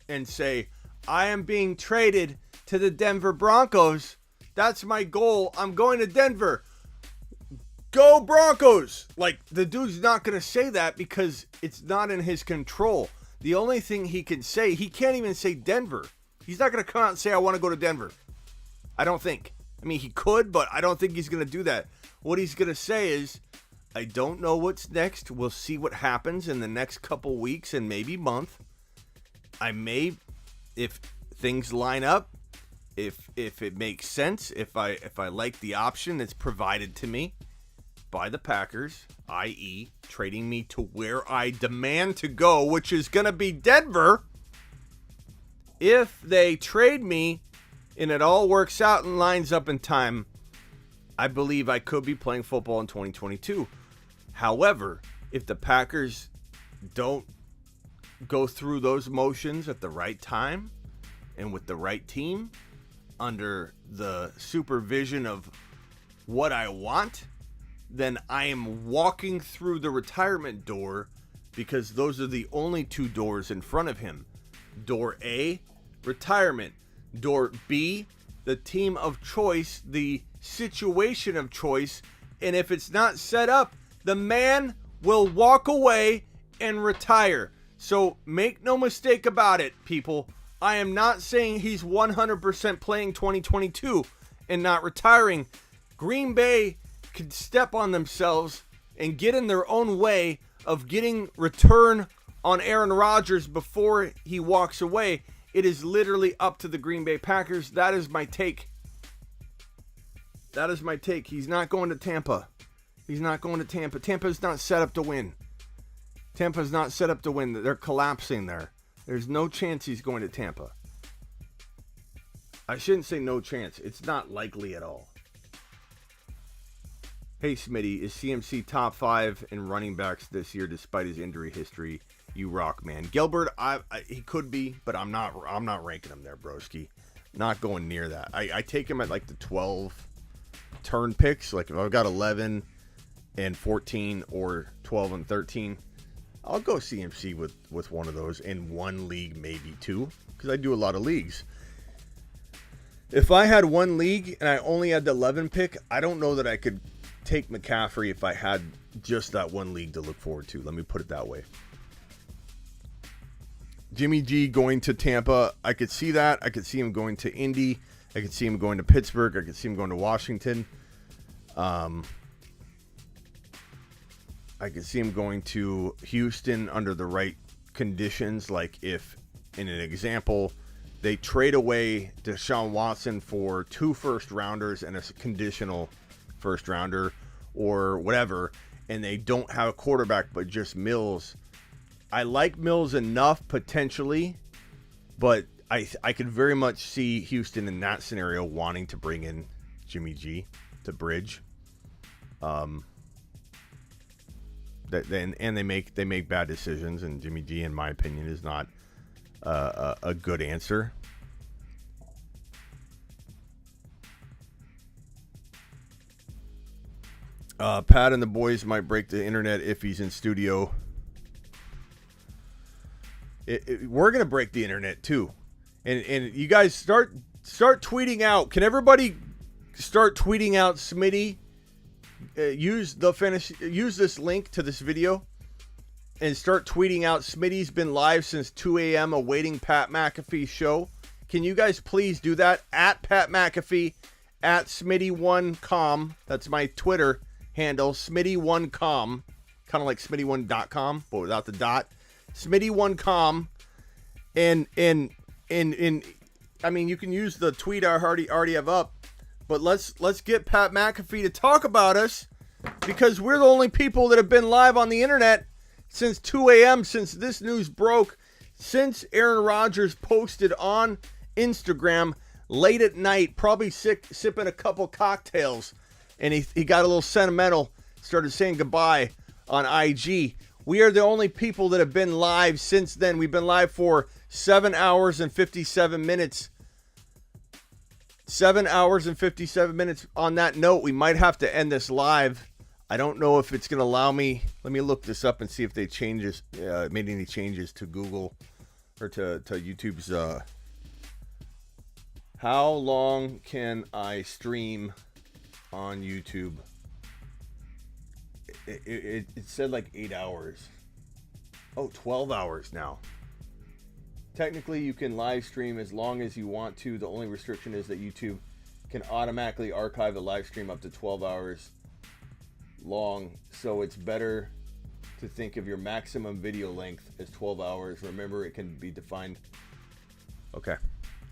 and say, I am being traded to the Denver Broncos. That's my goal. I'm going to Denver. Go Broncos! Like, the dude's not going to say that because it's not in his control. The only thing he can say, he can't even say Denver. He's not going to come out and say, I want to go to Denver. I don't think. I mean, he could, but I don't think he's going to do that. What he's going to say is, I don't know what's next. We'll see what happens in the next couple weeks and maybe month. I may, if things line up, if it makes sense, if I like the option that's provided to me by the Packers, i.e. trading me to where I demand to go, which is going to be Denver. If they trade me and it all works out and lines up in time, I believe I could be playing football in 2022. However, if the Packers don't go through those motions at the right time and with the right team under the supervision of what I want, then I am walking through the retirement door because those are the only two doors in front of him. Door A, retirement. Door B, the team of choice, the situation of choice. And if it's not set up, the man will walk away and retire. So make no mistake about it, people. I am not saying he's 100% playing 2022 and not retiring. Green Bay could step on themselves and get in their own way of getting return on Aaron Rodgers before he walks away. It is literally up to the Green Bay Packers. That is my take. That is my take. He's not going to Tampa. He's not going to Tampa. Tampa's not set up to win. Tampa's not set up to win. They're collapsing there. There's no chance he's going to Tampa. I shouldn't say no chance. It's not likely at all. Hey, Smitty, is CMC top 5 in running backs this year despite his injury history? You rock, man. Gilbert, he could be, but I'm not ranking him there, broski. Not going near that. I take him at like the 12 turn picks. Like if I've got 11 and 14 or 12 and 13, I'll go CMC with one of those in one league, maybe two, because I do a lot of leagues. If I had one league and I only had the 11 pick, I don't know that I could take McCaffrey if I had just that one league to look forward to. Let me put it that way. Jimmy G going to Tampa, I could see that. I could see him going to Indy. I could see him going to Pittsburgh. I could see him going to Washington. I could see him going to Houston under the right conditions. Like if, in an example, they trade away Deshaun Watson for 2 first-rounders and a conditional first-rounder or whatever, and they don't have a quarterback but just Mills. I like Mills enough potentially, but I could very much see Houston in that scenario wanting to bring in Jimmy G to bridge. They make bad decisions, and Jimmy G, in my opinion, is not a good answer. Pat and the boys might break the internet if he's in studio. We're gonna break the internet too, and you guys start tweeting out. Can everybody start tweeting out Smitty? Use this link to this video and start tweeting out Smitty's been live since 2 a.m. awaiting Pat Mcafee show. Can you guys please do that? At Pat Mcafee, at Smitty1com. That's my Twitter handle, Smitty1com. Kind of like Smitty1.com, but without the dot. Smitty1com. And I mean, you can use the tweet I already have up. But let's get Pat McAfee to talk about us, because we're the only people that have been live on the internet since 2 a.m., since this news broke, since Aaron Rodgers posted on Instagram late at night, probably sipping a couple cocktails, and he got a little sentimental, started saying goodbye on IG. We are the only people that have been live since then. We've been live for 7 hours and 57 minutes. 7 hours and 57 minutes. On that note, we might have to end this live. I don't know if it's going to allow me. Let me look this up and see if they made any changes to Google or to YouTube's. How long can I stream on YouTube? It said like 8 hours. Oh, 12 hours now. Technically, you can live stream as long as you want to. The only restriction is that YouTube can automatically archive a live stream up to 12 hours long. So it's better to think of your maximum video length as 12 hours. Remember, it can be defined. Okay.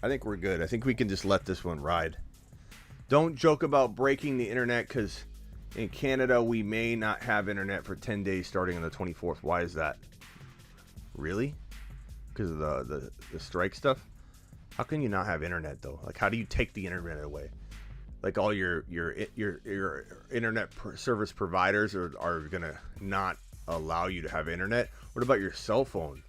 I think we're good. I think we can just let this one ride. Don't joke about breaking the internet, because in Canada, we may not have internet for 10 days starting on the 24th. Why is that? Really? Because of the strike stuff? How can you not have internet though? Like, how do you take the internet away? Like, all your internet service providers are gonna not allow you to have internet? What about your cell phone?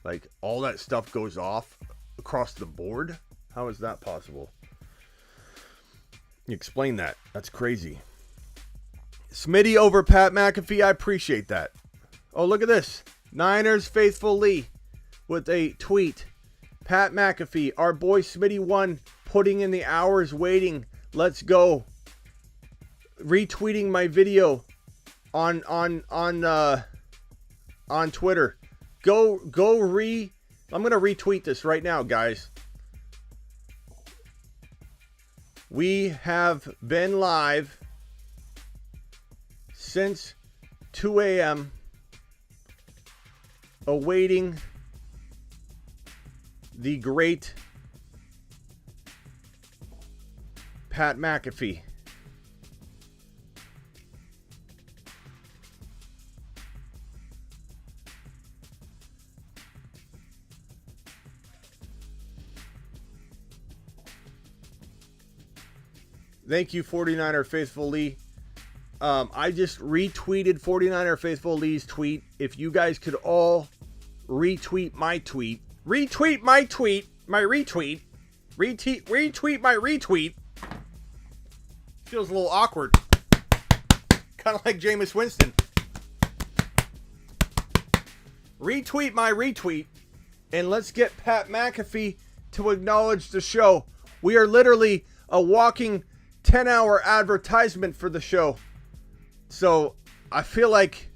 Like, all that stuff goes off across the board? How is that possible? Explain that. That's crazy. Smitty over Pat McAfee, I appreciate that. Oh, look at this. Niners faithful Lee with a tweet. Pat McAfee, our boy Smitty1, putting in the hours waiting. Let's go. Retweeting my video on Twitter. I'm gonna retweet this right now, guys. We have been live since 2 a.m. awaiting the great Pat McAfee. Thank you, 49er Faithful Lee. I just retweeted 49er Faithful Lee's tweet. If you guys could all retweet my tweet. Retweet my tweet. My retweet. Retweet my retweet. Feels a little awkward. kind of like Jameis Winston. Retweet my retweet, and let's get Pat McAfee to acknowledge the show. We are literally a walking 10-hour advertisement for the show. So I feel like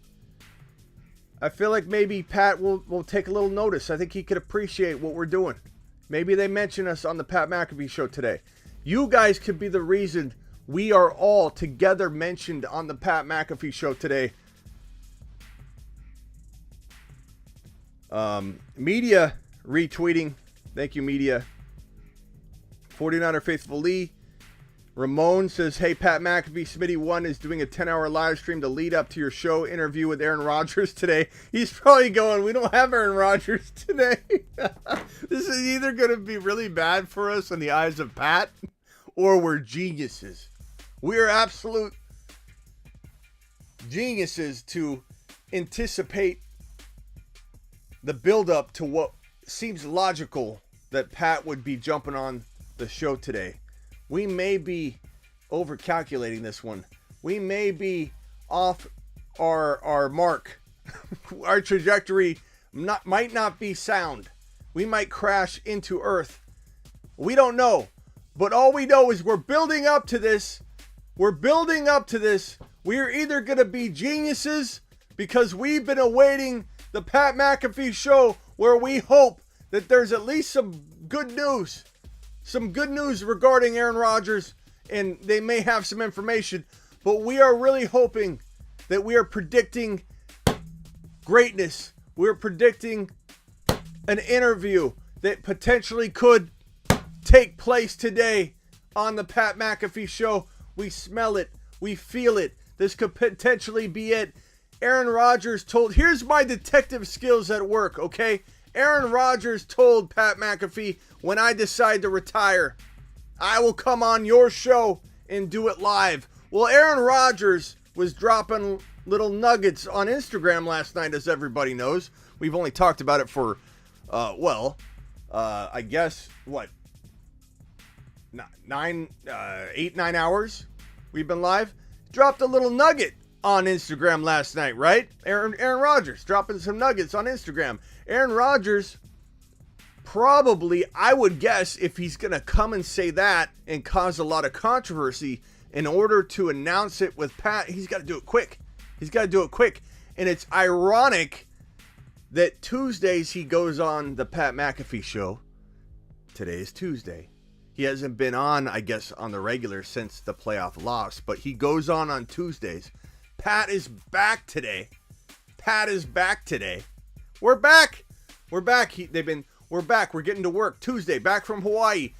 maybe Pat will take a little notice. I think he could appreciate what we're doing. Maybe they mention us on the Pat McAfee show today. You guys could be the reason we are all together mentioned on the Pat McAfee show today. Media retweeting. Thank you, media. 49er Faithful Lee. Ramon says, hey, Pat McAfee, Smitty1 is doing a 10-hour live stream to lead up to your show interview with Aaron Rodgers today. He's probably going, we don't have Aaron Rodgers today. This is either going to be really bad for us in the eyes of Pat, or we're geniuses. We are absolute geniuses to anticipate the build-up to what seems logical that Pat would be jumping on the show today. We may be overcalculating this one. We may be off our mark. Our trajectory might not be sound. We might crash into Earth. We don't know. But all we know is we're building up to this. We're building up to this. We're either going to be geniuses because we've been awaiting the Pat McAfee show where we hope that there's at least some good news. Some good news regarding Aaron Rodgers, and they may have some information, but we are really hoping that we are predicting greatness. We're predicting an interview that potentially could take place today on the Pat McAfee show. We smell it. We feel it. This could potentially be it. Aaron Rodgers told, here's my detective skills at work, okay? Aaron Rodgers told Pat McAfee, when I decide to retire, I will come on your show and do it live. Well, Aaron Rodgers was dropping little nuggets on Instagram last night, as everybody knows. We've only talked about it for, I guess, what, 8-9 hours we've been live. Dropped a little nugget on Instagram last night, right? Aaron Rodgers dropping some nuggets on Instagram. Aaron Rodgers probably, I would guess, if he's going to come and say that and cause a lot of controversy, in order to announce it with Pat, he's got to do it quick. He's got to do it quick. And it's ironic that Tuesdays he goes on the Pat McAfee show. Today is Tuesday. He hasn't been on, I guess, on the regular since the playoff loss, but he goes on Tuesdays. Pat is back today. Pat is back today. We're back. We're back. We're back. We're getting to work Tuesday. Back from Hawaii.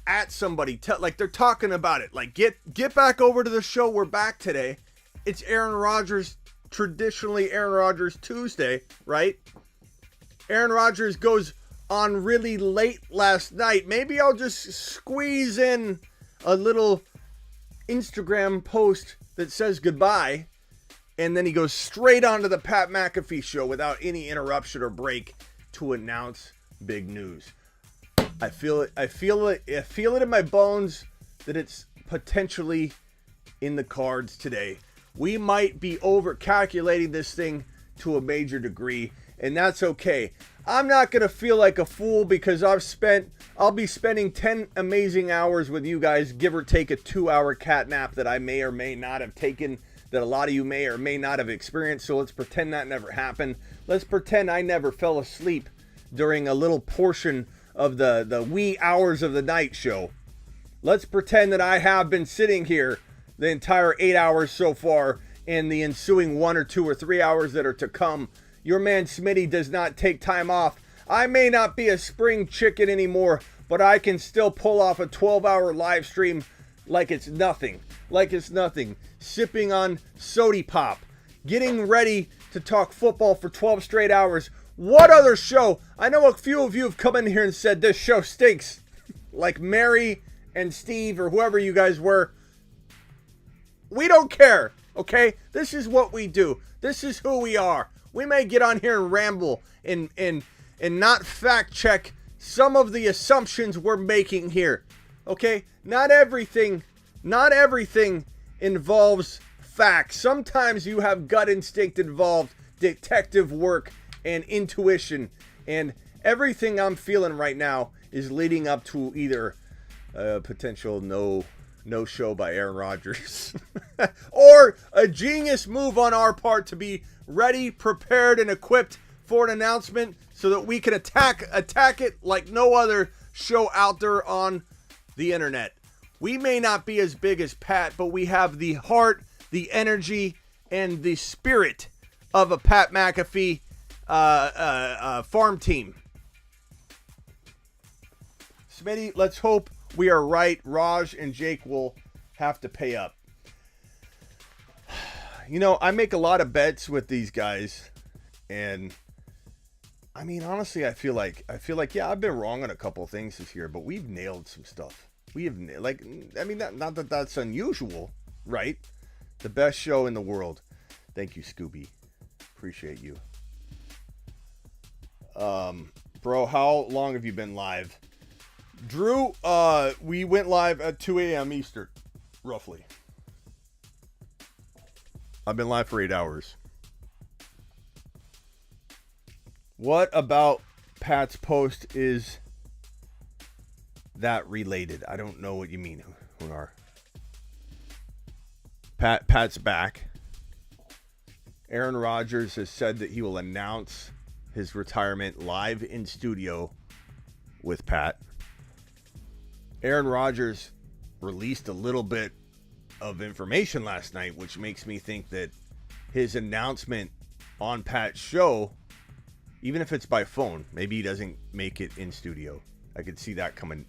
At somebody. Like they're talking about it. Like get back over to the show. We're back today. It's Aaron Rodgers. Traditionally Aaron Rodgers Tuesday, right? Aaron Rodgers goes on really late last night. Maybe I'll just squeeze in a little Instagram post that says goodbye, and then he goes straight onto the Pat McAfee show without any interruption or break to announce big news. I feel it in my bones that it's potentially in the cards today. We might be over calculating this thing to a major degree, and that's okay. I'm not going to feel like a fool because I'll be spending 10 amazing hours with you guys, give or take a 2-hour cat nap that I may or may not have taken, that a lot of you may or may not have experienced. So let's pretend that never happened. Let's pretend I never fell asleep during a little portion of the wee hours of the night show. Let's pretend that I have been sitting here the entire 8 hours so far and the ensuing 1 or 2 or 3 hours that are to come. Your man Smitty does not take time off. I may not be a spring chicken anymore, but I can still pull off a 12-hour live stream like it's nothing. Like it's nothing. Sipping on Sody Pop. Getting ready to talk football for 12 straight hours. What other show? I know a few of you have come in here and said this show stinks. Like Mary and Steve or whoever you guys were. We don't care, okay? This is what we do. This is who we are. We may get on here and ramble and not fact check some of the assumptions we're making here. Okay? Not everything involves facts. Sometimes you have gut instinct involved, detective work, and intuition. And everything I'm feeling right now is leading up to either a potential no show by Aaron Rodgers or a genius move on our part to be ready, prepared, and equipped for an announcement so that we can attack it like no other show out there on the internet. We may not be as big as Pat, but we have the heart, the energy, and the spirit of a Pat McAfee farm team. Smitty, let's hope we are right. Raj and Jake will have to pay up. You know, I make a lot of bets with these guys, and I mean, honestly, I feel like, yeah, I've been wrong on a couple of things this year, but we've nailed some stuff. We have, like, I mean, not that that's unusual, right? The best show in the world. Thank you, Scooby. Appreciate you. Bro, how long have you been live? Drew, we went live at 2 a.m. Eastern, roughly. I've been live for 8 hours. What about Pat's post is that related? I don't know what you mean, Hunar. Pat's back. Aaron Rodgers has said that he will announce his retirement live in studio with Pat. Aaron Rodgers released a little bit of information last night, which makes me think that his announcement on Pat's show, even if it's by phone, maybe he doesn't make it in studio. I could see that coming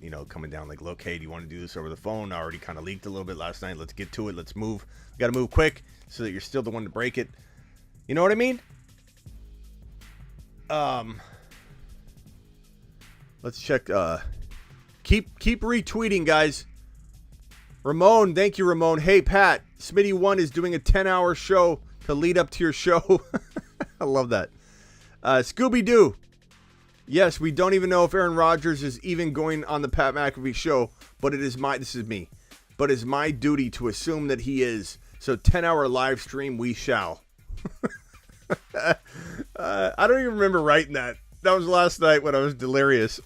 down like, look, hey, do you want to do this over the phone? I already kind of leaked a little bit last night. Let's get to it. Let's move. We got to move quick so that you're still the one to break it. You know what I mean? Let's check. Keep retweeting, guys. Ramon, thank you, Ramon. Hey, Pat, Smitty1 is doing a 10-hour show to lead up to your show. I love that. Scooby-Doo. Yes, we don't even know if Aaron Rodgers is even going on the Pat McAfee show, but this is me. But it's my duty to assume that he is. So 10-hour live stream, we shall. I don't even remember writing that. That was last night when I was delirious.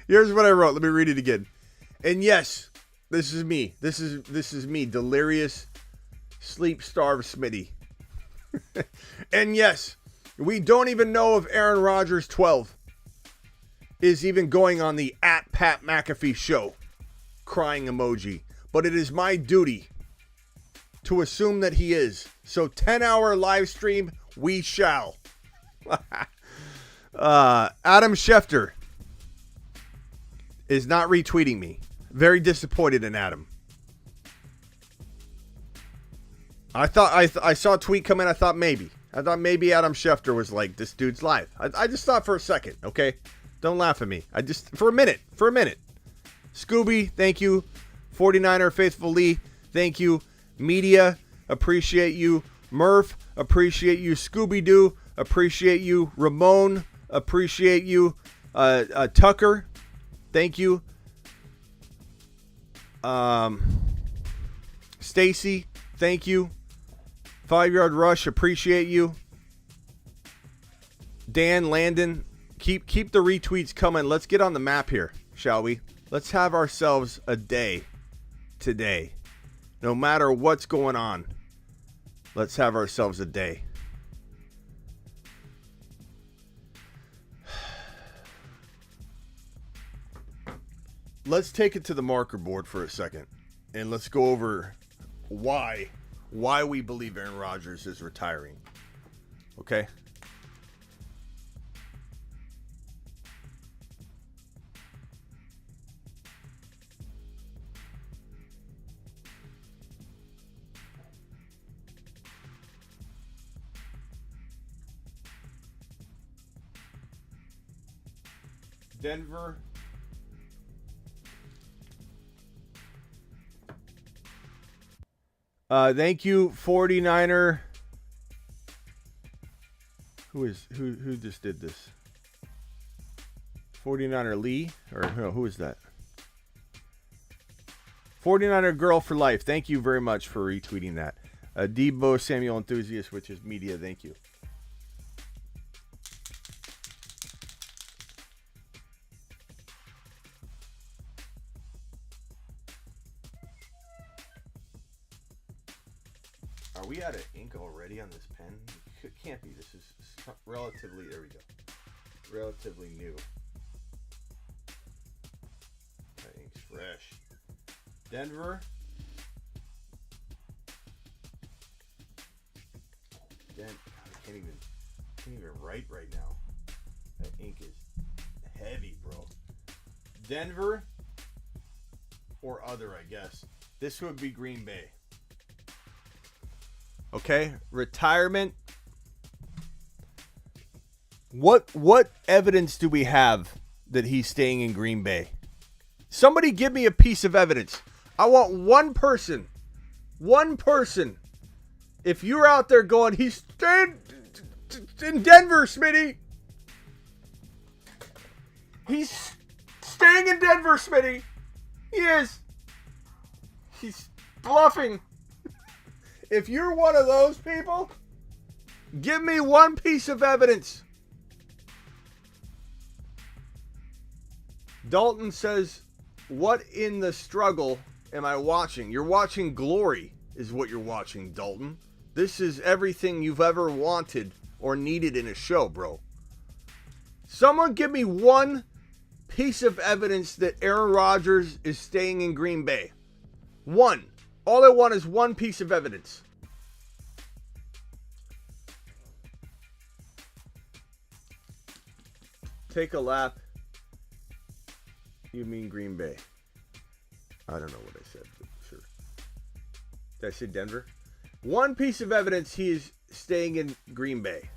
Here's what I wrote. Let me read it again. And yes, this is me. This is me, delirious, sleep-starved Smitty. And yes, we don't even know if Aaron Rodgers 12 is even going on the @Pat McAfee show. Crying emoji. But it is my duty to assume that he is. So 10-hour live stream, we shall. Adam Schefter is not retweeting me. Very disappointed in Adam. I saw a tweet come in. I thought maybe Adam Schefter was like, this dude's live. I just thought for a second, okay? Don't laugh at me. For a minute. Scooby, thank you. 49er Faithful Lee, thank you. Media, appreciate you. Murph, appreciate you. Scooby-Doo, appreciate you. Ramon, appreciate you. Tucker, thank you. Stacy, thank you. 5-Yard Rush, appreciate you. Dan, Landon, keep the retweets coming. Let's get on the map here, shall we? Let's have ourselves a day today. No matter what's going on, let's have ourselves a day. Let's take it to the marker board for a second, and let's go over why we believe Aaron Rodgers is retiring. Okay? Denver. Thank you, 49er. Who just did this? 49er Lee? Or no, who is that? 49er girl for life. Thank you very much for retweeting that. Debo Samuel Enthusiast, which is media. Thank you. Are we out of ink already on this pen? It can't be. This is relatively, there we go. Relatively new. That ink's fresh. Denver. God, I can't even write right now. That ink is heavy, bro. Denver or other, I guess. This would be Green Bay. Okay, retirement. What evidence do we have that he's staying in Green Bay? Somebody give me a piece of evidence. I want one person. One person. If you're out there going, he's staying in Denver, Smitty. He's staying in Denver, Smitty. He is. He's bluffing. If you're one of those people, give me one piece of evidence. Dalton says, what in the struggle am I watching? You're watching glory is what you're watching, Dalton. This is everything you've ever wanted or needed in a show, bro. Someone give me one piece of evidence that Aaron Rodgers is staying in Green Bay. One. All I want is one piece of evidence. Take a lap. You mean Green Bay? I don't know what I said, but sure. Did I say Denver? One piece of evidence he is staying in Green Bay.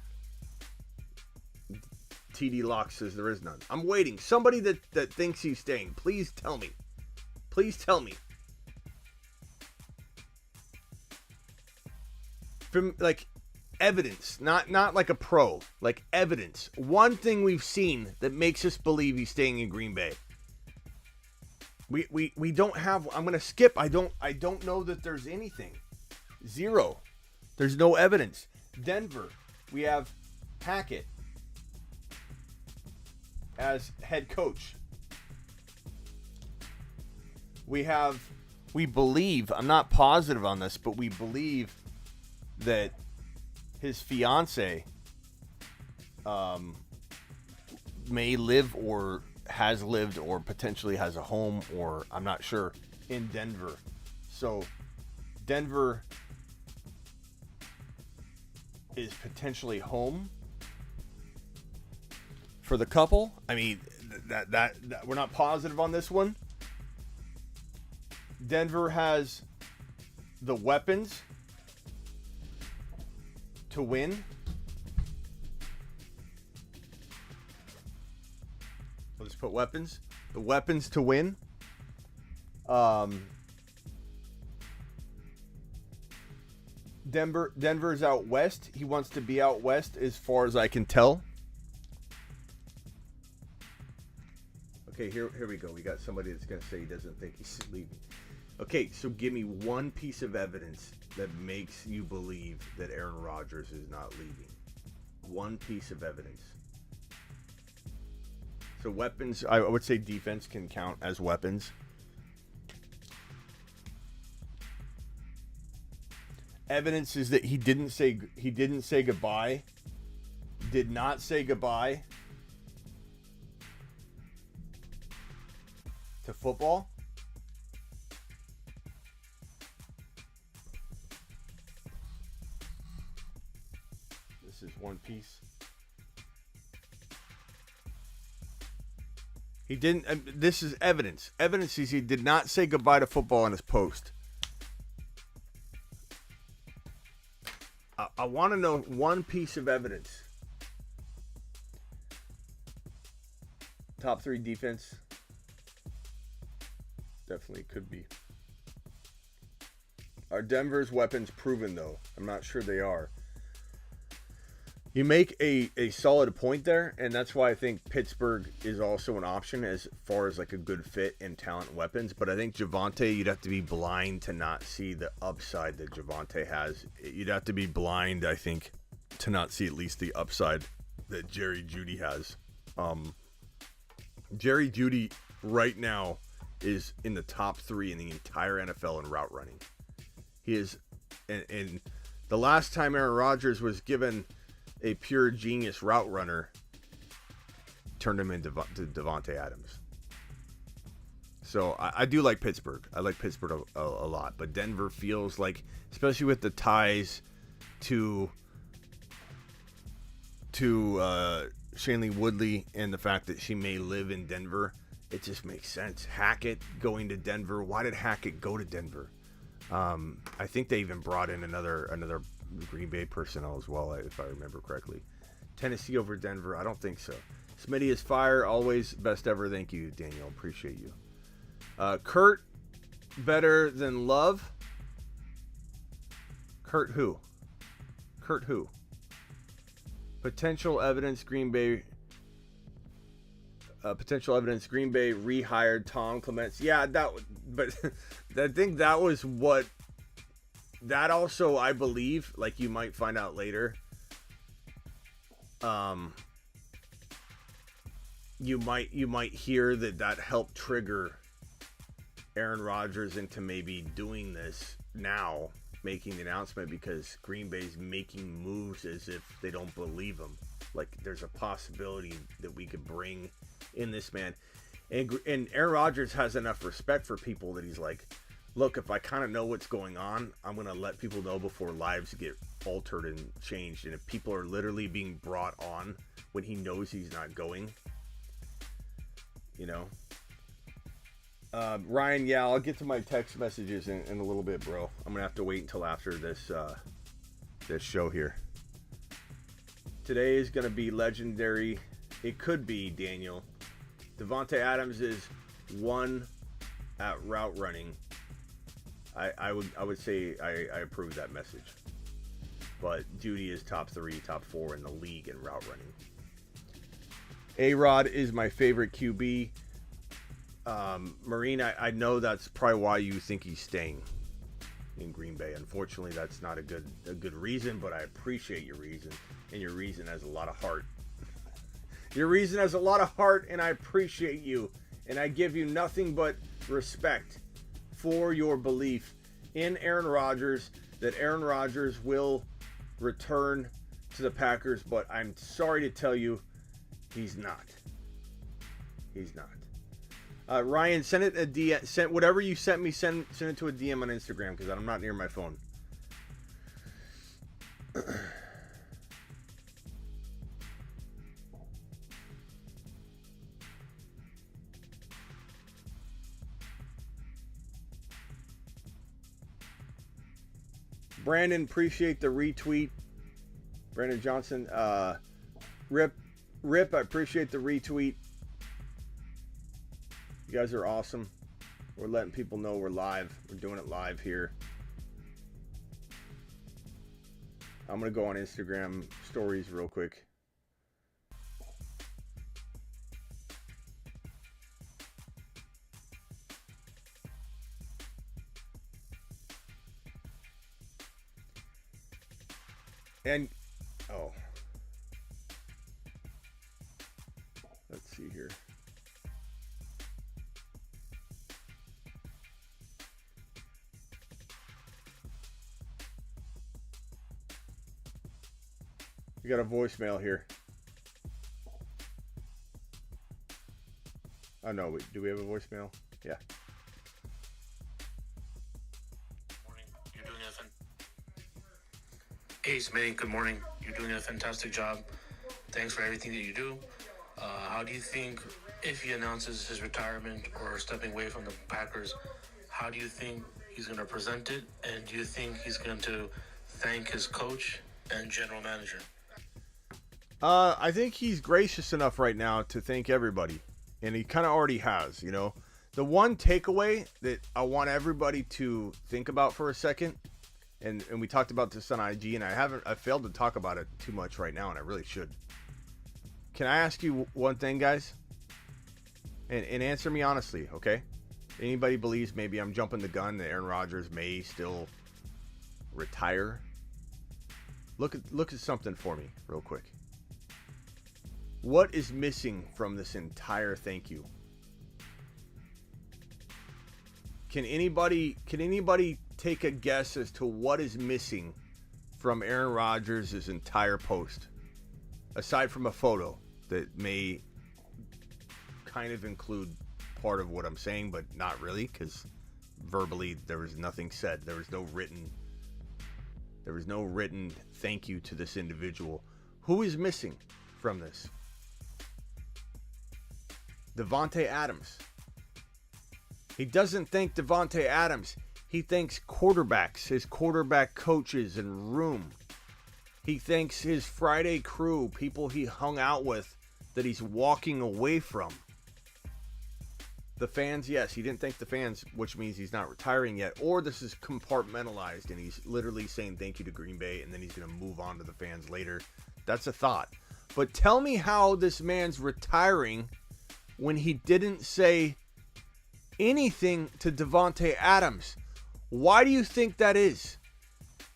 TD Locke says there is none. I'm waiting. Somebody that thinks he's staying. Please tell me. Please tell me. From like evidence, not like a pro, like evidence. One thing we've seen that makes us believe he's staying in Green Bay. We don't have. I'm gonna skip. I don't know that there's anything. Zero. There's no evidence. Denver. We have Hackett as head coach. We believe. I'm not positive on this, but we believe that his fiance may live or has lived or potentially has a home, or I'm not sure, in Denver. So Denver is potentially home for the couple. I mean, that we're not positive on this one. Denver has the weapons to win. I'll just put weapons. The weapons to win. Denver's out west. He wants to be out west as far as I can tell. Okay, here we go. We got somebody that's going to say he doesn't think he's leaving. Okay, so give me one piece of evidence that makes you believe that Aaron Rodgers is not leaving. One piece of evidence. So weapons, I would say defense can count as weapons. Evidence is that he didn't say goodbye. Did not say goodbye to football. This is one piece. He didn't. This is evidence. Evidence is he did not say goodbye to football in his post. I want to know one piece of evidence. Top 3 defense. Definitely could be. Are Denver's weapons proven, though? I'm not sure they are. You make a solid point there, and that's why I think Pittsburgh is also an option as far as like a good fit and talent weapons. But I think Javonte, you'd have to be blind to not see the upside that Javonte has. You'd have to be blind, I think, to not see at least the upside that Jerry Jeudy has. Jerry Jeudy right now is in the top 3 in the entire NFL in route running. He is, and the last time Aaron Rodgers was given a pure genius route runner, turned him into Devontae Adams. So I do like Pittsburgh. I like Pittsburgh a lot. But Denver feels like, especially with the ties to Shailene Woodley and the fact that she may live in Denver, it just makes sense. Hackett going to Denver. Why did Hackett go to Denver? I think they even brought in another Green Bay personnel as well, if I remember correctly. Tennessee over Denver? I don't think so. Smitty is fire. Always best ever. Thank you, Daniel. Appreciate you. Kurt, better than Love? Kurt who? Kurt who? Potential evidence Green Bay rehired Tom Clements. Yeah, but I think that was what. That also, I believe, like you might find out later, you might hear that helped trigger Aaron Rodgers into maybe doing this now, making the announcement, because Green Bay's making moves as if they don't believe him. Like there's a possibility that we could bring in this man, and Aaron Rodgers has enough respect for people that he's like, look, if I kind of know what's going on, I'm going to let people know before lives get altered and changed. And if people are literally being brought on when he knows he's not going, you know. Ryan, yeah, I'll get to my text messages in a little bit, bro. I'm going to have to wait until after this show here. Today is going to be legendary. It could be, Daniel. Devontae Adams is 1 at route running. I would say I approve that message. But Jeudy is top 3, top 4 in the league in route running. A-Rod is my favorite QB. Marine, I know that's probably why you think he's staying in Green Bay. Unfortunately, that's not a good reason, but I appreciate your reason, and your reason has a lot of heart. Your reason has a lot of heart, and I appreciate you, and I give you nothing but respect for your belief in Aaron Rodgers, that Aaron Rodgers will return to the Packers, but I'm sorry to tell you, he's not. He's not. Ryan, send it a DM. Send whatever you sent me. Send it to a DM on Instagram because I'm not near my phone. Brandon, appreciate the retweet. Brandon Johnson, Rip, I appreciate the retweet. You guys are awesome. We're letting people know we're live. We're doing it live here. I'm going to go on Instagram stories real quick. And, oh. Let's see here. We got a voicemail here. Oh no, do we have a voicemail? Yeah. Morning. You're doing Hey, Smitty. Good morning. You're doing a fantastic job. Thanks for everything that you do. How do you think, if he announces his retirement or stepping away from the Packers, how do you think he's going to present it? And do you think he's going to thank his coach and general manager? I think he's gracious enough right now to thank everybody. And he kind of already has, you know. The one takeaway that I want everybody to think about for a second And we talked about this on IG, and I failed to talk about it too much right now, and I really should. Can I ask you one thing, guys? And answer me honestly, okay? Anybody believes maybe I'm jumping the gun that Aaron Rodgers may still retire? Look at something for me real quick. What is missing from this entire thank you? Can anybody take a guess as to what is missing from Aaron Rodgers' entire post? Aside from a photo that may kind of include part of what I'm saying, but not really, because verbally there was nothing said. There was no written thank you to this individual. Who is missing from this? Davante Adams. He doesn't thank Davante Adams. He thanks quarterbacks, his quarterback coaches and room. He thanks his Friday crew, people he hung out with that he's walking away from. The fans, yes, he didn't thank the fans, which means he's not retiring yet. Or this is compartmentalized and he's literally saying thank you to Green Bay and then he's going to move on to the fans later. That's a thought. But tell me how this man's retiring when he didn't say anything to Davante Adams. Why do you think that is?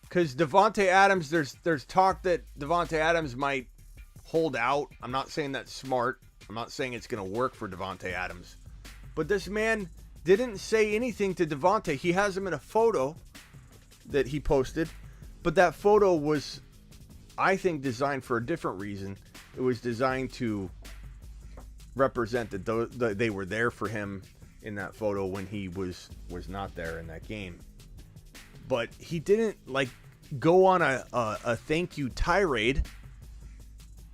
Because Davante Adams, there's talk that Davante Adams might hold out. I'm not saying that's smart. I'm not saying it's going to work for Davante Adams. But this man didn't say anything to Davante. He has him in a photo that he posted. But that photo was, I think, designed for a different reason. It was designed to represent that they were there for him in that photo when he was not there in that game. But he didn't go on a thank you tirade.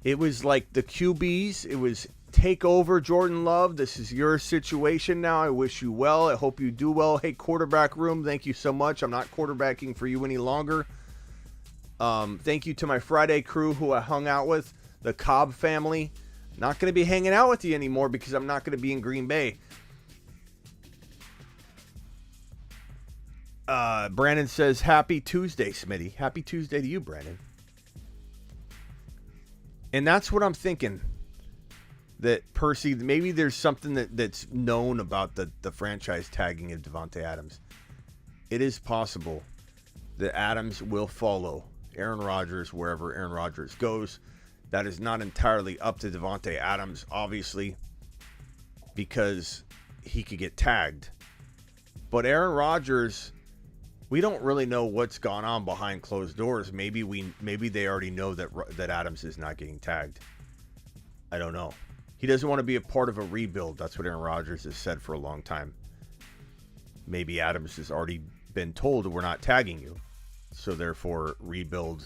It was like the QBs. It was take over, Jordan Love. This is your situation now. I wish you well. I hope you do well. Hey, quarterback room, thank you so much. I'm not quarterbacking for you any longer. Thank you to my Friday crew who I hung out with, the Cobb family. Not going to be hanging out with you anymore because I'm not going to be in Green Bay. Brandon says, happy Tuesday, Smitty. Happy Tuesday to you, Brandon. And that's what I'm thinking. That Percy, maybe there's something that's known about the franchise tagging of Davante Adams. It is possible that Adams will follow Aaron Rodgers wherever Aaron Rodgers goes. That is not entirely up to Davante Adams, obviously, because he could get tagged. But Aaron Rodgers, we don't really know what's gone on behind closed doors. Maybe they already know that Adams is not getting tagged. I don't know. He doesn't want to be a part of a rebuild. That's what Aaron Rodgers has said for a long time. Maybe Adams has already been told we're not tagging you. So therefore, rebuild,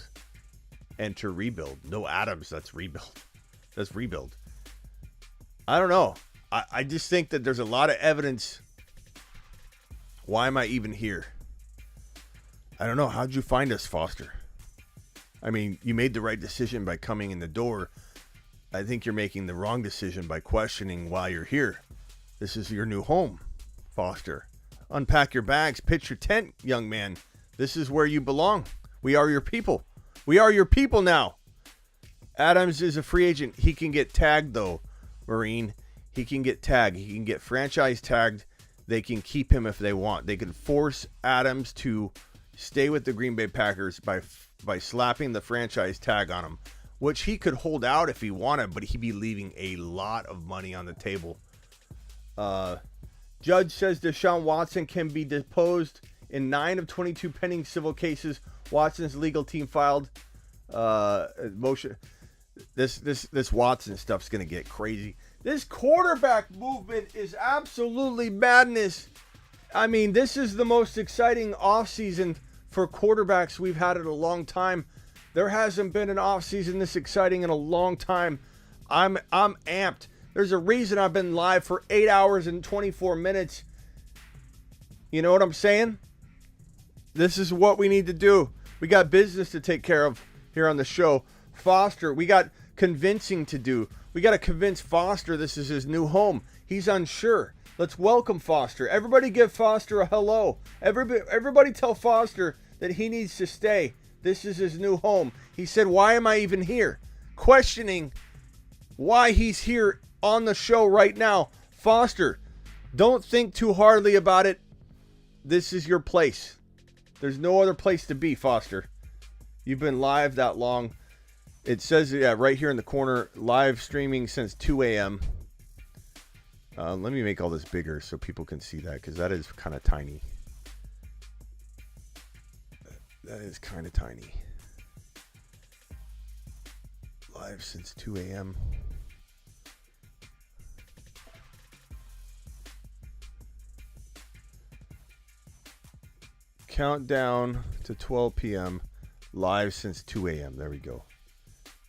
enter rebuild. No Adams, that's rebuild. That's rebuild. I don't know. I just think that there's a lot of evidence. Why am I even here? I don't know. How'd you find us, Foster? I mean, you made the right decision by coming in the door. I think you're making the wrong decision by questioning why you're here. This is your new home, Foster. Unpack your bags, pitch your tent, young man. This is where you belong. We are your people. We are your people now. Adams is a free agent. He can get tagged, though, Marine. He can get tagged. He can get franchise tagged. They can keep him if they want. They can force Adams to stay with the Green Bay Packers by slapping the franchise tag on him, which he could hold out if he wanted, but he'd be leaving a lot of money on the table. Judge says Deshaun Watson can be deposed in 9 of 22 pending civil cases. Watson's legal team filed motion. This Watson stuff's going to get crazy. This quarterback movement is absolutely madness. I mean, this is the most exciting offseason for quarterbacks we've had in a long time. There hasn't been an offseason this exciting in a long time. I'm amped. There's a reason I've been live for 8 hours and 24 minutes. You know what I'm saying? This is what we need to do. We got business to take care of here on the show. Foster, we got convincing to do. We got to convince Foster this is his new home. He's unsure. Let's welcome Foster. Everybody give Foster a hello. Everybody tell Foster that he needs to stay. This is his new home. He said, why am I even here? Questioning why he's here on the show right now. Foster, don't think too hardly about it. This is your place. There's no other place to be, Foster. You've been live that long. It says right here in the corner, live streaming since 2 a.m. Let me make all this bigger so people can see that, because that is kind of tiny. That is kind of tiny. Live since 2 a.m. Countdown to 12 p.m. Live since 2 a.m. There we go.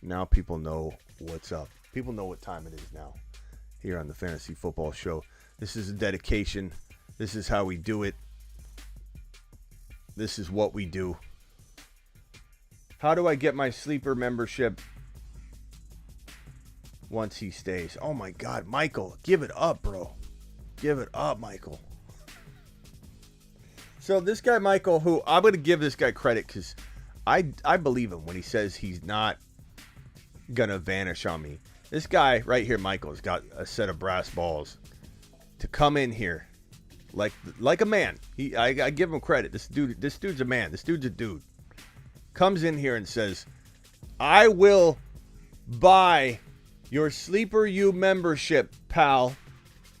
Now people know what's up. People know what time it is now here on the Fantasy Football Show. This is a dedication. This is how we do it. This is what we do. How do I get my sleeper membership once he stays? Oh my God, Michael, give it up, bro. Give it up, Michael. So this guy, Michael, who I'm going to give this guy credit because I believe him when he says he's not going to vanish on me. This guy right here, Michael's got a set of brass balls to come in here like a man. I give him credit. This dude's a man. This dude's a dude. Comes in here and says, I will buy your Sleeper U membership, pal,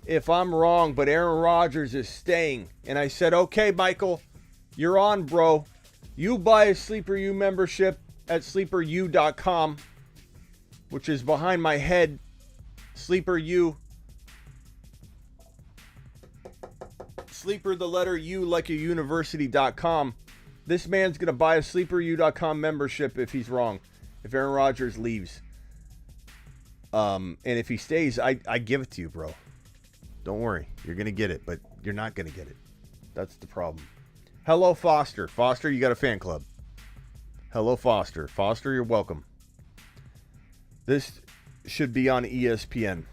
if I'm wrong, but Aaron Rodgers is staying. And I said, okay, Michael, you're on, bro. You buy a Sleeper U membership at sleeperu.com, which is behind my head. Sleeper U. Sleeper, the letter U, like a university.com. This man's going to buy a sleeperu.com membership if he's wrong. If Aaron Rodgers leaves. And if he stays, I give it to you, bro. Don't worry. You're going to get it, but you're not going to get it. That's the problem. Hello, Foster. Foster, you got a fan club. Hello, Foster. Foster, you're welcome. This should be on ESPN.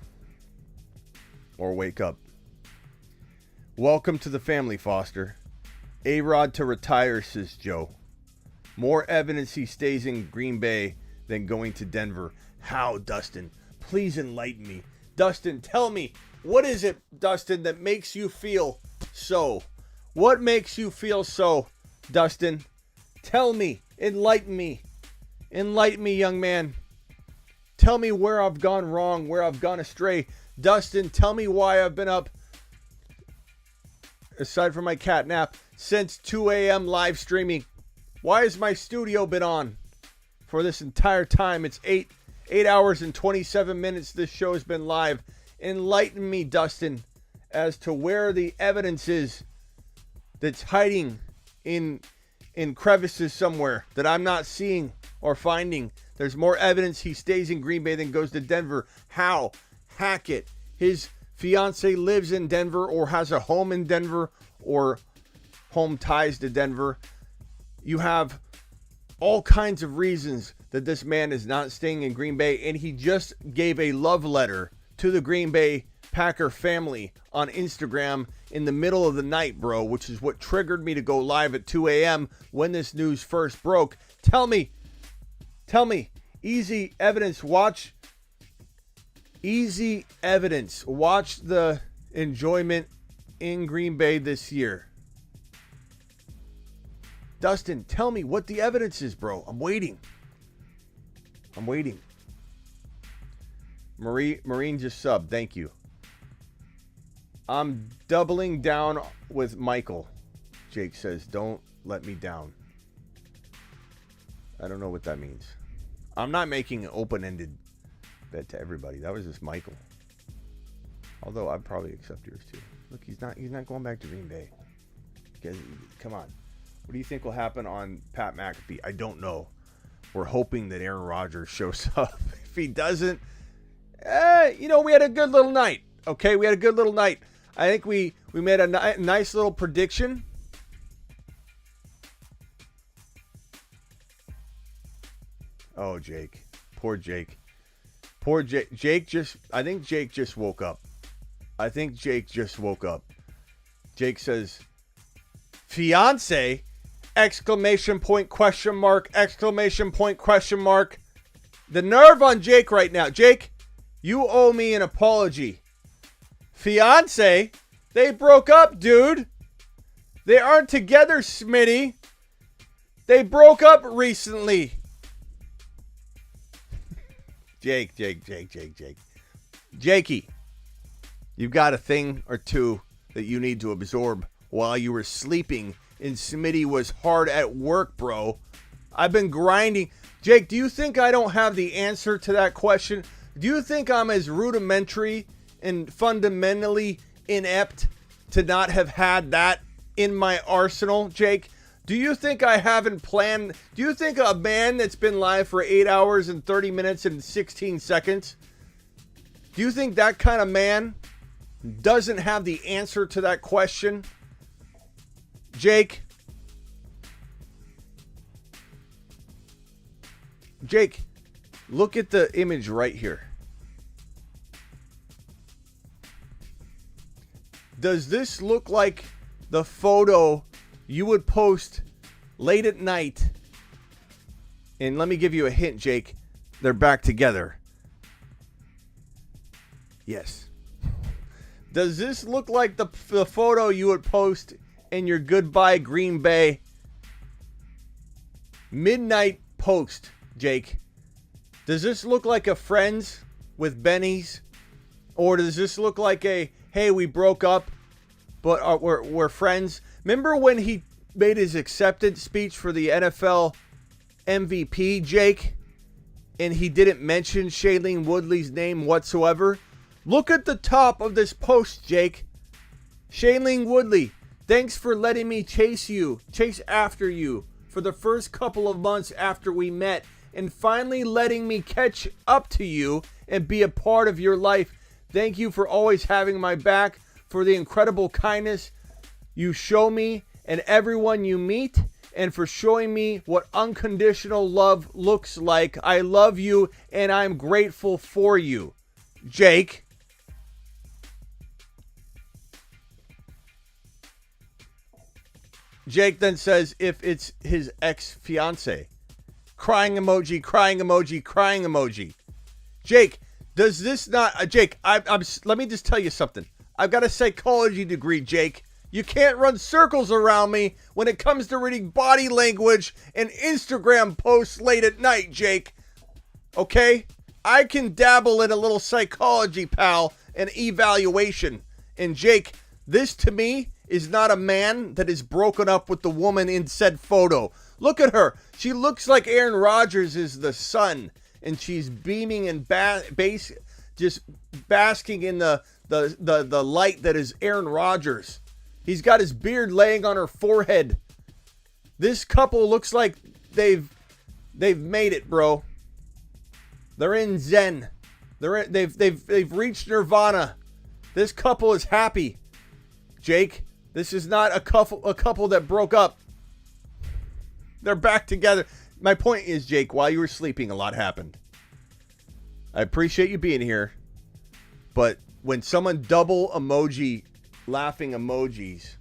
Or Wake Up. Welcome to the family, Foster. A-Rod to retire, says Joe. More evidence he stays in Green Bay than going to Denver. How, Dustin? Please enlighten me. Dustin, tell me. What is it, Dustin, that makes you feel so? What makes you feel so, Dustin? Tell me. Enlighten me. Enlighten me, young man. Tell me where I've gone wrong, where I've gone astray. Dustin, tell me why I've been up, aside from my cat nap, since 2 a.m. live streaming. Why has my studio been on for this entire time? It's 8 hours and 27 minutes this show has been live. Enlighten me, Dustin, as to where the evidence is that's hiding in crevices somewhere that I'm not seeing or finding. There's more evidence he stays in Green Bay than goes to Denver. How? Hackett. His fiance lives in Denver or has a home in Denver or home ties to Denver. You have all kinds of reasons that this man is not staying in Green Bay, and he just gave a love letter to the Green Bay Packer family on Instagram in the middle of the night, bro, which is what triggered me to go live at 2 a.m. when this news first broke. Tell me, easy evidence, watch easy evidence. Watch the enjoyment in Green Bay this year. Dustin, tell me what the evidence is, bro. I'm waiting. Marine just subbed. Thank you. I'm doubling down with Michael. Jake says, don't let me down. I don't know what that means. I'm not making an open-ended bet to everybody. That was just Michael. Although I'd probably accept yours too. Look, he's not going back to Green Bay. Come on. What do you think will happen on Pat McAfee? I don't know. We're hoping that Aaron Rodgers shows up. If he doesn't, we had a good little night. Okay, we had a good little night. I think we made a nice little prediction. Oh, Jake. Poor Jake. I think Jake just woke up. Jake says, fiance? Exclamation point, question mark, exclamation point, question mark. The nerve on Jake right now. Jake, you owe me an apology. Fiance, they broke up, dude. They aren't together, Smitty. They broke up recently. Jake. Jakey, you've got a thing or two that you need to absorb while you were sleeping and Smitty was hard at work, bro. I've been grinding. Jake, do you think I don't have the answer to that question? Do you think I'm as rudimentary and fundamentally inept to not have had that in my arsenal, Jake? Do you think I haven't planned? Do you think a man that's been live for 8 hours and 30 minutes and 16 seconds, do you think that kind of man doesn't have the answer to that question? Jake, look at the image right here. Does this look like the photo you would post late at night? And let me give you a hint, Jake. They're back together. Yes. Does this look like the photo you would post in your Goodbye Green Bay midnight post, Jake? Does this look like a Friends with Benny's? Or does this look like a, hey, we broke up, but we're friends? Remember when he made his acceptance speech for the NFL MVP, Jake? And he didn't mention Shailene Woodley's name whatsoever? Look at the top of this post, Jake. Shailene Woodley, thanks for letting me chase after you for the first couple of months after we met, and finally letting me catch up to you and be a part of your life. Thank you for always having my back, for the incredible kindness you show me and everyone you meet, and for showing me what unconditional love looks like. I love you and I'm grateful for you. Jake. Jake then says if it's his ex-fiance. Crying emoji, crying emoji, crying emoji. Jake, does this not... Jake, let me just tell you something. I've got a psychology degree, Jake. You can't run circles around me when it comes to reading body language and Instagram posts late at night, Jake. Okay? I can dabble in a little psychology, pal, and evaluation. And Jake, this to me is not a man that is broken up with the woman in said photo. Look at her. She looks like Aaron Rodgers is the sun, and she's beaming and just basking in the light that is Aaron Rodgers. He's got his beard laying on her forehead. This couple looks like they've made it, bro. They're in Zen. They've reached nirvana. This couple is happy. Jake, this is not a couple that broke up. They're back together. My point is, Jake, while you were sleeping, a lot happened. I appreciate you being here, but when someone double emoji laughing emojis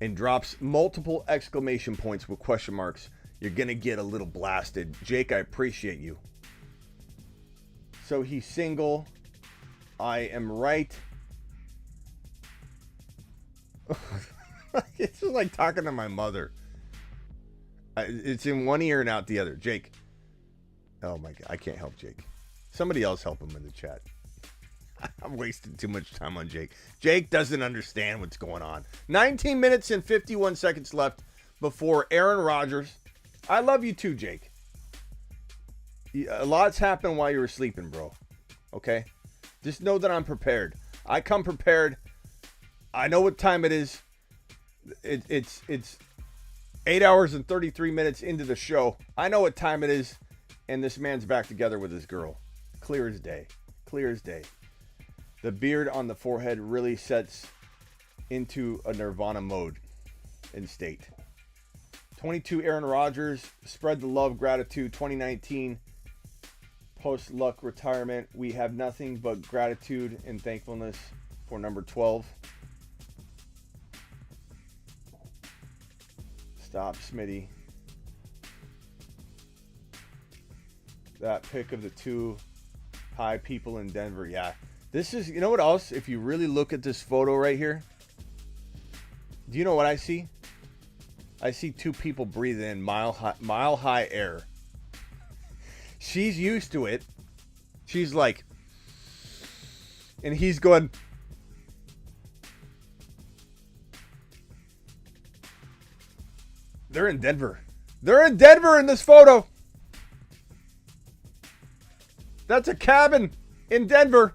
and drops multiple exclamation points with question marks, you're going to get a little blasted. Jake, I appreciate you. So he's single. I am right. It's just like talking to my mother. It's in one ear and out the other. Jake. Oh my God. I can't help Jake. Somebody else help him in the chat. I'm wasting too much time on Jake. Jake doesn't understand what's going on. 19 minutes and 51 seconds left before Aaron Rodgers. I love you too, Jake. A lot's happened while you were sleeping, bro. Okay? Just know that I'm prepared. I come prepared. I know what time it is. It's 8 hours and 33 minutes into the show. I know what time it is. And this man's back together with his girl. Clear as day. Clear as day. The beard on the forehead really sets into a nirvana mode and state. 22 Aaron Rodgers. Spread the love, gratitude. 2019. Post-luck retirement. We have nothing but gratitude and thankfulness for number 12. Stop, Smitty. That pic of the two high people in Denver. Yeah. This is, you know what else? If you really look at this photo right here, do you know what I see? I see two people breathing in mile high air. She's used to it. She's like, and he's going. They're in Denver. They're in Denver in this photo. That's a cabin in Denver.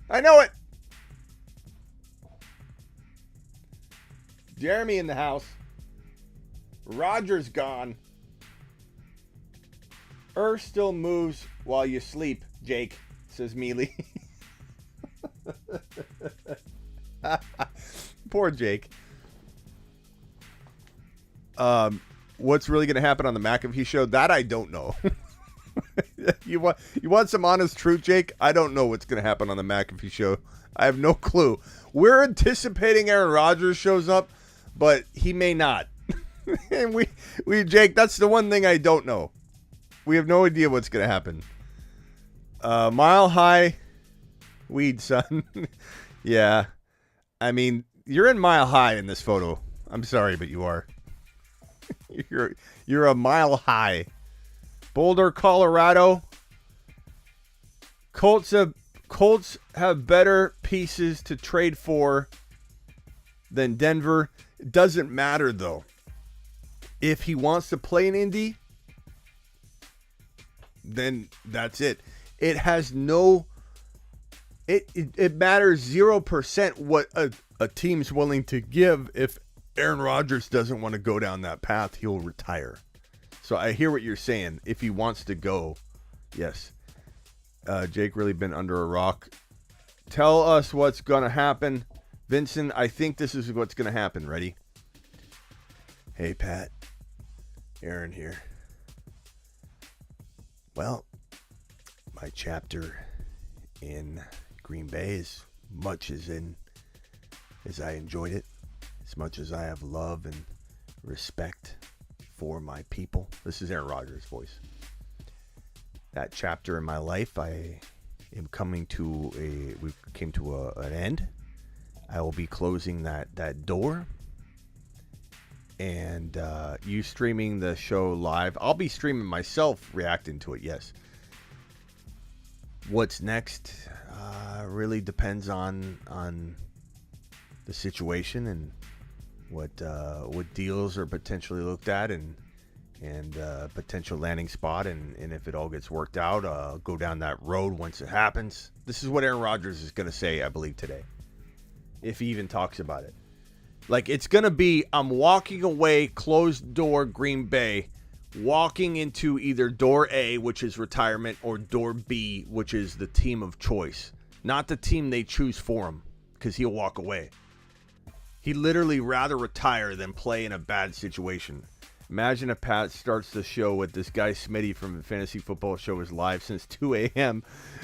I know it. Jeremy in the house. Rodgers gone. Earth still moves while you sleep, Jake, says Mealy. Poor Jake. What's really going to happen on the McAfee show? That I don't know. You want some honest truth, Jake? I don't know what's going to happen on the McAfee show. I have no clue. We're anticipating Aaron Rodgers shows up, but he may not. And we Jake, that's the one thing I don't know. We have no idea what's going to happen. Mile high weed, son. Yeah. I mean, you're in mile high in this photo. I'm sorry, but you are. You're a mile high. Boulder, Colorado. Colts have better pieces to trade for than Denver. It doesn't matter though. If he wants to play in Indy, then that's it. It has no. It matters 0% what a team's willing to give. If Aaron Rodgers doesn't want to go down that path, he'll retire. So I hear what you're saying. If he wants to go, yes. Jake really been under a rock. Tell us what's going to happen. Vincent, I think this is what's going to happen. Ready? Hey, Pat. Aaron here. Well, my chapter in Green Bay, as much as I enjoyed it, as much as I have love and respect for my people. This is Aaron Rodgers' voice. That chapter in my life, we came to an end. I will be closing that door. And you streaming the show live. I'll be streaming myself, reacting to it, yes. What's next really depends on the situation and what deals are potentially looked at and potential landing spot, and if it all gets worked out, I'll go down that road once it happens. This is what Aaron Rodgers is going to say, I believe, today, if he even talks about it. Like, it's going to be, I'm walking away, closed door, Green Bay, walking into either door A, which is retirement, or door B, which is the team of choice. Not the team they choose for him, because he'll walk away. He'd literally rather retire than play in a bad situation. Imagine if Pat starts the show with this guy Smitty from the Fantasy Football Show is live since 2 a.m.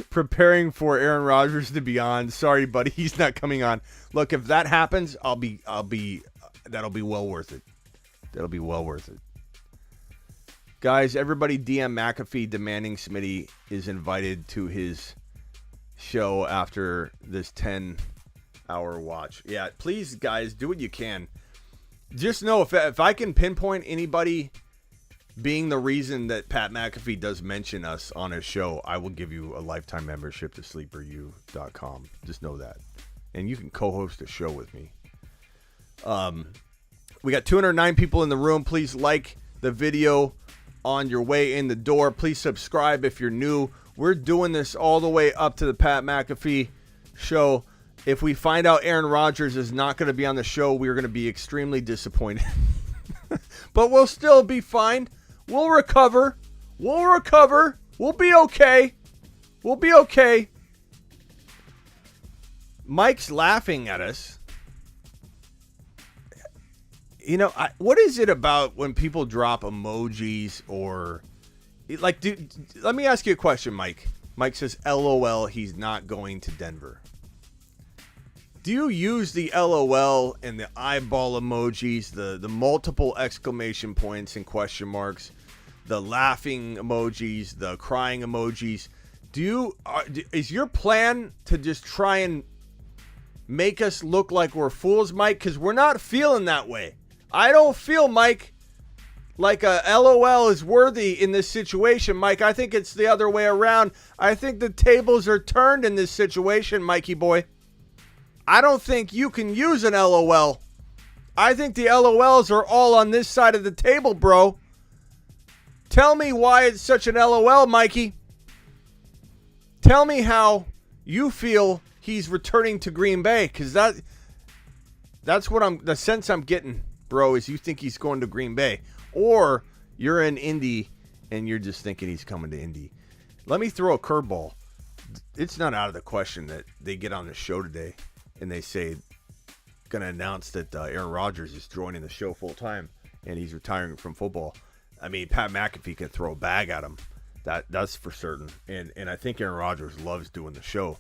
preparing for Aaron Rodgers to be on. Sorry, buddy, he's not coming on. Look, if that happens, that'll be well worth it. That'll be well worth it. Guys, everybody DM McAfee demanding Smitty is invited to his show after this 10-hour watch. Yeah, please, guys, do what you can. Just know, if I can pinpoint anybody being the reason that Pat McAfee does mention us on his show, I will give you a lifetime membership to sleeperu.com. Just know that. And you can co-host a show with me. We got 209 people in the room. Please like the video on your way in the door. Please subscribe if you're new. We're doing this all the way up to the Pat McAfee show. If we find out Aaron Rodgers is not going to be on the show, we're going to be extremely disappointed. But we'll still be fine. We'll recover. We'll be okay. Mike's laughing at us. You know, what is it about when people drop emojis or... Like, dude, let me ask you a question, Mike. Mike says, LOL, he's not going to Denver. Do you use the LOL and the eyeball emojis, the multiple exclamation points and question marks, the laughing emojis, the crying emojis? Is your plan to just try and make us look like we're fools, Mike? Because we're not feeling that way. I don't feel, Mike, like a LOL is worthy in this situation, Mike. I think it's the other way around. I think the tables are turned in this situation, Mikey boy. I don't think you can use an LOL. I think the LOLs are all on this side of the table, bro. Tell me why it's such an LOL, Mikey. Tell me how you feel he's returning to Green Bay, because that's what the sense I'm getting, bro, is you think he's going to Green Bay. Or you're in Indy and you're just thinking he's coming to Indy. Let me throw a curveball. It's not out of the question that they get on the show today and they say, going to announce that Aaron Rodgers is joining the show full time and he's retiring from football. I mean, Pat McAfee can throw a bag at him. That's for certain. And I think Aaron Rodgers loves doing the show.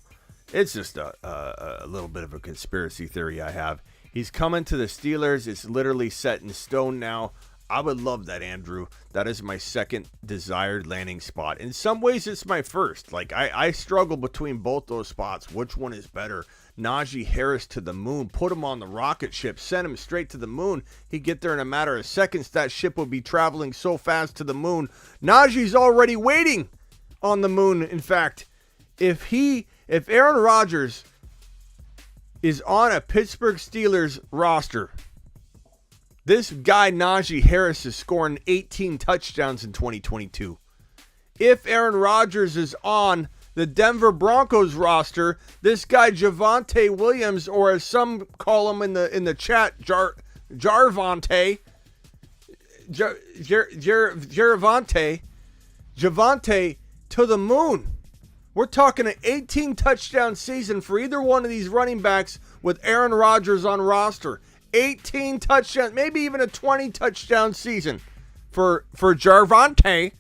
It's just a little bit of a conspiracy theory I have. He's coming to the Steelers. It's literally set in stone now. I would love that, Andrew. That is my second desired landing spot. In some ways, it's my first. Like, I struggle between both those spots. Which one is better? Najee Harris to the moon. Put him on the rocket ship. Send him straight to the moon. He'd get there in a matter of seconds. That ship would be traveling so fast to the moon. Najee's already waiting on the moon. In fact, if Aaron Rodgers is on a Pittsburgh Steelers roster, this guy Najee Harris is scoring 18 touchdowns in 2022. If Aaron Rodgers is on the Denver Broncos roster, this guy Javonte Williams, or as some call him in the chat, Javonte to the moon. We're talking an 18 touchdown season for either one of these running backs with Aaron Rodgers on roster. 18 touchdowns, maybe even a 20 touchdown season for Javonte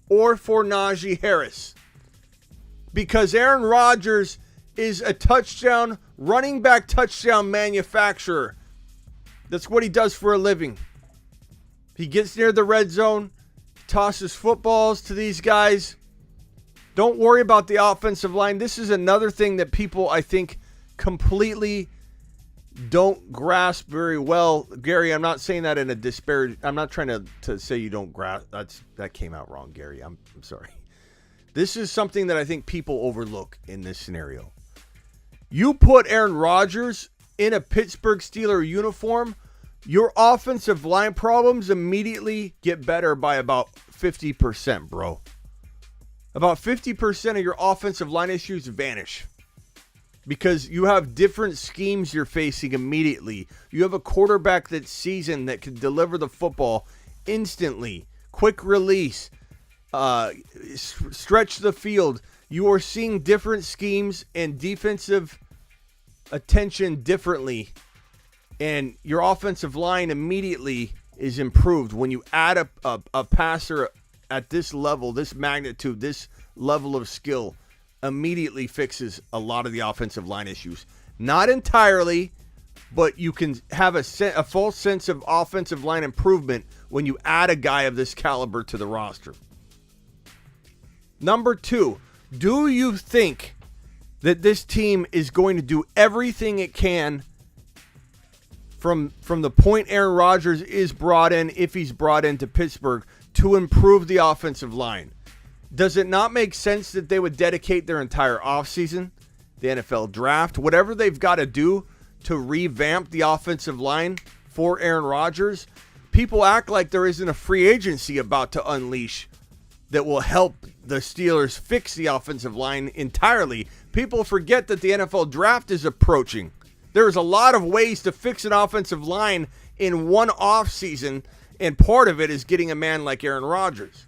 or for Najee Harris. Because Aaron Rodgers is a running back touchdown manufacturer. That's what he does for a living. He gets near the red zone, tosses footballs to these guys. Don't worry about the offensive line. This is another thing that people, I think, completely don't grasp very well. Gary, I'm not saying that in a disparage. I'm not trying to say you don't grasp. That came out wrong, Gary. I'm sorry. This is something that I think people overlook in this scenario. You put Aaron Rodgers in a Pittsburgh Steelers uniform, your offensive line problems immediately get better by about 50%, bro. About 50% of your offensive line issues vanish. Because you have different schemes you're facing immediately. You have a quarterback that's seasoned that can deliver the football instantly. Quick release. Stretch the field. You are seeing different schemes and defensive attention differently. And your offensive line immediately is improved. When you add a passer at this level, this magnitude, this level of skill, immediately fixes a lot of the offensive line issues. Not entirely, but you can have a false sense of offensive line improvement when you add a guy of this caliber to the roster. Number 2, do you think that this team is going to do everything it can from the point Aaron Rodgers is brought in, if he's brought into Pittsburgh, to improve the offensive line? Does it not make sense that they would dedicate their entire offseason, the NFL draft, whatever they've got to do to revamp the offensive line for Aaron Rodgers? People act like there isn't a free agency about to unleash that will help the Steelers fix the offensive line entirely. People forget that the NFL draft is approaching. There's a lot of ways to fix an offensive line in one offseason, and part of it is getting a man like Aaron Rodgers.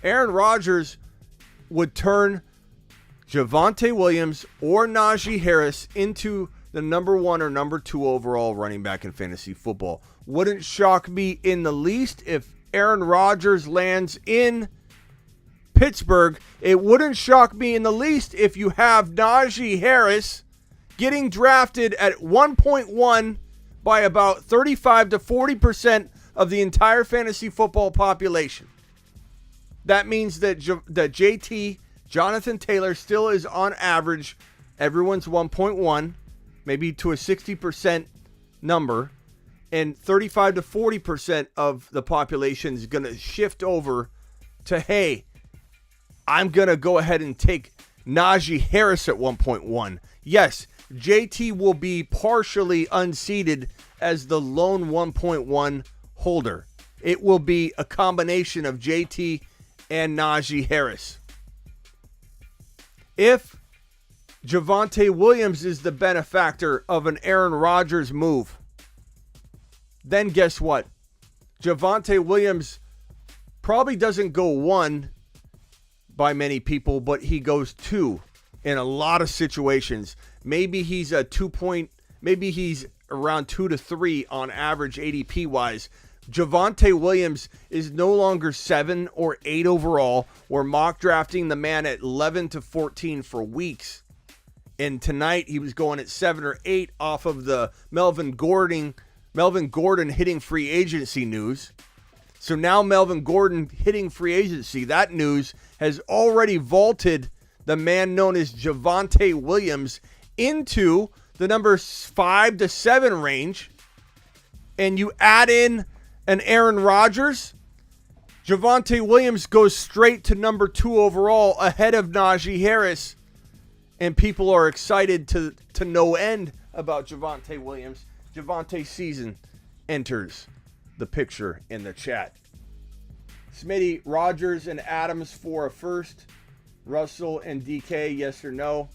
Aaron Rodgers would turn Javonte Williams or Najee Harris into the number 1 or number 2 overall running back in fantasy football. Wouldn't shock me in the least if Aaron Rodgers lands in Pittsburgh. It wouldn't shock me in the least if you have Najee Harris getting drafted at 1.1 by about 35 to 40% of the entire fantasy football population. That means that JT, Jonathan Taylor, still is on average, everyone's 1.1, maybe to a 60% number, and 35 to 40% of the population is going to shift over to, hey, I'm going to go ahead and take Najee Harris at 1.1. Yes, JT will be partially unseated as the lone 1.1 holder. It will be a combination of JT and Najee Harris. If Javonte Williams is the benefactor of an Aaron Rodgers move, then guess what? Javonte Williams probably doesn't go 1 by many people, but he goes 2 in a lot of situations. Maybe he's maybe he's around 2 to 3 on average ADP wise. Javonte Williams is no longer 7 or 8 overall. We're mock drafting the man at 11 to 14 for weeks. And tonight he was going at 7 or 8 off of the Melvin Gordon hitting free agency news. So now Melvin Gordon hitting free agency, that news has already vaulted the man known as Javonte Williams into the number 5 to 7 range. And you add in an Aaron Rodgers, Javonte Williams goes straight to number 2 overall ahead of Najee Harris. And people are excited to no end about Javonte Williams. Javonte season enters the picture in the chat. Smitty, Rodgers and Adams for a first. Russell and DK, yes or no?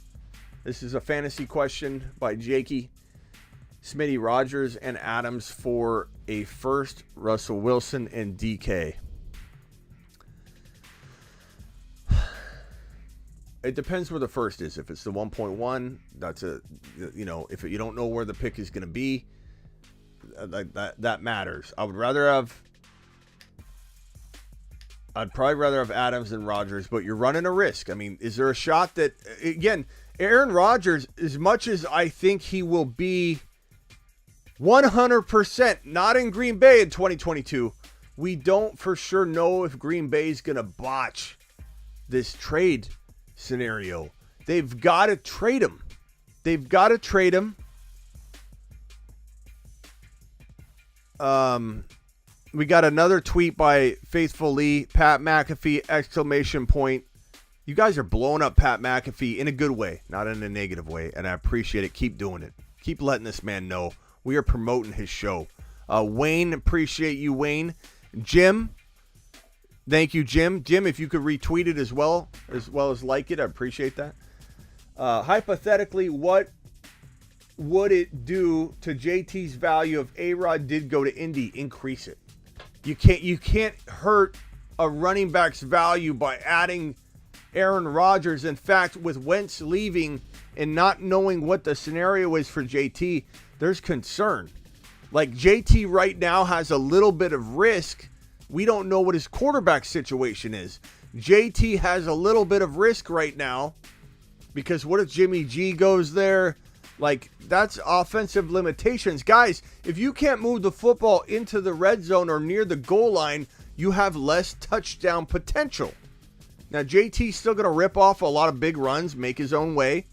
This is a fantasy question by Jakey. Smitty, Rodgers and Adams for a first. Russell Wilson and DK. It depends where the first is. If it's the 1.1, that's if you don't know where the pick is going to be, that matters. I'd probably rather have Adams than Rodgers, but you're running a risk. I mean, is there a shot that, again, Aaron Rodgers, as much as I think he will be 100% not in Green Bay in 2022, we don't for sure know if Green Bay is going to botch this trade scenario. They've got to trade him. We got another tweet by Faithful Lee, Pat Mcafee, exclamation point. You guys are blowing up Pat McAfee in a good way, not in a negative way, and I appreciate it. Keep doing it. Keep letting this man know. We are promoting his show. Wayne, appreciate you, Wayne. Jim, thank you, Jim. Jim, if you could retweet it as well as like it, I appreciate that. Hypothetically, what would it do to JT's value if A-Rod did go to Indy? Increase it. You can't hurt a running back's value by adding Aaron Rodgers. In fact, with Wentz leaving and not knowing what the scenario is for JT, there's concern. Like, JT right now has a little bit of risk. We don't know what his quarterback situation is. JT has a little bit of risk right now because what if Jimmy G goes there? Like, that's offensive limitations. Guys, if you can't move the football into the red zone or near the goal line, you have less touchdown potential. Now, JT's still going to rip off a lot of big runs, make his own way,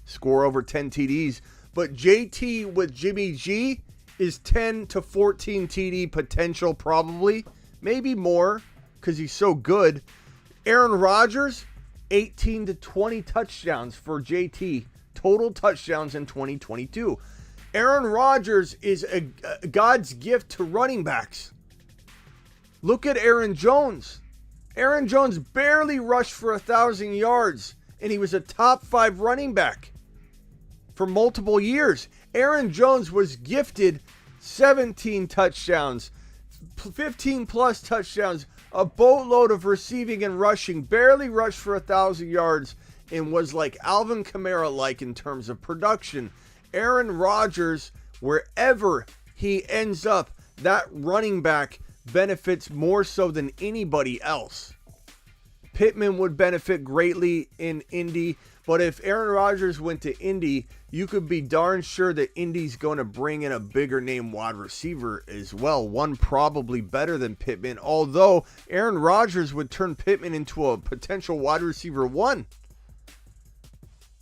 score over 10 TDs. But JT with Jimmy G is 10 to 14 TD potential probably. Maybe more because he's so good. Aaron Rodgers, 18 to 20 touchdowns for JT. Total touchdowns in 2022. Aaron Rodgers is a God's gift to running backs. Look at Aaron Jones. Aaron Jones barely rushed for 1,000 yards, and he was a top 5 running back for multiple years. Aaron Jones was gifted 17 touchdowns, 15 plus touchdowns, a boatload of receiving and rushing, barely rushed for 1,000 yards, and was like Alvin Kamara-like in terms of production. Aaron Rodgers, wherever he ends up, that running back benefits more so than anybody else. Pittman would benefit greatly in Indy. But if Aaron Rodgers went to Indy, you could be darn sure that Indy's going to bring in a bigger name wide receiver as well. One probably better than Pittman, although Aaron Rodgers would turn Pittman into a potential wide receiver one.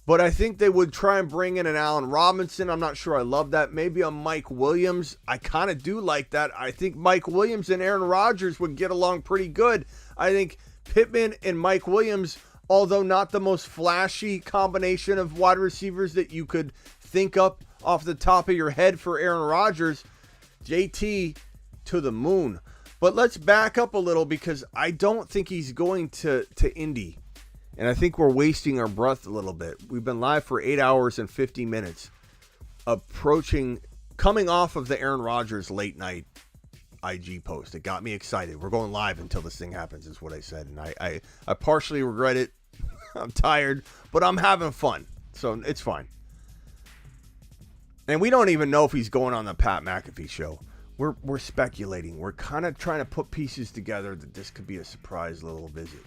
But I think they would try and bring in an Allen Robinson. I'm not sure I love that. Maybe a Mike Williams. I kind of do like that. I think Mike Williams and Aaron Rodgers would get along pretty good. I think Pittman and Mike Williams, although not the most flashy combination of wide receivers that you could think up off the top of your head for Aaron Rodgers, JT to the moon. But let's back up a little because I don't think he's going to Indy. And I think we're wasting our breath a little bit. We've been live for 8 hours and 50 minutes, coming off of the Aaron Rodgers late night IG post. It got me excited. We're going live until this thing happens, is what I said. And I partially regret it. I'm tired, but I'm having fun. So it's fine. And we don't even know if he's going on the Pat McAfee show. We're speculating. We're kind of trying to put pieces together that this could be a surprise little visit.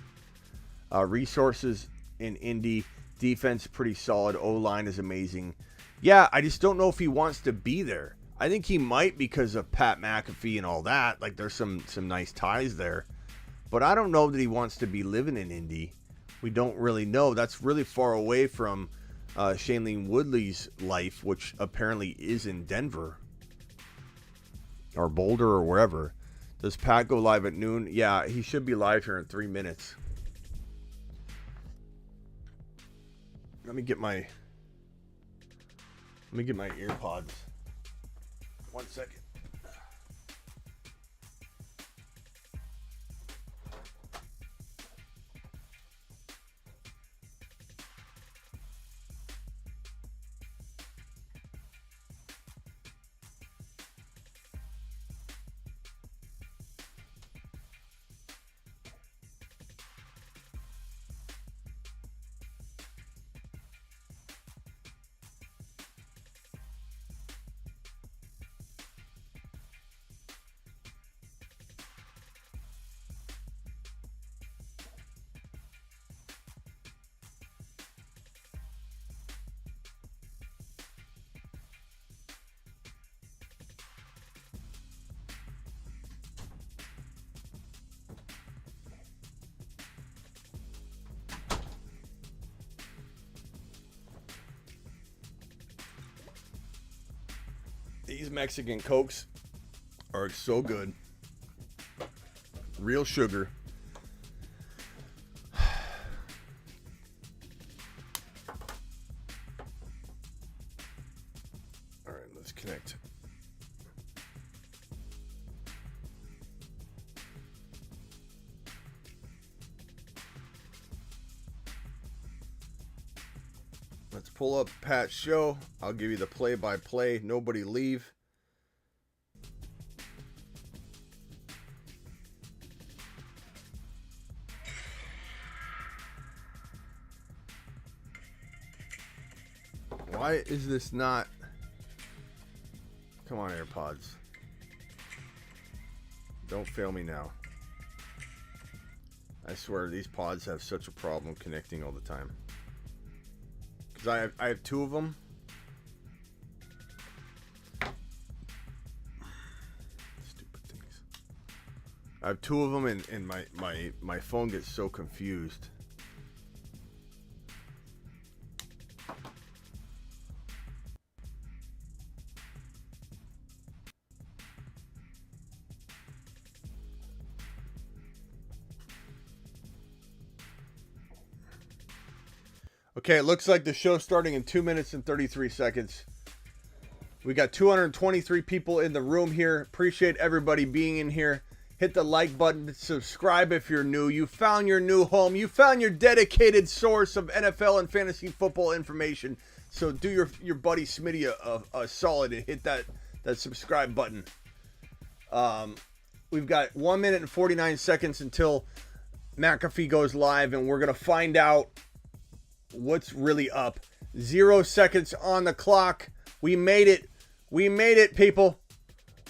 Resources in Indy. Defense pretty solid. O-line is amazing. Yeah, I just don't know if he wants to be there. I think he might because of Pat McAfee and all that. Like, there's some nice ties there. But I don't know that he wants to be living in Indy. We don't really know. That's really far away from Shailene Woodley's life, which apparently is in Denver. Or Boulder or wherever. Does Pat go live at noon? Yeah, he should be live here in 3 minutes. Let me get my ear pods. 1 second. These Mexican Cokes are so good. Real sugar. All right, let's connect. Let's pull up Pat's show. I'll give you the play-by-play. Nobody leave. Why is this not... Come on, AirPods. Don't fail me now. I swear, these pods have such a problem connecting all the time. Because I have two of them. Stupid things. I have two of them, and my phone gets so confused. Okay, it looks like the show's starting in 2 minutes and 33 seconds. We got 223 people in the room here. Appreciate everybody being in here. Hit the like button. Subscribe if you're new. You found your new home. You found your dedicated source of NFL and fantasy football information. So do your buddy Smitty a solid and hit that subscribe button. We've got 1 minute and 49 seconds until McAfee goes live, and we're going to find out what's really up. 0 seconds on the clock. We made it. We made it, people.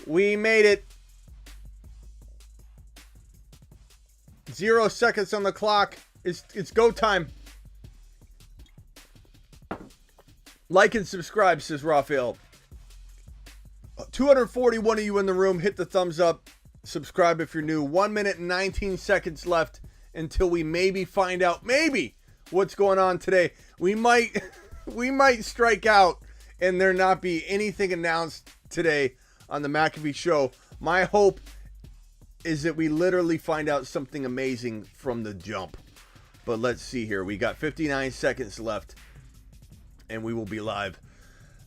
We made it. 0 seconds on the clock. It's go time. Like and subscribe, says Raphael. 241 of you in the room. Hit the thumbs up. Subscribe if you're new. 1 minute and 19 seconds left until we maybe find out what's going on today. We might strike out and there not be anything announced today on the McAfee show. My hope is that we literally find out something amazing from the jump. But let's see here. We got 59 seconds left and we will be live.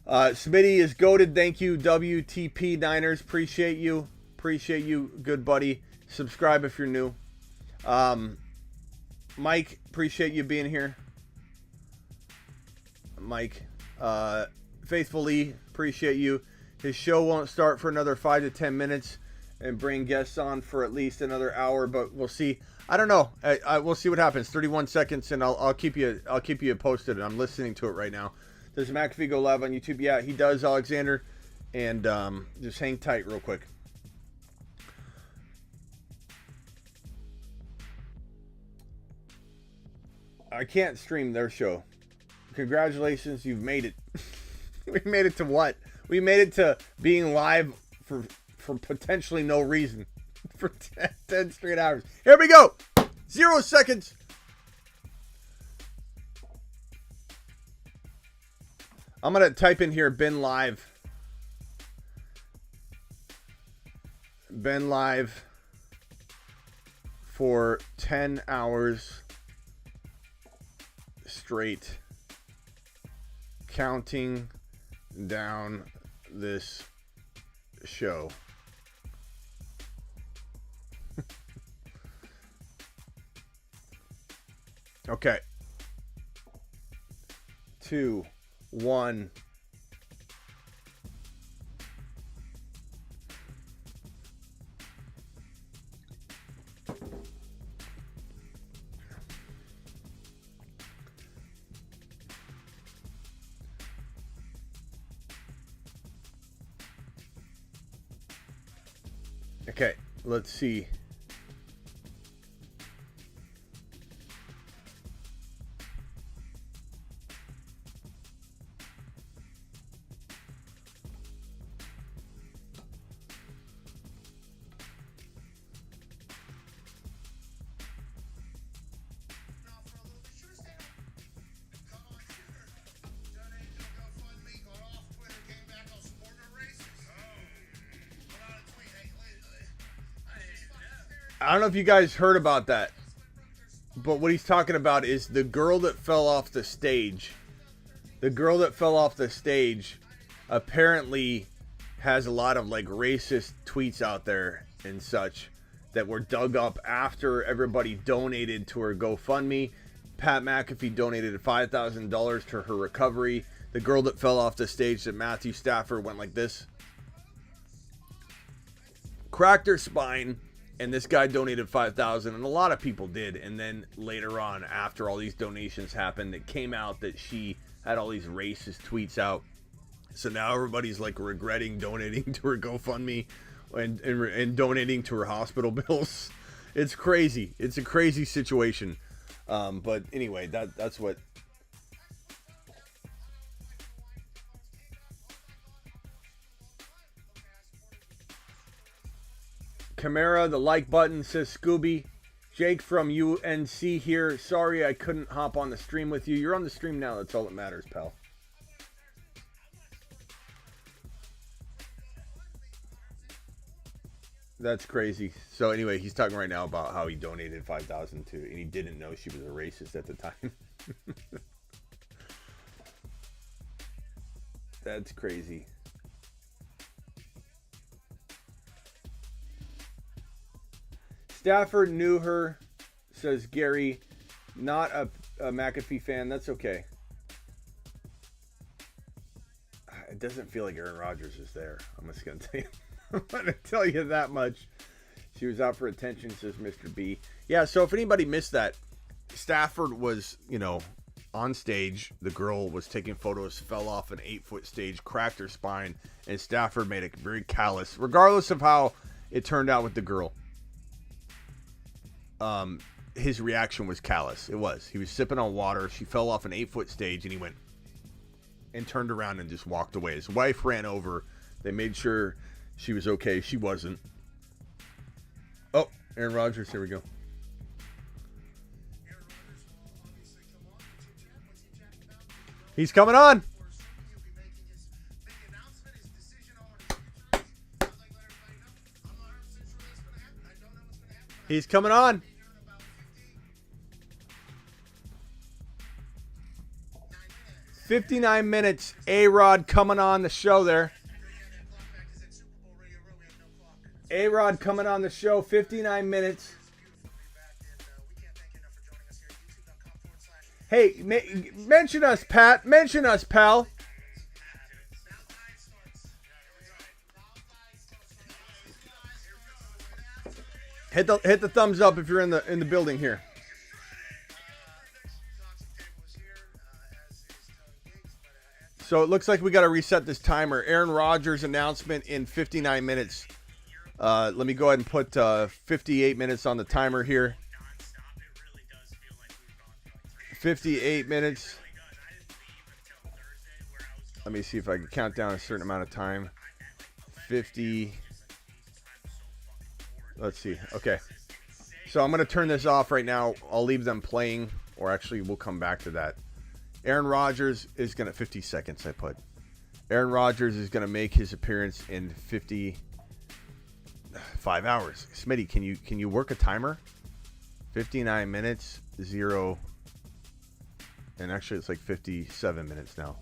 Smitty is goated. Thank you, WTP Niners. Appreciate you. Good buddy. Subscribe if you're new. Mike, appreciate you being here. Mike. Faithfully, appreciate you. His show won't start for another 5 to 10 minutes and bring guests on for at least another hour, but we'll see. I don't know. We'll see what happens. 31 seconds, and I'll keep you posted. I'm listening to it right now. Does McAfee go live on YouTube? Yeah, he does, Alexander. And just hang tight real quick. I can't stream their show. Congratulations, you've made it. We made it to what? We made it to being live for potentially no reason. For 10 straight hours. Here we go. 0 seconds. I'm going to type in here, been live. Been live for 10 hours straight. Counting down this show. Okay. 2, 1. Okay, let's see. I don't know if you guys heard about that, but what he's talking about is the girl that fell off the stage. The girl that fell off the stage apparently has a lot of like racist tweets out there and such that were dug up after everybody donated to her GoFundMe. Pat McAfee donated $5,000 to her recovery. The girl that fell off the stage that Matthew Stafford went like this. Cracked her spine. And this guy donated $5,000, and a lot of people did. And then later on, after all these donations happened, it came out that she had all these racist tweets out. So now everybody's like regretting donating to her GoFundMe and donating to her hospital bills. It's crazy. It's a crazy situation. But anyway, that's what. Camara, the like button, says Scooby. Jake from UNC here. Sorry I couldn't hop on the stream with you. You're on the stream now. That's all that matters, pal. That's crazy. So anyway, he's talking right now about how he donated $5,000 to, and he didn't know she was a racist at the time. That's crazy. Stafford knew her, says Gary. Not a McAfee fan. That's okay. It doesn't feel like Aaron Rodgers is there. I'm just going to tell you. I'm going to tell you that much. She was out for attention, says Mr. B. Yeah, so if anybody missed that, Stafford was, on stage. The girl was taking photos, fell off an 8-foot stage, cracked her spine, and Stafford made it very callous, regardless of how it turned out with the girl. his reaction was callous. It was. He was sipping on water. She fell off an 8-foot stage, and he went and turned around and just walked away. His wife ran over. They made sure she was okay. She wasn't. Oh, Aaron Rodgers. Here we go. He's coming on. He's coming on. 59 minutes. A-Rod coming on the show there. A-Rod coming on the show. 59 minutes. Hey, mention us, Pat. Mention us, pal. Hit the thumbs up if you're in the building here. So it looks like we got to reset this timer. Aaron Rodgers announcement in 59 minutes. Let me go ahead and put 58 minutes on the timer here. 58 minutes. Let me see if I can count down a certain amount of time. 50. Let's see. Okay. So I'm going to turn this off right now. I'll leave them playing, or actually we'll come back to that. Aaron Rodgers is going to 50 seconds I put. Aaron Rodgers is going to make his appearance in 55 hours. Smitty, can you work a timer? 59 minutes, 0. And actually it's like 57 minutes now.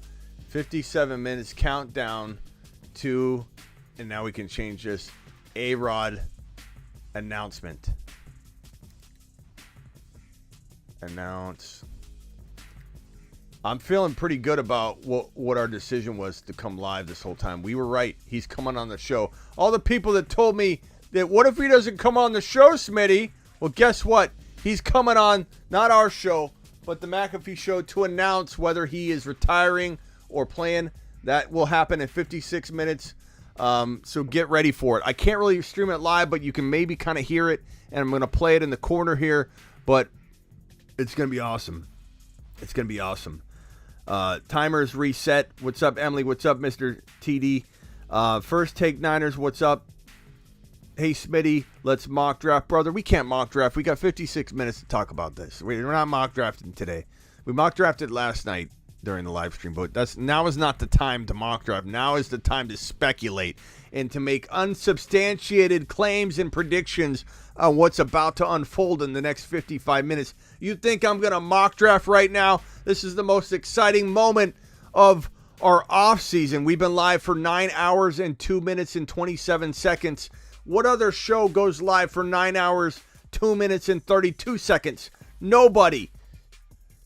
57 minutes countdown to, and now we can change this, A-Rod announcement. Announce. I'm feeling pretty good about what our decision was to come live this whole time. We were right. He's coming on the show. All the people that told me that, what if he doesn't come on the show, Smitty? Well, guess what? He's coming on, not our show, but the McAfee show, to announce whether he is retiring or playing. That will happen in 56 minutes. So get ready for it. I can't really stream it live, but you can maybe kind of hear it. And I'm going to play it in the corner here. But it's going to be awesome. It's going to be awesome. Timers reset. What's up, Emily? What's up, Mr. TD? First Take Niners, what's up? Hey, Smitty, let's mock draft. Brother, we can't mock draft. We got 56 minutes to talk about this. We're not mock drafting today. We mock drafted last night during the live stream, but now is not the time to mock draft. Now is the time to speculate and to make unsubstantiated claims and predictions on what's about to unfold in the next 55 minutes. You think I'm going to mock draft right now? This is the most exciting moment of our off season. We've been live for 9 hours and 2 minutes and 27 seconds. What other show goes live for 9 hours, 2 minutes and 32 seconds? Nobody.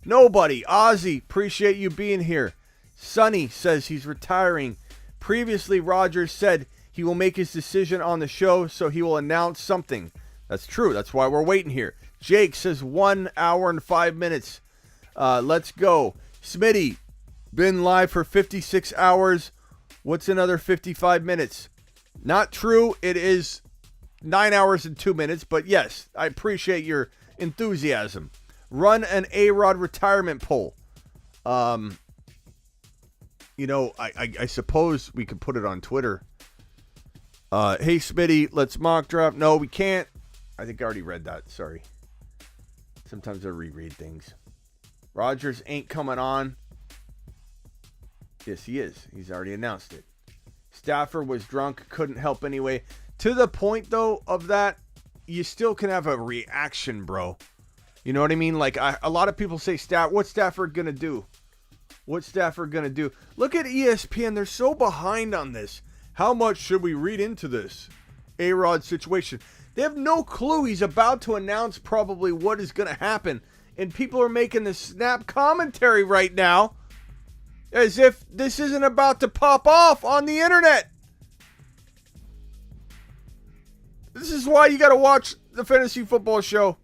Ozzy, appreciate you being here. Sonny says he's retiring. Previously, Rodgers said he will make his decision on the show, so he will announce something. That's true. That's why we're waiting here. Jake says 1 hour and 5 minutes. Let's go. Smitty, been live for 56 hours. What's another 55 minutes? Not true. It is 9 hours and 2 minutes, but yes, I appreciate your enthusiasm. Run an A-Rod retirement poll. I suppose we could put it on Twitter. Hey, Smitty, let's mock draft. No, we can't. I think I already read that. Sorry. Sometimes I reread things. Rodgers ain't coming on. Yes, he is. He's already announced it. Stafford was drunk, couldn't help anyway. To the point, though, of that, you still can have a reaction, bro. You know what I mean? Like, a lot of people say, what's Stafford going to do? What's Stafford going to do? Look at ESPN. They're so behind on this. How much should we read into this A-Rod situation? They have no clue. He's about to announce probably what is going to happen. And people are making the snap commentary right now as if this isn't about to pop off on the internet. This is why you got to watch the Fantasy Football Show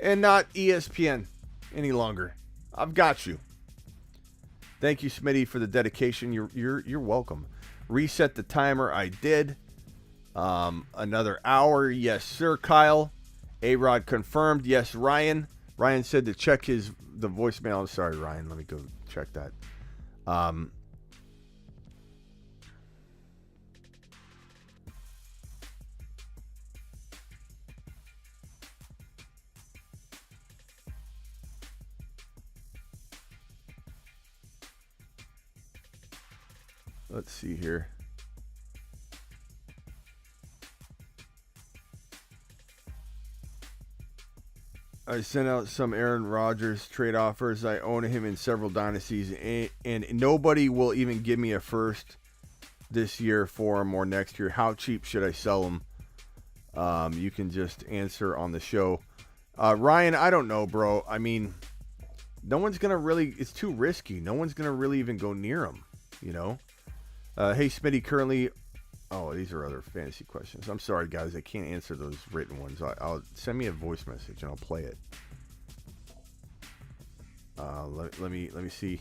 and not ESPN any longer. I've got you. Thank you, Smitty, for the dedication. You're welcome. Reset the timer. I did. Another hour. Yes, sir, Kyle. A-Rod confirmed. Yes, Ryan. Ryan said to check the voicemail. I'm sorry, Ryan. Let me go check that. Let's see here. I sent out some Aaron Rodgers trade offers. I own him in several dynasties, and nobody will even give me a first this year for him or next year. How cheap should I sell him? You can just answer on the show. Ryan, I don't know, bro. I mean, no one's going to really, it's too risky. No one's going to really even go near him, you know? Hey, Smitty, currently, oh, these are other fantasy questions. I'm sorry, guys. I can't answer those written ones. I'll send me a voice message and I'll play it. Let me see.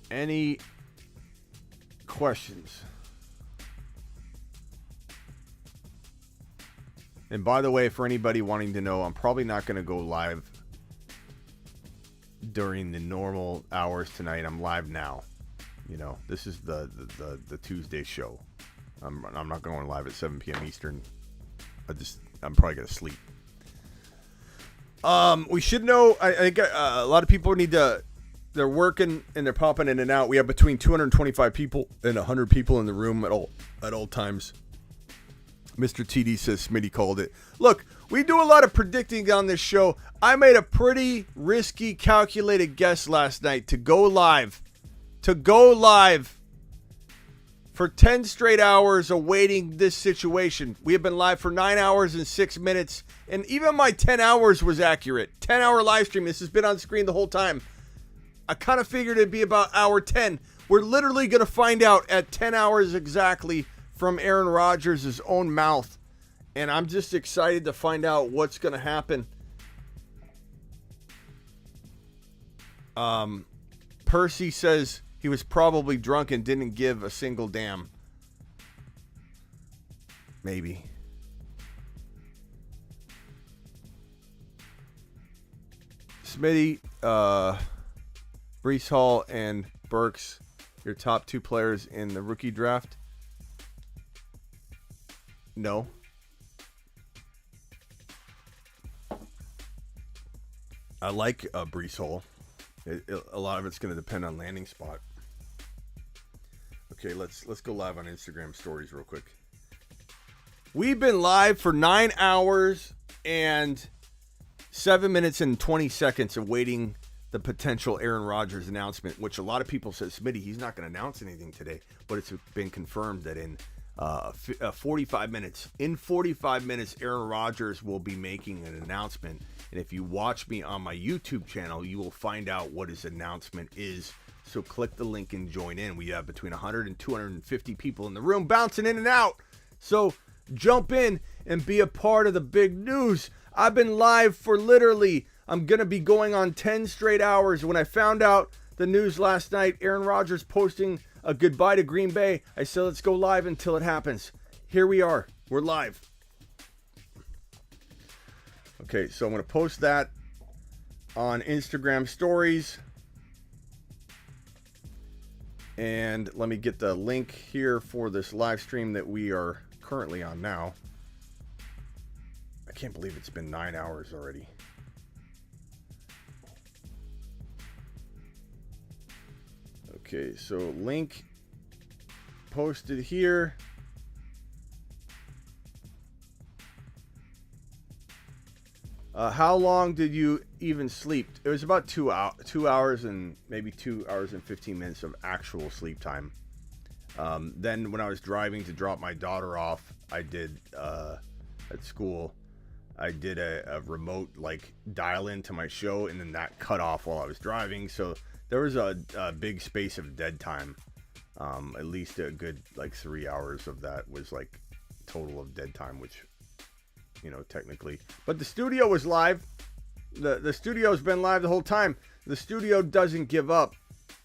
Any questions? And by the way, for anybody wanting to know, I'm probably not going to go live during the normal hours tonight. I'm live now. You know, this is the Tuesday show. I'm not going live at 7 p.m. Eastern. I'm probably going to sleep. We should know, I think a lot of people they're working and they're popping in and out. We have between 225 people and 100 people in the room at all times. Mr. TD says Smitty called it. Look, we do a lot of predicting on this show. I made a pretty risky, calculated guess last night to go live for 10 straight hours awaiting this situation. We have been live for 9 hours and 6 minutes, and even my 10 hours was accurate. 10-hour live stream. This has been on screen the whole time. I kind of figured it'd be about hour 10. We're literally going to find out at 10 hours exactly from Aaron Rodgers' own mouth. And I'm just excited to find out what's going to happen. Percy says he was probably drunk and didn't give a single damn. Maybe. Smitty, Breece Hall, and Burks, your top two players in the rookie draft? No. I like Breece Hall. A lot of it's going to depend on landing spot. Okay, let's go live on Instagram stories real quick. We've been live for 9 hours and 7 minutes and 20 seconds awaiting the potential Aaron Rodgers announcement, which a lot of people said, Smitty, he's not going to announce anything today, but it's been confirmed that in 45 minutes, Aaron Rodgers will be making an announcement. And if you watch me on my YouTube channel, you will find out what his announcement is. So click the link and join in. We have between 100 and 250 people in the room bouncing in and out. So jump in and be a part of the big news. I've been live for I'm going to be going on 10 straight hours. When I found out the news last night, Aaron Rodgers posting a goodbye to Green Bay, I said, let's go live until it happens. Here we are. We're live. Okay, so I'm going to post that on Instagram stories. And let me get the link here for this live stream that we are currently on now. I can't believe it's been 9 hours already. Okay, so link posted here. How long did you even sleep? It was about 2 hours and maybe 2 hours and 15 minutes of actual sleep time. Then when I was driving to drop my daughter off, I did at school, I did a remote dial into my show, and then that cut off while I was driving. So there was a big space of dead time. At least a good 3 hours of that was total of dead time, which, technically. But the studio was live. The studio's been live the whole time. The studio doesn't give up.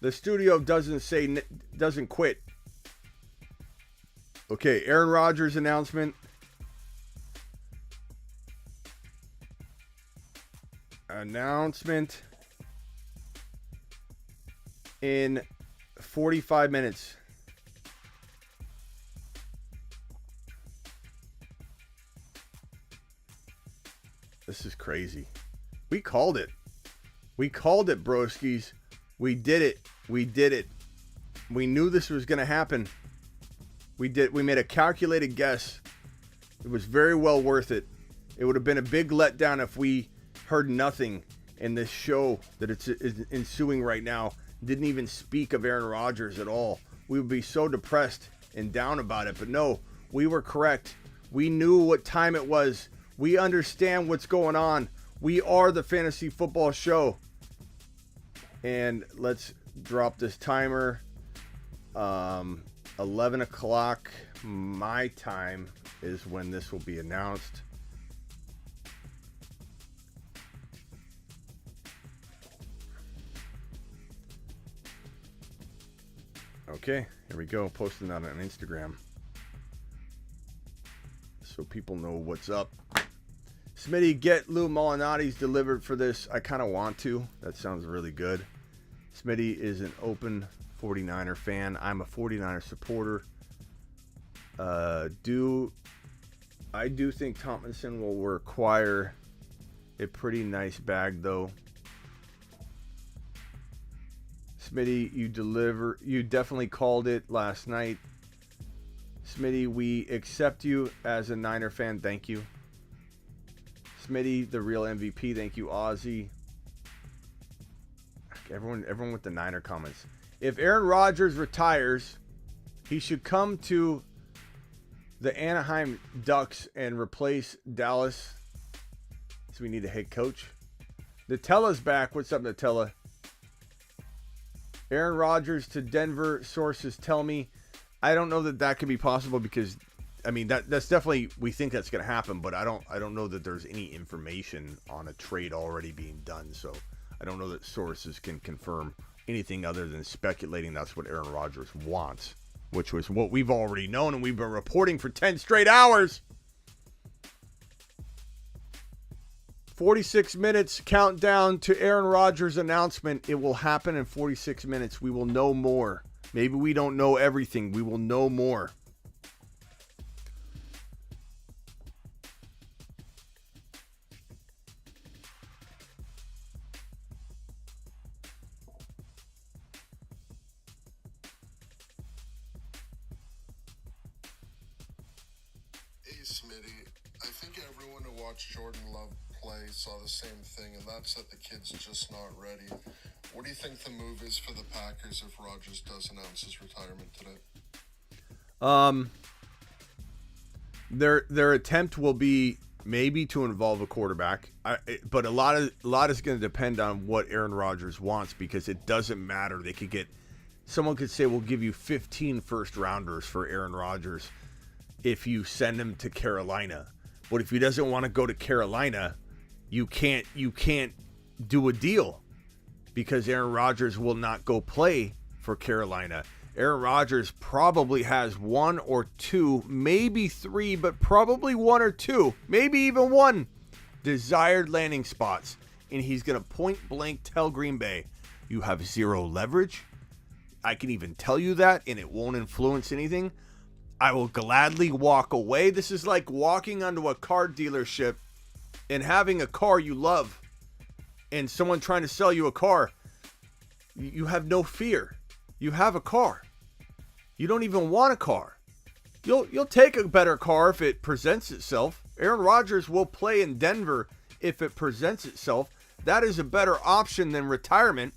The studio doesn't quit. Okay, Aaron Rodgers announcement. Announcement in 45 minutes. This is crazy. We called it. We called it, broskies. We did it. We did it. We knew this was going to happen. We made a calculated guess. It was very well worth it. It would have been a big letdown if we heard nothing in this show that is ensuing right now. Didn't even speak of Aaron Rodgers at all. We would be so depressed and down about it. But no, we were correct. We knew what time it was. We understand what's going on. We are the Fantasy Football Show. And let's drop this timer. 11 o'clock my time is when this will be announced. Okay, here we go. Posting that on Instagram so people know what's up. Smitty, get Lou Molinati's delivered for this. I kind of want to. That sounds really good. Smitty is an open 49er fan. I'm a 49er supporter. I do think Tomlinson will require a pretty nice bag, though. Smitty, you definitely called it last night. Smitty, we accept you as a Niner fan. Thank you. Smitty, the real MVP. Thank you, Ozzy. Everyone with the Niner comments. If Aaron Rodgers retires, he should come to the Anaheim Ducks and replace Dallas. So we need a head coach. Nutella's back. What's up, Nutella? Aaron Rodgers to Denver, sources tell me. I don't know that could be possible because, I mean, that's definitely, we think that's going to happen, but I don't know that there's any information on a trade already being done. So I don't know that sources can confirm anything other than speculating that's what Aaron Rodgers wants, which was what we've already known and we've been reporting for 10 straight hours. 46 minutes countdown to Aaron Rodgers' announcement. It will happen in 46 minutes. We will know more. Maybe we don't know everything. We will know more. Hey, Smitty. I think everyone who watched Jordan Love play saw the same thing, and that's that the kid's just not ready. What do you think the move is for the Packers if Rodgers does announce his retirement today? Their attempt will be maybe to involve a quarterback, but a lot is going to depend on what Aaron Rodgers wants because it doesn't matter. Someone could say we'll give you 15 first rounders for Aaron Rodgers if you send him to Carolina. But if he doesn't want to go to Carolina, you can't do a deal because Aaron Rodgers will not go play for Carolina. Aaron Rodgers probably has one or two, maybe three, but probably one or two, maybe even one desired landing spots. And he's going to point blank tell Green Bay, you have zero leverage. I can even tell you that, and it won't influence anything. I will gladly walk away. This is like walking onto a car dealership and having a car you love and someone trying to sell you a car. You have no fear. You have a car. You don't even want a car. You'll take a better car if it presents itself. Aaron Rodgers will play in Denver if it presents itself. That is a better option than retirement.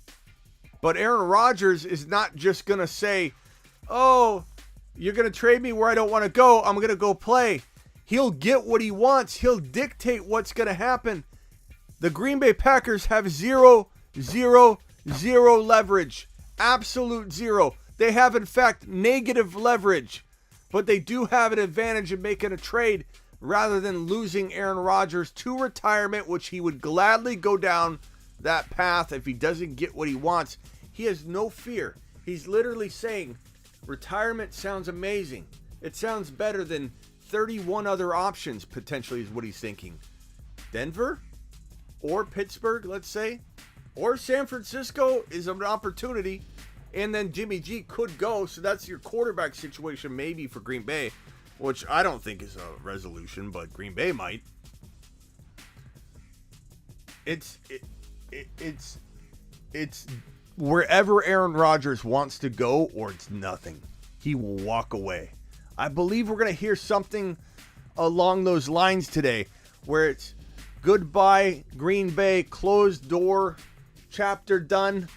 But Aaron Rodgers is not just going to say, oh, you're going to trade me where I don't want to go. I'm going to go play. He'll get what he wants. He'll dictate what's going to happen. The Green Bay Packers have zero leverage. Absolute zero. They have, in fact, negative leverage. But they do have an advantage in making a trade rather than losing Aaron Rodgers to retirement, which he would gladly go down that path if he doesn't get what he wants. He has no fear. He's literally saying, retirement sounds amazing. It sounds better than 31 other options, potentially, is what he's thinking. Denver? or Pittsburgh, let's say, or San Francisco is an opportunity. And then Jimmy G could go. So that's your quarterback situation maybe for Green Bay, which I don't think is a resolution, but Green Bay might. It's wherever Aaron Rodgers wants to go, or it's nothing. He will walk away. I believe we're going to hear something along those lines today, where it's goodbye Green Bay, closed door, chapter done.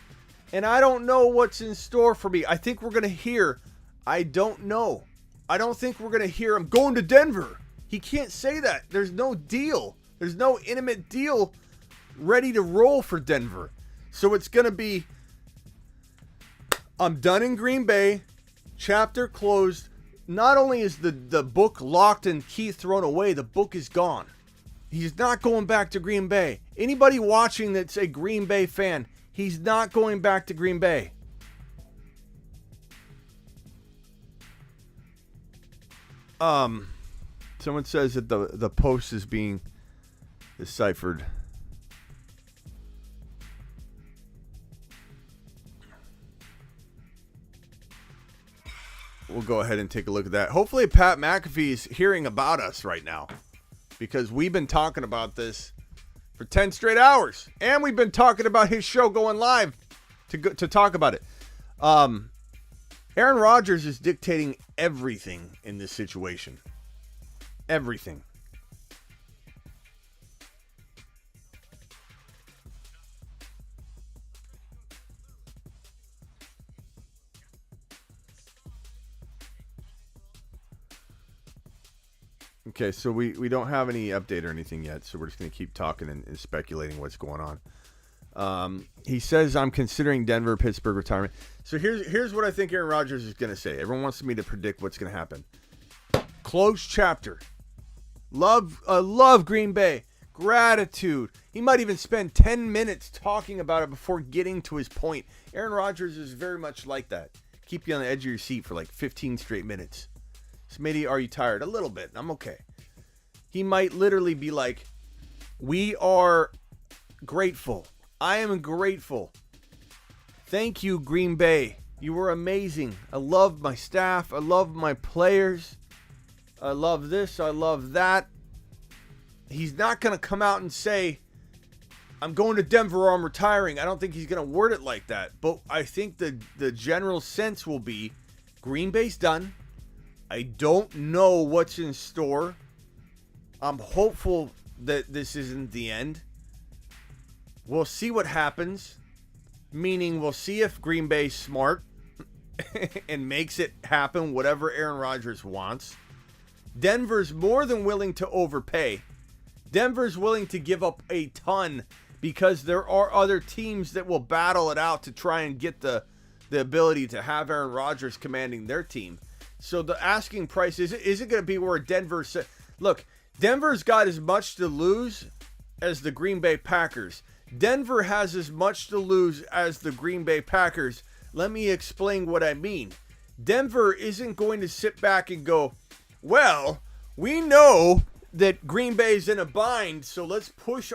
And I don't know what's in store for me. I think we're going to hear, I don't know. I don't think we're going to hear, I'm going to Denver. He can't say that. There's no deal. There's no intimate deal ready to roll for Denver. So it's going to be, I'm done in Green Bay, chapter closed. Not only is the book locked and key thrown away, the book is gone. He's not going back to Green Bay. Anybody watching that's a Green Bay fan, he's not going back to Green Bay. Someone says that the post is being deciphered. We'll go ahead and take a look at that. Hopefully Pat Mcafee is hearing about us right now, because we've been talking about this for 10 straight hours. And we've been talking about his show going live to talk about it. Aaron Rodgers is dictating everything in this situation. Everything. Okay, so we don't have any update or anything yet, so we're just going to keep talking and speculating what's going on. He says, I'm considering Denver, Pittsburgh retirement. So here's what I think Aaron Rodgers is going to say. Everyone wants me to predict what's going to happen. Closed chapter. Love Green Bay. Gratitude. He might even spend 10 minutes talking about it before getting to his point. Aaron Rodgers is very much like that. Keep you on the edge of your seat for like 15 straight minutes. Smitty, are you tired? A little bit. I'm okay. He might literally be like, we are grateful. I am grateful. Thank you, Green Bay. You were amazing. I love my staff. I love my players. I love this. I love that. He's not going to come out and say, I'm going to Denver or I'm retiring. I don't think he's going to word it like that. But I think the general sense will be, Green Bay's done. I don't know what's in store. I'm hopeful that this isn't the end. We'll see what happens. Meaning we'll see if Green Bay's smart and makes it happen, whatever Aaron Rodgers wants. Denver's more than willing to overpay. Denver's willing to give up a ton because there are other teams that will battle it out to try and get the ability to have Aaron Rodgers commanding their team. So the asking price, is it going to be where Denver said, look, Denver's got as much to lose as the Green Bay Packers. Denver has as much to lose as the Green Bay Packers. Let me explain what I mean. Denver isn't going to sit back and go, well, we know that Green Bay's in a bind, so let's push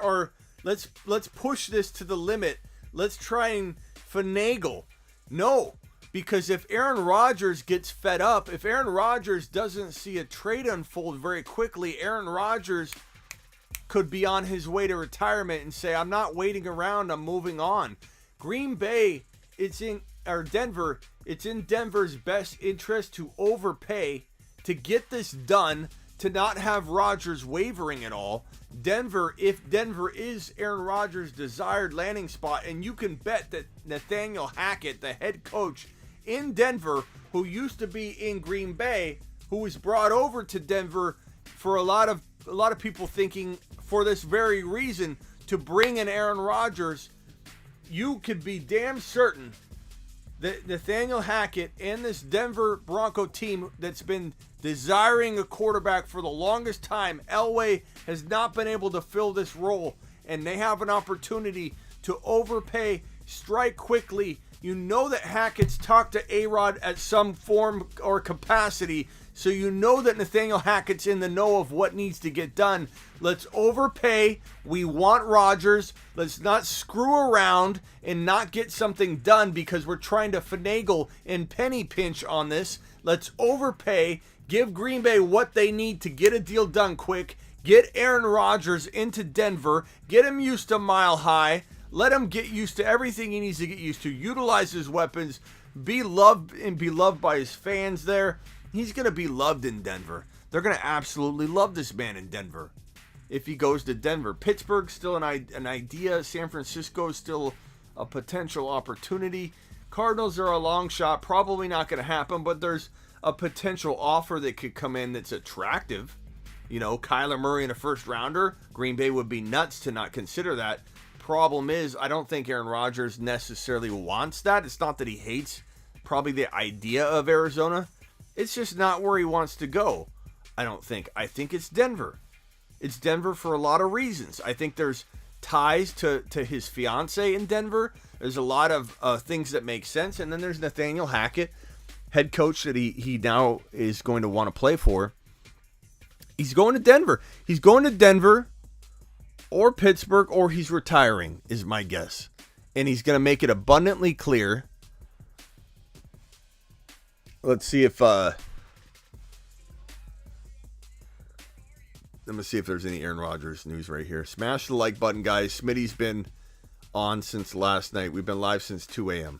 this to the limit. Let's try and finagle. No. Because if Aaron Rodgers gets fed up, if Aaron Rodgers doesn't see a trade unfold very quickly, Aaron Rodgers could be on his way to retirement and say, I'm not waiting around, I'm moving on. Green Bay, Denver, it's in Denver's best interest to overpay, to get this done, to not have Rodgers wavering at all. If Denver is Aaron Rodgers' desired landing spot, and you can bet that Nathaniel Hackett, the head coach in Denver, who used to be in Green Bay, who was brought over to Denver for a lot of people thinking for this very reason, to bring in Aaron Rodgers, you could be damn certain that Nathaniel Hackett and this Denver Bronco team that's been desiring a quarterback for the longest time, Elway has not been able to fill this role, and they have an opportunity to overpay, strike quickly. You know that Hackett's talked to A-Rod at some form or capacity, so you know that Nathaniel Hackett's in the know of what needs to get done. Let's overpay. We want Rodgers. Let's not screw around and not get something done because we're trying to finagle and penny pinch on this. Let's overpay. Give Green Bay what they need to get a deal done quick. Get Aaron Rodgers into Denver. Get him used to Mile High. Let him get used to everything he needs to get used to. Utilize his weapons. Be loved and be loved by his fans there. He's going to be loved in Denver. They're going to absolutely love this man in Denver if he goes to Denver. Pittsburgh's still an idea. San Francisco is still a potential opportunity. Cardinals are a long shot. Probably not going to happen, but there's a potential offer that could come in that's attractive. You know, Kyler Murray in a first rounder. Green Bay would be nuts to not consider that. Problem is, I don't think Aaron Rodgers necessarily wants that. It's not that he hates probably the idea of Arizona. It's just not where he wants to go, I don't think. I think it's Denver. It's Denver for a lot of reasons. I think there's ties to his fiance in Denver. There's a lot of things that make sense. And then there's Nathaniel Hackett, head coach that he now is going to want to play for. He's going to Denver. He's going to Denver or Pittsburgh, or he's retiring, is my guess. And he's going to make it abundantly clear. Let's see if let me see if there's any Aaron Rodgers news right here. Smash the like button, guys. Smitty's been on since last night. We've been live since 2 a.m.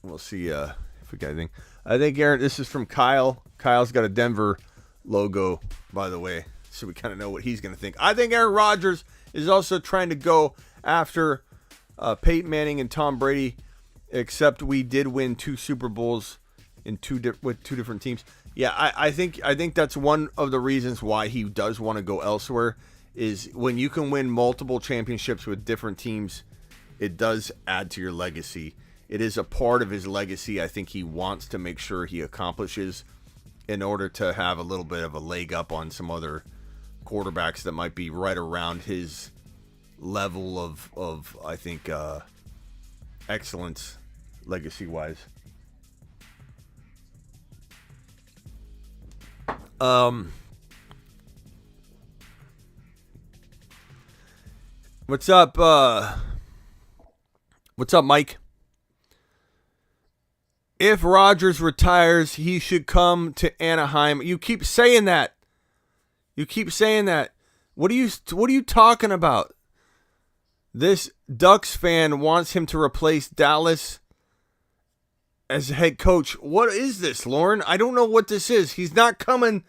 We'll see if we got anything. I think, Aaron, this is from Kyle. Kyle's got a Denver logo, by the way, so we kind of know what he's going to think. I think Aaron Rodgers is also trying to go after Peyton Manning and Tom Brady, except we did win 2 Super Bowls with 2 different teams. Yeah, I think that's one of the reasons why he does want to go elsewhere, is when you can win multiple championships with different teams, it does add to your legacy. It is a part of his legacy I think he wants to make sure he accomplishes in order to have a little bit of a leg up on some other quarterbacks that might be right around his level of I think, excellence legacy-wise. What's up? What's up, Mike? If Rodgers retires, he should come to Anaheim. You keep saying that. What are you talking about? This Ducks fan wants him to replace Dallas as head coach. What is this, Lauren? I don't know what this is. He's not coming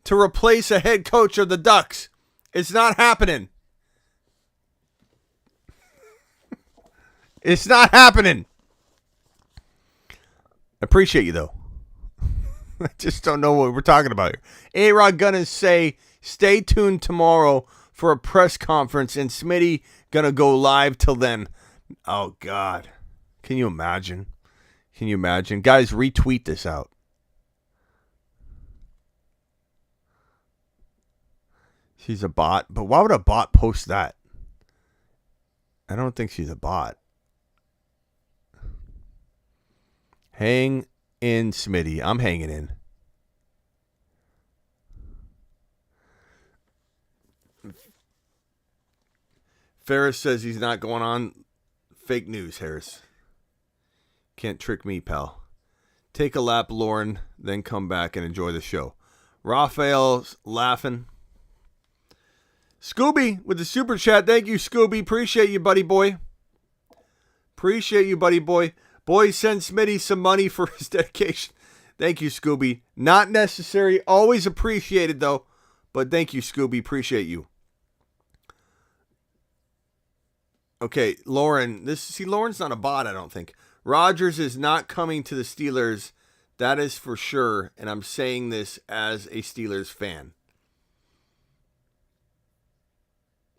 to replace a head coach of the Ducks. It's not happening. It's not happening. I appreciate you, though. I just don't know what we're talking about here. A-Rod gonna say, stay tuned tomorrow for a press conference, and Smitty gonna go live till then. Oh, God. Can you imagine? Guys, retweet this out. She's a bot, but why would a bot post that? I don't think she's a bot. Hang in, Smitty. I'm hanging in. Ferris says he's not going on. Fake news, Harris. Can't trick me, pal. Take a lap, Lauren, then come back and enjoy the show. Raphael's laughing. Scooby with the super chat. Thank you, Scooby. Appreciate you, buddy boy. Boy, send Smitty some money for his dedication. Thank you, Scooby. Not necessary. Always appreciated, though. But thank you, Scooby. Appreciate you. Okay, Lauren. Lauren's not a bot, I don't think. Rodgers is not coming to the Steelers. That is for sure. And I'm saying this as a Steelers fan.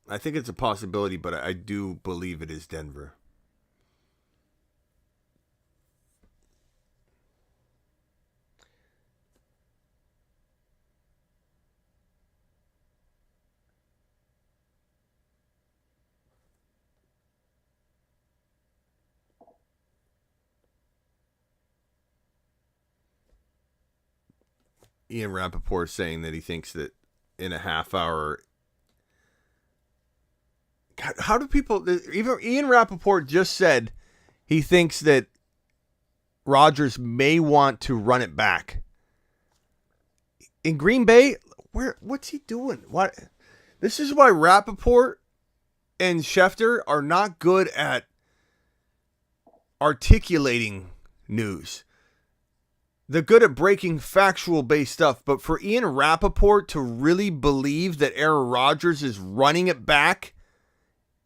I think it's a possibility, but I do believe it is Denver. Ian Rappaport saying that he thinks that in a half hour. God, how do people? Even Ian Rappaport just said he thinks that Rodgers may want to run it back in Green Bay. What's he doing? What? This is why Rappaport and Schefter are not good at articulating news. They're good at breaking factual-based stuff, but for Ian Rappaport to really believe that Aaron Rodgers is running it back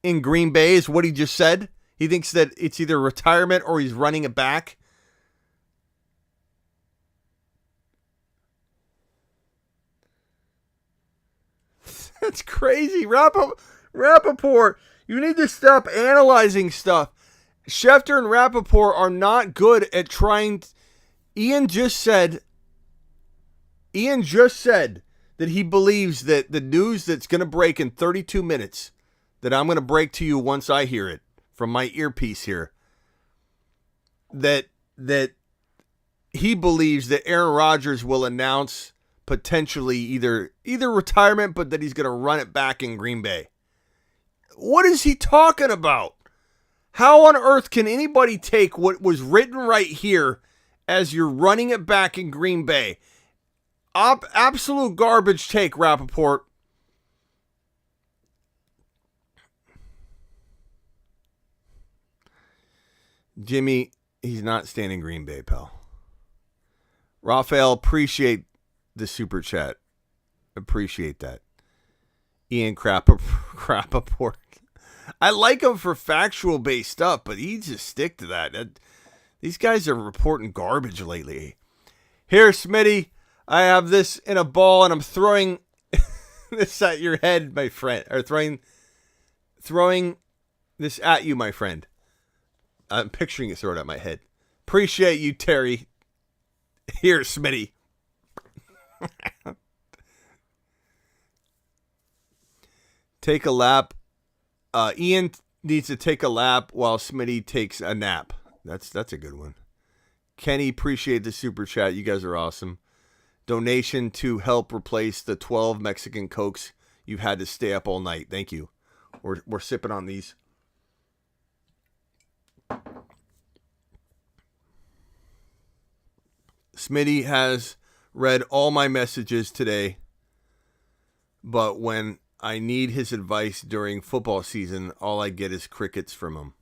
in Green Bay is what he just said. He thinks that it's either retirement or he's running it back. That's crazy. Rappaport, you need to stop analyzing stuff. Schefter and Rappaport are not good at trying. Ian just said that he believes that the news that's going to break in 32 minutes, that I'm going to break to you once I hear it from my earpiece here, that he believes that Aaron Rodgers will announce potentially either retirement, but that he's going to run it back in Green Bay. What is he talking about? How on earth can anybody take what was written right here as you're running it back in Green Bay? Absolute garbage take, Rappaport. Jimmy, he's not staying in Green Bay, pal. Raphael, appreciate the super chat. Appreciate that. Ian Rappaport. I like him for factual-based stuff, but he just stick to that. These guys are reporting garbage lately. Here, Smitty, I have this in a ball, and I'm throwing this at your head, my friend. Or throwing this at you, my friend. I'm picturing you throw it at my head. Appreciate you, Terry. Here, Smitty. Take a lap. Ian needs to take a lap while Smitty takes a nap. That's a good one. Kenny, appreciate the super chat. You guys are awesome. Donation to help replace the 12 Mexican Cokes you've had to stay up all night. Thank you. We're sipping on these. Smitty has read all my messages today, but when I need his advice during football season, all I get is crickets from him.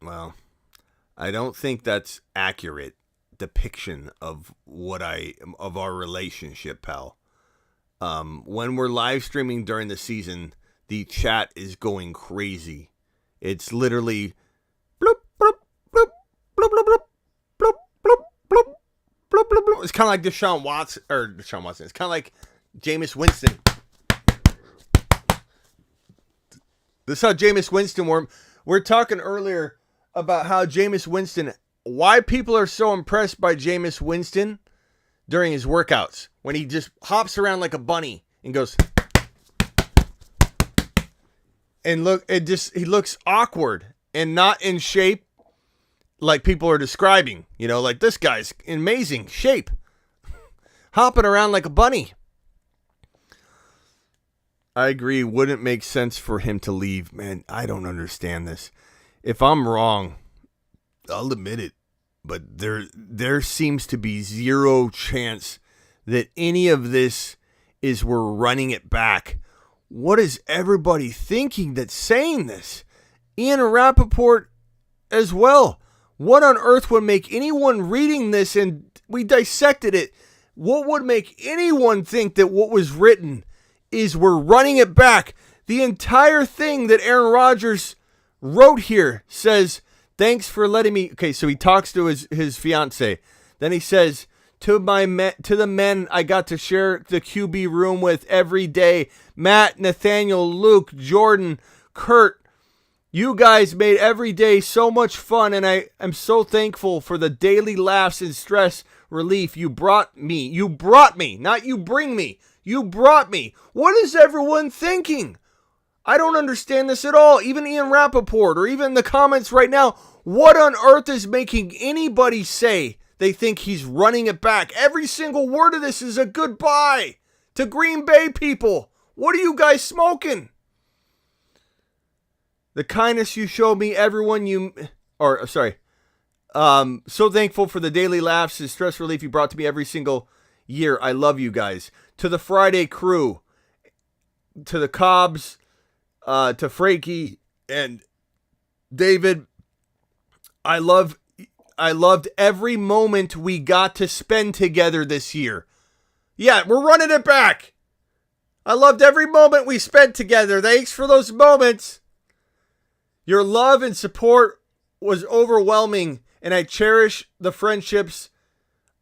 Well, I don't think that's accurate depiction of our relationship, pal. When we're live streaming during the season, the chat is going crazy. It's literally bloop, bloop, bloop, bloop, bloop, bloop, bloop, bloop, bloop, bloop, bloop, bloop. It's kind of like Deshaun Watson. It's kind of like Jameis Winston. This is how Jameis Winston we're talking earlier about how Jameis Winston, why people are so impressed by Jameis Winston during his workouts when he just hops around like a bunny and goes and he looks awkward and not in shape like people are describing, like this guy's in amazing shape, hopping around like a bunny. I agree. Wouldn't make sense for him to leave. Man, I don't understand this. If I'm wrong, I'll admit it. But there seems to be zero chance that any of this is we're running it back. What is everybody thinking that's saying this? Ian Rappaport as well. What on earth would make anyone reading this, and we dissected it, what would make anyone think that what was written is we're running it back? The entire thing that Aaron Rodgers wrote here says, thanks for letting me. Okay, so he talks to his fiance. Then he says, to the men I got to share the QB room with every day, Matt, Nathaniel, Luke, Jordan, Kurt, you guys made every day so much fun, and I am so thankful for the daily laughs and stress relief you brought me. You brought me, not you bring me. You brought me. What is everyone thinking? I don't understand this at all. Even Ian Rappaport or even the comments right now. What on earth is making anybody say they think he's running it back. Every single word of this is a goodbye to Green Bay people. What are you guys smoking? The kindness you showed me, so thankful for the daily laughs and stress relief you brought to me every single year. I love you guys. To the Friday crew, to the Cobbs, to Frankie and David, I loved every moment we got to spend together this year. Yeah, we're running it back. I loved every moment we spent together. Thanks for those moments. Your love and support was overwhelming, and I cherish the friendships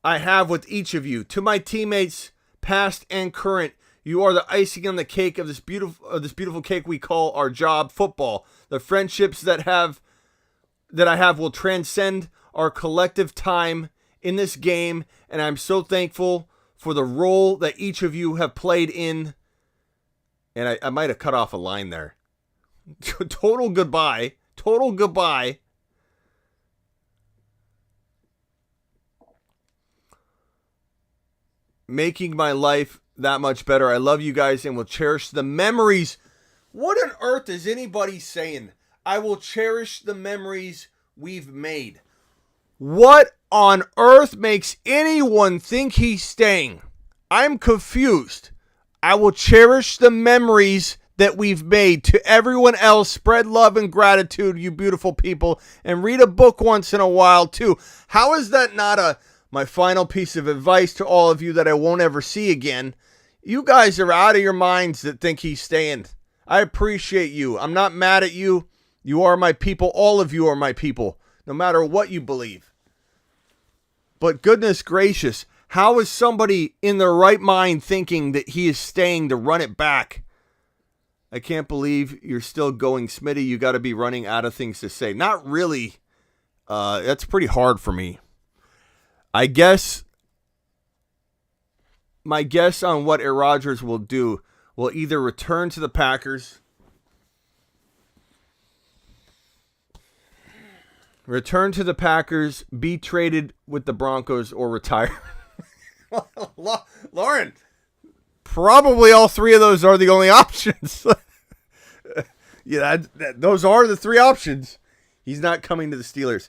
I have with each of you. To my teammates, past and current, you are the icing on the cake of this beautiful cake we call our job, football. The friendships that I have will transcend our collective time in this game, and I'm so thankful for the role that each of you have played in. And I might have cut off a line there. Total goodbye. Total goodbye. Making my life that much better. I love you guys and will cherish the memories. What on earth is anybody saying? I will cherish the memories we've made. What on earth makes anyone think he's staying? I'm confused. I will cherish the memories that we've made. To everyone else, spread love and gratitude, you beautiful people, and read a book once in a while too. How is that not my final piece of advice to all of you that I won't ever see again? You guys are out of your minds that think he's staying. I appreciate you. I'm not mad at you. You are my people. All of you are my people, no matter what you believe. But goodness gracious, how is somebody in their right mind thinking that he is staying to run it back? I can't believe you're still going, Smitty. You got to be running out of things to say. Not really. That's pretty hard for me. I guess my guess on what Aaron Rodgers will do will either return to the Packers, be traded with the Broncos, or retire. Lauren, probably all three of those are the only options. Yeah, those are the three options. He's not coming to the Steelers.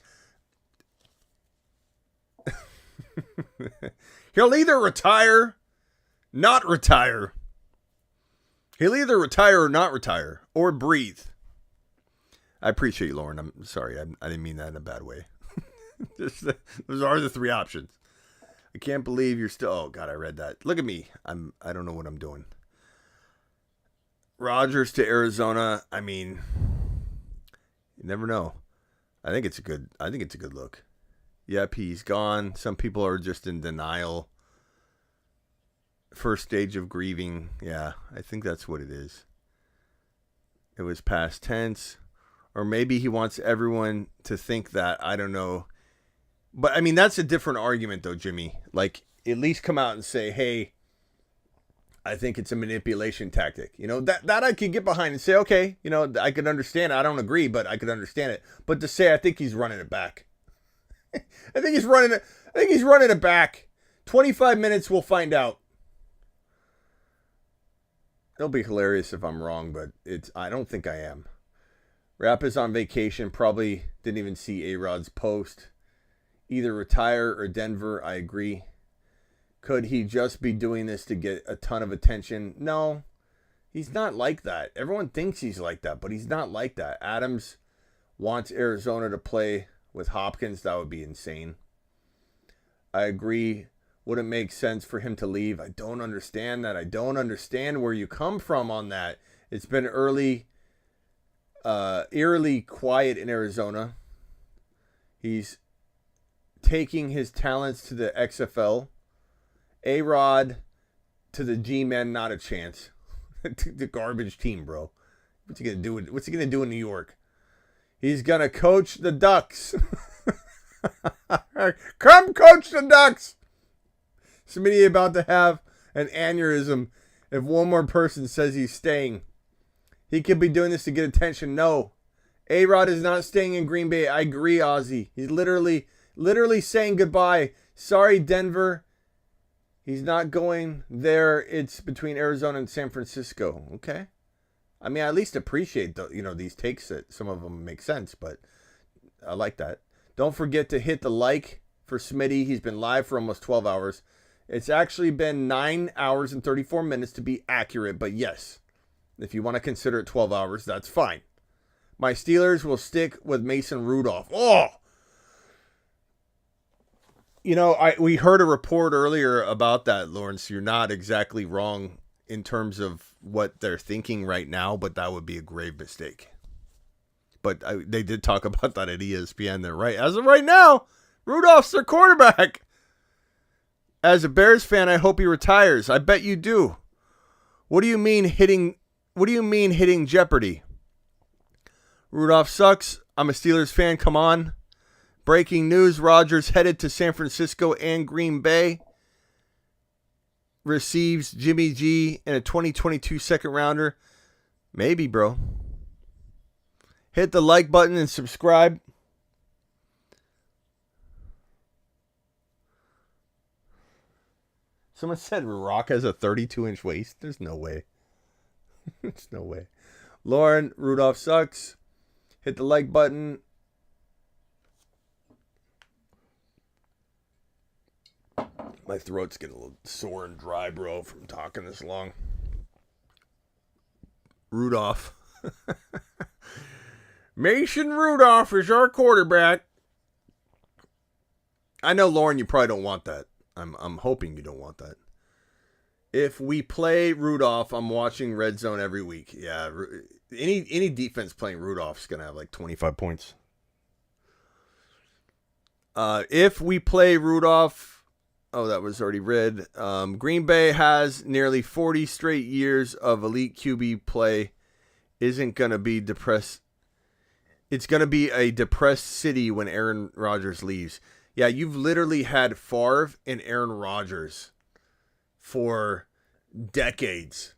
He'll either retire, not retire. He'll either retire or not retire, or breathe. I appreciate you, Lauren. I'm sorry. I didn't mean that in a bad way. Those are the three options. I can't believe you're still... Oh, God, I read that. Look at me. I don't know what I'm doing. Rodgers to Arizona. I mean, you never know. I think it's a good look. Yep, he's gone. Some people are just in denial. First stage of grieving. Yeah, I think that's what it is. It was past tense. Or maybe he wants everyone to think that. I don't know. But, I mean, that's a different argument, though, Jimmy. Like, at least come out and say, hey, I think it's a manipulation tactic. You know, that I could get behind and say, okay, you know, I could understand it. I don't agree, but I could understand it. But to say, I think he's running it back. I think he's running it back. 25 minutes, we'll find out. It'll be hilarious if I'm wrong, but I don't think I am. Rap is on vacation. Probably didn't even see A-Rod's post. Either retire or Denver. I agree. Could he just be doing this to get a ton of attention? No, he's not like that. Everyone thinks he's like that, but he's not like that. Adams wants Arizona to play with Hopkins. That would be insane. I agree. Wouldn't make sense for him to leave. I don't understand that. I don't understand where you come from on that. It's been eerily quiet in Arizona. He's taking his talents to the XFL. A-Rod to the G-Men, not a chance. The garbage team, bro. What's he gonna do? What's he gonna do in New York? He's gonna coach the Ducks. Come coach the Ducks. Somebody about to have an aneurysm if one more person says he's staying. He could be doing this to get attention. No. A-Rod is not staying in Green Bay. I agree, Ozzy. He's literally literally saying goodbye. Sorry, Denver. He's not going there. It's between Arizona and San Francisco. Okay. I mean, I at least appreciate these takes that some of them make sense, but I like that. Don't forget to hit the like for Smitty. He's been live for almost 12 hours. It's actually been 9 hours and 34 minutes to be accurate, but yes, if you want to consider it 12 hours, that's fine. My Steelers will stick with Mason Rudolph. Oh! We heard a report earlier about that, Lawrence. You're not exactly wrong in terms of what they're thinking right now, but that would be a grave mistake. But they did talk about that at ESPN. They're right. As of right now, Rudolph's their quarterback. As a Bears fan, I hope he retires. I bet you do. What do you mean hitting Jeopardy? Rudolph sucks. I'm a Steelers fan. Come on. Breaking news, Rodgers headed to San Francisco and Green Bay. Receives Jimmy G and a 2022 second rounder. Maybe, bro. Hit the like button and subscribe. Someone said Rock has a 32-inch waist. There's no way. There's no way. Lauren, Rudolph sucks. Hit the like button. My throat's getting a little sore and dry, bro, from talking this long. Rudolph. Mason Rudolph is our quarterback. I know, Lauren, you probably don't want that. I'm hoping you don't want that. If we play Rudolph, I'm watching Red Zone every week. Yeah, any defense playing Rudolph's going to have like 25 points. If we play Rudolph, that was already read. Green Bay has nearly 40 straight years of elite QB play. Isn't going to be depressed. It's going to be a depressed city when Aaron Rodgers leaves. Yeah, you've literally had Favre and Aaron Rodgers for decades.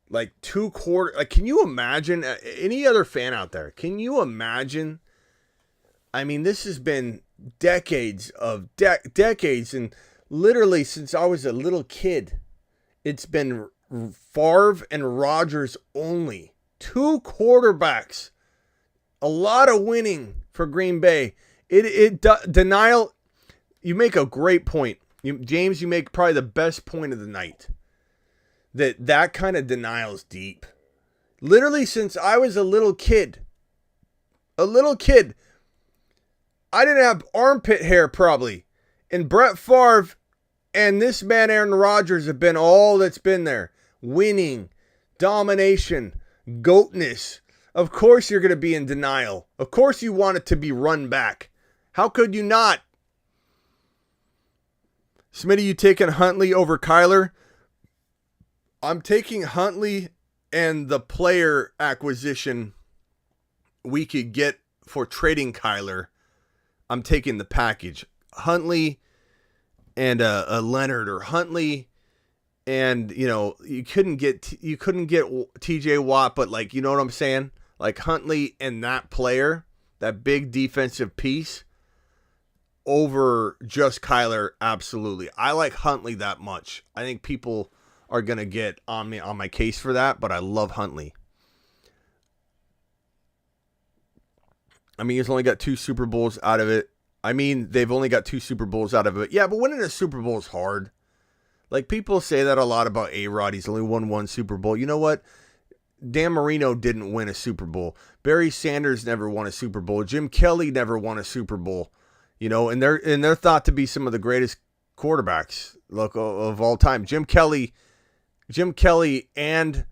Like can you imagine, any other fan out there, can you imagine? I mean, this has been decades of decades, and literally since I was a little kid, it's been Favre and Rodgers only. 2 quarterbacks. A lot of winning for Green Bay. Denial. You make a great point. James, you make probably the best point of the night. That kind of denial is deep. Literally since I was a little kid. I didn't have armpit hair probably. And Brett Favre and this man Aaron Rodgers have been all that's been there. Winning, domination, goatness. Of course you're going to be in denial. Of course you want it to be run back. How could you not? Smitty, you taking Huntley over Kyler? I'm taking Huntley and the player acquisition we could get for trading Kyler. I'm taking the package. Huntley and a Leonard, or Huntley and, you couldn't get TJ Watt, but like, you know what I'm saying? Like Huntley and that player, that big defensive piece over just Kyler. Absolutely. I like Huntley that much. I think people are going to get on me on my case for that, but I love Huntley. I mean, he's only got 2 Super Bowls out of it. I mean, they've only got 2 Super Bowls out of it. Yeah, but winning a Super Bowl is hard. Like, people say that a lot about A-Rod. He's only won 1 Super Bowl. You know what? Dan Marino didn't win a Super Bowl. Barry Sanders never won a Super Bowl. Jim Kelly never won a Super Bowl. And they're thought to be some of the greatest quarterbacks of all time. Jim Kelly and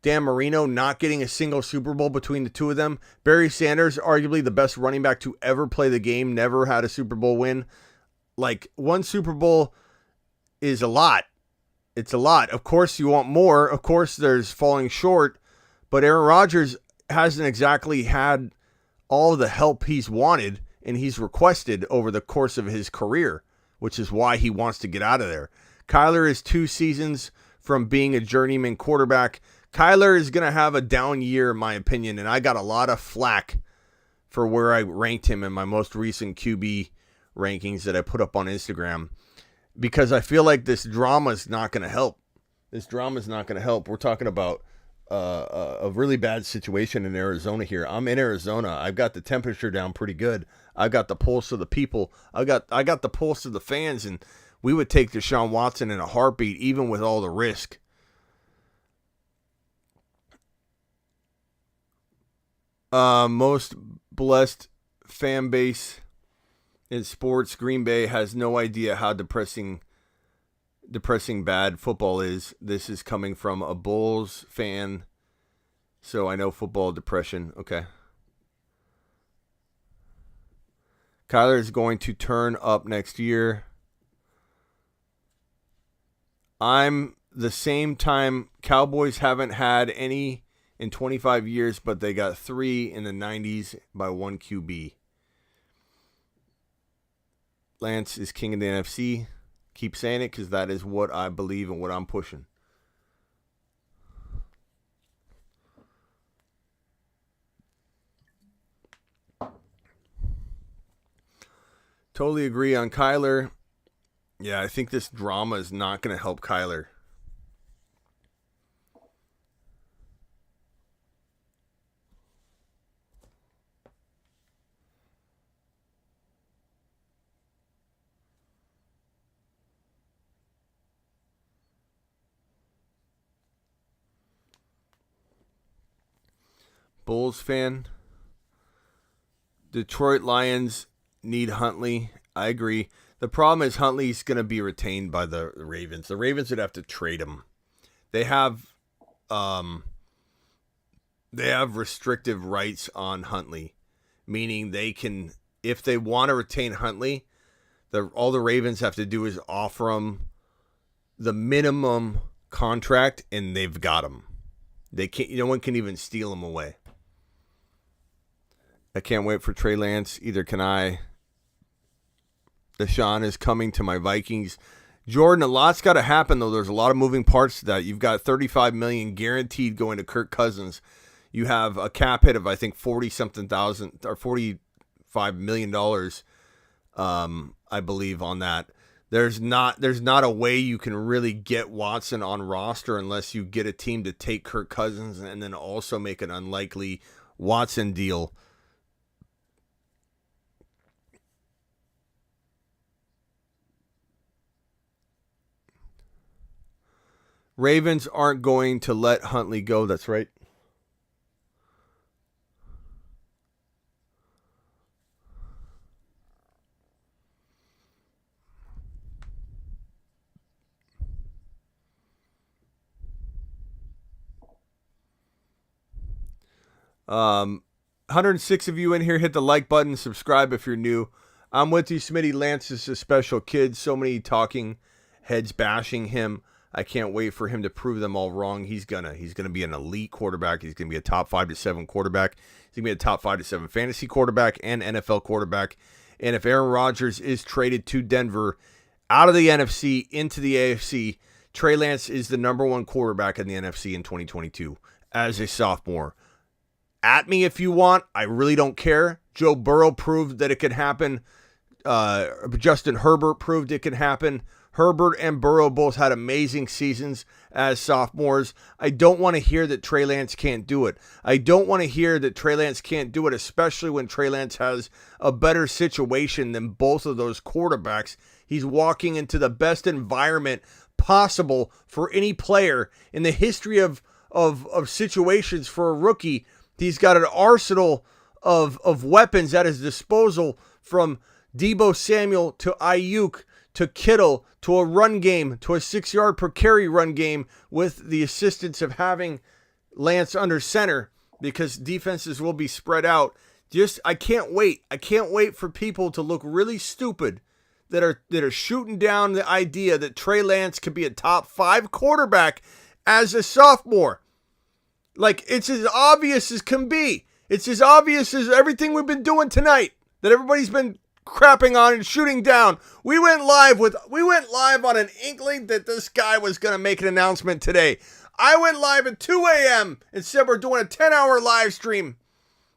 Dan Marino not getting a single Super Bowl between the two of them. Barry Sanders, arguably the best running back to ever play the game, never had a Super Bowl win. Like, 1 Super Bowl is a lot. It's a lot. Of course, you want more. Of course, there's falling short. But Aaron Rodgers hasn't exactly had all the help he's wanted and he's requested over the course of his career, which is why he wants to get out of there. Kyler is 2 seasons from being a journeyman quarterback. Kyler is going to have a down year, in my opinion, and I got a lot of flack for where I ranked him in my most recent QB rankings that I put up on Instagram, because I feel like this drama is not going to help. This drama is not going to help. We're talking about a really bad situation in Arizona here. I'm in Arizona. I've got the temperature down pretty good. I've got the pulse of the people. I got the pulse of the fans, and we would take Deshaun Watson in a heartbeat, even with all the risk. Most blessed fan base in sports. Green Bay has no idea how depressing bad football is. This is coming from a Bulls fan, so I know football depression. Okay. Kyler is going to turn up next year. I'm the same time. Cowboys haven't had any in 25 years, but they got 3 in the 90s by 1 QB. Lance is king of the NFC. Keep saying it because that is what I believe and what I'm pushing. Totally agree on Kyler. Yeah, I think this drama is not going to help Kyler. Bulls fan. Detroit Lions need Huntley. I agree. The problem is Huntley's going to be retained by the Ravens. The Ravens would have to trade him. They have restrictive rights on Huntley, meaning they can, if they want to retain Huntley, all the Ravens have to do is offer him the minimum contract, and they've got him. They can't. No one can even steal him away. I can't wait for Trey Lance. Either can I. Deshaun is coming to my Vikings. Jordan, a lot's got to happen, though. There's a lot of moving parts to that. You've got $35 million guaranteed going to Kirk Cousins. You have a cap hit of, I think, $40-something thousand or $45 million, I believe, on that. There's not a way you can really get Watson on roster unless you get a team to take Kirk Cousins and then also make an unlikely Watson deal. Ravens aren't going to let Huntley go. That's right. Um, 106 of you in here. Hit the like button. Subscribe if you're new. I'm with you, Smitty. Lance is a special kid. So many talking heads bashing him. I can't wait for him to prove them all wrong. He's gonna be an elite quarterback. He's gonna be a top 5 to 7 quarterback. He's gonna be a top 5 to 7 fantasy quarterback and NFL quarterback. And if Aaron Rodgers is traded to Denver, out of the NFC into the AFC, Trey Lance is the number 1 quarterback in the NFC in 2022 as a sophomore. At me if you want. I really don't care. Joe Burrow proved that it could happen. Justin Herbert proved it could happen. Herbert and Burrow both had amazing seasons as sophomores. I don't want to hear that Trey Lance can't do it. I don't want to hear that Trey Lance can't do it, especially when Trey Lance has a better situation than both of those quarterbacks. He's walking into the best environment possible for any player in the history of situations for a rookie. He's got an arsenal of weapons at his disposal, from Deebo Samuel to Ayuk to Kittle to a run game, to a 6-yard per carry run game with the assistance of having Lance under center, because defenses will be spread out. I can't wait. I can't wait for people to look really stupid that are shooting down the idea that Trey Lance could be a top 5 quarterback as a sophomore. Like, it's as obvious as can be. It's as obvious as everything we've been doing tonight that everybody's been crapping on and shooting down. We went live on an inkling that this guy was going to make an announcement today. I went live at 2 a.m. and said we're doing a 10-hour live stream.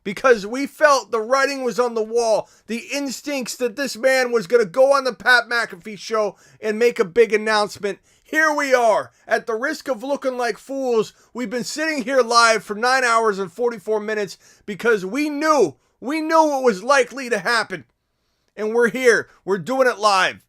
because we felt the writing was on the wall, the instincts that this man was going to go on the Pat McAfee show and make a big announcement. Here we are. At the risk of looking like fools, we've been sitting here live for 9 hours and 44 minutes because we knew what was likely to happen. And we're here. We're doing it live.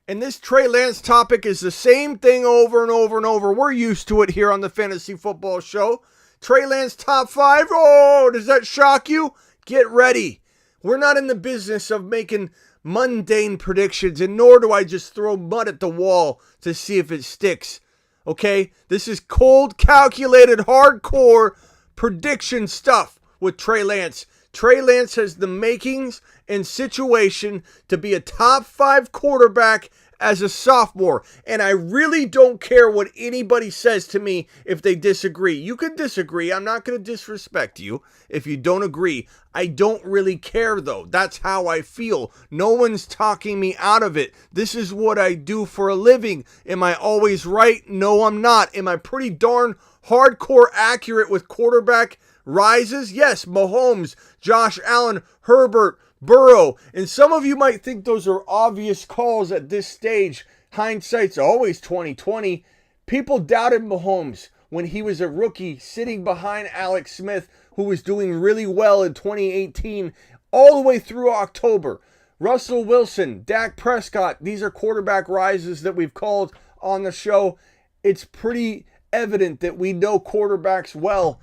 And this Trey Lance topic is the same thing over and over and over. We're used to it here on the Fantasy Football Show. Trey Lance top 5. Oh, does that shock you? Get ready. We're not in the business of making mundane predictions, and nor do I just throw mud at the wall to see if it sticks. Okay? This is cold, calculated, hardcore prediction stuff with Trey Lance. Trey Lance has the makings and situation to be a top 5 quarterback as a sophomore. And I really don't care what anybody says to me if they disagree. You can disagree. I'm not going to disrespect you if you don't agree. I don't really care, though. That's how I feel. No one's talking me out of it. This is what I do for a living. Am I always right? No, I'm not. Am I pretty darn hardcore accurate with quarterback rises? Yes, Mahomes, Josh Allen, Herbert, Burrow. And some of you might think those are obvious calls at this stage. Hindsight's always 20/20. People doubted Mahomes when he was a rookie sitting behind Alex Smith, who was doing really well in 2018 all the way through October. Russell Wilson, Dak Prescott, these are quarterback rises that we've called on the show. It's pretty evident that we know quarterbacks well.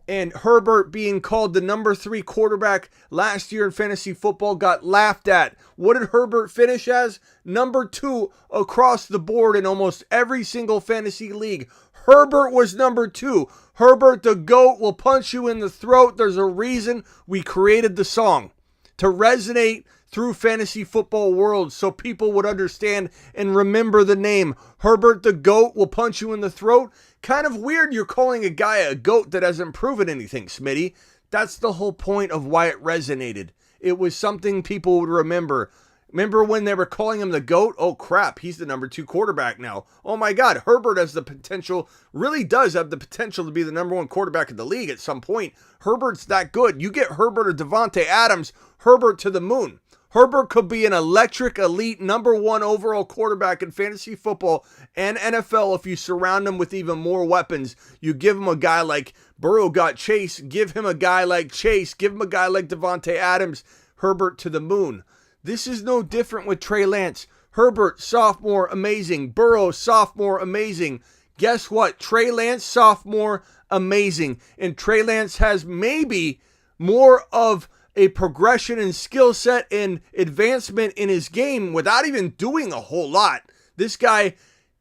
And Herbert being called the number 3 quarterback last year in fantasy football got laughed at. What did Herbert finish as? Number 2 across the board in almost every single fantasy league. Herbert was number 2. Herbert the GOAT will punch you in the throat. There's a reason we created the song, to resonate through fantasy football world so people would understand and remember the name. Herbert the GOAT will punch you in the throat. Kind of weird you're calling a guy a GOAT that hasn't proven anything, Smitty. That's the whole point of why it resonated. It was something people would remember. Remember when they were calling him the GOAT? Oh crap, he's the number 2 quarterback now. Oh my God, Herbert has the potential, really does have the potential to be the number 1 quarterback in the league at some point. Herbert's that good. You get Herbert or Devontae Adams, Herbert to the moon. Herbert could be an electric, elite, number 1 overall quarterback in fantasy football and NFL if you surround him with even more weapons. You give him a guy like Burrow got Chase, give him a guy like Chase, give him a guy like Devontae Adams, Herbert to the moon. This is no different with Trey Lance. Herbert, sophomore, amazing. Burrow, sophomore, amazing. Guess what? Trey Lance, sophomore, amazing. And Trey Lance has maybe more of a progression in skill set and advancement in his game without even doing a whole lot. This guy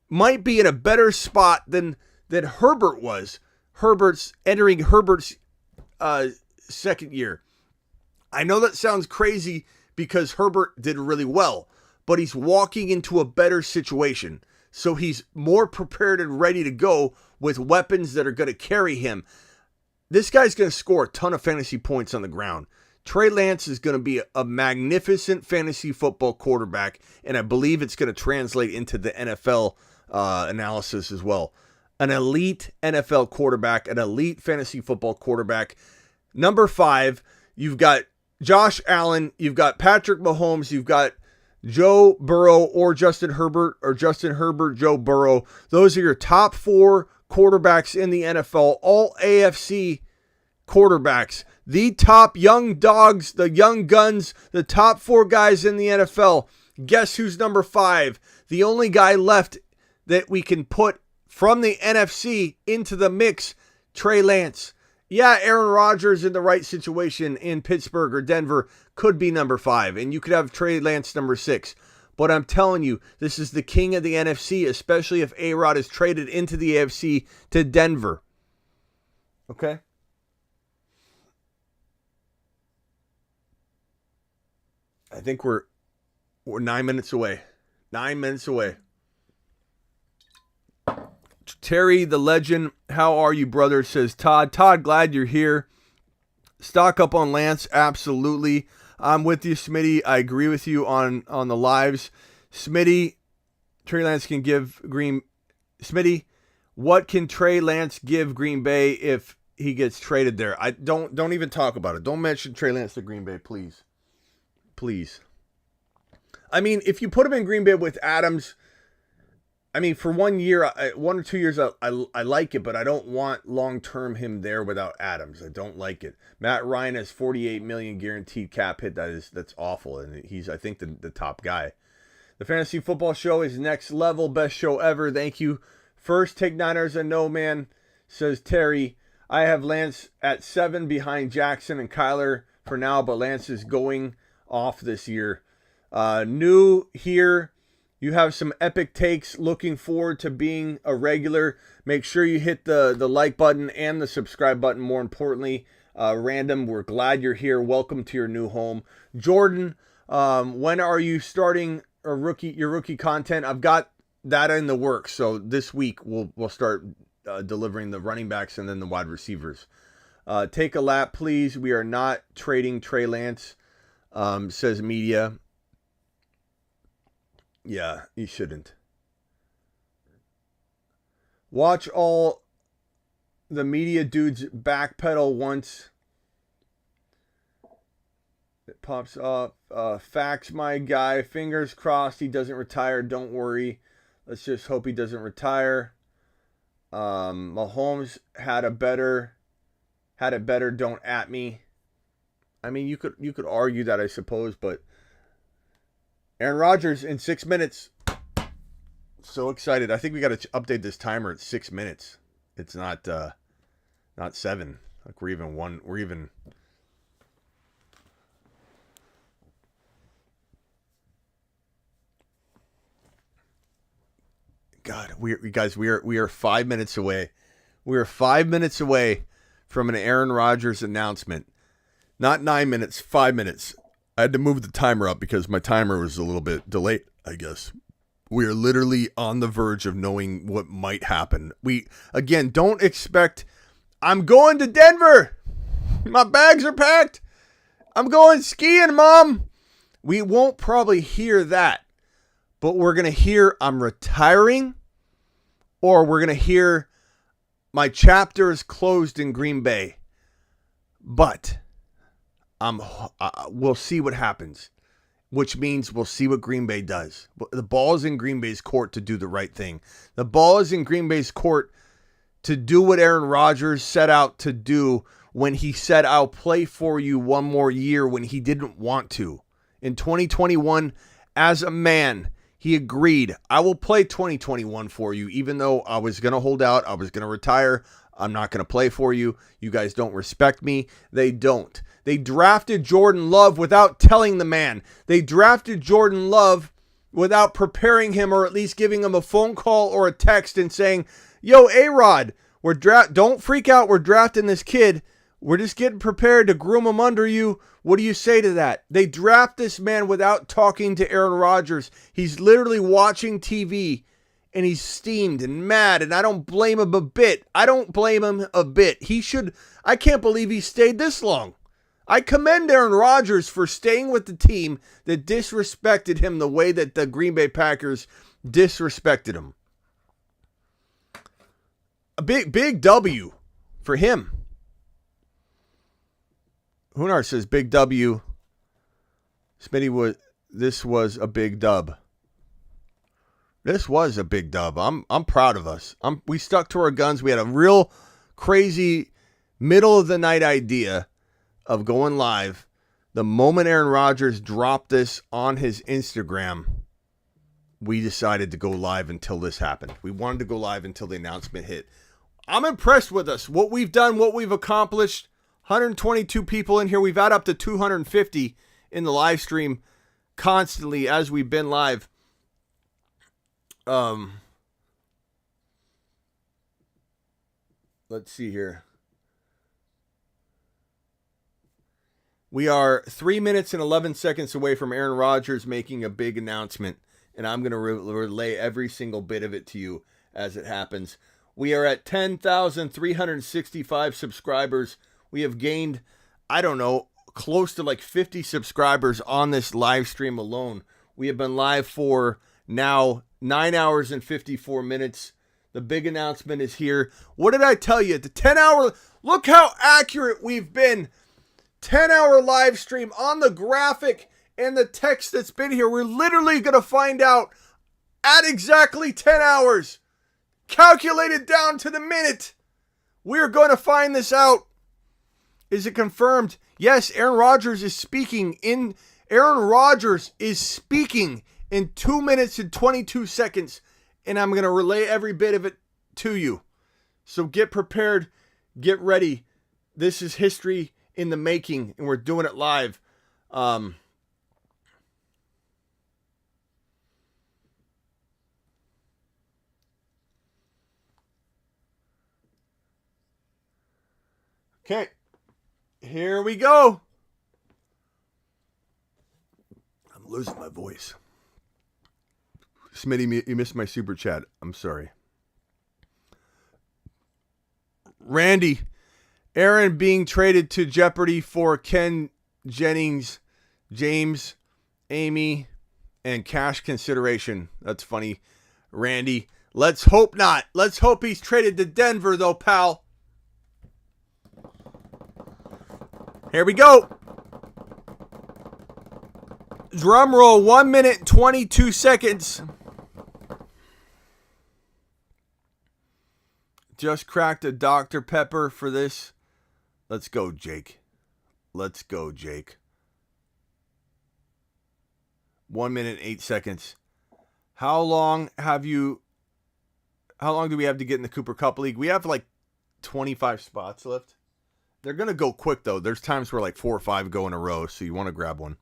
might be in a better spot than Herbert was. Herbert's second year. I know that sounds crazy because Herbert did really well, but he's walking into a better situation. So he's more prepared and ready to go with weapons that are going to carry him. This guy's going to score a ton of fantasy points on the ground. Trey Lance is going to be a magnificent fantasy football quarterback, and I believe it's going to translate into the NFL analysis as well. An elite NFL quarterback, an elite fantasy football quarterback. Number 5, you've got Josh Allen, you've got Patrick Mahomes, you've got Joe Burrow or Justin Herbert, Joe Burrow. Those are your top 4 quarterbacks in the NFL, all AFC quarterbacks. The top young dogs, the young guns, the top 4 guys in the NFL. Guess who's number 5? The only guy left that we can put from the NFC into the mix, Trey Lance. Yeah, Aaron Rodgers in the right situation in Pittsburgh or Denver could be number 5, and you could have Trey Lance number 6. But I'm telling you, this is the king of the NFC, especially if A-Rod is traded into the AFC to Denver. Okay? I think we're 9 minutes away. 9 minutes away. Terry, the legend, how are you, brother? Says Todd. Todd, glad you're here. Stock up on Lance, absolutely. I'm with you, Smitty. I agree with you on the lives. Smitty, Trey Lance can give Smitty, what can Trey Lance give Green Bay if he gets traded there. I don't even talk about it. Don't mention Trey Lance to Green Bay, please. Please. I mean, if you put him in Green Bay with Adams, I mean, for 1 year, 1 or 2 years, I like it, but I don't want long-term him there without Adams. I don't like it. Matt Ryan has $48 million guaranteed cap hit. That's awful, and he's, I think, the top guy. The Fantasy Football Show is next level. Best show ever. Thank you. First, take Niners and no, man, says Terry. I have Lance at 7 behind Jackson and Kyler for now, but Lance is going off this year. New here. You have some epic takes. Looking forward to being a regular. Make sure you hit the like button and the subscribe button. More importantly, Random, we're glad you're here. Welcome to your new home. Jordan, when are you starting your rookie content? I've got that in the works. So this week we'll start delivering the running backs and then the wide receivers. Take a lap, please. We are not trading Trey Lance, says media. Yeah, you shouldn't. Watch all the media dudes backpedal once it pops up. Facts, my guy. Fingers crossed he doesn't retire. Don't worry. Let's just hope he doesn't retire. Mahomes had it better. Don't at me. I mean, you could argue that, I suppose, but Aaron Rodgers in 6 minutes. So excited. I think we got to update this timer at 6 minutes. It's not 7. Like we're even God, we are 5 minutes away. We are 5 minutes away from an Aaron Rodgers announcement. Not 9 minutes, 5 minutes. I had to move the timer up because my timer was a little bit delayed, I guess. We are literally on the verge of knowing what might happen. Again, don't expect, I'm going to Denver. My bags are packed. I'm going skiing, Mom. We won't probably hear that. But we're going to hear I'm retiring, or we're going to hear my chapter is closed in Green Bay. But we'll see what happens, which means we'll see what Green Bay does. The ball is in Green Bay's court to do the right thing. The ball is in Green Bay's court to do what Aaron Rodgers set out to do when he said, I'll play for you one more year when he didn't want to. In 2021, as a man, he agreed, I will play 2021 for you, even though I was going to hold out, I was going to retire. I'm not going to play for you. You guys don't respect me. They don't. They drafted Jordan Love without telling the man. They drafted Jordan Love without preparing him, or at least giving him a phone call or a text and saying, yo, A-Rod, don't freak out. We're drafting this kid. We're just getting prepared to groom him under you. What do you say to that? They draft this man without talking to Aaron Rodgers. He's literally watching TV and he's steamed and mad, and I don't blame him a bit. I can't believe he stayed this long. I commend Aaron Rodgers for staying with the team that disrespected him the way that the Green Bay Packers disrespected him. A big W for him. Hunar says, big W. Smitty, this was a big dub. This was a big dub. I'm proud of us. We stuck to our guns. We had a real crazy middle of the night idea of going live. The moment Aaron Rodgers dropped this on his Instagram, we decided to go live until this happened. We wanted to go live until the announcement hit. I'm impressed with us. What we've done, what we've accomplished. 122 people in here. We've had up to 250 in the live stream constantly as we've been live. Let's see here. We are 3 minutes and 11 seconds away from Aaron Rodgers making a big announcement, and I'm going to relay every single bit of it to you as it happens. We are at 10,365 subscribers. We have gained, I don't know, close to like 50 subscribers on this live stream alone. We have been live for now 9 hours and 54 minutes. The big announcement is here. What did I tell you? The 10-hour, look how accurate we've been. 10-hour live stream on the graphic and the text that's been here. We're literally going to find out at exactly 10 hours. Calculated down to the minute. We're going to find this out. Is it confirmed? Yes, Aaron Rodgers is speaking in 2 minutes and 22 seconds. And I'm going to relay every bit of it to you. So get prepared. Get ready. This is history in the making, and we're doing it live. Okay. Here we go. I'm losing my voice. Smitty, you missed my super chat. I'm sorry. Randy, Aaron being traded to Jeopardy for Ken Jennings, James, Amy, and cash consideration. That's funny. Randy, let's hope not. Let's hope he's traded to Denver, though, pal. Here we go. Drum roll, 1 minute, 22 seconds. Just cracked a Dr. Pepper for this. Let's go, Jake. Let's go, Jake. 1 minute, 8 seconds. How long do we have to get in the Cooper Cup League? We have like 25 spots left. They're going to go quick, though. There's times where like 4 or 5 go in a row, so you want to grab one.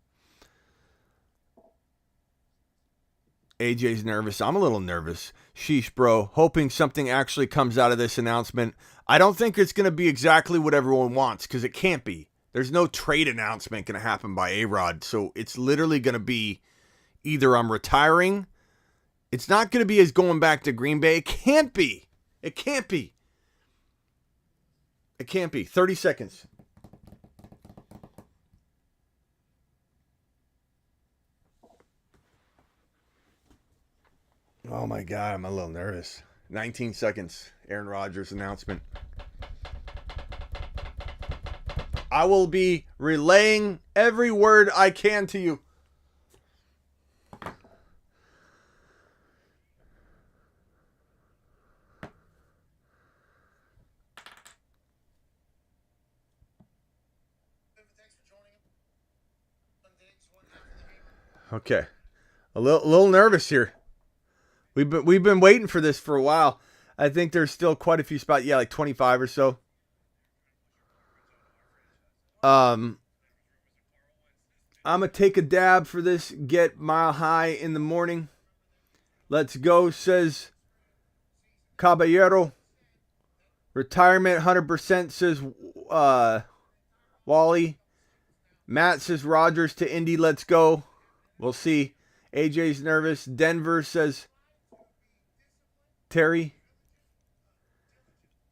AJ's nervous. I'm a little nervous. Sheesh, bro. Hoping something actually comes out of this announcement. I don't think it's going to be exactly what everyone wants, because it can't be. There's no trade announcement going to happen by A-Rod, so it's literally going to be either I'm retiring. It's not going to be as going back to Green Bay. It can't be. It can't be. It can't be. 30 seconds. Oh my God, I'm a little nervous. 19 seconds. Aaron Rodgers announcement. I will be relaying every word I can to you. Okay. A little nervous here. We've been waiting for this for a while. I think there's still quite a few spots. Yeah, like 25 or so. I'm going to take a dab for this. Get Mile High in the morning. Let's go, says Caballero. Retirement 100%, says Wally. Matt says Rodgers to Indy. Let's go. We'll see. AJ's nervous. Denver, says Terry.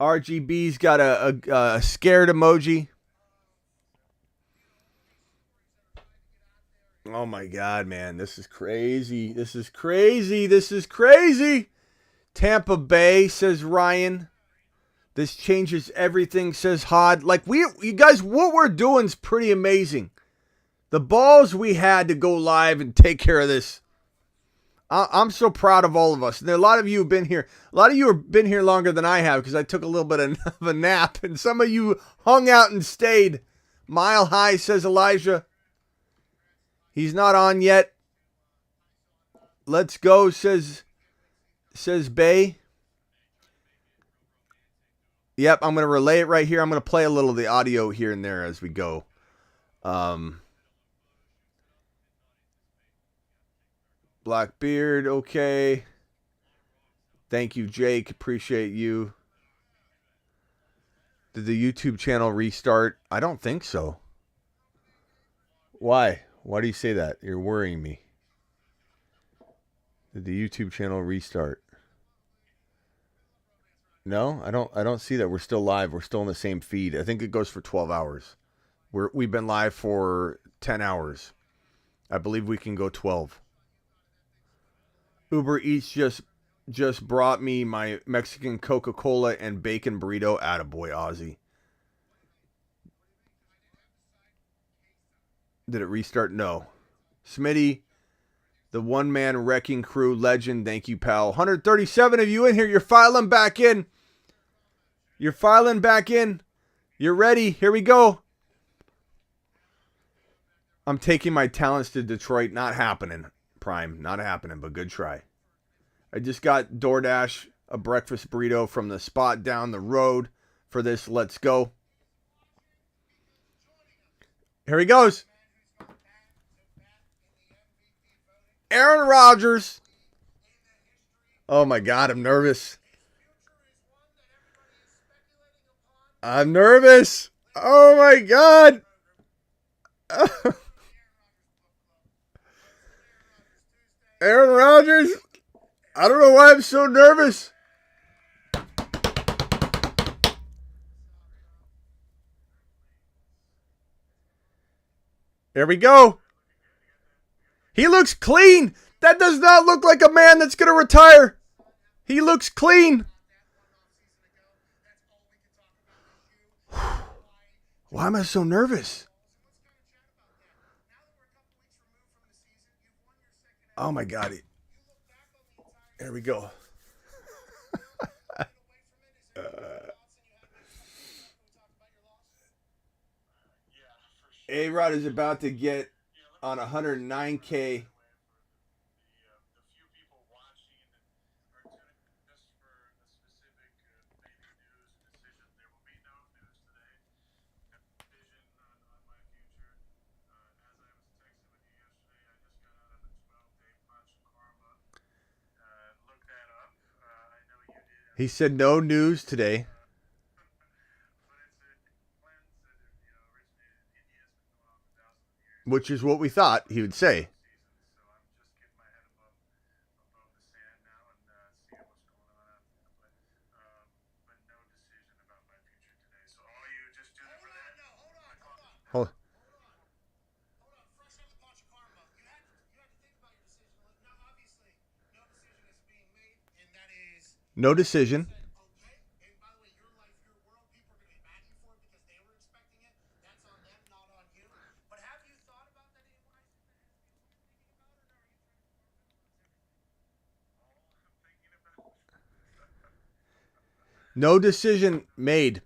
RGB's got a scared emoji. Oh my God, man. This is crazy. This is crazy. This is crazy. Tampa Bay, says Ryan. This changes everything, says Hod. Like, you guys, what we're doing is pretty amazing. The balls we had to go live and take care of this. I'm so proud of all of us. And a lot of you have been here. A lot of you have been here longer than I have because I took a little bit of a nap. And some of you hung out and stayed. Mile High, says Elijah. He's not on yet. Let's go, says Bay. Yep, I'm going to relay it right here. I'm going to play a little of the audio here and there as we go. Blackbeard, okay. Thank you, Jake. Appreciate you. Did the YouTube channel restart? I don't think so. Why? Why do you say that? You're worrying me. Did the YouTube channel restart? No, I don't see that. We're still live. We're still in the same feed. I think it goes for 12 hours. We've been live for 10 hours. I believe we can go 12. Uber Eats just just brought me my Mexican Coca-Cola and bacon burrito. Attaboy, Ozzy. Did it restart? No. Smitty, the one-man wrecking crew legend. Thank you, pal. 137 of you in here. You're filing back in. You're filing back in. You're ready. Here we go. I'm taking my talents to Detroit. Not happening, Prime. Not happening, but good try. I just got DoorDash a breakfast burrito from the spot down the road for this. Let's go. Here he goes. Aaron Rodgers. Oh my God, I'm nervous. I'm nervous. Oh my God. Aaron Rodgers. I don't know why I'm so nervous. There we go. He looks clean. That does not look like a man that's going to retire. He looks clean. Why am I so nervous? Oh my God. There we go. A-Rod is about to get on 109K. He said no news today. Which is what we thought he would say. Hold on. No decision. No decision made.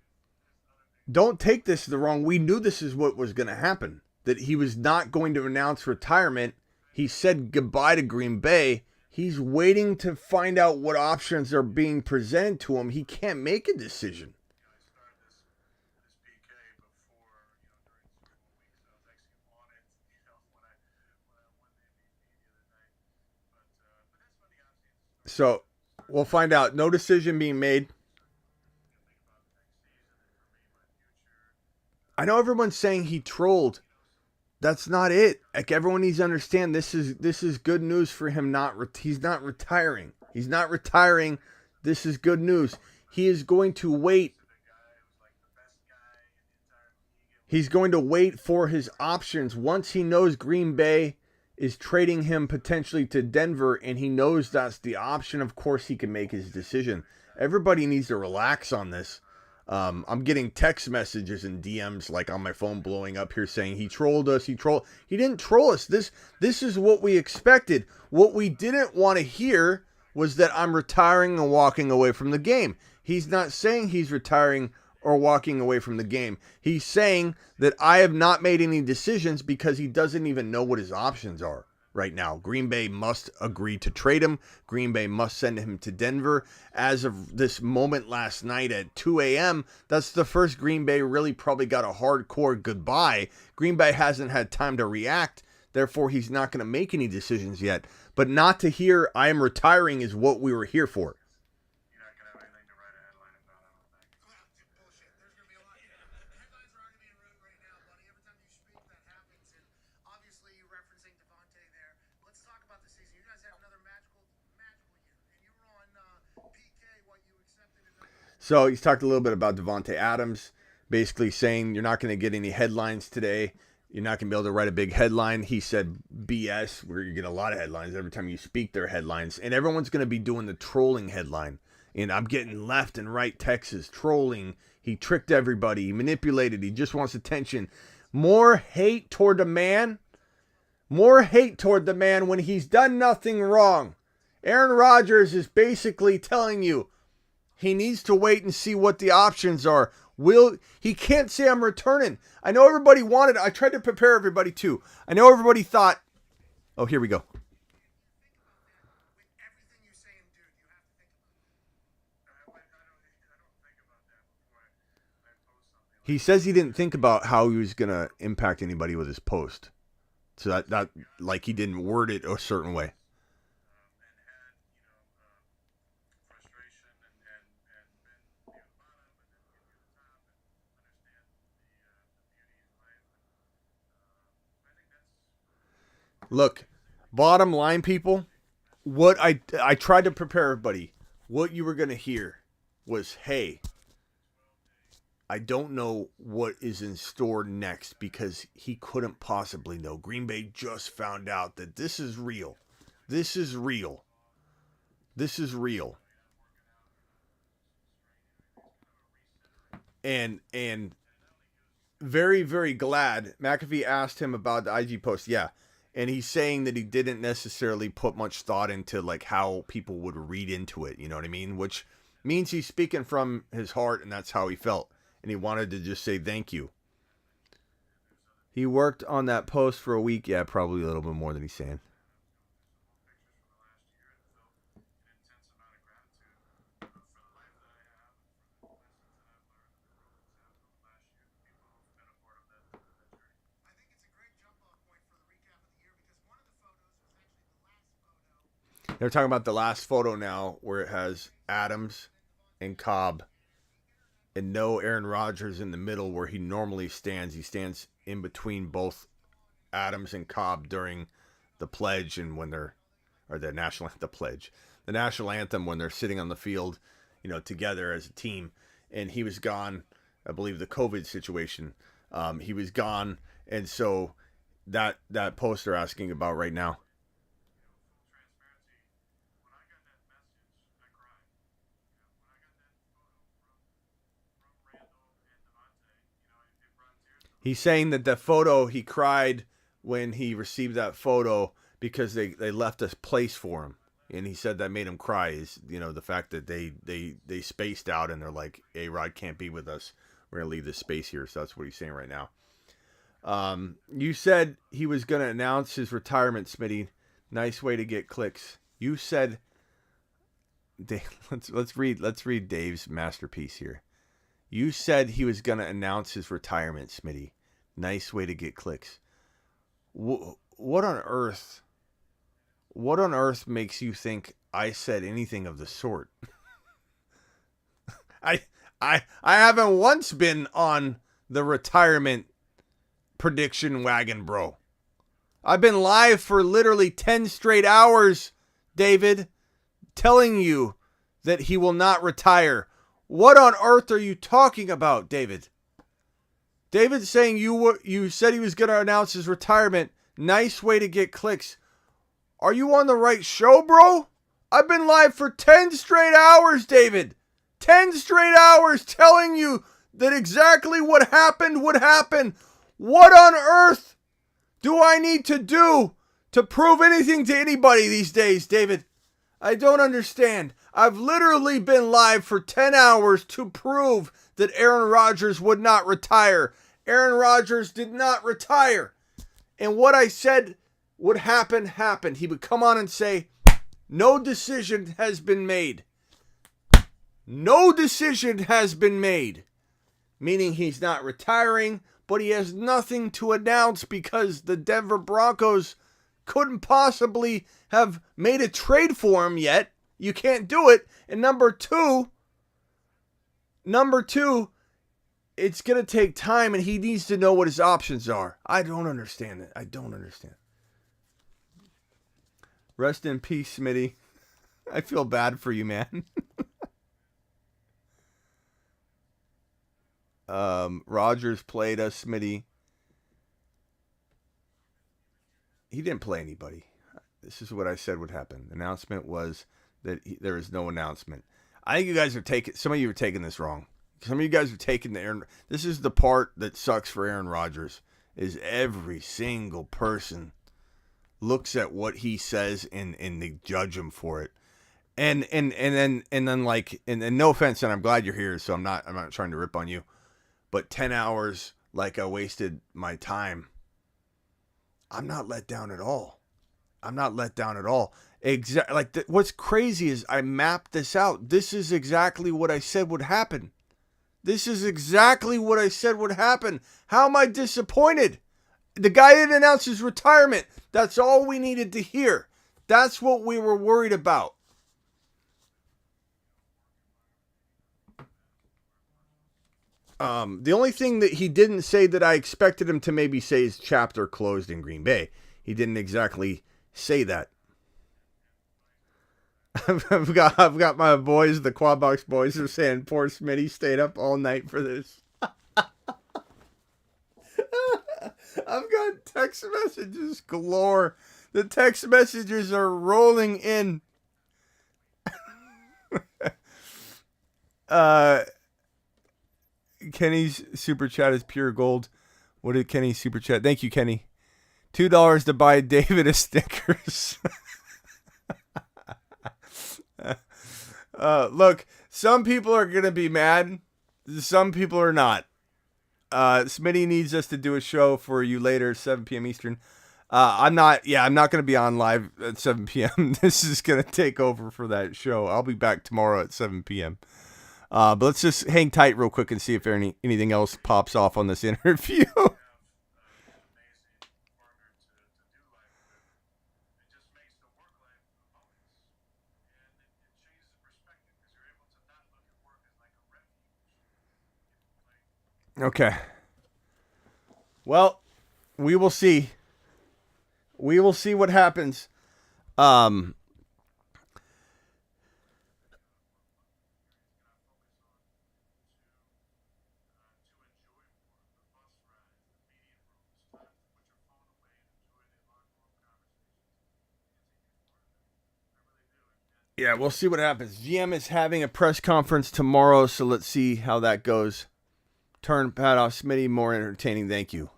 Don't take this the wrong. We knew this is what was going to happen. That he was not going to announce retirement. He said goodbye to Green Bay. He's waiting to find out what options are being presented to him. He can't make a decision. So we'll find out. No decision being made. I know everyone's saying he trolled. That's not it. Like, everyone needs to understand this is good news for him. He's not retiring. He's not retiring. This is good news. He is going to wait. He's going to wait for his options once he knows Green Bay is trading him potentially to Denver, and he knows that's the option. Of course, he can make his decision. Everybody needs to relax on this. I'm getting text messages and DMs like on my phone blowing up here saying he trolled us. He didn't troll us. This is what we expected. What we didn't want to hear was that I'm retiring and walking away from the game. He's not saying he's retiring or walking away from the game. He's saying that I have not made any decisions because he doesn't even know what his options are right now. Green Bay must agree to trade him. Green Bay must send him to Denver. As of this moment last night at 2 a.m., that's the first Green Bay really probably got a hardcore goodbye. Green Bay hasn't had time to react. Therefore, he's not going to make any decisions yet. But not to hear I am retiring is what we were here for. So he's talked a little bit about Davante Adams, basically saying you're not going to get any headlines today. You're not going to be able to write a big headline. He said BS, where you get a lot of headlines. Every time you speak, they're headlines. And everyone's going to be doing the trolling headline. And I'm getting left and right texts trolling. He tricked everybody. He manipulated. He just wants attention. More hate toward the man. More hate toward the man when he's done nothing wrong. Aaron Rodgers is basically telling you he needs to wait and see what the options are. He can't say I'm returning. I know everybody wanted. I tried to prepare everybody too. I know everybody thought. Oh, here we go. He says he didn't think about how he was gonna impact anybody with his post. So that like he didn't word it a certain way. Look, bottom line, people, what I tried to prepare everybody. What you were going to hear was, hey, I don't know what is in store next because he couldn't possibly know. Green Bay just found out that this is real. This is real. This is real. And very, very glad. McAfee asked him about the IG post. Yeah. And he's saying that he didn't necessarily put much thought into like how people would read into it. You know what I mean? Which means he's speaking from his heart and that's how he felt. And he wanted to just say thank you. He worked on that post for a week. Yeah, probably a little bit more than he's saying. They're talking about the last photo now where it has Adams and Cobb and no Aaron Rodgers in the middle where he normally stands. He stands in between both Adams and Cobb during the pledge and when they're, or the national anthem when they're sitting on the field, you know, together as a team. And he was gone, I believe the COVID situation. He was gone. And so that post they're asking about right now. He's saying that the photo, he cried when he received that photo because they left a place for him. And he said that made him cry is, you know, the fact that they spaced out and they're like, A-Rod can't be with us. We're going to leave this space here. So that's what he's saying right now. You said he was going to announce his retirement, Smitty. Nice way to get clicks. You said, let's read Dave's masterpiece here. You said he was going to announce his retirement, Smitty. Nice way to get clicks. What on earth makes you think I said anything of the sort? I haven't once been on the retirement prediction wagon, bro. I've been live for literally 10 straight hours, David, telling you that he will not retire. What on earth are you talking about, David? David's saying you said he was going to announce his retirement. Nice way to get clicks. Are you on the right show, bro? I've been live for 10 straight hours, David. 10 straight hours telling you that exactly what happened would happen. What on earth do I need to do to prove anything to anybody these days, David? I don't understand. I've literally been live for 10 hours to prove that Aaron Rodgers would not retire. Aaron Rodgers did not retire. And what I said would happen, happened. He would come on and say, no decision has been made. No decision has been made. Meaning he's not retiring, but he has nothing to announce because the Denver Broncos couldn't possibly have made a trade for him yet. You can't do it. And number two, it's going to take time and he needs to know what his options are. I don't understand it. I don't understand. Rest in peace, Smitty. I feel bad for you, man. Rodgers played us, Smitty. He didn't play anybody. This is what I said would happen. The announcement was that there is no announcement. I think you guys are some of you are taking this wrong. Some of you guys are taking this is the part that sucks for Aaron Rodgers, is every single person looks at what he says and they judge him for it. And then no offense, and I'm glad you're here, so I'm not trying to rip on you. But 10 hours, like I wasted my time. I'm not let down at all. What's crazy is I mapped this out. This is exactly what I said would happen. How am I disappointed? The guy didn't announce his retirement. That's all we needed to hear. That's what we were worried about. The only thing that he didn't say that I expected him to maybe say is chapter closed in Green Bay. He didn't exactly say that. I've got my boys, the Quad Box boys, are saying poor Smitty stayed up all night for this. I've got text messages galore. The text messages are rolling in. Kenny's super chat is pure gold. What did Kenny super chat? Thank you, Kenny. $2 to buy David a Snickers. Look, some people are going to be mad. Some people are not. Smitty needs us to do a show for you later, 7 p.m. Eastern. I'm not going to be on live at 7 p.m. This is going to take over for that show. I'll be back tomorrow at 7 p.m. But let's just hang tight real quick and see if anything else pops off on this interview. Okay. Well, we will see. We will see what happens. Yeah, we'll see what happens. GM is having a press conference tomorrow, so let's see how that goes. Turn Pat off Smitty, more entertaining. Thank you.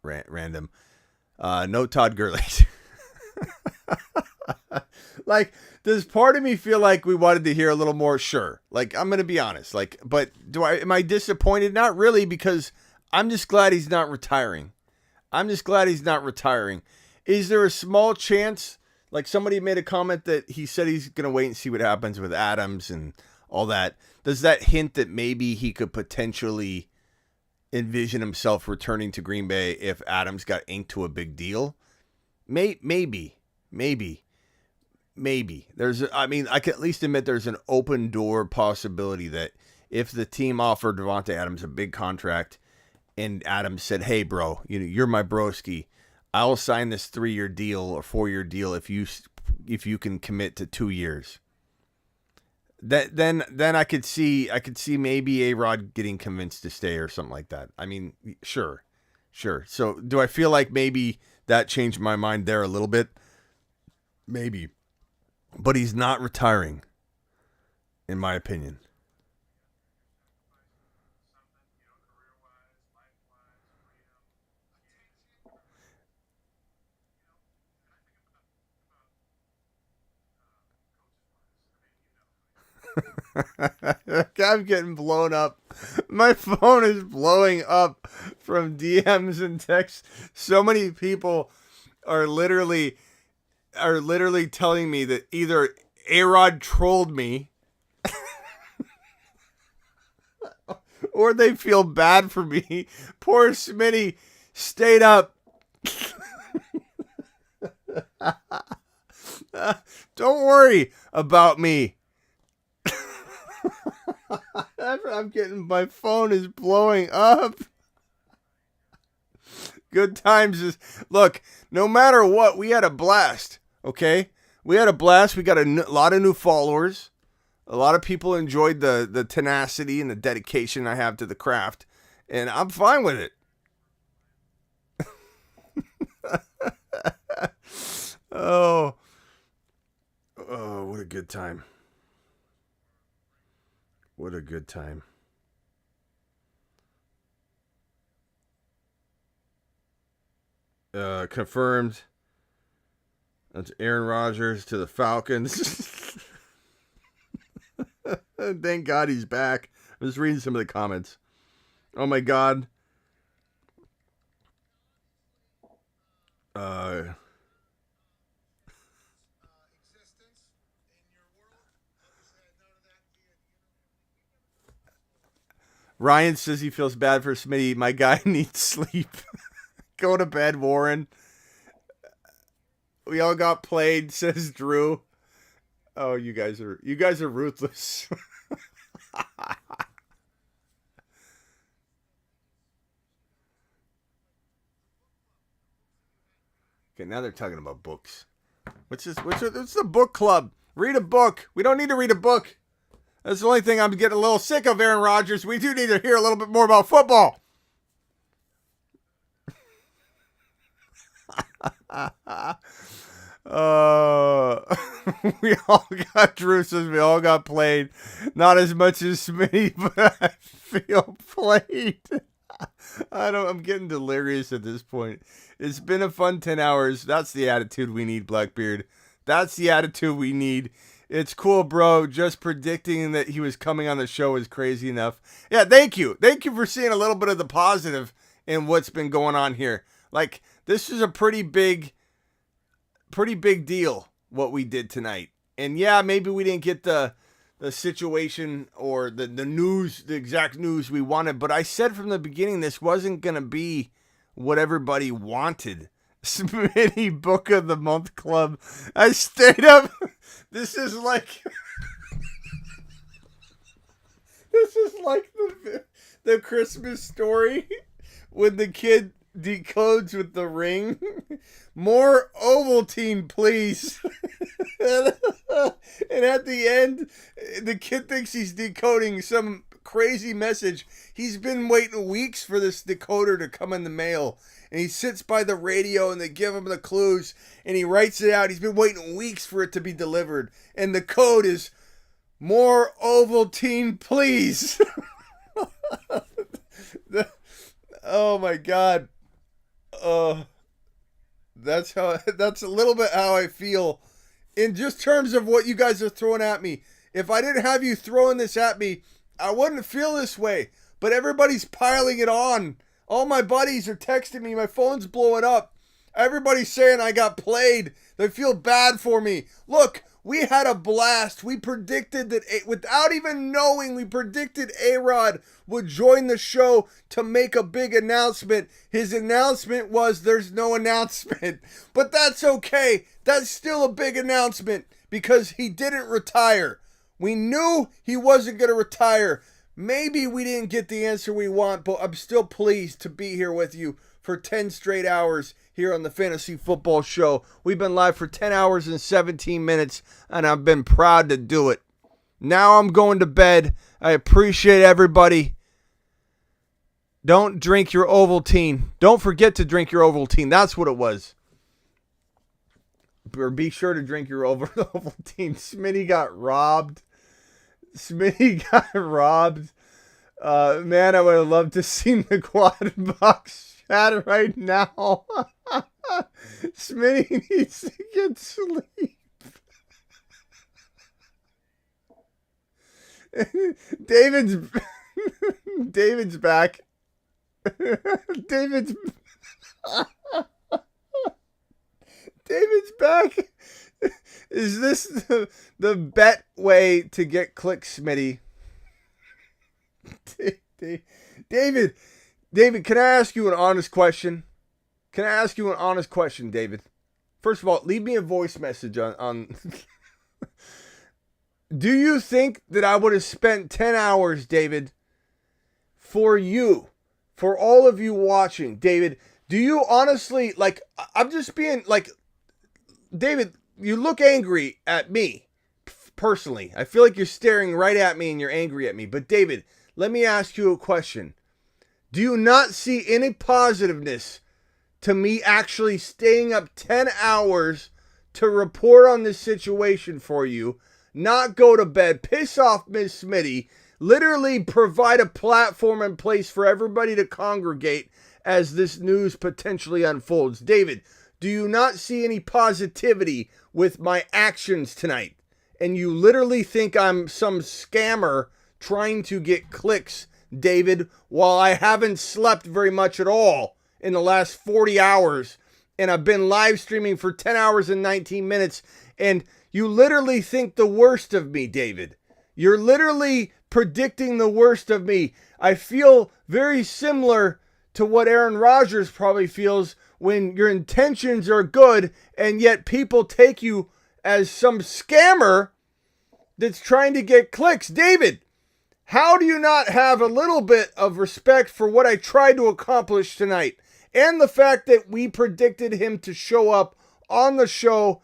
Random. No Todd Gurley. Like, does part of me feel like we wanted to hear a little more? Sure. Like, I'm going to be honest. Like, but am I disappointed? Not really, because I'm just glad he's not retiring. Is there a small chance, like somebody made a comment that he said he's going to wait and see what happens with Adams and all that. Does that hint that maybe he could potentially envision himself returning to Green Bay if Adams got inked to a big deal? Maybe. I can at least admit there's an open door possibility that if the team offered Devontae Adams a big contract and Adams said, "Hey, bro, you're my broski. I'll sign this 3-year deal or 4-year deal if you can commit to 2 years." Then I could see maybe A-Rod getting convinced to stay or something like that. I mean, sure. So do I feel like maybe that changed my mind there a little bit? Maybe. But he's not retiring, in my opinion. I'm getting blown up. My phone is blowing up from DMs and texts. So many people are literally telling me that either A-Rod trolled me or they feel bad for me. Poor Smitty stayed up. Don't worry about me. My phone is blowing up. Good times. Look, no matter what, we had a blast. Okay? We had a blast. We got a lot of new followers. A lot of people enjoyed the tenacity and the dedication I have to the craft. And I'm fine with it. Oh, what a good time. What a good time. Confirmed. That's Aaron Rodgers to the Falcons. Thank God he's back. I'm just reading some of the comments. Oh my God. Ryan says he feels bad for Smitty. My guy needs sleep. Go to bed, Warren. We all got played, says Drew. Oh, you guys are ruthless. Okay, now they're talking about books. What's the book club? Read a book. We don't need to read a book. That's the only thing I'm getting a little sick of, Aaron Rodgers. We do need to hear a little bit more about football. We all got Drew says we all got played. Not as much as Smitty, but I feel played. I'm getting delirious at this point. It's been a fun 10 hours. That's the attitude we need, Blackbeard. That's the attitude we need. It's cool, bro. Just predicting that he was coming on the show is crazy enough. Yeah, thank you. Thank you for seeing a little bit of the positive in what's been going on here. Like, this is a pretty big deal, what we did tonight. And yeah, maybe we didn't get the situation or the news, the exact news we wanted. But I said from the beginning, this wasn't going to be what everybody wanted. Smitty Book of the Month Club. I stayed up. This is like the Christmas Story when the kid decodes with the ring. More Ovaltine, please. And at the end, the kid thinks he's decoding some crazy message. He's been waiting weeks for this decoder to come in the mail. And he sits by the radio and they give him the clues and he writes it out. He's been waiting weeks for it to be delivered. And the code is more Ovaltine, please. Oh my God. That's a little bit how I feel in just terms of what you guys are throwing at me. If I didn't have you throwing this at me, I wouldn't feel this way. But everybody's piling it on. All my buddies are texting me. My phone's blowing up. Everybody's saying I got played. They feel bad for me. Look, we had a blast. We predicted that, without even knowing, we predicted A-Rod would join the show to make a big announcement. His announcement was there's no announcement. But that's okay. That's still a big announcement because he didn't retire. We knew he wasn't going to retire. Maybe we didn't get the answer we want, but I'm still pleased to be here with you for 10 straight hours here on the Fantasy Football Show. We've been live for 10 hours and 17 minutes, and I've been proud to do it. Now I'm going to bed. I appreciate everybody. Don't drink your Ovaltine. Don't forget to drink your Ovaltine. That's what it was. Or be sure to drink your Ovaltine. Smitty got robbed. Man, I would have loved to see the quad box chat right now. Smitty needs to get sleep. David's back. David's back. Is this the bet way to get clicks, Smitty? David, can I ask you an honest question? David? First of all, leave me a voice message on Do you think that I would have spent 10 hours, David, for you, for all of you watching? David, do you honestly, like, I'm just being, like, David, you look angry at me, personally. I feel like you're staring right at me and you're angry at me. But David, let me ask you a question. Do you not see any positiveness to me actually staying up 10 hours to report on this situation for you, not go to bed, piss off Ms. Smitty, literally provide a platform in place for everybody to congregate as this news potentially unfolds. David, do you not see any positivity with my actions tonight? And you literally think I'm some scammer trying to get clicks, David, while I haven't slept very much at all in the last 40 hours, and I've been live streaming for 10 hours and 19 minutes, and you literally think the worst of me, David. You're literally predicting the worst of me. I feel very similar to what Aaron Rodgers probably feels when your intentions are good, and yet people take you as some scammer that's trying to get clicks. David, how do you not have a little bit of respect for what I tried to accomplish tonight? And the fact that we predicted him to show up on the show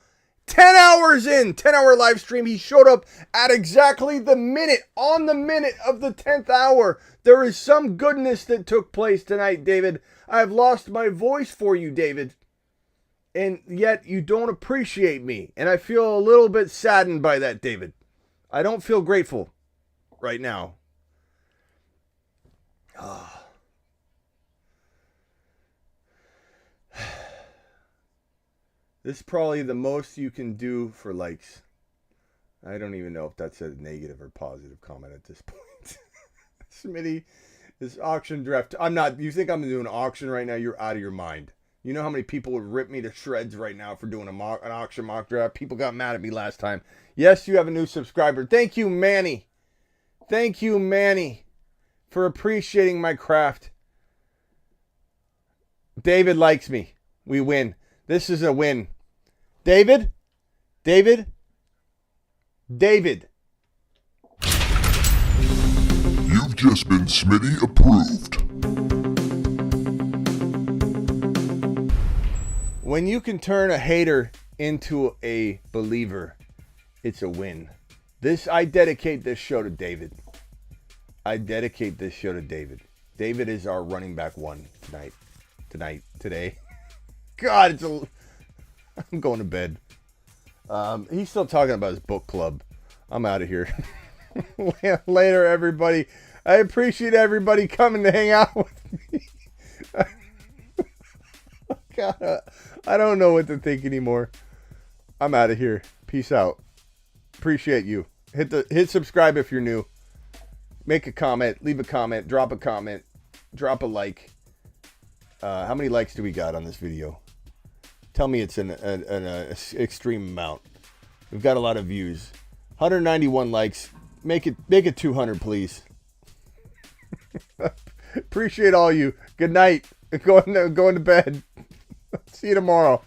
10 hours in, 10-hour live stream. He showed up at exactly the minute, on the minute of the 10th hour. There is some goodness that took place tonight, David. I've lost my voice for you, David. And yet you don't appreciate me. And I feel a little bit saddened by that, David. I don't feel grateful right now. This is probably the most you can do for likes. I don't even know if that's a negative or positive comment at this point. Smitty, this auction draft. I'm not. You think I'm doing an auction right now? You're out of your mind. You know how many people would rip me to shreds right now for doing an auction mock draft? People got mad at me last time. Yes, you have a new subscriber. Thank you, Manny. Thank you, Manny, for appreciating my craft. David likes me. We win. This is a win. David? David? David. You've just been Smitty approved. When you can turn a hater into a believer, it's a win. I dedicate this show to David. David is our running back one today. God, I'm going to bed. He's still talking about his book club. I'm out of here. Later, everybody. I appreciate everybody coming to hang out with me. God, I don't know what to think anymore. I'm out of here. Peace out. Appreciate you. Hit subscribe if you're new. Make a comment. Leave a comment. Drop a comment. Drop a like. How many likes do we got on this video? Tell me it's an extreme amount. We've got a lot of views. 191 likes. Make it 200, please. Appreciate all you. Good night. Going to bed. See you tomorrow.